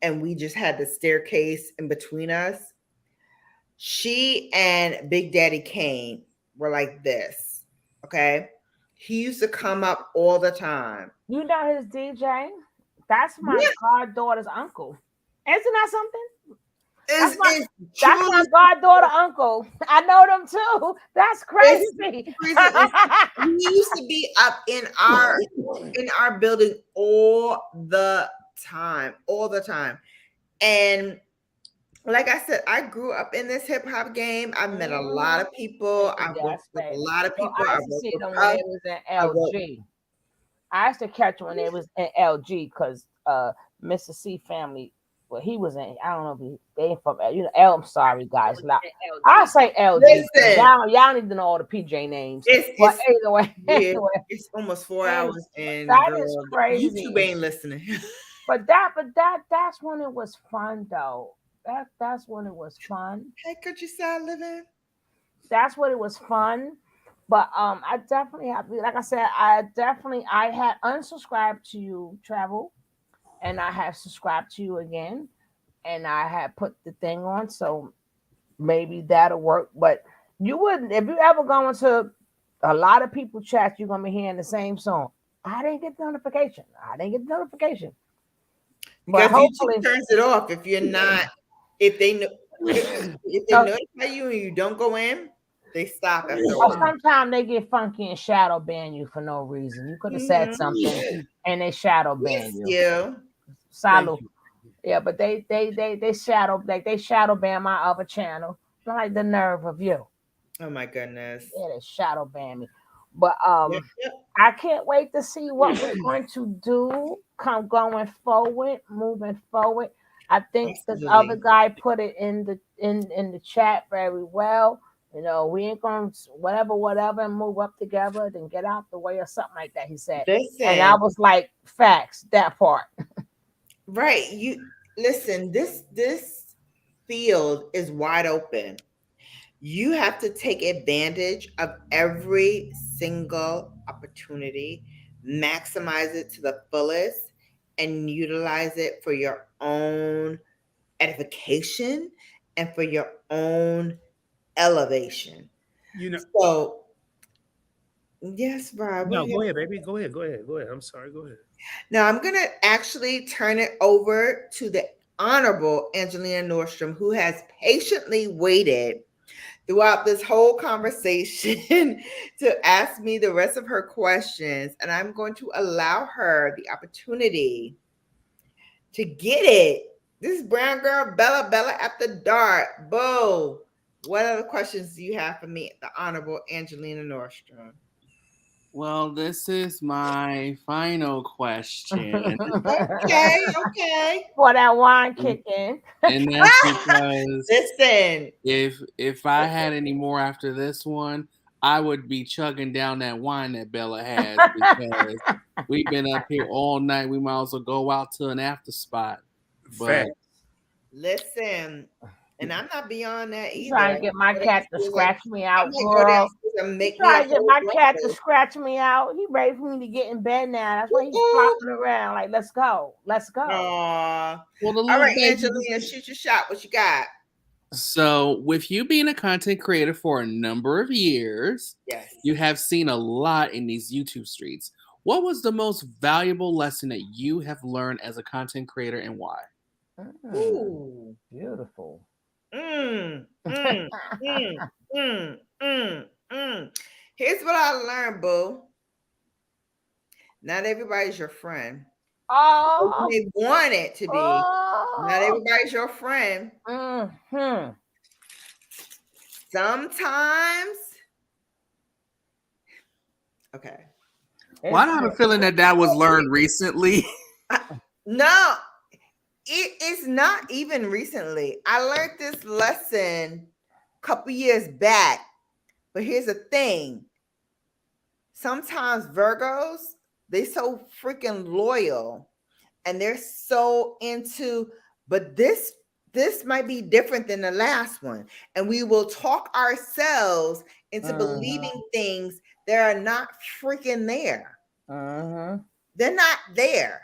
And we just had the staircase in between us. She and Big Daddy Kane were like this. Okay. He used to come up all the time. You know his DJ? That's my Yeah. goddaughter's uncle. Isn't that something? It's That's truly my goddaughter uncle. I know them too. That's crazy. he used to be up in our building all the time, and like I said, I grew up in this hip hop game. I've met a lot of people. I've worked with a lot of Well, people. I I used to worked see with them when Puff. they was in I worked LG. I used to catch when they was in LG because Mr. C family. Well, he was in. I don't know if they ain't from L. I'm sorry, guys. I say LG. Listen, Y'all need to know all the PJ names. it's anyway, weird. It's almost 4 hours, and that girl, is crazy. YouTube ain't listening. But that's when it was fun though. That's when it was fun. Hey, countryside living. That's what it was fun. But I definitely have, like I said, I had unsubscribed to you, Travel, and I have subscribed to you again, and I had put the thing on, so maybe that'll work. But you wouldn't if you ever go into a lot of people chat, you're gonna be hearing the same song. I didn't get the notification. But Because hopefully, YouTube turns it off if you're not. If they know, if they notify you and you don't go in, they stop after a or while. sometimes they get funky and shadow ban you for no reason. You could have said something and they shadow ban you. Salud. Yeah, but they shadow ban my other channel. Like the nerve of you. Oh my goodness. Yeah, they shadow ban me. But Yep. I can't wait to see what we're going to do moving forward. I think the other guy put it in the chat very well. We ain't gonna whatever and move up together, then get out the way or something like that. He said, and I was like, facts, that part. Right. You listen, this field is wide open. You have to take advantage of every single opportunity, maximize it to the fullest, and utilize it for your own edification and for your own elevation. So yes, Rob. No, go ahead, baby. Go ahead. I'm sorry. Go ahead. Now I'm gonna actually turn it over to the Honorable Angelina Nordstrom, who has patiently waited throughout this whole conversation to ask me the rest of her questions. And I'm going to allow her the opportunity to get it. This is Brown Girl Bella after dark. Bo, what other questions do you have for me, the Honorable Angelina Nordstrom? Well, this is my final question. Okay. For that wine kick in. And that's because listen, if I had any more after this one, I would be chugging down that wine that Bella has because we've been up here all night. We might as well go out to an after spot. But listen, and I'm not beyond that either. Trying to get my cat to scratch me out, girl. Trying to get my cat to scratch me out. He ready for me to get in bed now. That's why he's flopping around. Like, let's go. Aww. All right, Angelina, shoot your shot. What you got? So, with you being a content creator for a number of years, yes, you have seen a lot in these YouTube streets. What was the most valuable lesson that you have learned as a content creator and why? Ooh, beautiful. Here's what I learned, boo. Not everybody's your friend. Oh, they want it to be. Not everybody's your friend. Mm-hmm. Sometimes. Okay. Well, I have a feeling that was learned recently. No, it is not even recently. I learned this lesson a couple years back. But here's the thing. Sometimes Virgos, they so freaking loyal and they're so into, but this might be different than the last one. And we will talk ourselves into believing things that are not freaking there. They're not there.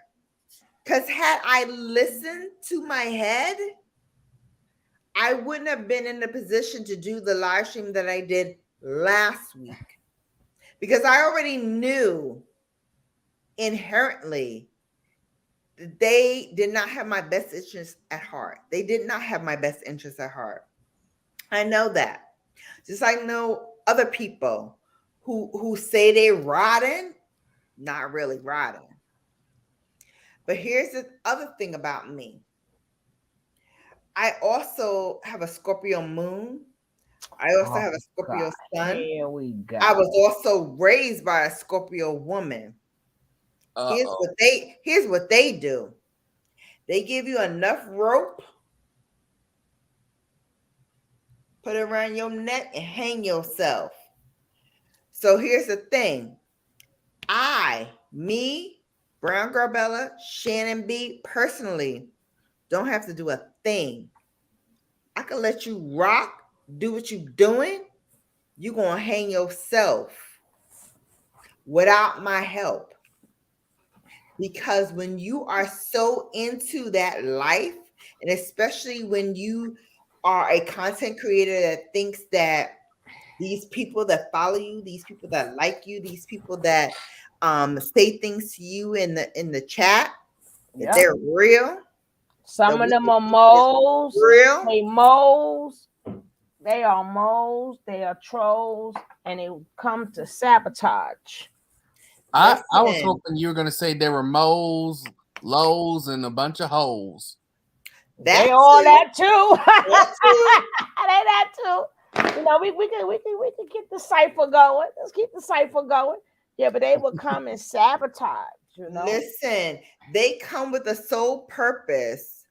Because had I listened to my head, I wouldn't have been in the position to do the live stream that I did last week. Because I already knew inherently they did not have my best interest at heart. They did not have my best interest at heart. I know that. Just like I know other people who say they're riding, not really riding. But here's the other thing about me. I also have a Scorpio moon. I also have a Scorpio sun. Here we go. I was also raised by a Scorpio woman. Here's what they do. They give you enough rope, put it around your neck, and hang yourself. So here's the thing. Brown Girl Bella, Shannon B, personally, don't have to do a thing. I can let you rock, do what you're doing. You're going to hang yourself without my help. Because when you are so into that life, and especially when you are a content creator that thinks that these people that follow you, these people that like you, these people that say things to you in the chat, that they're real. Some of them are moles. Real. They moles. They are moles. They are trolls, and they come to sabotage. I was hoping you were going to say there were moles, lows, and a bunch of holes. They all that too. They that too. You know, we can get the cipher going. Let's keep the cipher going. Yeah, but they will come and sabotage. You know. Listen, they come with the sole purpose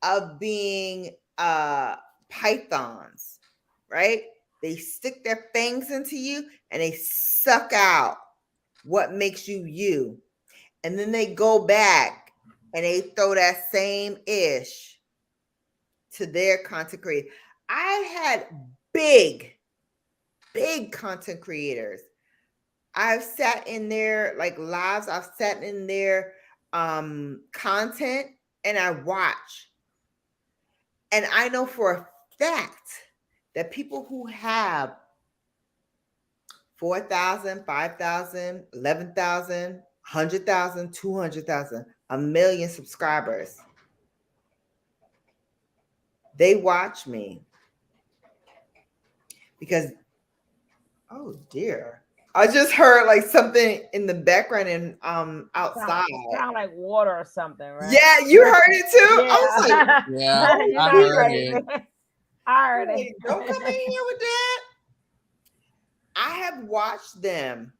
of being pythons, right? They stick their fangs into you and they suck out what makes you you. And then they go back and they throw that same ish to their content creators. I had big content creators. I've sat in their like lives, I've sat in their content and I watch. And I know for a fact that people who have 4,000, 5,000, 11,000, 100,000, 200,000, a million subscribers, they watch me because, oh dear, I just heard like something in the background and outside. Sound like water or something, right? Yeah, you heard it too. Yeah. I was like, yeah, I heard it. I heard it. Don't come in here with that. I have watched them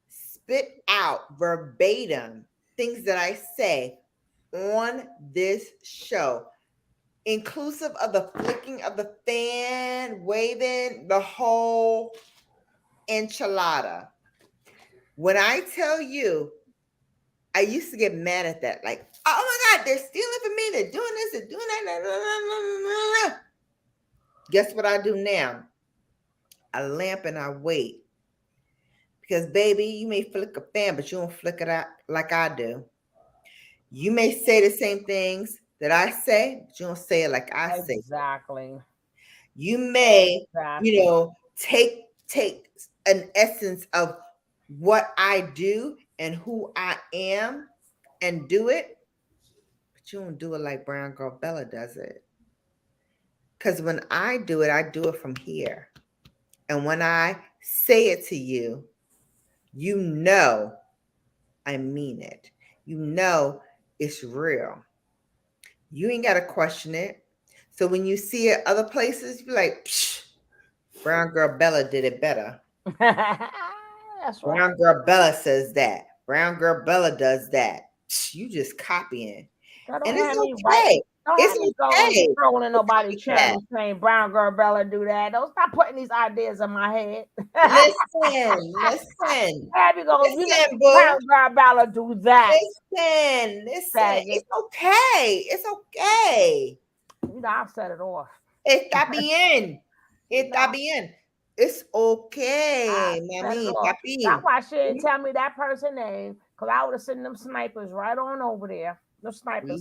spit out verbatim things that I say on this show, inclusive of the flicking of the fan, waving, the whole enchilada. When I tell you, I used to get mad at that. Like, oh my God, they're stealing from me. They're doing this, they're doing that. Guess what I do now? I lamp and I wait. Because, baby, you may flick a fan, but you don't flick it out like I do. You may say the same things that I say, but you don't say it like I say. Exactly. You may, take an essence of what I do and who I am and do it, but you don't do it like Brown Girl Bella does it. Because when I do it from here. And when I say it to you, you know I mean it. You know it's real. You ain't got to question it. So when you see it other places, you're like, psh, Brown Girl Bella did it better. That's right. Brown Girl Bella says that. Brown Girl Bella does that. Psh, you just copying. And it's okay. It's okay. Trolling nobody channel saying Brown Girl Bella do that. Don't stop putting these ideas in my head. Listen. Brown Girl Bella do that. Listen. It's okay. It's okay. You know, I've set it off. Está bien. Está bien. It's okay, mommy. That's why she didn't tell me that person's name, because I would have sent them snipers right on over there. The snipers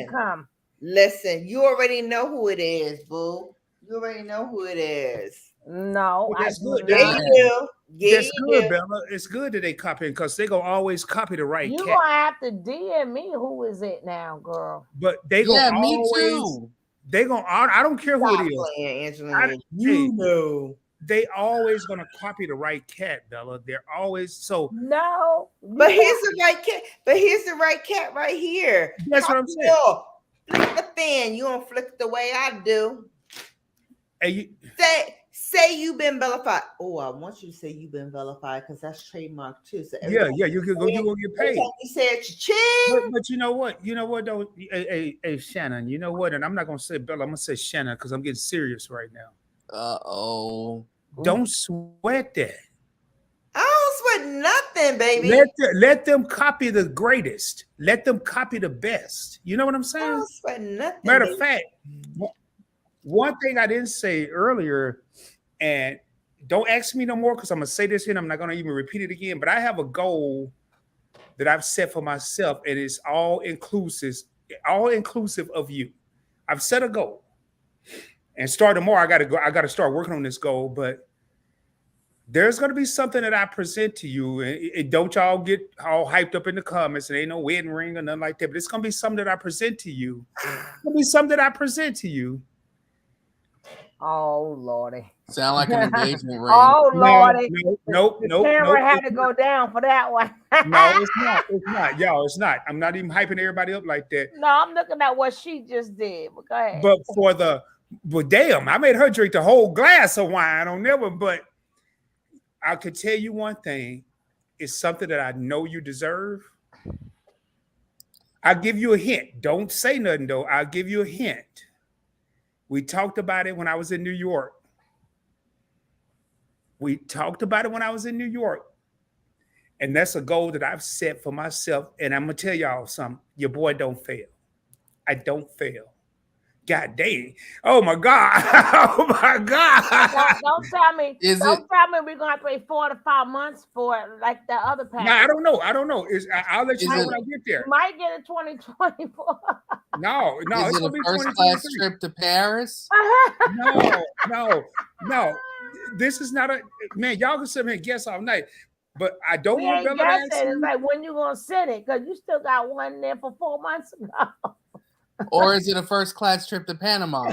come. Listen, you already know who it is, boo. You already know who it is. No, But I that's do good. Yeah, not. you do. Yeah, That's you good, do. Bella. It's good that they copy because they're gonna always copy the right You cat. gonna have to DM me. Who is it now, girl? But they gonna Yeah, me always too. I don't care who it Stop is. playing, Angelina. Hey, You know. they always gonna copy the right cat, Bella. They're always so. No, But here's the right cat. But here's the right cat right here. That's what I'm saying. Flick the fan. You don't flick the way I do. And you, Say you've been vilified. Oh, I want you to say you've been vilified because that's trademark too. So yeah, you can go. You gonna get paid. You said cha-ching. But you know what? You know what though? Hey, Shannon. You know what? And I'm not gonna say Bella. I'm gonna say Shannon because I'm getting serious right now. Uh-oh. Don't sweat that. I don't sweat nothing, baby. Let them copy the greatest. Let them copy the best. You know what I'm I saying? don't sweat nothing. Matter baby. of fact, one thing I didn't say earlier, and don't ask me no more because I'm gonna say this here and I'm not gonna even repeat it again. But I have a goal that I've set for myself, and it's all inclusive of you. I've set a goal, and start tomorrow. I gotta start working on this goal, but there's gonna be something that I present to you, and don't y'all get all hyped up in the comments. And ain't no wedding ring or nothing like that. But it's gonna be something that I present to you. It's gonna be something that I present to you. Oh Lordy. Sound like an engagement ring. Oh Lordy. Nope. The camera had to go down for that one. No, it's not. It's not, y'all. It's not. I'm not even hyping everybody up like that. No, I'm looking at what she just did. But go ahead. But damn, I made her drink the whole glass of wine on never. But I could tell you one thing: it's something that I know you deserve. I'll give you a hint. Don't say nothing though. I'll give you a hint. We talked about it when I was in New York. And that's a goal that I've set for myself. And I'm going to tell y'all something. Your boy don't fail. I don't fail. God dang. Oh, my God. Oh, my God. Don't tell me. Don't tell me we're going to have to wait 4 to 5 months for it like the other package. No, I don't know. I'll let you know when I get there. You might get it 2024. No. Is It's it going a to be first 2023. class trip to Paris? No. This is not a man. Y'all can sit here and guess all night, but I don't We want ain't Bella to ask guessing. It's you. like when you gonna send it because you still got one there for 4 months ago. Or is it a first class trip to Panama?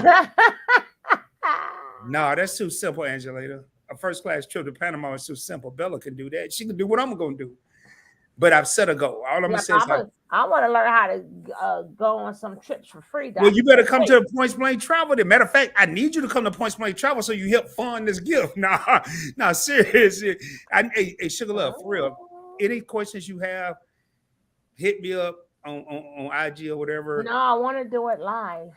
No, that's too simple, Angelina. A first class trip to Panama is too simple. Bella can do that. She can do what I'm going to do. But I've set a goal. All I'm going to say is I want to learn how to go on some trips for free. Well, you better come to the Points Blank Travel. As a matter of fact, I need you to come to Points Blank Travel so you help fund this gift. Nah, seriously. Hey, Sugar Love, for real. Any questions you have, hit me up on IG or whatever. No, I want to do it live.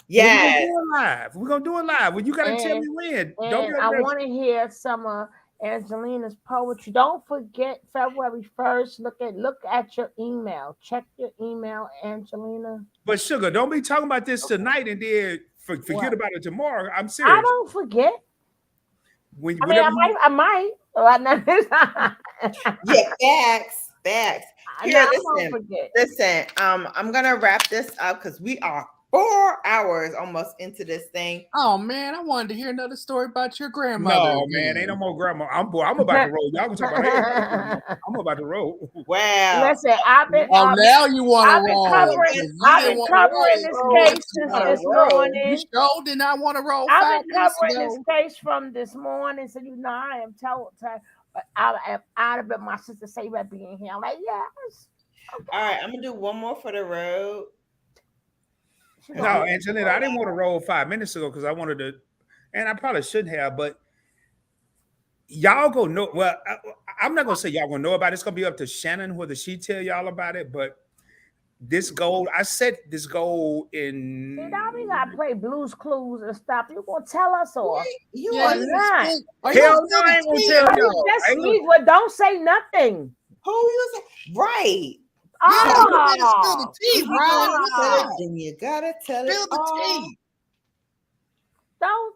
Yeah, we're gonna do it live. Well, you gotta tell me when. I want to hear some of Angelina's poetry. Don't forget February 1st. Look at your email. Check your email, Angelina. But Sugar, don't be talking about this tonight and then forget about it tomorrow. I'm serious. I don't forget. I might. Yeah, facts. Here, listen. I'm gonna wrap this up because we are 4 hours almost into this thing. Oh man, I wanted to hear another story about your grandmother. No, man, ain't no more grandma. I'm about to roll. Y'all can talk about it. I'm about to roll. Wow. Listen, I've been. Now you want to roll. I've been covering this case since this morning. You sure did not want to roll. I've been covering this case from this morning, so I am told. I'd have been my sister say about being here. I'm like, yes. Okay. All right, I'm gonna do one more for the road. No, Angelina, I didn't want to roll 5 minutes ago because I wanted to, and I probably shouldn't have, but y'all go know. Well, I'm not gonna say y'all gonna know about it. It's gonna be up to Shannon whether she tell y'all about it. But this goal, I set this goal in. See, now we gotta play Blues Clues and stuff. You gonna tell us or you are not? Hell no, I ain't gonna tell y'all. Just speak, but don't say nothing. Who you say? Right. Oh, You gotta tell it all. Don't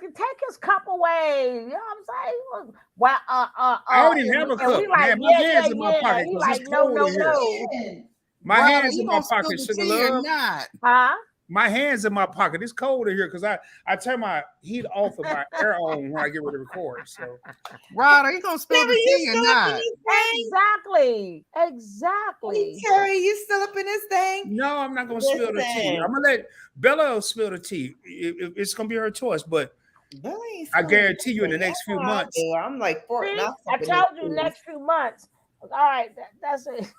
take his cup away. You know what I'm saying? Well, I already have a cup. Man, my hands in my pocket. He's like, no. My hands in my pocket, Sugar Love. Not. Huh? My hands in my pocket. It's cold in here because I turn my heat off and my air on when I get ready to record. So, Rod, are you gonna spill Terry, the you tea or still up in not? this thing? Exactly. Hey, Exactly. Terry, you still up in this thing? no, I'm not gonna spill the tea. Listen, I'm gonna let Bella spill the tea. It's gonna be her choice, but Billy ain't I spilling guarantee you, in the nothing. next That's few how I months, do. I'm like Fort See, Knox I up in this told you thing. next few months. All right, that's it.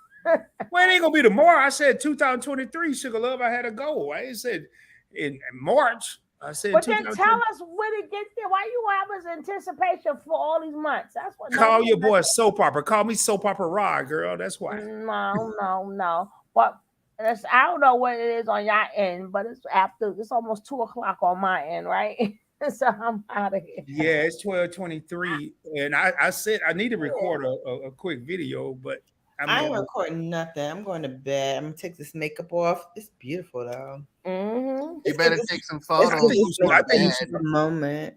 well, it ain't gonna be tomorrow. I said 2023, Sugar Love. I had a goal. I ain't said in March. I said But then tell 2020. us when it gets there. Why you have us anticipation for all these months? That's what. Call your boy soap opera. Call me soap opera Rod, girl. That's why. No. But I don't know what it is on your end, but it's after. It's almost 2:00 on my end, right? So I'm out of here. Yeah, it's 12:23, and I said I need to record a quick video, but I I mean, ain't recording nothing. I'm going to bed. I'm gonna take this makeup off. It's beautiful though. Mm-hmm. You better take some It's photos. I think you should. I before think you bed. should. a moment.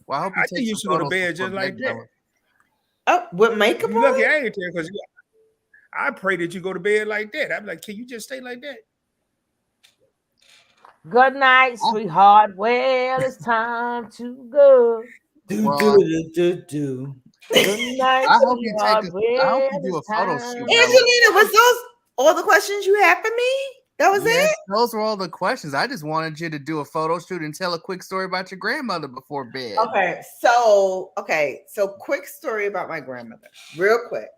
Well, I hope you I take think you some should go to photos bed before just like that. bedtime. Oh, with makeup You on? lucky I ain't there because I pray that you go to bed like that. I'm like, can you just stay like that? Good night, sweetheart. Well, it's time to go. Well, Do. Good night, I hope you sweetheart. I hope Well, you do a it's photo shoot, time. Bella. Angelina, was those all the questions you had for me? That was Yes, it? those were all the questions. I just wanted you to do a photo shoot and tell a quick story about your grandmother before bed. So quick story about my grandmother, real quick.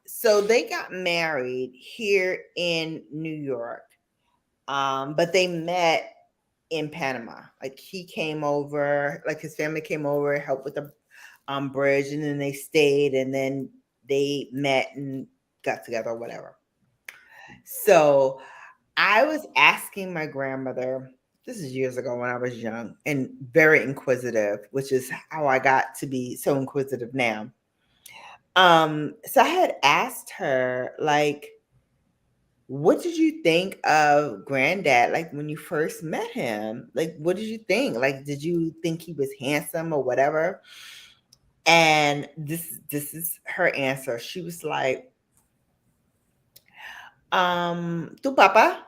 So they got married here in New York, but they met in Panama. Like he came over, like his family came over, helped with the bridge, and then they stayed, and then they met and got together, whatever. So I was asking my grandmother, this is years ago when I was young and very inquisitive, which is how I got to be so inquisitive now. So I had asked her, like, what did you think of granddad? Like when you first met him, like, what did you think? Like, did you think he was handsome or whatever? And this is her answer. She was like, tu papa.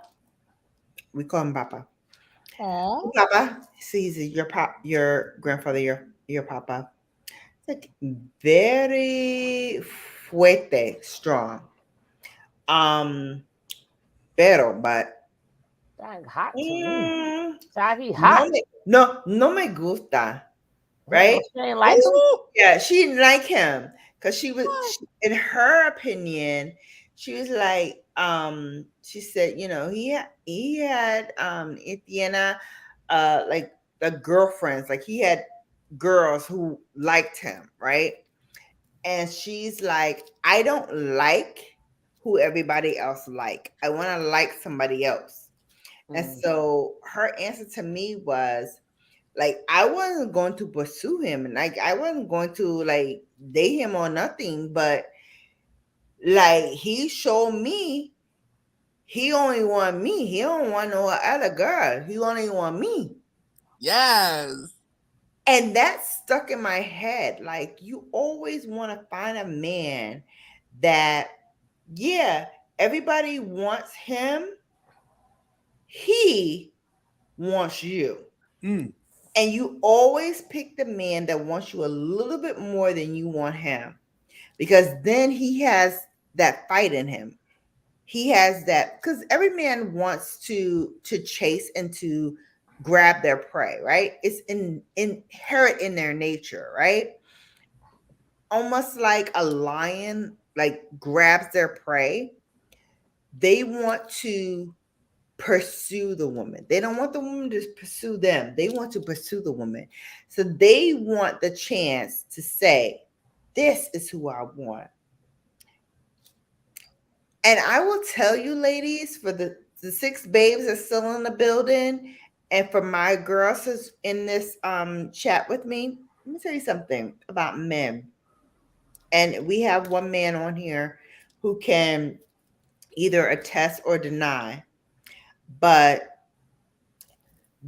We call him papa. Aw. Papa. See, he's your grandfather, your papa. It's like very fuerte, strong. But Dang, hot to me. mm, He hot. no me gusta, right? She ain't like him. Yeah, she didn't like him because in her opinion, she was like, she said, he had Etienne, like the girlfriends, like he had girls who liked him, right? And she's like, I don't like who everybody else like. I want to like somebody else. And so her answer to me was like, I wasn't going to pursue him, and like I wasn't going to like date him or nothing, but like he showed me he only want me. He don't want no other girl. He only want me. Yes. And that stuck in my head. Like, you always want to find a man that, yeah, everybody wants him. He wants you. Mm. And you always pick the man that wants you a little bit more than you want him. Because then he has that fight in him. He has that, because every man wants to chase and to grab their prey, right? It's inherent in their nature, right? Almost like a lion like grabs their prey. They want to pursue the woman. They don't want the woman to pursue them. They want to pursue the woman. So they want the chance to say, this is who I want. And I will tell you, ladies, for the 6 babes that's still in the building, and for my girls who's in this chat with me, let me tell you something about men. And we have one man on here who can either attest or deny. But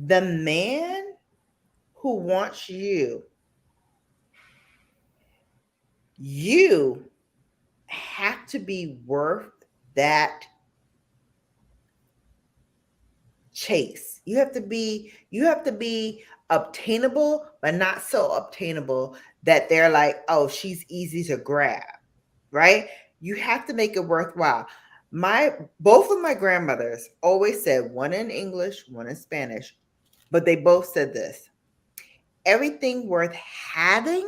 the man who wants you, you have to be worth that chase. You have to be obtainable, but not so obtainable that they're like, oh, she's easy to grab, right? You have to make it worthwhile. Both of my grandmothers always said, one in English, one in Spanish, but they both said this: everything worth having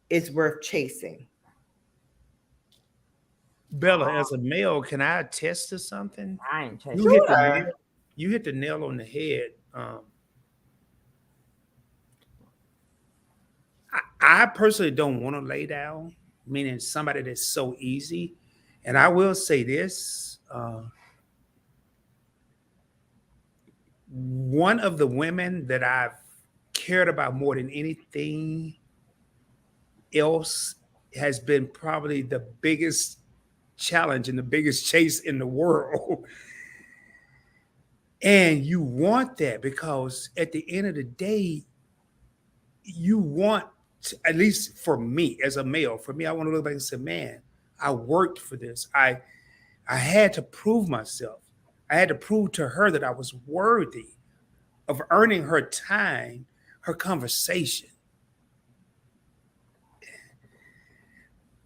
is worth chasing. Bella, as a male, can I attest to something? I ain't You hit the Sure. nail, you hit the nail on the head. I personally don't want to lay down, meaning somebody that's so easy. And I will say this: one of the women that I've cared about more than anything else has been probably the biggest challenge and the biggest chase in the world. And you want that because at the end of the day, you want to, at least for me as a male, for me, I want to look back and say, man, I worked for this. I had to prove myself. I had to prove to her that I was worthy of earning her time, her conversation.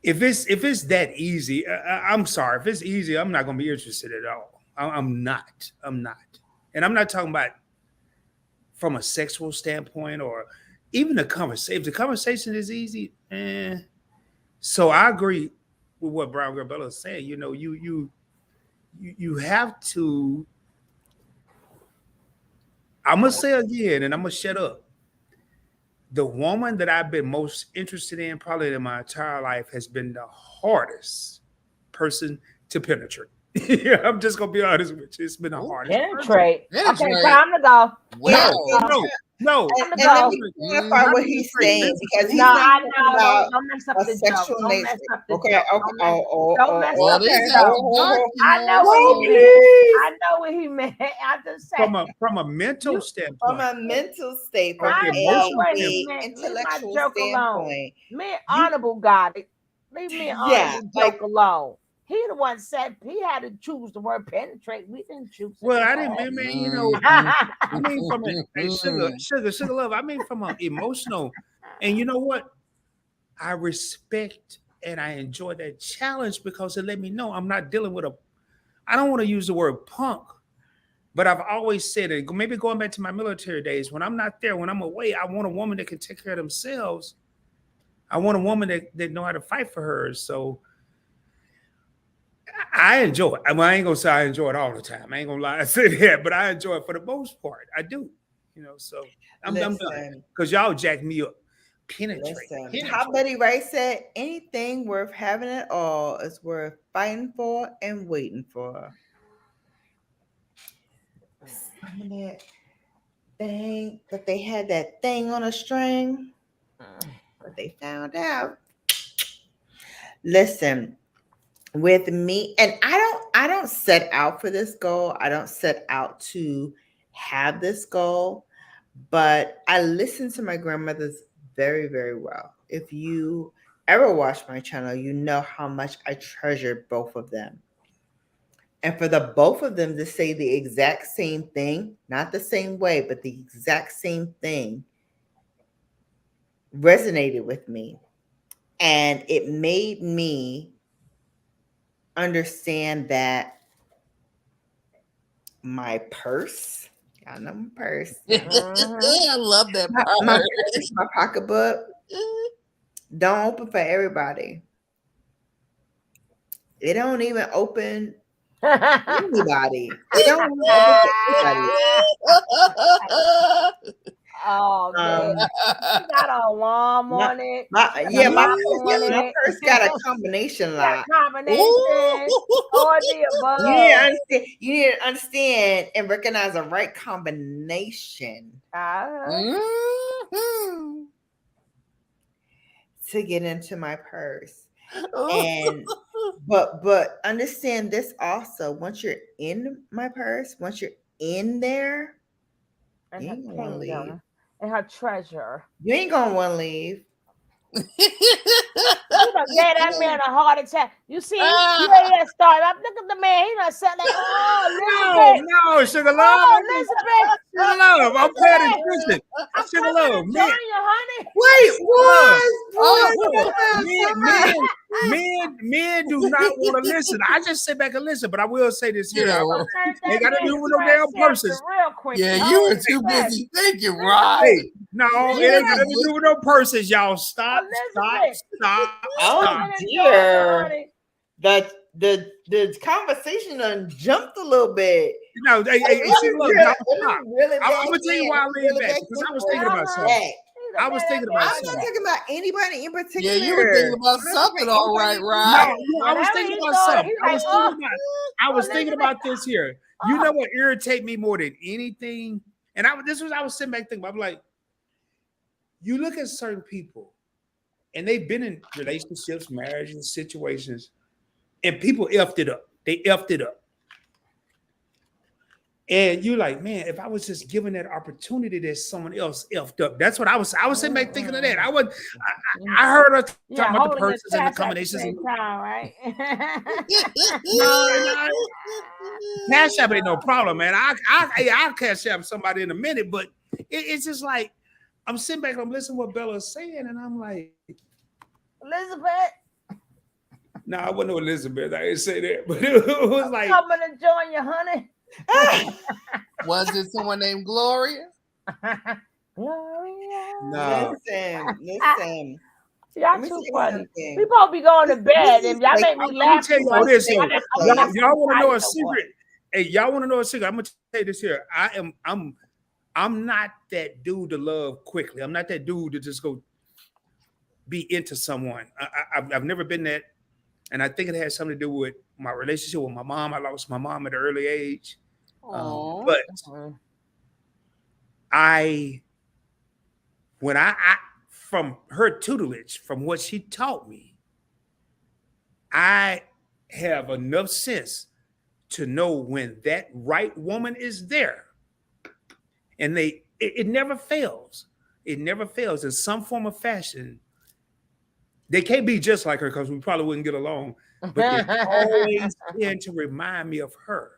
If it's that easy, I'm sorry. If it's easy, I'm not going to be interested at all. I'm not. And I'm not talking about from a sexual standpoint or even the conversation. If the conversation is easy, So I agree with what Brown Girl Bella is saying. You know, you have to. I'm gonna say again, and I'm gonna shut up. The woman that I've been most interested in, probably in my entire life, has been the hardest person to penetrate. Yeah, I'm just gonna be honest with you. It's been the hardest. Penetrate. Okay, Penetrate. time to go. Wow. No. And I'm let me go. clarify what he's saying, because he's No, not I talking know. about Don't mess up a the joke. sexual Don't nature. mess up the Okay, joke. okay. Don't mess Well, up this the is joke. dark, I know what No, he meant. please. I know what he meant. I just said From a mental You- From standpoint, a mental state, from from I an know emotional what a he standpoint, meant. Leave my intellectual joke alone. standpoint, Me and you Honorable got it. Leave me and yeah, Honorable like joke alone. He the one said he had to choose the word penetrate. We didn't choose it. well, I Go didn't ahead. mean, you know, I mean from a hey, sugar love. I mean from an emotional, and you know what? I respect and I enjoy that challenge because it let me know I'm not dealing with a. I don't want to use the word punk, but I've always said it. Maybe going back to my military days, when I'm not there, when I'm away, I want a woman that can take care of themselves. I want a woman that know how to fight for hers. So I enjoy it. I mean, I ain't gonna say I enjoy it all the time. I ain't gonna lie, I say that, but I enjoy it for the most part. I do, you know. So I'm done listen, because y'all jack me up. Penetrate. listen. How Buddy Right said, anything worth having at all is worth fighting for and waiting for. Some of that thing that they had that thing on a string, but they found out. Listen, with me, and I don't set out for this goal. I don't set out to have this goal, but I listen to my grandmothers very, very well. If you ever watch my channel, you know how much I treasure both of them. And for the both of them to say the exact same thing, not the same way, but the exact same thing, resonated with me. And it made me understand that my purse, y'all know my purse, I love that my part. purse, my pocketbook, don't open for everybody. It don't even open anybody. It don't even open for anybody. Oh man, you got a alarm My, on it. my You yeah, got a lock on my it. purse got a combination You got lock. a combination. All the above. You need to understand. You need to understand and recognize the right combination Mhm. to get into my purse. And but understand this also. Once you're in my purse, once you're in there, And you her ain't gonna want to leave. kingdom and her treasure. You ain't gonna want to leave. You done gave that man a heart attack. You see, yeah, start. I'm looking at the man. He done said like, oh, Elizabeth. No, Sugar Love. Oh, Elizabeth. Sugar Love, I'm paying attention. I'm Sugar coming Love, to man. join you, honey. Wait, Men do not want to listen. I just sit back and listen, but I will say this here. Yeah. They got to do with no damn persons. Real quick. Yeah, you were too busy thinking, right? Hey, no, it ain't got to do with no persons, y'all. Stop. Oh dear. The conversation done jumped a little bit. No, hey, Sugar Love, y'all stop. Really I'm gonna tell you why I leaned back because I was thinking about something. I was thinking about I'm not something. thinking about anybody in particular. Yeah, you were thinking about something, all right, No, right? I was thinking about something. I was thinking about this here. You know what irritate me more than anything? And I was sitting back thinking, I'm like, you look at certain people, and they've been in relationships, marriages, situations, and people effed it up. They effed it up. And you're like, man, if I was just given that opportunity that someone else effed up. That's what I was sitting back thinking of that. I heard her talking about the persons and the combinations. Right? No, Cash App ain't no problem, man. I'll Cash App somebody in a minute, but it's just like I'm sitting back and I'm listening to what Bella's saying, and I'm like, Elizabeth. No, I wasn't no Elizabeth. I didn't say that, but it was like coming to join you, honey. Was it someone named Gloria? Gloria. No. Listen. Y'all too funny. We supposed to be going to bed, and y'all make me laugh. Y'all want to know a secret? Hey, y'all want to know a secret? I'm gonna tell you this here. I'm not that dude to love quickly. I'm not that dude to just go be into someone. I've never been that, and I think it has something to do with my relationship with my mom. I lost my mom at an early age, but when I from her tutelage, from what she taught me, I have enough sense to know when that right woman is there, and it never fails. It never fails in some form of fashion. They can't be just like her because we probably wouldn't get along, but they always tend to remind me of her.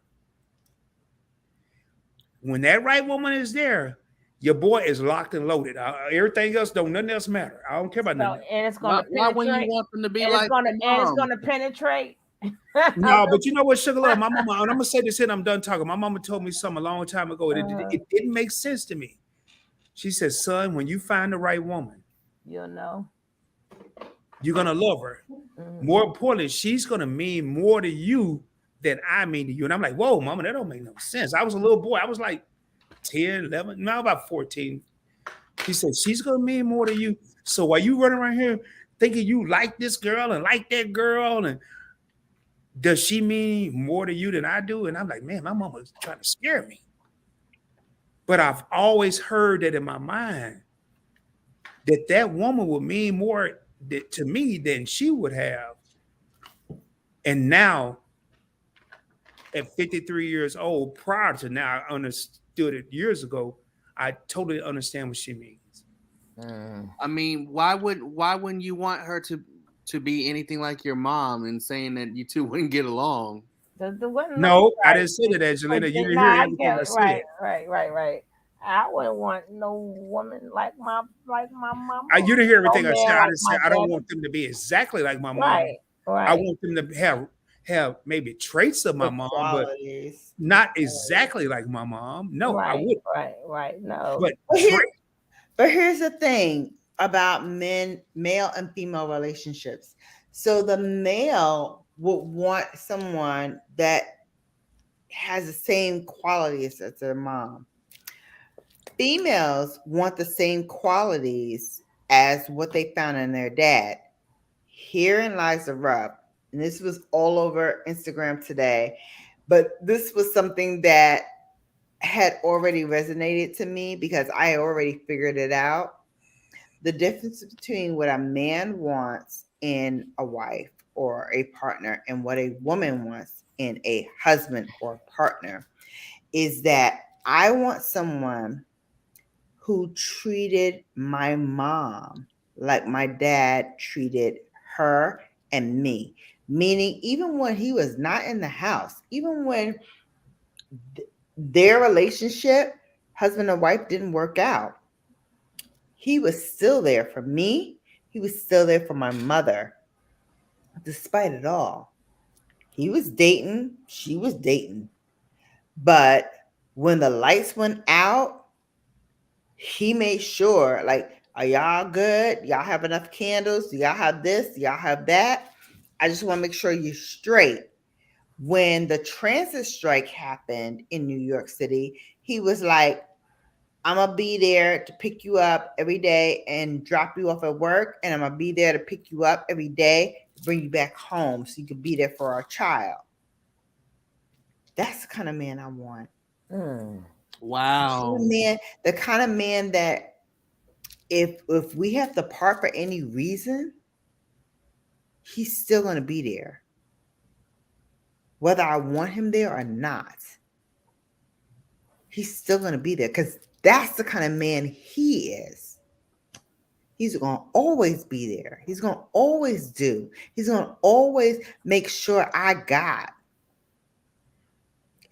When that right woman is there, your boy is locked and loaded. Everything else nothing else matter. I don't care about nothing. And it's going to why wouldn't you want them to be like it's going to penetrate. No, but you know what, Sugar Love, my mama, and I'm gonna say this and I'm done talking. My mama told me something a long time ago. It didn't make sense to me. She said, son, when you find the right woman, you'll know. You're gonna love her. Mm-hmm. More importantly, she's gonna mean more to you than I mean to you. And I'm like, whoa, mama, that don't make no sense. I was a little boy. I was like 10, 11, now about 14. She said, she's gonna mean more to you. So while you running around here thinking you like this girl and like that girl, and does she mean more to you than I do? And I'm like, man, my mama's trying to scare me. But I've always heard that in my mind that woman would mean more to me than she would have. And now, at 53 years old, prior to now, I understood it years ago, I totally understand what she means. I mean, why wouldn't you want her to be anything like your mom and saying that you two wouldn't get along? No, I didn't say that, Angelina. You didn't hear everything I said. Right. I wouldn't want no woman like my mom. You didn't hear everything I said. I didn't say I don't want them to be exactly like my mom. Right. I want them to have maybe traits of my mom, but not exactly like my mom. No, I wouldn't. Right. No. But here's the thing about male and female relationships. So the male would want someone that has the same qualities as their mom. Females want the same qualities as what they found in their dad. Herein lies the rub. And this was all over Instagram today, but this was something that had already resonated to me because I already figured it out. The difference between what a man wants in a wife or a partner and what a woman wants in a husband or partner is that I want someone who treated my mom like my dad treated her and me. Meaning, even when he was not in the house, even when their relationship, husband and wife, didn't work out, he was still there for me. He was still there for my mother, despite it all. He was dating, she was dating. But when the lights went out, he made sure, like, are y'all good? Y'all have enough candles? Do y'all have this? Do y'all have that? I just want to make sure you're straight. When the transit strike happened in New York City, he was like, I'm going to be there to pick you up every day and drop you off at work. And I'm going to be there to pick you up every day to bring you back home so you can be there for our child. That's the kind of man I want. Wow. The kind of man that if we have to part for any reason, he's still going to be there, whether I want him there or not. He's still going to be there because that's the kind of man he is. He's going to always be there. He's going to always do. He's going to always make sure I got,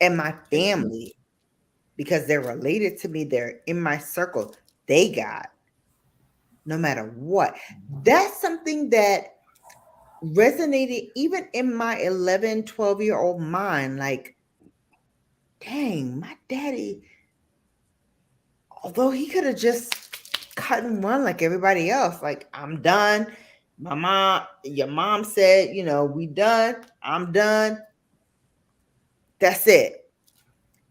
and my family, because they're related to me, they're in my circle, they got, no matter what. That's something that resonated even in my 11, 12-year-old mind. Like, dang, my daddy, although he could have just cut and run like everybody else, like, I'm done. Your mom said, we done. I'm done. That's it.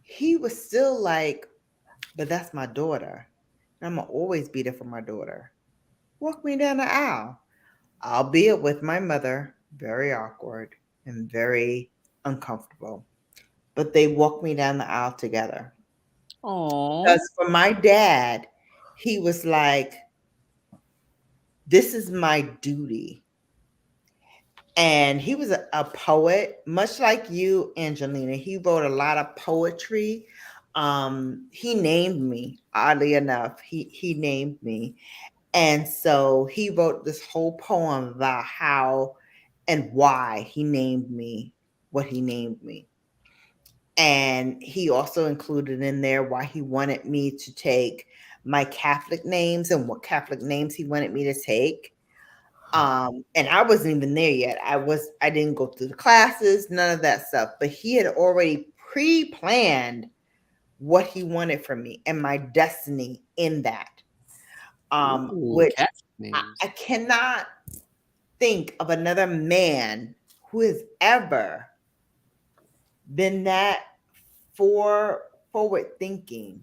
He was still like, but that's my daughter. I'm going to always be there for my daughter. Walk me down the aisle. Albeit with my mother, very awkward and very uncomfortable. But they walked me down the aisle together. Oh. Because for my dad, he was like, this is my duty. And he was a poet, much like you, Angelina. He wrote a lot of poetry. He named me, oddly enough. He named me. And so he wrote this whole poem about how and why he named me what he named me. And he also included in there why he wanted me to take my Catholic names and what Catholic names he wanted me to take. And I wasn't even there yet. I didn't go through the classes, none of that stuff. But he had already pre-planned what he wanted from me and my destiny in that. Which I cannot think of another man who has ever been that forward thinking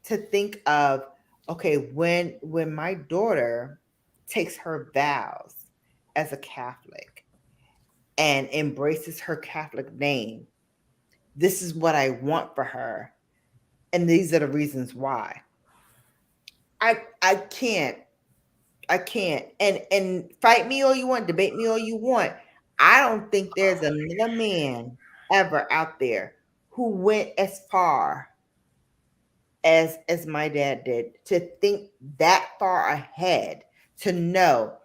to think of, okay, when my daughter takes her vows as a Catholic and embraces her Catholic name, this is what I want for her, and these are the reasons why. I can't. And fight me all you want, debate me all you want. I don't think there's another man ever out there who went as far as my dad did, to think that far ahead, to know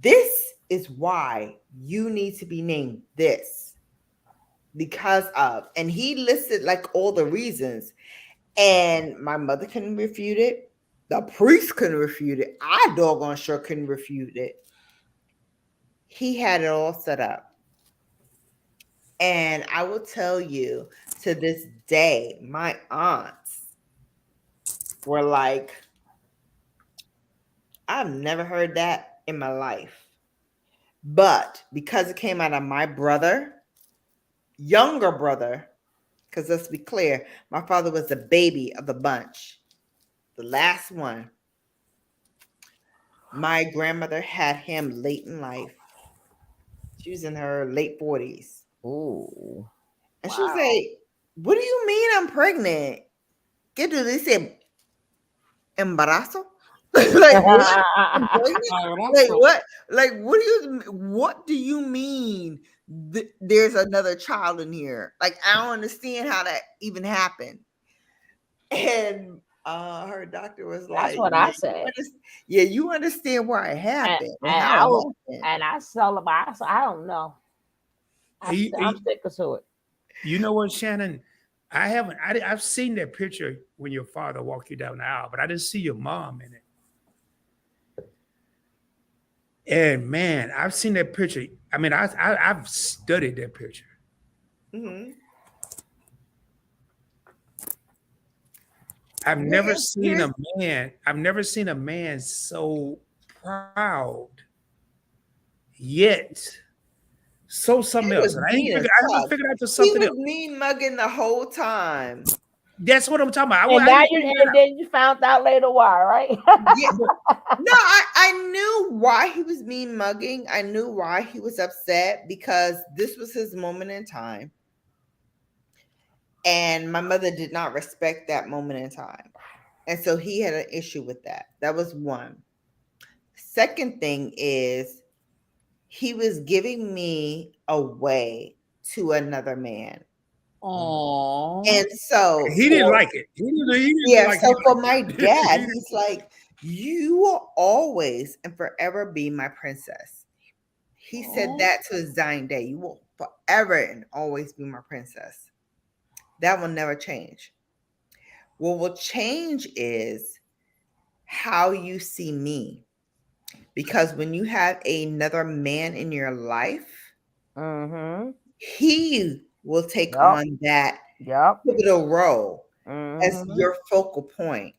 this is why you need to be named this because of, and he listed like all the reasons, and my mother couldn't refute it. The priest couldn't refute it. I doggone sure couldn't refute it. He had it all set up. And I will tell you, to this day, my aunts were like, I've never heard that in my life. But because it came out of my brother, younger brother, because let's be clear, my father was the baby of the bunch, the last one. My grandmother had him late in life. She was in her late 40s. Ooh. And she was like, what do you mean I'm pregnant? ¿Qué tú dices? Embarazo? Like what? I'm pregnant? Like what? Like what do you mean there's another child in here? Like I don't understand how that even happened. And her doctor was That's like, what I said. yeah, you understand why it And, happened and and how I it was, happened. and I celebrate. I don't know. I'm sticking to it. You know what, Shannon? I haven't. I've seen that picture when your father walked you down the aisle, but I didn't see your mom in it. And man, I've seen that picture. I mean, I've studied that picture. Mm-hmm. I've Well, never seen a man. I've never seen a man so proud, yet so something he else. was And I ain't mean as figured. I haven't fuck. figured out to He something was else. mean mugging the whole time. That's what I'm talking about. And I now didn't figure that and out. then you found out later why, right? Yeah. No, I knew why he was mean mugging. I knew why he was upset because this was his moment in time. And my mother did not respect that moment in time. And so he had an issue with that. That was one. Second thing is he was giving me away to another man. Aww. And so He didn't like it. He didn't like so it. for my dad, he's like, you will always and forever be my princess. He said that to his dying day. You will forever and always be my princess. That will never change. What will change is how you see me. Because when you have another man in your life, he will take on that pivotal role as your focal point.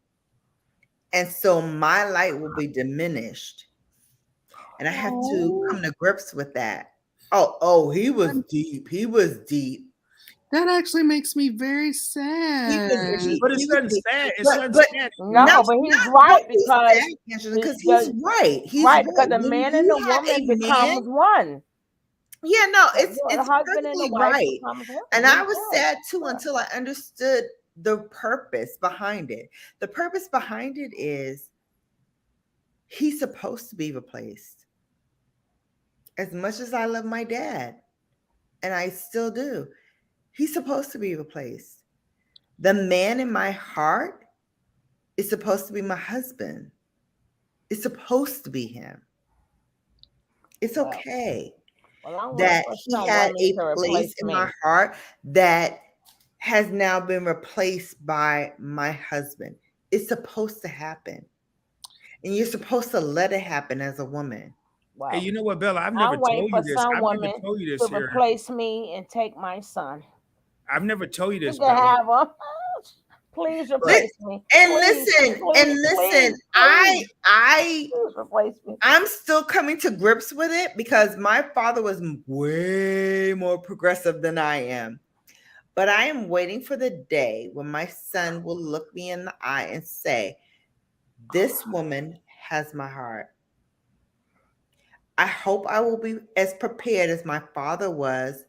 And so my light will be diminished. And I have to come to grips with that. Oh, he was deep. He was deep. That actually makes me very sad. He was deep. But He it's was not deep. sad. It's not But sad. No, but he's right because he's right. He's right because the When man you and the have woman a becomes man, one. yeah, no, The it's husband and the perfectly wife right. becomes one. And He's I was right. sad too until I understood the purpose behind it. The purpose behind it is he's supposed to be replaced. As much as I love my dad, and I still do, he's supposed to be replaced. The man in my heart is supposed to be my husband. It's supposed to be him. It's okay that he had a place in my heart that has now been replaced by my husband. It's supposed to happen. And you're supposed to let it happen as a woman. Wow. Hey, you know what, Bella? I've never I'm waiting told for you this. some I've never woman told you to this here. replace me and take my son. I've never told you this, You can Bella. have him. Please replace me. And Please, listen, please, please replace me. I'm still coming to grips with it because my father was way more progressive than I am. But I am waiting for the day when my son will look me in the eye and say, this woman has my heart. I hope I will be as prepared as my father was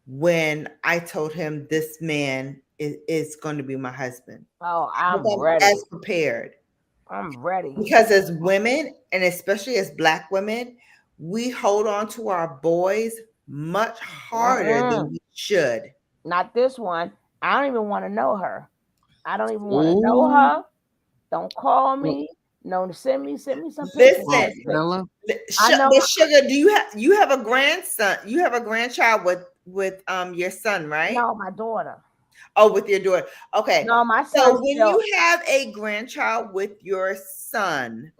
when I told him this man is going to be my husband. Oh, I'm ready. As prepared. I'm ready. Because as women, and especially as Black women, we hold on to our boys much harder than we should. Not this one. I don't even want to know her. I don't even want to know her. Don't call me. No, send me some pictures. Listen, but Sugar, do you have a grandson? You have a grandchild with your son, right? No, my daughter. Oh, with your daughter. Okay. No, my son. So when you have a grandchild with your son,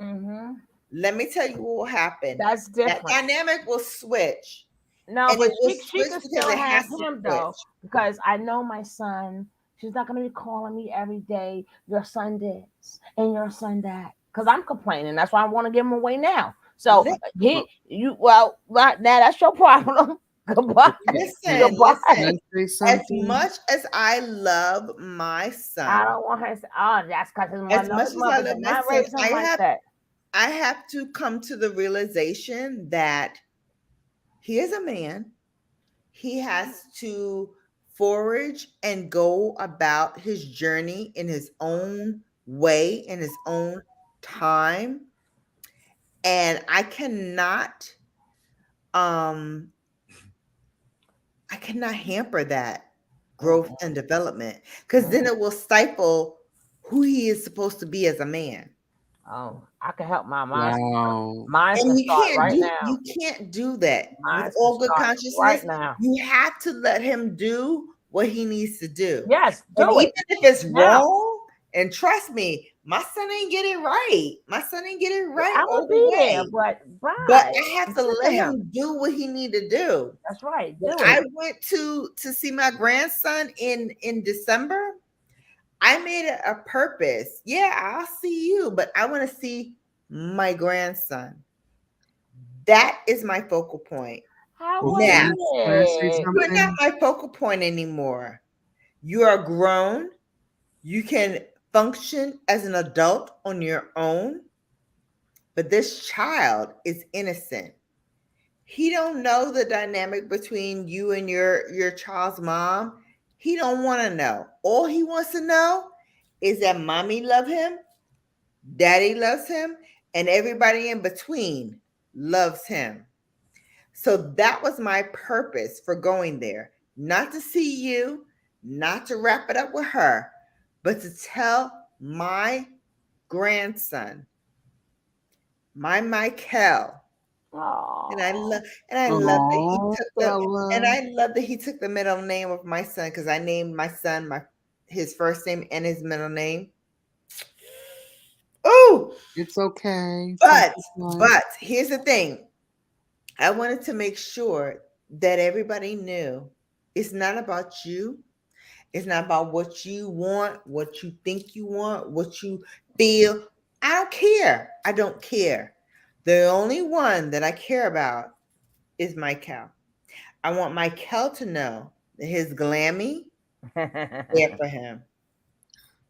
let me tell you what will happen. That's different. That dynamic will switch. No, but she can still have him though, because I know my son. She's not going to be calling me every day. Your son this and your son that. Because I'm complaining. That's why I want to give him away now. So now that's your problem. Goodbye. Listen. As much as I love my son, I don't want her to say, oh, that's because his mother. As much as I love my son, I have to come to the realization that he is a man. He has to forage and go about his journey in his own way, in his own time. And I cannot hamper that growth and development, because then it will stifle who he is supposed to be as a man. Oh, I can help my mind. Wow. Mine can And you start can't right do now. you can't do that Mine with can all good start consciousness. right now. You have to let him do what he needs to do. Yes, And do even it. if it's Now. wrong, and trust me, my son ain't get it right. My son ain't get it right I'm all gonna the be there, way. but But I have to listen let him. him do what he need to do. That's right. When Do I it. went to see my grandson in December, I made it a purpose. Yeah, I'll see you, but I want to see my grandson. That is my focal point. How Well, was Now, can I say it? you're not something? my focal point anymore. You are grown. You can function as an adult on your own, but this child is innocent. He don't know the dynamic between you and your child's mom. He don't want to know. All he wants to know is that mommy love him, daddy loves him, and everybody in between loves him. So that was my purpose for going there. Not to see you, not to wrap it up with her, but to tell my grandson, my Michael. And I love that he Oh, took Bella. the middle name of my son, because I named my son his first name and his middle name. Oh, It's okay. but Take your time. here's the thing. I wanted to make sure that everybody knew it's not about you. It's not about what you want, what you think you want, what you feel. I don't care. I don't care. The only one that I care about is Michael. I want Michael to know that his Glammy there for him.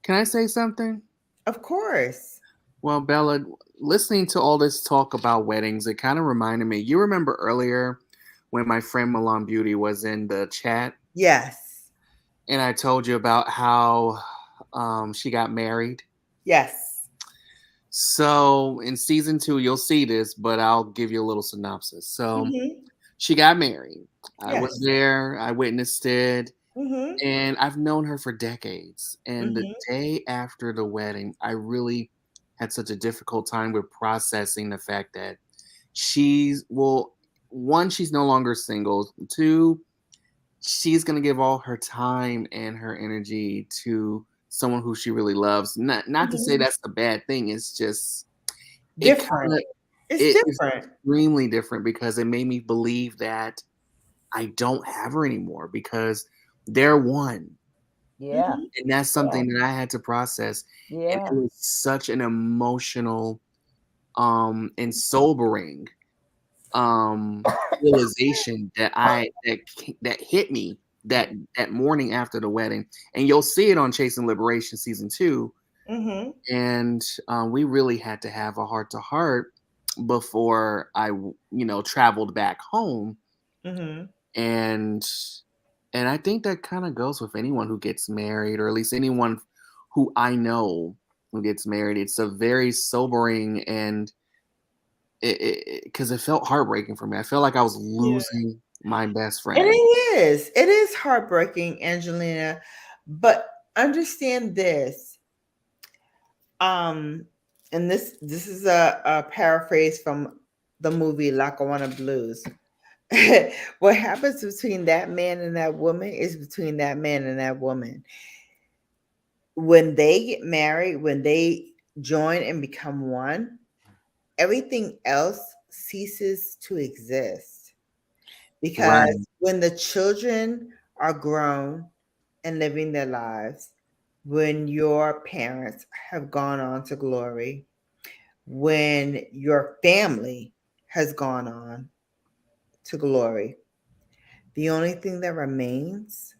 Can I say something? Of course. Well, Bella, listening to all this talk about weddings, it kind of reminded me. You remember earlier when my friend Milan Beauty was in the chat Yes. and I told you about how she got married? Yes. So in season 2, you'll see this, but I'll give you a little synopsis. So Mm-hmm. she got married. I Yes. was there. I witnessed it. Mm-hmm. And I've known her for decades. And the Mm-hmm. day after the wedding, I really had such a difficult time with processing the fact that one, she's no longer single. Two, she's going to give all her time and her energy to someone who she really loves. Not to say Mm-hmm. that's a bad thing. It's just, it Different. kind of, It's it is different. extremely different because it made me believe that I don't have her anymore because they're one. Yeah. Mm-hmm. And that's something that I had to process. And Yeah. it was such an emotional and sobering realization that hit me that morning after the wedding. And you'll see it on Chasing Liberation season 2. Mm-hmm. And we really had to have a heart to heart before I traveled back home. Mm-hmm. And I think that kind of goes with anyone who gets married, or at least anyone who I know who gets married. It's a very sobering and because it felt heartbreaking for me. I felt like I was Yeah. losing my best And friend. it is heartbreaking, Angelina, but understand this. And this is a paraphrase from the movie Lackawanna Blues. What happens between that man and that woman is between that man and that woman. When they get married, when they join and become one, everything else ceases to exist. Right. Because when the children are grown and living their lives, when your parents have gone on to glory, when your family has gone on to glory, the only thing that remains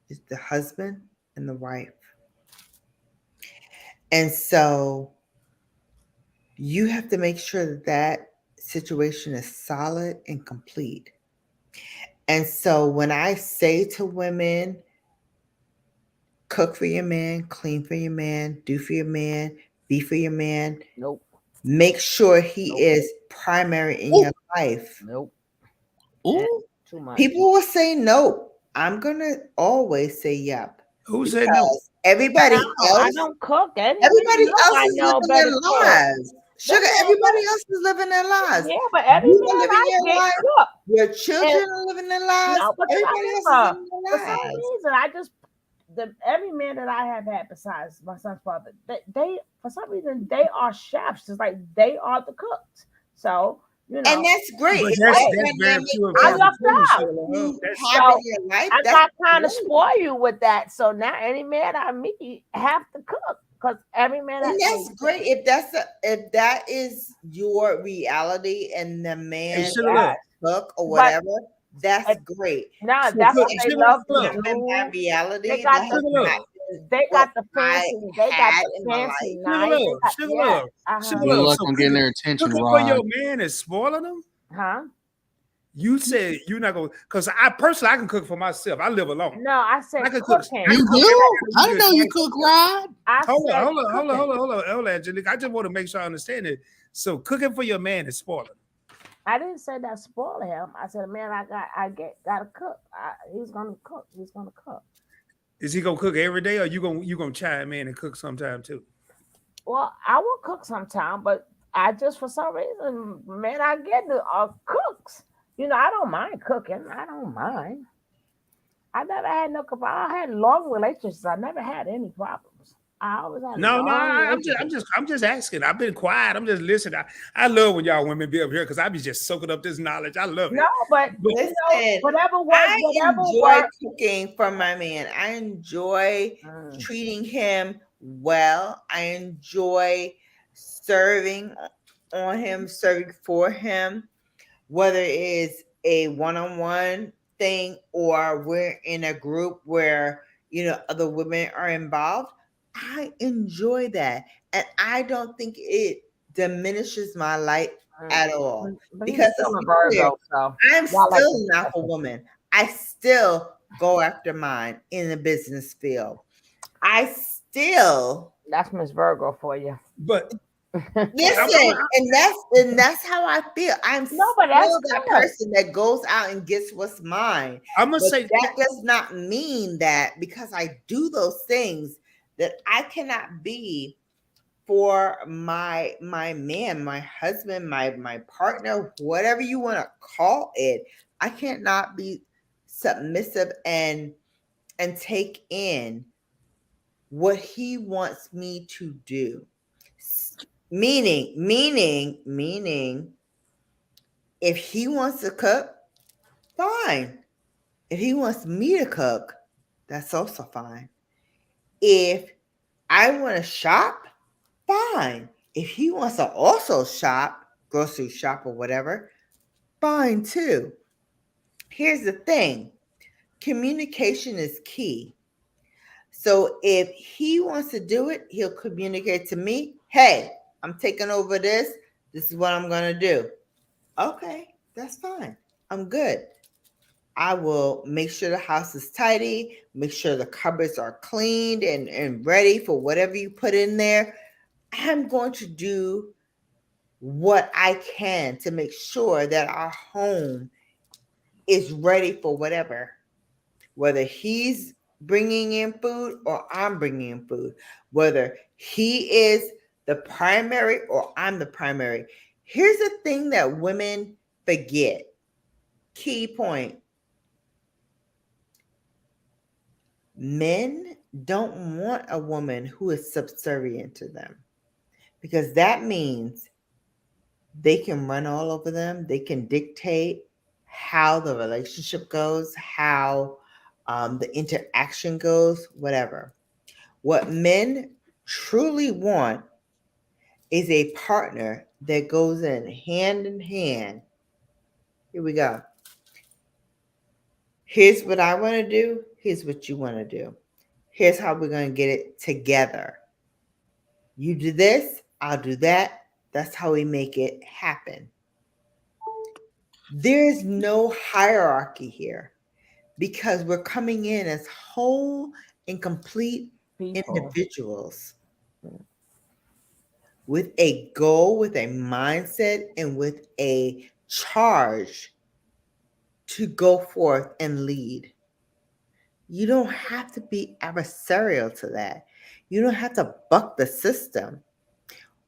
is the husband and the wife. And so you have to make sure that that situation is solid and complete. And so when I say to women, cook for your man, clean for your man, do for your man, be for your man, Nope. make sure he Nope. is primary in Ooh. your life. Nope. Ooh. Too much. People will say no. I'm going to always say yep. Who said no? Everybody No, I else, don't cook. everybody else I is know living better their cook. lives. Sugar, That man everybody else is living their lives. Yeah, but every You are man living I your get life. cook. Your And children are living their lives. no, but you Everybody else is gotta living remember, their for some lives. reason, I just every man that I have had besides my son's father, they for some reason they are chefs. It's like they are the cooks. So And that's great. But If that's that's hey, very dynamic few and I far is lucked between, out. Sheila. what you That's have in So your life, I that's got kind of great. spoiled with that. So now any man I meet have to cook because every man And that's great. If that is your reality and the hey, man Sheila, is yes, look. a cook or but whatever, that's great. now So that's But what cook, they if Sheila, love that's to not look. been my do. They reality, got that the has Sheila, not look. been they what got the I fancy. They got had the in my fancy life. Sugar knife. They love, got sugar yes. love, sugar Good love. luck So on getting their attention, cooking for Rod. your man is spoiling them. Huh? You said you're not gonna, because I personally I can cook for myself. I live alone. No, I said I can cook. I cooking. You can cook, and I do? gotta I use didn't your know you advice. cook, Rod. I Hold on, said hold on, hold on, cooking. hold on, Angelique. I just want to make sure I understand it. So cooking for your man is spoiling. I didn't say that spoil him. I said, man, gotta cook. He's gonna cook. He's gonna cook. Is he gonna cook every day, or you gonna chime in and cook sometime too? Well, I will cook sometime, but I just for some reason, man, I get the cooks. I don't mind cooking. I don't mind. I never had no. I had long relationships. I never had any problems. I always had No, no, long I'm relationships. just, I'm just asking. I've been quiet. I'm just listening. I love when y'all women be up here because I be just soaking up this knowledge. I love No, it. but But Listen, whatever works, I whatever enjoy works. cooking for my man. I enjoy Mm. treating him well. I enjoy serving on him, serving for him, whether it's a one-on-one thing or we're in a group where other women are involved. I enjoy that, and I don't think it diminishes my light at all, But he's because let's still a be clear, Virgo, so I'm y'all like still to an alpha woman. I still go after mine in the business field. I still that's Miss Virgo for you. but listen, and that's how I feel. I'm No, but that's still that good. person that goes out and gets what's mine. I'm gonna But say that does not mean that because I do those things that I cannot be for my man, my husband, my partner, whatever you want to call it. I cannot be submissive and take in what he wants me to do. Meaning, if he wants to cook, fine. If he wants me to cook, that's also fine. If I want to shop, fine. If he wants to also shop, grocery shop or whatever, fine too. Here's the thing, communication is key. So if he wants to do it, he'll communicate to me, hey, I'm taking over this. This is what I'm going to do. Okay, that's fine. I'm good. I will make sure the house is tidy, make sure the cupboards are cleaned and ready for whatever you put in there. I'm going to do what I can to make sure that our home is ready for whether he's bringing in food or I'm bringing in food, whether he is the primary or I'm the primary. Here's the thing that women forget. Key point. Men don't want a woman who is subservient to them, because that means they can run all over them. They can dictate how the relationship goes, how the interaction goes, whatever. What men truly want is a partner that goes in hand. Here we go. Here's what I want to do. Here's what you want to do. Here's how we're going to get it together. You do this, I'll do that. That's how we make it happen. There's no hierarchy here because we're coming in as whole and complete People. individuals with a goal, with a mindset, and with a charge to go forth and lead. You don't have to be adversarial to that. You don't have to buck the system.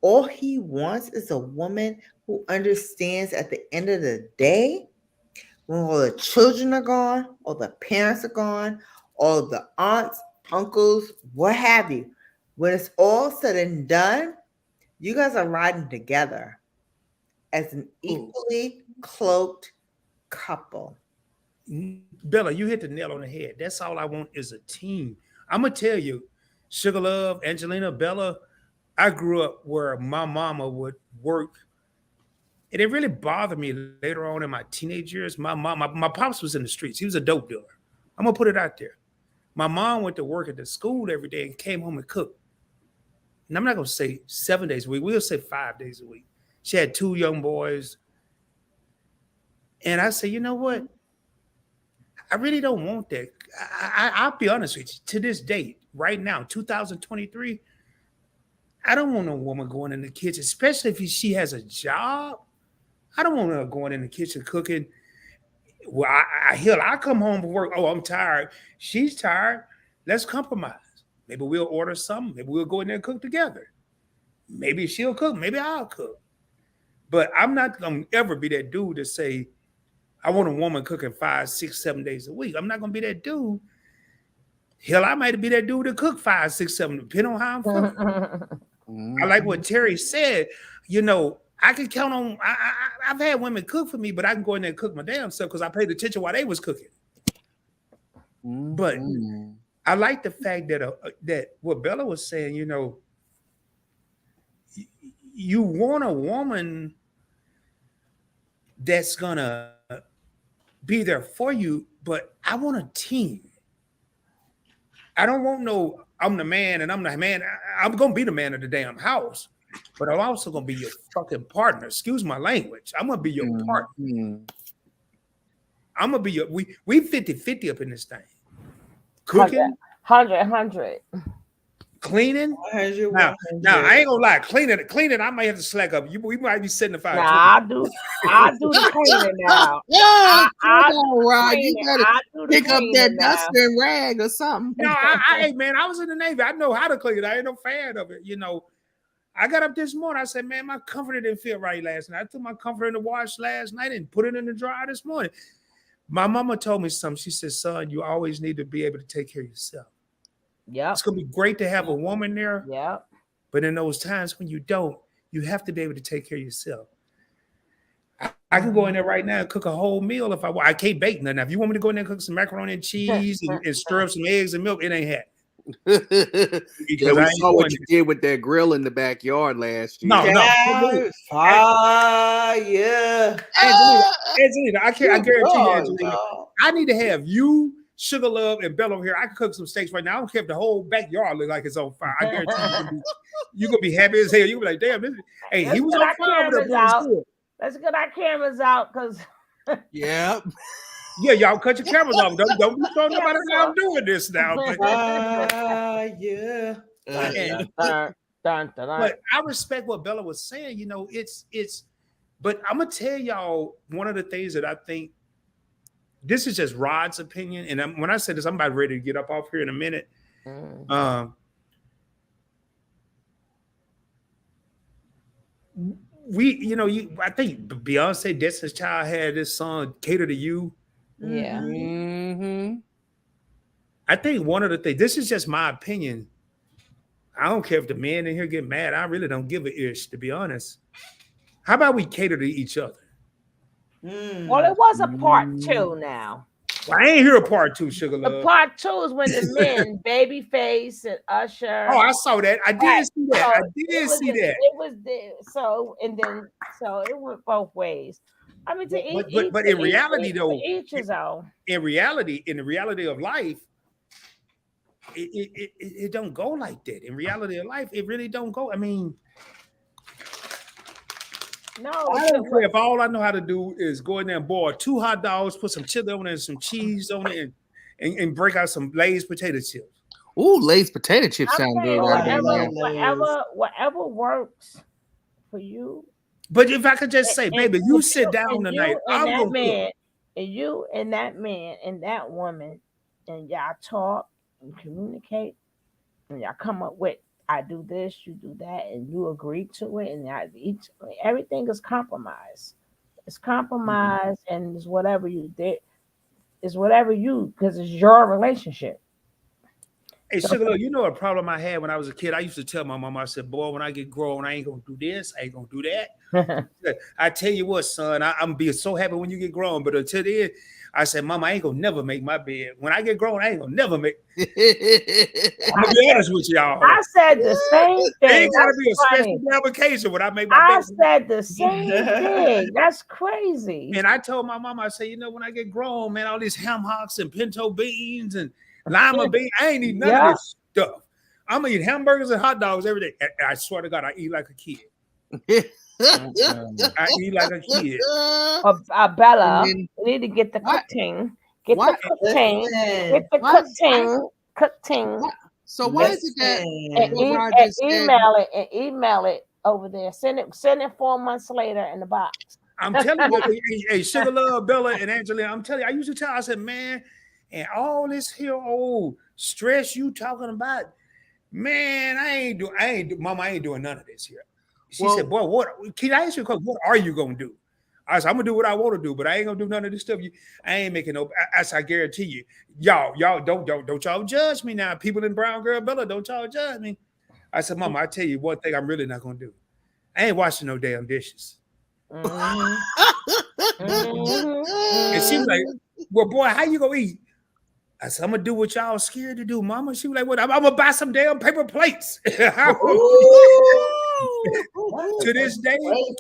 All he wants is a woman who understands at the end of the day, when all the children are gone, all the parents are gone, all of the aunts, uncles, what have you, when it's all said and done, you guys are riding together as an equally cloaked couple. Bella, you hit the nail on the head. That's all I want is a team. I'm gonna tell you, Sugar Love, Angelina, Bella, I grew up where my mama would work, and it really bothered me later on in my teenage years. My pops was in the streets. He was a dope dealer. I'm gonna put it out there. My mom went to work at the school every day and came home and cooked. And I'm not gonna say 7 days a week. We'll say 5 days a week. She had 2 young boys, and I said, you know what? I really don't want that. I'll be honest with you. To this date, right now, 2023, I don't want no woman going in the kitchen, especially if she has a job. I don't want her going in the kitchen cooking. Well, I come home from work. Oh, I'm tired. She's tired. Let's compromise. Maybe we'll order something. Maybe we'll go in there and cook together. Maybe she'll cook. Maybe I'll cook. But I'm not going to ever be that dude to say, I want a woman cooking 5, 6, 7 days a week. I'm not going to be that dude. Hell, I might be that dude to cook 5, 6, 7, depending on how I'm feeling. I like what Terry said. You know, I can count on. I've had women cook for me, but I can go in there and cook my damn self because I paid attention while they was cooking. But I like the fact that that what Bella was saying. You know, you want a woman that's gonna be there for you, but I want a team. I don't want no. I'm the man, and I'm the man. I'm gonna be the man of the damn house. But I'm also gonna be your fucking partner. Excuse my language. I'm gonna be your partner. I'm gonna be your we 50-50 up in this thing. Cooking, 100. cleaning. Now I ain't gonna lie, cleaning, I might have to slack up. We might be 75. Nah, I do the cleaning now. You better pick up that dusting rag or something. No, hey man, I was in the Navy. I know how to clean it. I ain't no fan of it, you know. I got up this morning. I said, man, my comforter didn't feel right last night. I took my comforter in the wash last night and put it in the dryer this morning. My mama told me something. She said, son, you always need to be able to take care of yourself. Yeah. It's going to be great to have a woman there. Yeah. But in those times when you don't, you have to be able to take care of yourself. I can go in there right now and cook a whole meal if I want. I can't bake nothing. If you want me to go in there and cook some macaroni and cheese and stir up some eggs and milk, it ain't happening. Because I saw what you did with that grill in the backyard last year. No. Yeah. Angelina, I guarantee you, Angelina, I need to have you, Sugar Love, and Bella over here. I can cook some steaks right now. I don't care if the whole backyard looks like it's on fire. I guarantee you're gonna be happy as hell. You'll be like, damn, he was on fire over there. Let's get our cameras out because yeah. Yeah, y'all cut your cameras off. Don't be showing nobody how I'm doing this now. But, but I respect what Bella was saying. You know, it's. But I'm gonna tell y'all one of the things that I think. This is just Rod's opinion, and when I say this, I'm about ready to get up off here in a minute. I think Beyonce, Destiny's Child had this song "Cater to You." Yeah. I think one of the things, this is just my opinion. I don't care if the men in here get mad. I really don't give a ish, to be honest. How about we cater to each other? Well, it was a part 2 now. Well, I ain't hear a part 2, Sugar Love. The part 2 is when the men, Babyface and Usher. Oh, I saw that. I did see that. It was there. So it went both ways. I mean, but in reality, though, each his own. In the reality of life, it don't go like that. In reality of life, it really don't go. I mean, no, I don't care if all I know how to do is go in there and boil 2 hot dogs, put some chili on it and some cheese on it, and break out some Lay's potato chips. Ooh, Lay's potato chips sound good. Whatever works for you. But if I could just say, baby, you sit down tonight. I'm gonna and you and that man and that woman and y'all talk and communicate, and y'all come up with, I do this, you do that, and you agree to it, and everything is compromise. It's compromise, and it's whatever you did. It's whatever you, because it's your relationship. Hey, Sugar, look, you know a problem I had when I was a kid? I used to tell my mom, I said, boy, when I get grown, I ain't going to do this. I ain't going to do that. I tell you what, son, I'm going to be so happy when you get grown. But until then, I said, Mama, I ain't going to never make my bed. When I get grown, I ain't going to never make. I'm going to be honest with y'all. I said the same thing. It ain't got to be a special application when I make my I bed. said the same thing. That's crazy. And I told my mom, I said, you know, when I get grown, man, all these ham hocks and pinto beans and lima beans, I ain't eat none of this stuff. I'm gonna eat hamburgers and hot dogs every day. And I swear to God, I eat like a kid. I eat like a kid. Bella, you need to get the cooking. Get the cooking. Get the cooking. So why is it that and email it over there. Send it 4 months later in the box. I'm telling you, hey, Sugar Love, Bella, and Angelina, I'm telling you, I used to tell, I said, man, and all this here old stress you talking about, man, Mama, I ain't doing none of this here. She said, boy, what can I ask you a question? What are you gonna do? I said, I'm gonna do what I want to do, but I ain't gonna do none of this stuff. I ain't making no. I guarantee you, y'all don't y'all judge me now. People in Brown Girl Bella, don't y'all judge me. I said, Mama, I tell you one thing, I'm really not gonna do. I ain't washing no damn dishes. And she was like, well, boy, how you gonna eat? I said, I'm gonna do what y'all scared to do, Mama. She was like, what? I'm gonna buy some damn paper plates. To this day,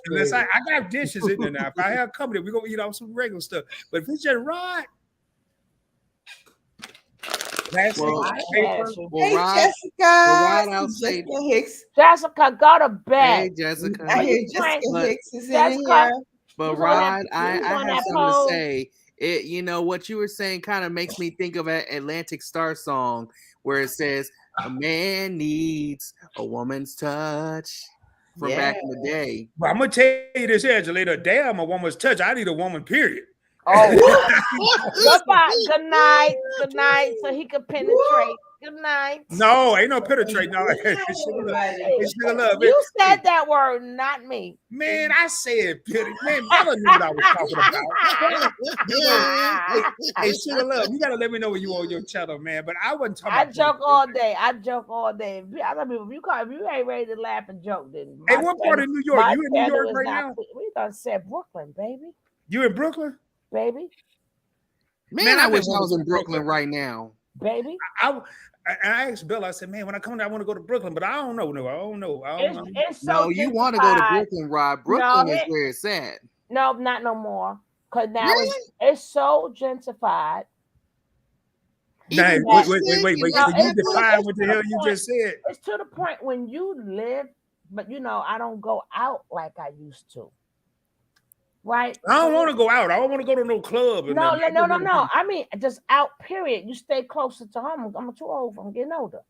unless I got dishes in there now. If I have company, we're gonna eat off some regular stuff. But if it's just right, Jessica, go to bed. Hey, Jessica. Jessica Hicks is in here. But Rod, I have something to say. It, you know, what you were saying kind of makes me think of an Atlantic Star song where it says, a man needs a woman's touch from back in the day. Well, I'm going to tell you this, Angelina. Damn, a woman's touch. I need a woman, period. Oh, goodbye. Good night. Good night. So he could penetrate. Good night. No, ain't no penetrate. No, you said that word, not me. Man, I said man, Bella knew what I was talking about. Hey, Sugar Love, you gotta let me know when you on your channel, man. But I wasn't talking. I joke all day. I joke all day. I don't know if you ain't ready to laugh and joke, then. Hey, what part of New York? You in New York right now? We done said Brooklyn, baby. You in Brooklyn, baby? Man, I wish I was in Brooklyn right now, baby. I asked Bill, I said, man, when I come down, I want to go to Brooklyn, but I don't know. No, I don't know. It's so you want to go to Brooklyn, Rod. Brooklyn is where it's at. No, not no more. Because now it's so gentrified. Nah, wait. Can you define what the hell you just said? It's to the point when you live, but I don't go out like I used to. Right? I don't want to go out. I don't want to go to no club. No. I mean, just out, period. You stay closer to home. I'm too old. I'm getting older.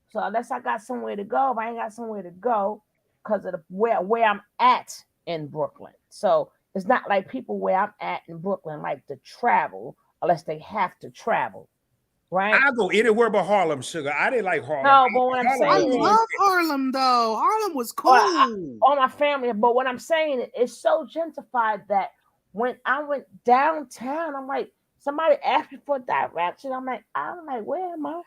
So unless I got somewhere to go, if I ain't got somewhere to go because of where I'm at in Brooklyn. So it's not like people where I'm at in Brooklyn like to travel unless they have to travel. Right? I go anywhere but Harlem, Sugar. I didn't like Harlem. No, but what I'm saying is, I love Harlem though. Harlem was cool. All my family, but what I'm saying is so gentrified that when I went downtown, I'm like, somebody asked me for direction. I'm like, where am I?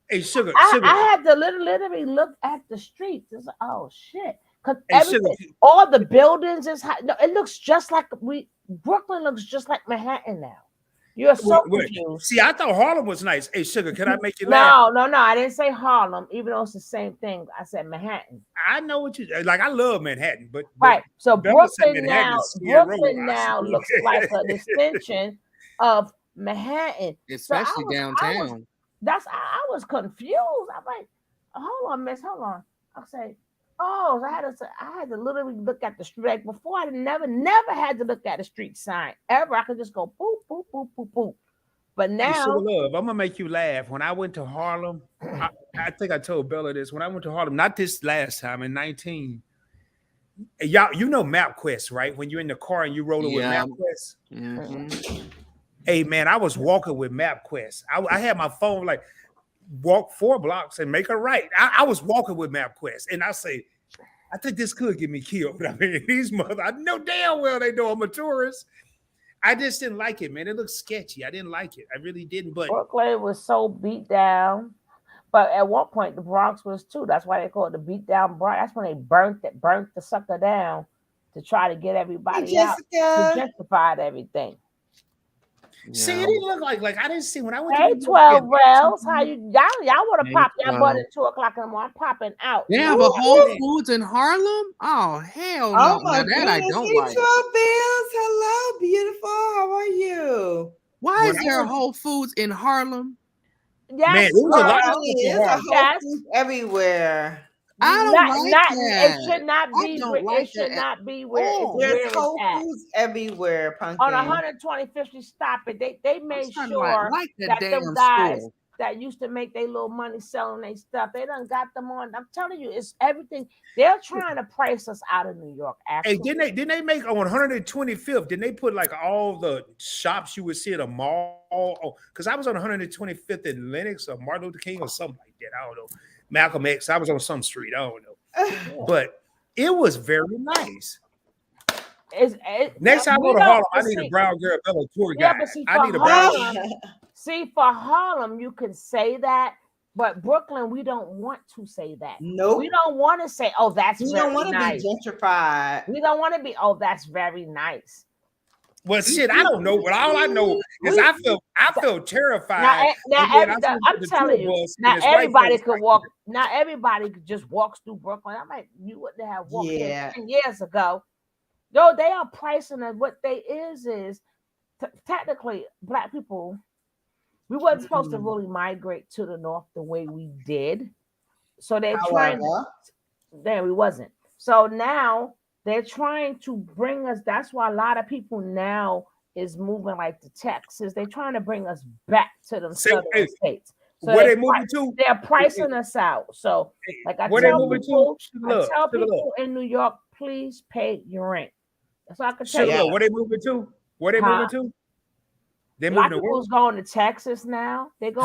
Hey, Sugar. I had to literally look at the streets. It's like, oh shit, because everything, all the buildings is high. No, it looks just like Brooklyn looks just like Manhattan now. You're so confused. See, I thought Harlem was nice. Hey, Sugar, can I make you laugh? No. I didn't say Harlem, even though it's the same thing. I said Manhattan. I know what you like. I love Manhattan, but right. So Brooklyn now looks like an extension of Manhattan, especially downtown. I was confused. I'm like, hold on, miss, hold on. I'll say, oh, I had to literally look at the street. Like before, I never had to look at a street sign ever. I could just go boop, boop, boop, boop, boop. But now, Love, I'm gonna make you laugh. When I went to Harlem, I think I told Bella this. When I went to Harlem, not this last time in 19, y'all, you know MapQuest, right? When you're in the car and you roll it with MapQuest. Mm-hmm. Hey man, I was walking with MapQuest. I had my phone like walk 4 blocks and make a right. I was walking with MapQuest, and I say, I think this could get me killed. I mean, these I know damn well they know I'm a tourist. I just didn't like it, man. It looked sketchy. I didn't like it. I really didn't. But Brooklyn was so beat down. But at one point, the Bronx was too. That's why they call it the beat down Bronx. That's when they burnt the sucker down to try to get everybody out. To Jessica. gentrified everything. see, it didn't look like I didn't see when I went Hey, to the 12 rails. How you y'all want to Hey, pop that butt 12. at 2:00 in the morning? I'm popping out. They have a Whole Foods in Harlem? Oh, hell no. Oh my Now that I goodness. don't Hey, like. 12 Bills. Hello, beautiful. How are you? Why is When I there a went- Whole Foods in Harlem? Yes, Man, it was a lot of girl. stuff in There's a Harlem. Whole Yes. Foods everywhere. I don't Not, like not, that. it should not I be. don't Where, like it should that. not be where Oh. it's There's where it's Whole at. Foods everywhere, On Pumpkin. 125th Street, stop it. They I'm made trying to sure like that that damn them guys store. that used to make their little money selling their stuff, they done got them on. I'm telling you, it's everything. They're trying to price us out of New York. Hey, Actually, didn't they make on 125th? Didn't they put like all the shops you would see at a mall? Oh, because I was on 125th in Lenox or Martin Luther King or something like that. I don't know. Malcolm X. I was on some street. I don't know. But it was very nice. Next time I go to Harlem, I need a brown girl Bella tour Yeah, guide. but see, I for need a brown. Harlem, see, for Harlem, you can say that, but Brooklyn, we don't want to say that. Nope. We don't want to say, "Oh, that's We very don't want to nice." be gentrified. We don't want to be, "Oh, that's very nice." Well, shit, I don't know, but all I know is I felt terrified. I'm telling you, now everybody could walk. Now everybody could just walk through Brooklyn. I'm like, you wouldn't have walked there 10 years ago. No, they are pricing it. What they is technically Black people. We wasn't supposed to really migrate to the north the way we did. So they're trying. There we wasn't. So now they're trying to bring us. That's why a lot of people now is moving like to Texas. They're trying to bring us back to them southern states. So where they moving to? They're pricing us out. So like I tell people in New York, please pay your rent. That's all I can tell you. Where they moving to? Where they moving to? A lot of people's going to Texas now. They go.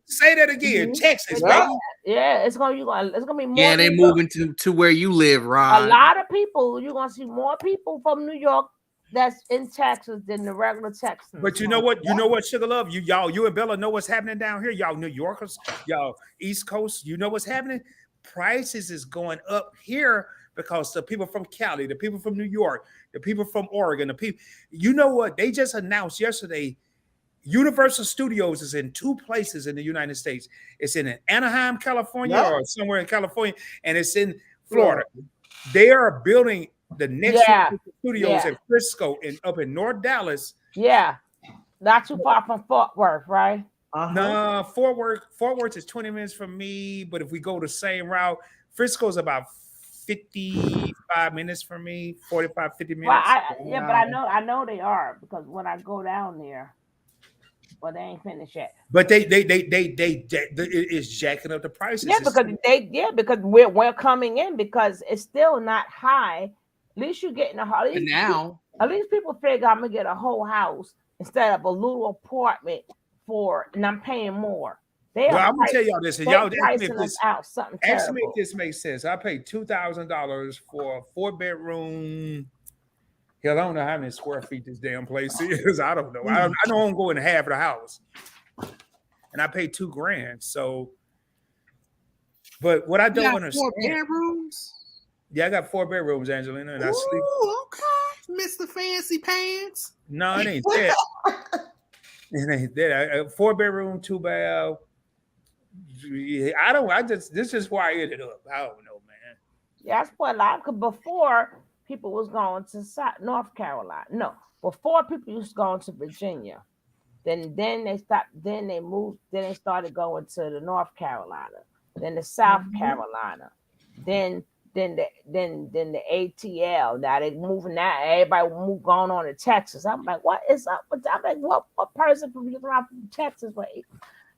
Say that again. Texas, baby. Yeah, it's gonna be more. Yeah, they moving to where you live, Rod. A lot of people. You're gonna see more people from New York that's in Texas than the regular Texans. But you know what? You know what, Sugar Love? You and Bella know what's happening down here. Y'all New Yorkers, y'all East Coast, you know what's happening? Prices is going up here because the people from Cali, the people from New York, the people from Oregon, the people, you know what? They just announced yesterday, Universal Studios is in 2 places in the United States. It's in Anaheim, California, or somewhere in California, and it's in Florida. They are building the next studios in Frisco and up in North Dallas. Yeah, not too far from Fort Worth, right? No, Fort Worth is 20 minutes from me, but if we go the same route, Frisco is about 55 minutes from me, 45, 50 minutes. Well, but I know they are, because when I go down there, well, they ain't finished yet. But they it's jacking up the prices. Yeah, because we're coming in because it's still not high. At least you're getting now. At least people figure I'm gonna get a whole house instead of a little apartment and I'm paying more. I'm gonna tell y'all this, and y'all pricing us out something terrible. Actually, make this make sense. I paid $2,000 for a 4-bedroom. Hell, I don't know how many square feet this damn place is. I don't know. I know I'm going to half of the house, and I paid $2,000. So, but what I don't understand. 4 bedrooms. Yeah, I got 4 bedrooms, Angelina, and I sleep. Okay, Mr. Fancy Pants. No, it ain't that. It ain't that. 4-bedroom, 2-bath. This is where I ended up. I don't know, man. Yeah, that's what a lot. Because before, people was going to North Carolina. No, before people used to go to Virginia. Then they stopped. Then they moved. Then they started going to the North Carolina. Then the South Carolina. Then the ATL. Now they moving now. Everybody going on to Texas. I'm like, what is up with that? I'm like, what person from Texas?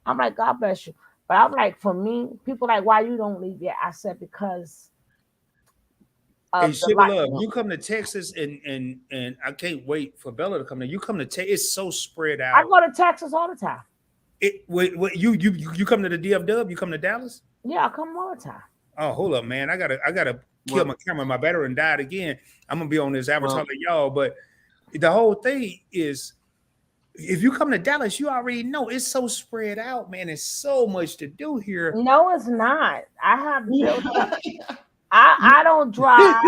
I'm like, God bless you. But I'm like, for me, people like, why you don't leave yet? I said, because Hey, of the Sugar life. Love, you come to Texas and I can't wait for Bella to come there. You come to Texas, it's so spread I out. go to Texas all the time. You come to the DFW, you come to Dallas? Yeah, I come all the time. Oh, hold up, man. I gotta kill my camera. My battery died again. I'm gonna be on this avatar like y'all, but the whole thing is if you come to Dallas, you already know it's so spread out, man. It's so much to do here. No, it's not. I have built up. I don't drive.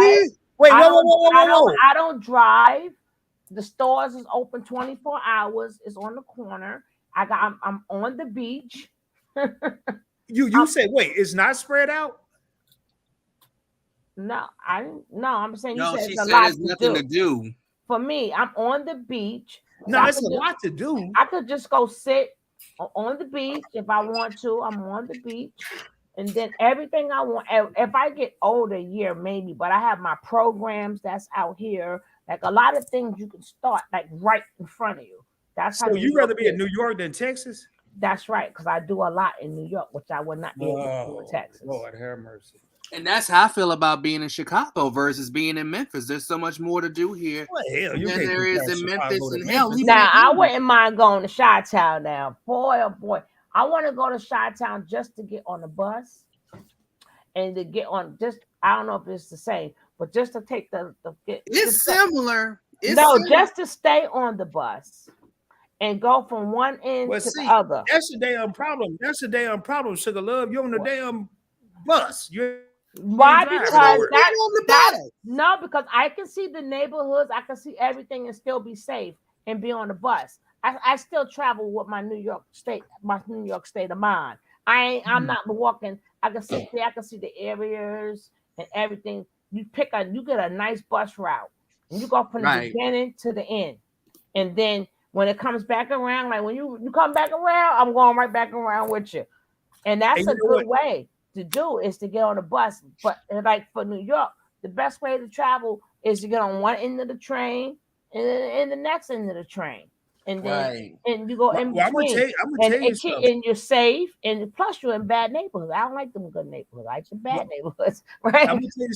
Wait, whoa. I don't drive. The stores is open 24 hours. It's on the corner. I'm on the beach. You say wait, it's not spread out? No, I didn't. No, I'm saying you No, said she it's a said lot there's nothing to do. For me, I'm on the beach. No, it's a lot to do. I could just go sit on the beach if I want to. I'm on the beach. And then everything I want, if I get older, year maybe, but I have my programs that's out here. Like a lot of things you can start like right in front of you. That's how. So you'd rather be in New York than Texas? That's right, because I do a lot in New York, which I would not be able to do in Texas. Lord have mercy. And that's how I feel about being in Chicago versus being in Memphis. There's so much more to do here than there is in Memphis. And hell, now I wouldn't mind going to Chi-Town now. Boy, oh boy. I want to go to Chi-Town just to get on the bus and to get on just, I don't know if it's the same, but just to take it's similar. Just to stay on the bus and go from one end to the other. That's the damn problem. That's the damn problem, Sugar Love. You're on the damn bus. Why? Because because I can see the neighborhoods, I can see everything and still be safe and be on the bus. I still travel with my New York state of mind. I'm not walking. I can sit there, I can see the areas and everything. You get a nice bus route and you go from the beginning to the end. And then when it comes back around, like when you come back around, I'm going right back around with you. And that's a good way to do is to get on the bus. But like for New York, the best way to travel is to get on one end of the train and then the next end of the train. And then and you go in between. I'm gonna tell you something. And you're safe, and plus you're in bad neighborhoods. I don't like them good neighborhoods. I like the bad neighborhoods, right?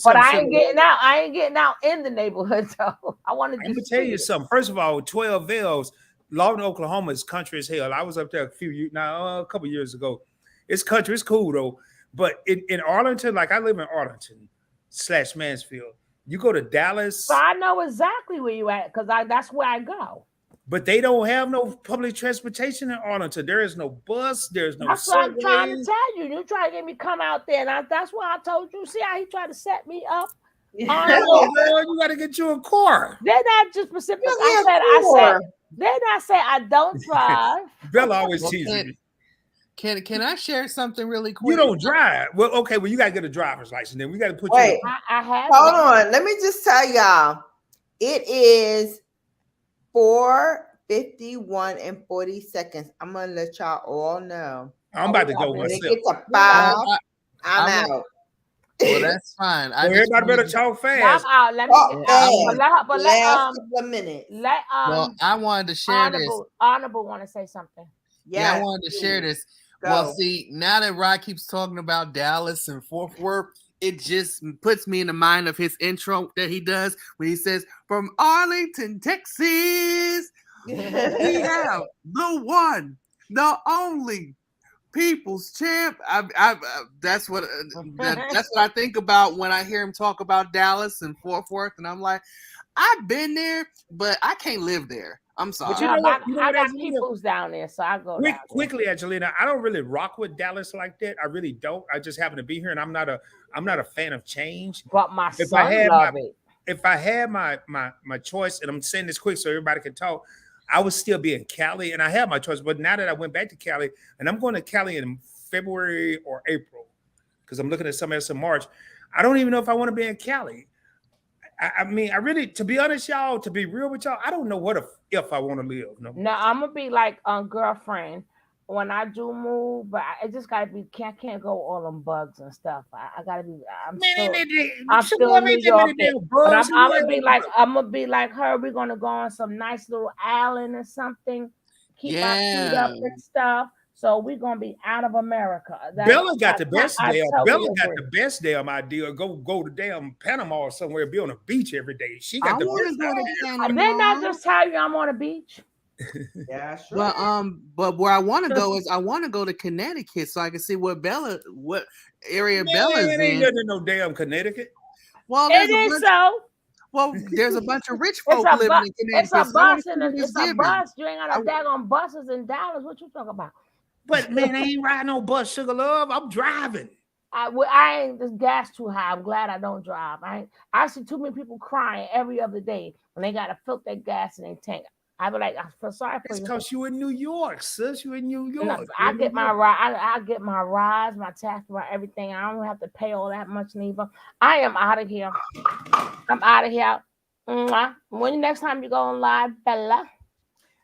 But I ain't getting out. I ain't getting out in the neighborhood. So I want to. I'm gonna tell you something. First of all, 12 Vales, Lawton, Oklahoma is country as hell. I was up there a couple years ago. It's country. It's cool though. But in Arlington, like I live in Arlington / Mansfield. You go to Dallas. So I know exactly where you at because that's where I go. But they don't have no public transportation in Arlington. There is no bus. There's no. That's what I'm trying to tell you. You try to get me come out there, and that's why I told you. See how he tried to set me up. You got to get you a car. They're not just specific. Then I say I don't drive. Bella always teases me. Can I share something really quick? You don't drive. Well, okay. Well, you got to get a driver's license. Then we got to put you. I have. Hold on. Let me just tell y'all. It is 4:51 and 40 seconds. I'm gonna let y'all all know. I'm about to go myself. When it gets to 5, I'm out. Well, that's fine. Everybody better talk fast. I'm out. Let minute. Well, I wanted to share this. Honorable want to say something. Yeah, I wanted to share this. Go. Well, see, now that Rod keeps talking about Dallas and Fort Worth, it just puts me in the mind of his intro that he does when he says, "From Arlington, Texas, we have the one, the only people's champ." That's what I think about when I hear him talk about Dallas and Fort Worth, and I'm like, I've been there, but I can't live there. I'm sorry. But I got peoples down there, so I go down quickly, Angelina. I don't really rock with Dallas like that. I really don't. I just happen to be here, and I'm not a fan of change. But my son love it. If I had my choice, and I'm saying this quick so everybody can talk, I would still be in Cali, and I have my choice. But now that I went back to Cali, and I'm going to Cali in February or April, because I'm looking at something else in March, I don't even know if I want to be in Cali. I mean, I really, to be honest, y'all, to be real with y'all, I don't know what if I want to live. No, I'm gonna be like girlfriend when I do move, but I just gotta be. Can't go all them bugs and stuff. I gotta be. I'm still New York. But I'm gonna be like her. We're gonna go on some nice little island or something. Keep my feet up and stuff. So we're gonna be out of America. Bella got the best I damn. totally Bella got agree. the best damn idea. Go to damn Panama or somewhere, be on a beach every day. She I got the want best to go to idea. Didn't I Panama. just tell you I'm on a beach? Yeah, sure. But where I want to go is I want to go to Connecticut so I can see what area Bella's Man, ain't in. nothing in no damn Connecticut. Well, It is so. there's a bunch of rich It's folk a living in It's Connecticut. a So I want bus to see and what it's it's a giving. bus. You ain't got no daggone buses in Dallas. What you talking about? But man, I ain't riding no bus, Sugar Love. I'm driving. I ain't, this gas too high. I'm glad I don't drive. I see too many people crying every other day when they gotta fill that gas in their tank. I be like, I feel sorry for It's you. because you in New York, sis. You in New York. I get my ride. I get my rides, my tax, my everything. I don't have to pay all that much neither. I am out of here. I'm out of here. Mwah. When next time you go on live, Bella?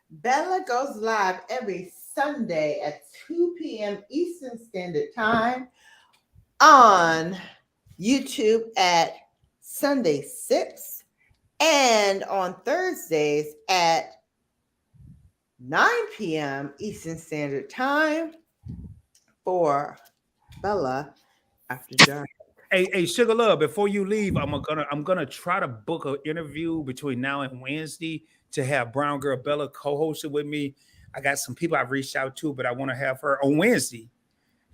Bella goes live every Sunday at 2 p.m. Eastern Standard Time on YouTube at Sunday 6 and on Thursdays at 9 p.m. Eastern Standard Time for Bella After Dark. Hey, Sugar Love, before you leave, I'm gonna try to book an interview between now and Wednesday to have Brown Girl Bella co-hosted with me. I got some people I've reached out to, but I want to have her on Wednesday.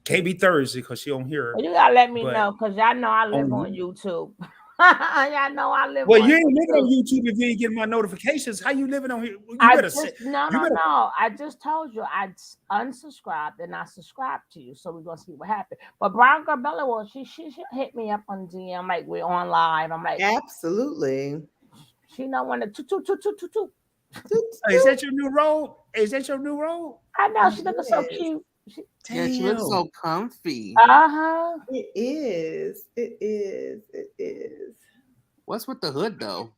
Can't be Thursday because she don't hear her. You gotta let me know because y'all know I live on YouTube. Y'all know I live. Well, on you ain't YouTube. living on YouTube if you ain't getting my notifications. How you living on here? You No. I just told you I unsubscribed and I subscribed to you, so we're gonna see what happens. But Brown Girl Bella, well, she hit me up on DM like we're on live. I'm like, absolutely. She know when to toot. Is that your new role? Is that your new role? I know she looking so cute. She looks so comfy. It is. It is. It is. What's with the hood though?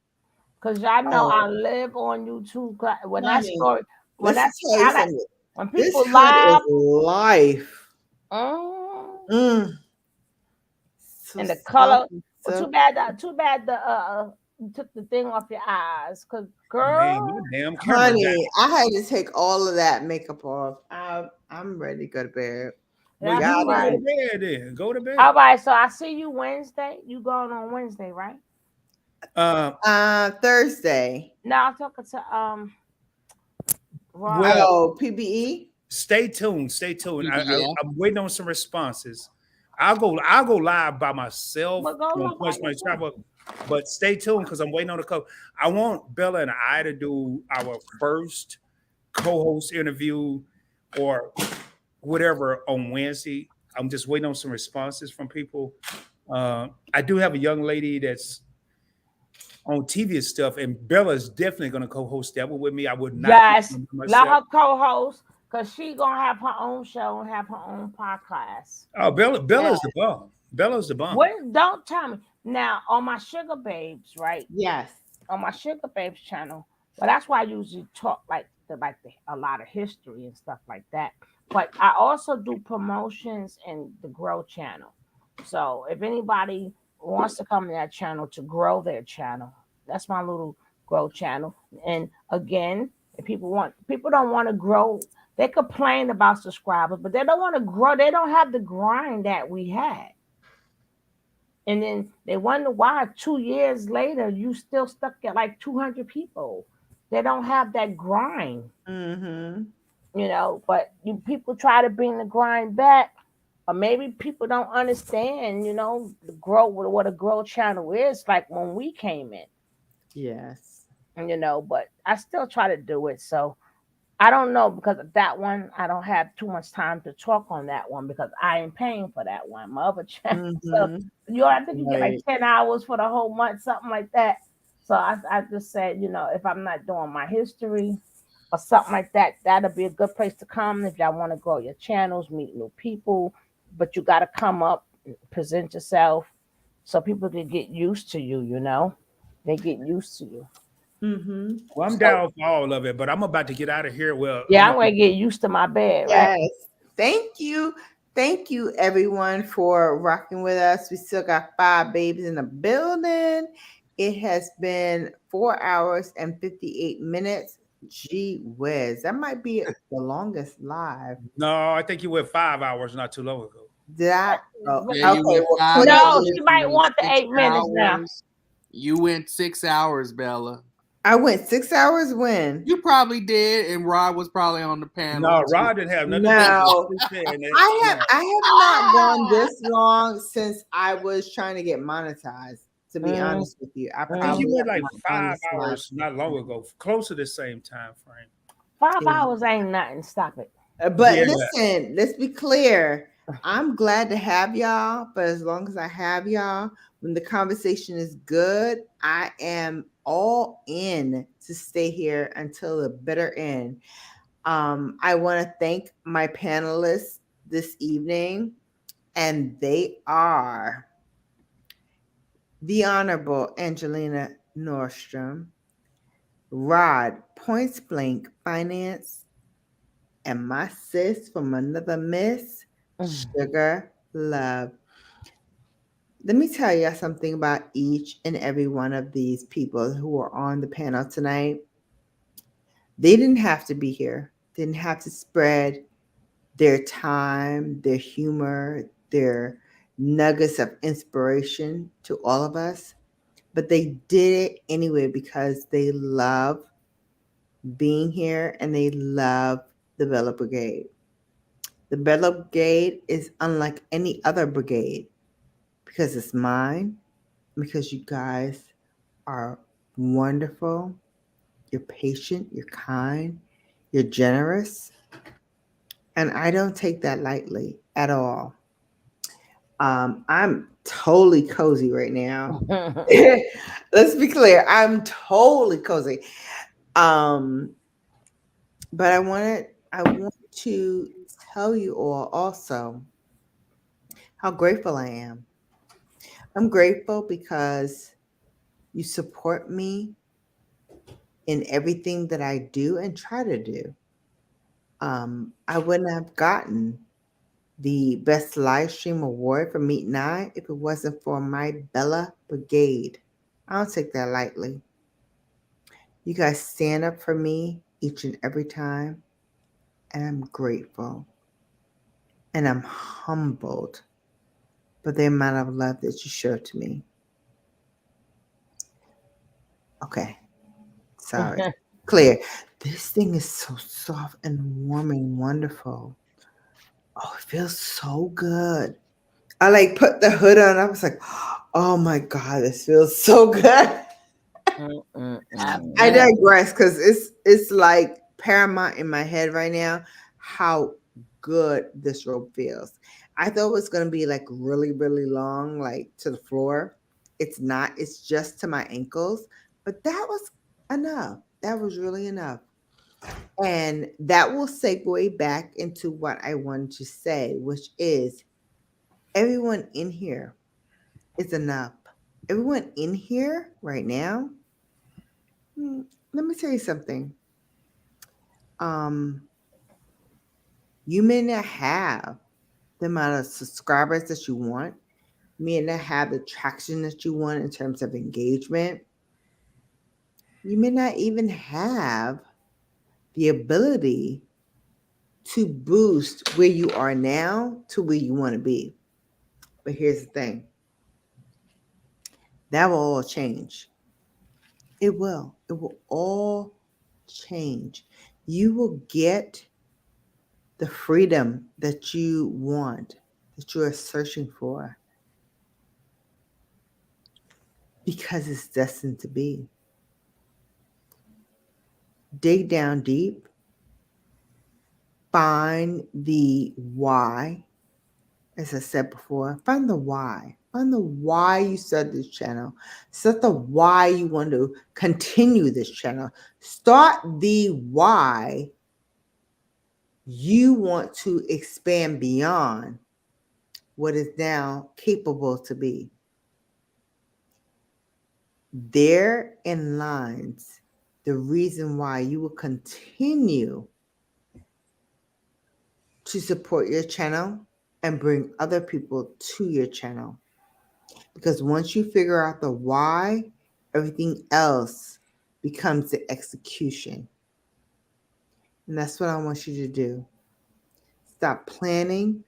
Cause y'all know I live on YouTube. When that Honey, story, when let's that's tell you something. when This people hood live, is life. So and the color. so Too bad the you took the thing off your eyes, cause girl, Man, my damn camera honey, died. I had to take all of that makeup off. I'm ready to go to bed. Well, that's you right. go to bed then. Go to bed. All right, so I see you Wednesday. You going on Wednesday, right? Thursday. No, I'm talking to Ron. Well, PBE. Stay tuned. Stay tuned. Yeah. I'm waiting on some responses. I'll go live by myself But go on look Punch like My yourself. Travel. But stay tuned because I'm waiting on the code. I want Bella and I to do our first co-host interview or whatever on Wednesday. I'm just waiting on some responses from people. I do have a young lady that's on TV and stuff, and Bella's definitely going to co-host that one with me. I would not. Yes, myself. let her co-host because she gonna have her own show and have her own podcast. Oh, Bella's the bomb. Bella's the bomb. What? Don't tell me now on my Sugar Babes, right? Yes. On my Sugar Babes channel. Well, that's why I usually talk a lot of history and stuff like that. But I also do promotions in the Grow channel. So if anybody wants to come to that channel to grow their channel, that's my little Grow channel. And again, if people don't want to grow, they complain about subscribers, but they don't want to grow. They don't have the grind that we had. And then they wonder why 2 years later you still stuck at like 200 people. They don't have that grind. But people try to bring the grind back, or maybe people don't understand, what a Grow channel is like when we came in. Yes. But I still try to do it. So I don't know, because of that one, I don't have too much time to talk on that one because I ain't paying for that one. My other channel. So I think you get like 10 hours for the whole month, something like that. So I just said, if I'm not doing my history or something like that, that'll be a good place to come if y'all want to grow your channels, meet new people. But you got to come up, present yourself so people can get used to you, They get used to you. Well, I'm down for all of it, but I'm about to get out of here. Well, yeah, I'm going to get used to my bed, right? Yes. Thank you, everyone, for rocking with us. We still got 5 babies in the building. It has been 4 hours and 58 minutes. Gee whiz, that might be the longest live. No, I think you went 5 hours not too long ago. Did I? Oh, Yeah, you okay. went Well, 5 Queen, No, hours. she You might went want the 6 8 minutes now. hours. You went 6 hours, Bella. I went 6 hours when? You probably did, and Rod was probably on the panel. No, too. Rod didn't have nothing to do No. with this saying that. I have not gone this long since I was trying to get monetized. To be honest with you, I I think probably you went have like not gone 5 this live. hours not long ago, close to the same time frame. 5 Yeah. hours ain't nothing. Stop it. But Yeah. listen, let's be clear. I'm glad to have y'all, but as long as I have y'all, when the conversation is good, I am all in to stay here until the bitter end. I want to thank my panelists this evening, and they are the Honorable Angelina Nordstrom, Rod Points Blank Finance, and my sis from another miss, Sugar Love. Let me tell you something about each and every one of these people who are on the panel tonight. They didn't have to be here, didn't have to spread their time, their humor, their nuggets of inspiration to all of us, but they did it anyway because they love being here and they love the Bella Brigade. The Bella Brigade is unlike any other brigade because it's mine, because you guys are wonderful, you're patient, you're kind, you're generous, and I don't take that lightly at all. I'm totally cozy right now. Let's be clear, I'm totally cozy. But I want to tell you all also how grateful I am. I'm grateful because you support me in everything that I do and try to do. I wouldn't have gotten the Best Live Stream Award for Meet Nine if it wasn't for my Bella Brigade. I don't take that lightly. You guys stand up for me each and every time, and I'm grateful. And I'm humbled by the amount of love that you show to me. Okay, sorry. Clear. This thing is so soft and warm and wonderful. Oh, it feels so good. I like put the hood on. I was like, oh my God, this feels so good. I digress because it's like paramount in my head right now how good this rope feels. I thought it was gonna be like really, really long, like to the floor. It's not, it's just to my ankles, but that was enough. That was really enough. And that will segue back into what I wanted to say, which is everyone in here is enough. Everyone in here right now, let me tell you something. Um, you may not have the amount of subscribers that you want. You may not have the traction that you want in terms of engagement. You may not even have the ability to boost where you are now to where you want to be. But here's the thing. That will all change. It will. It will all change. You will get the freedom that you want, that you are searching for, because it's destined to be. Dig down deep, find the why. As I said before, find the why. Find the why you started this channel. Set the why you want to continue this channel. Start the why you want to expand beyond what is now capable to be. Therein lies the reason why you will continue to support your channel and bring other people to your channel. Because once you figure out the why, everything else becomes the execution. And that's what I want you to do. Stop planning,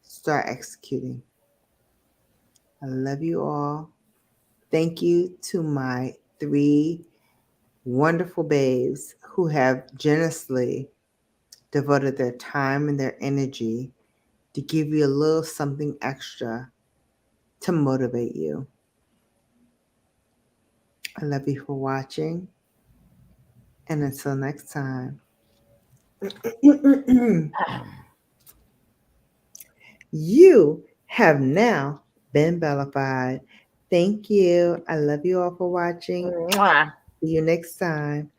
start executing. I love you all. Thank you to my 3 wonderful babes who have generously devoted their time and their energy to give you a little something extra to motivate you. I love you for watching. And until next time, you have now been bellified. Thank you. I love you all for watching. Mwah. See you next time.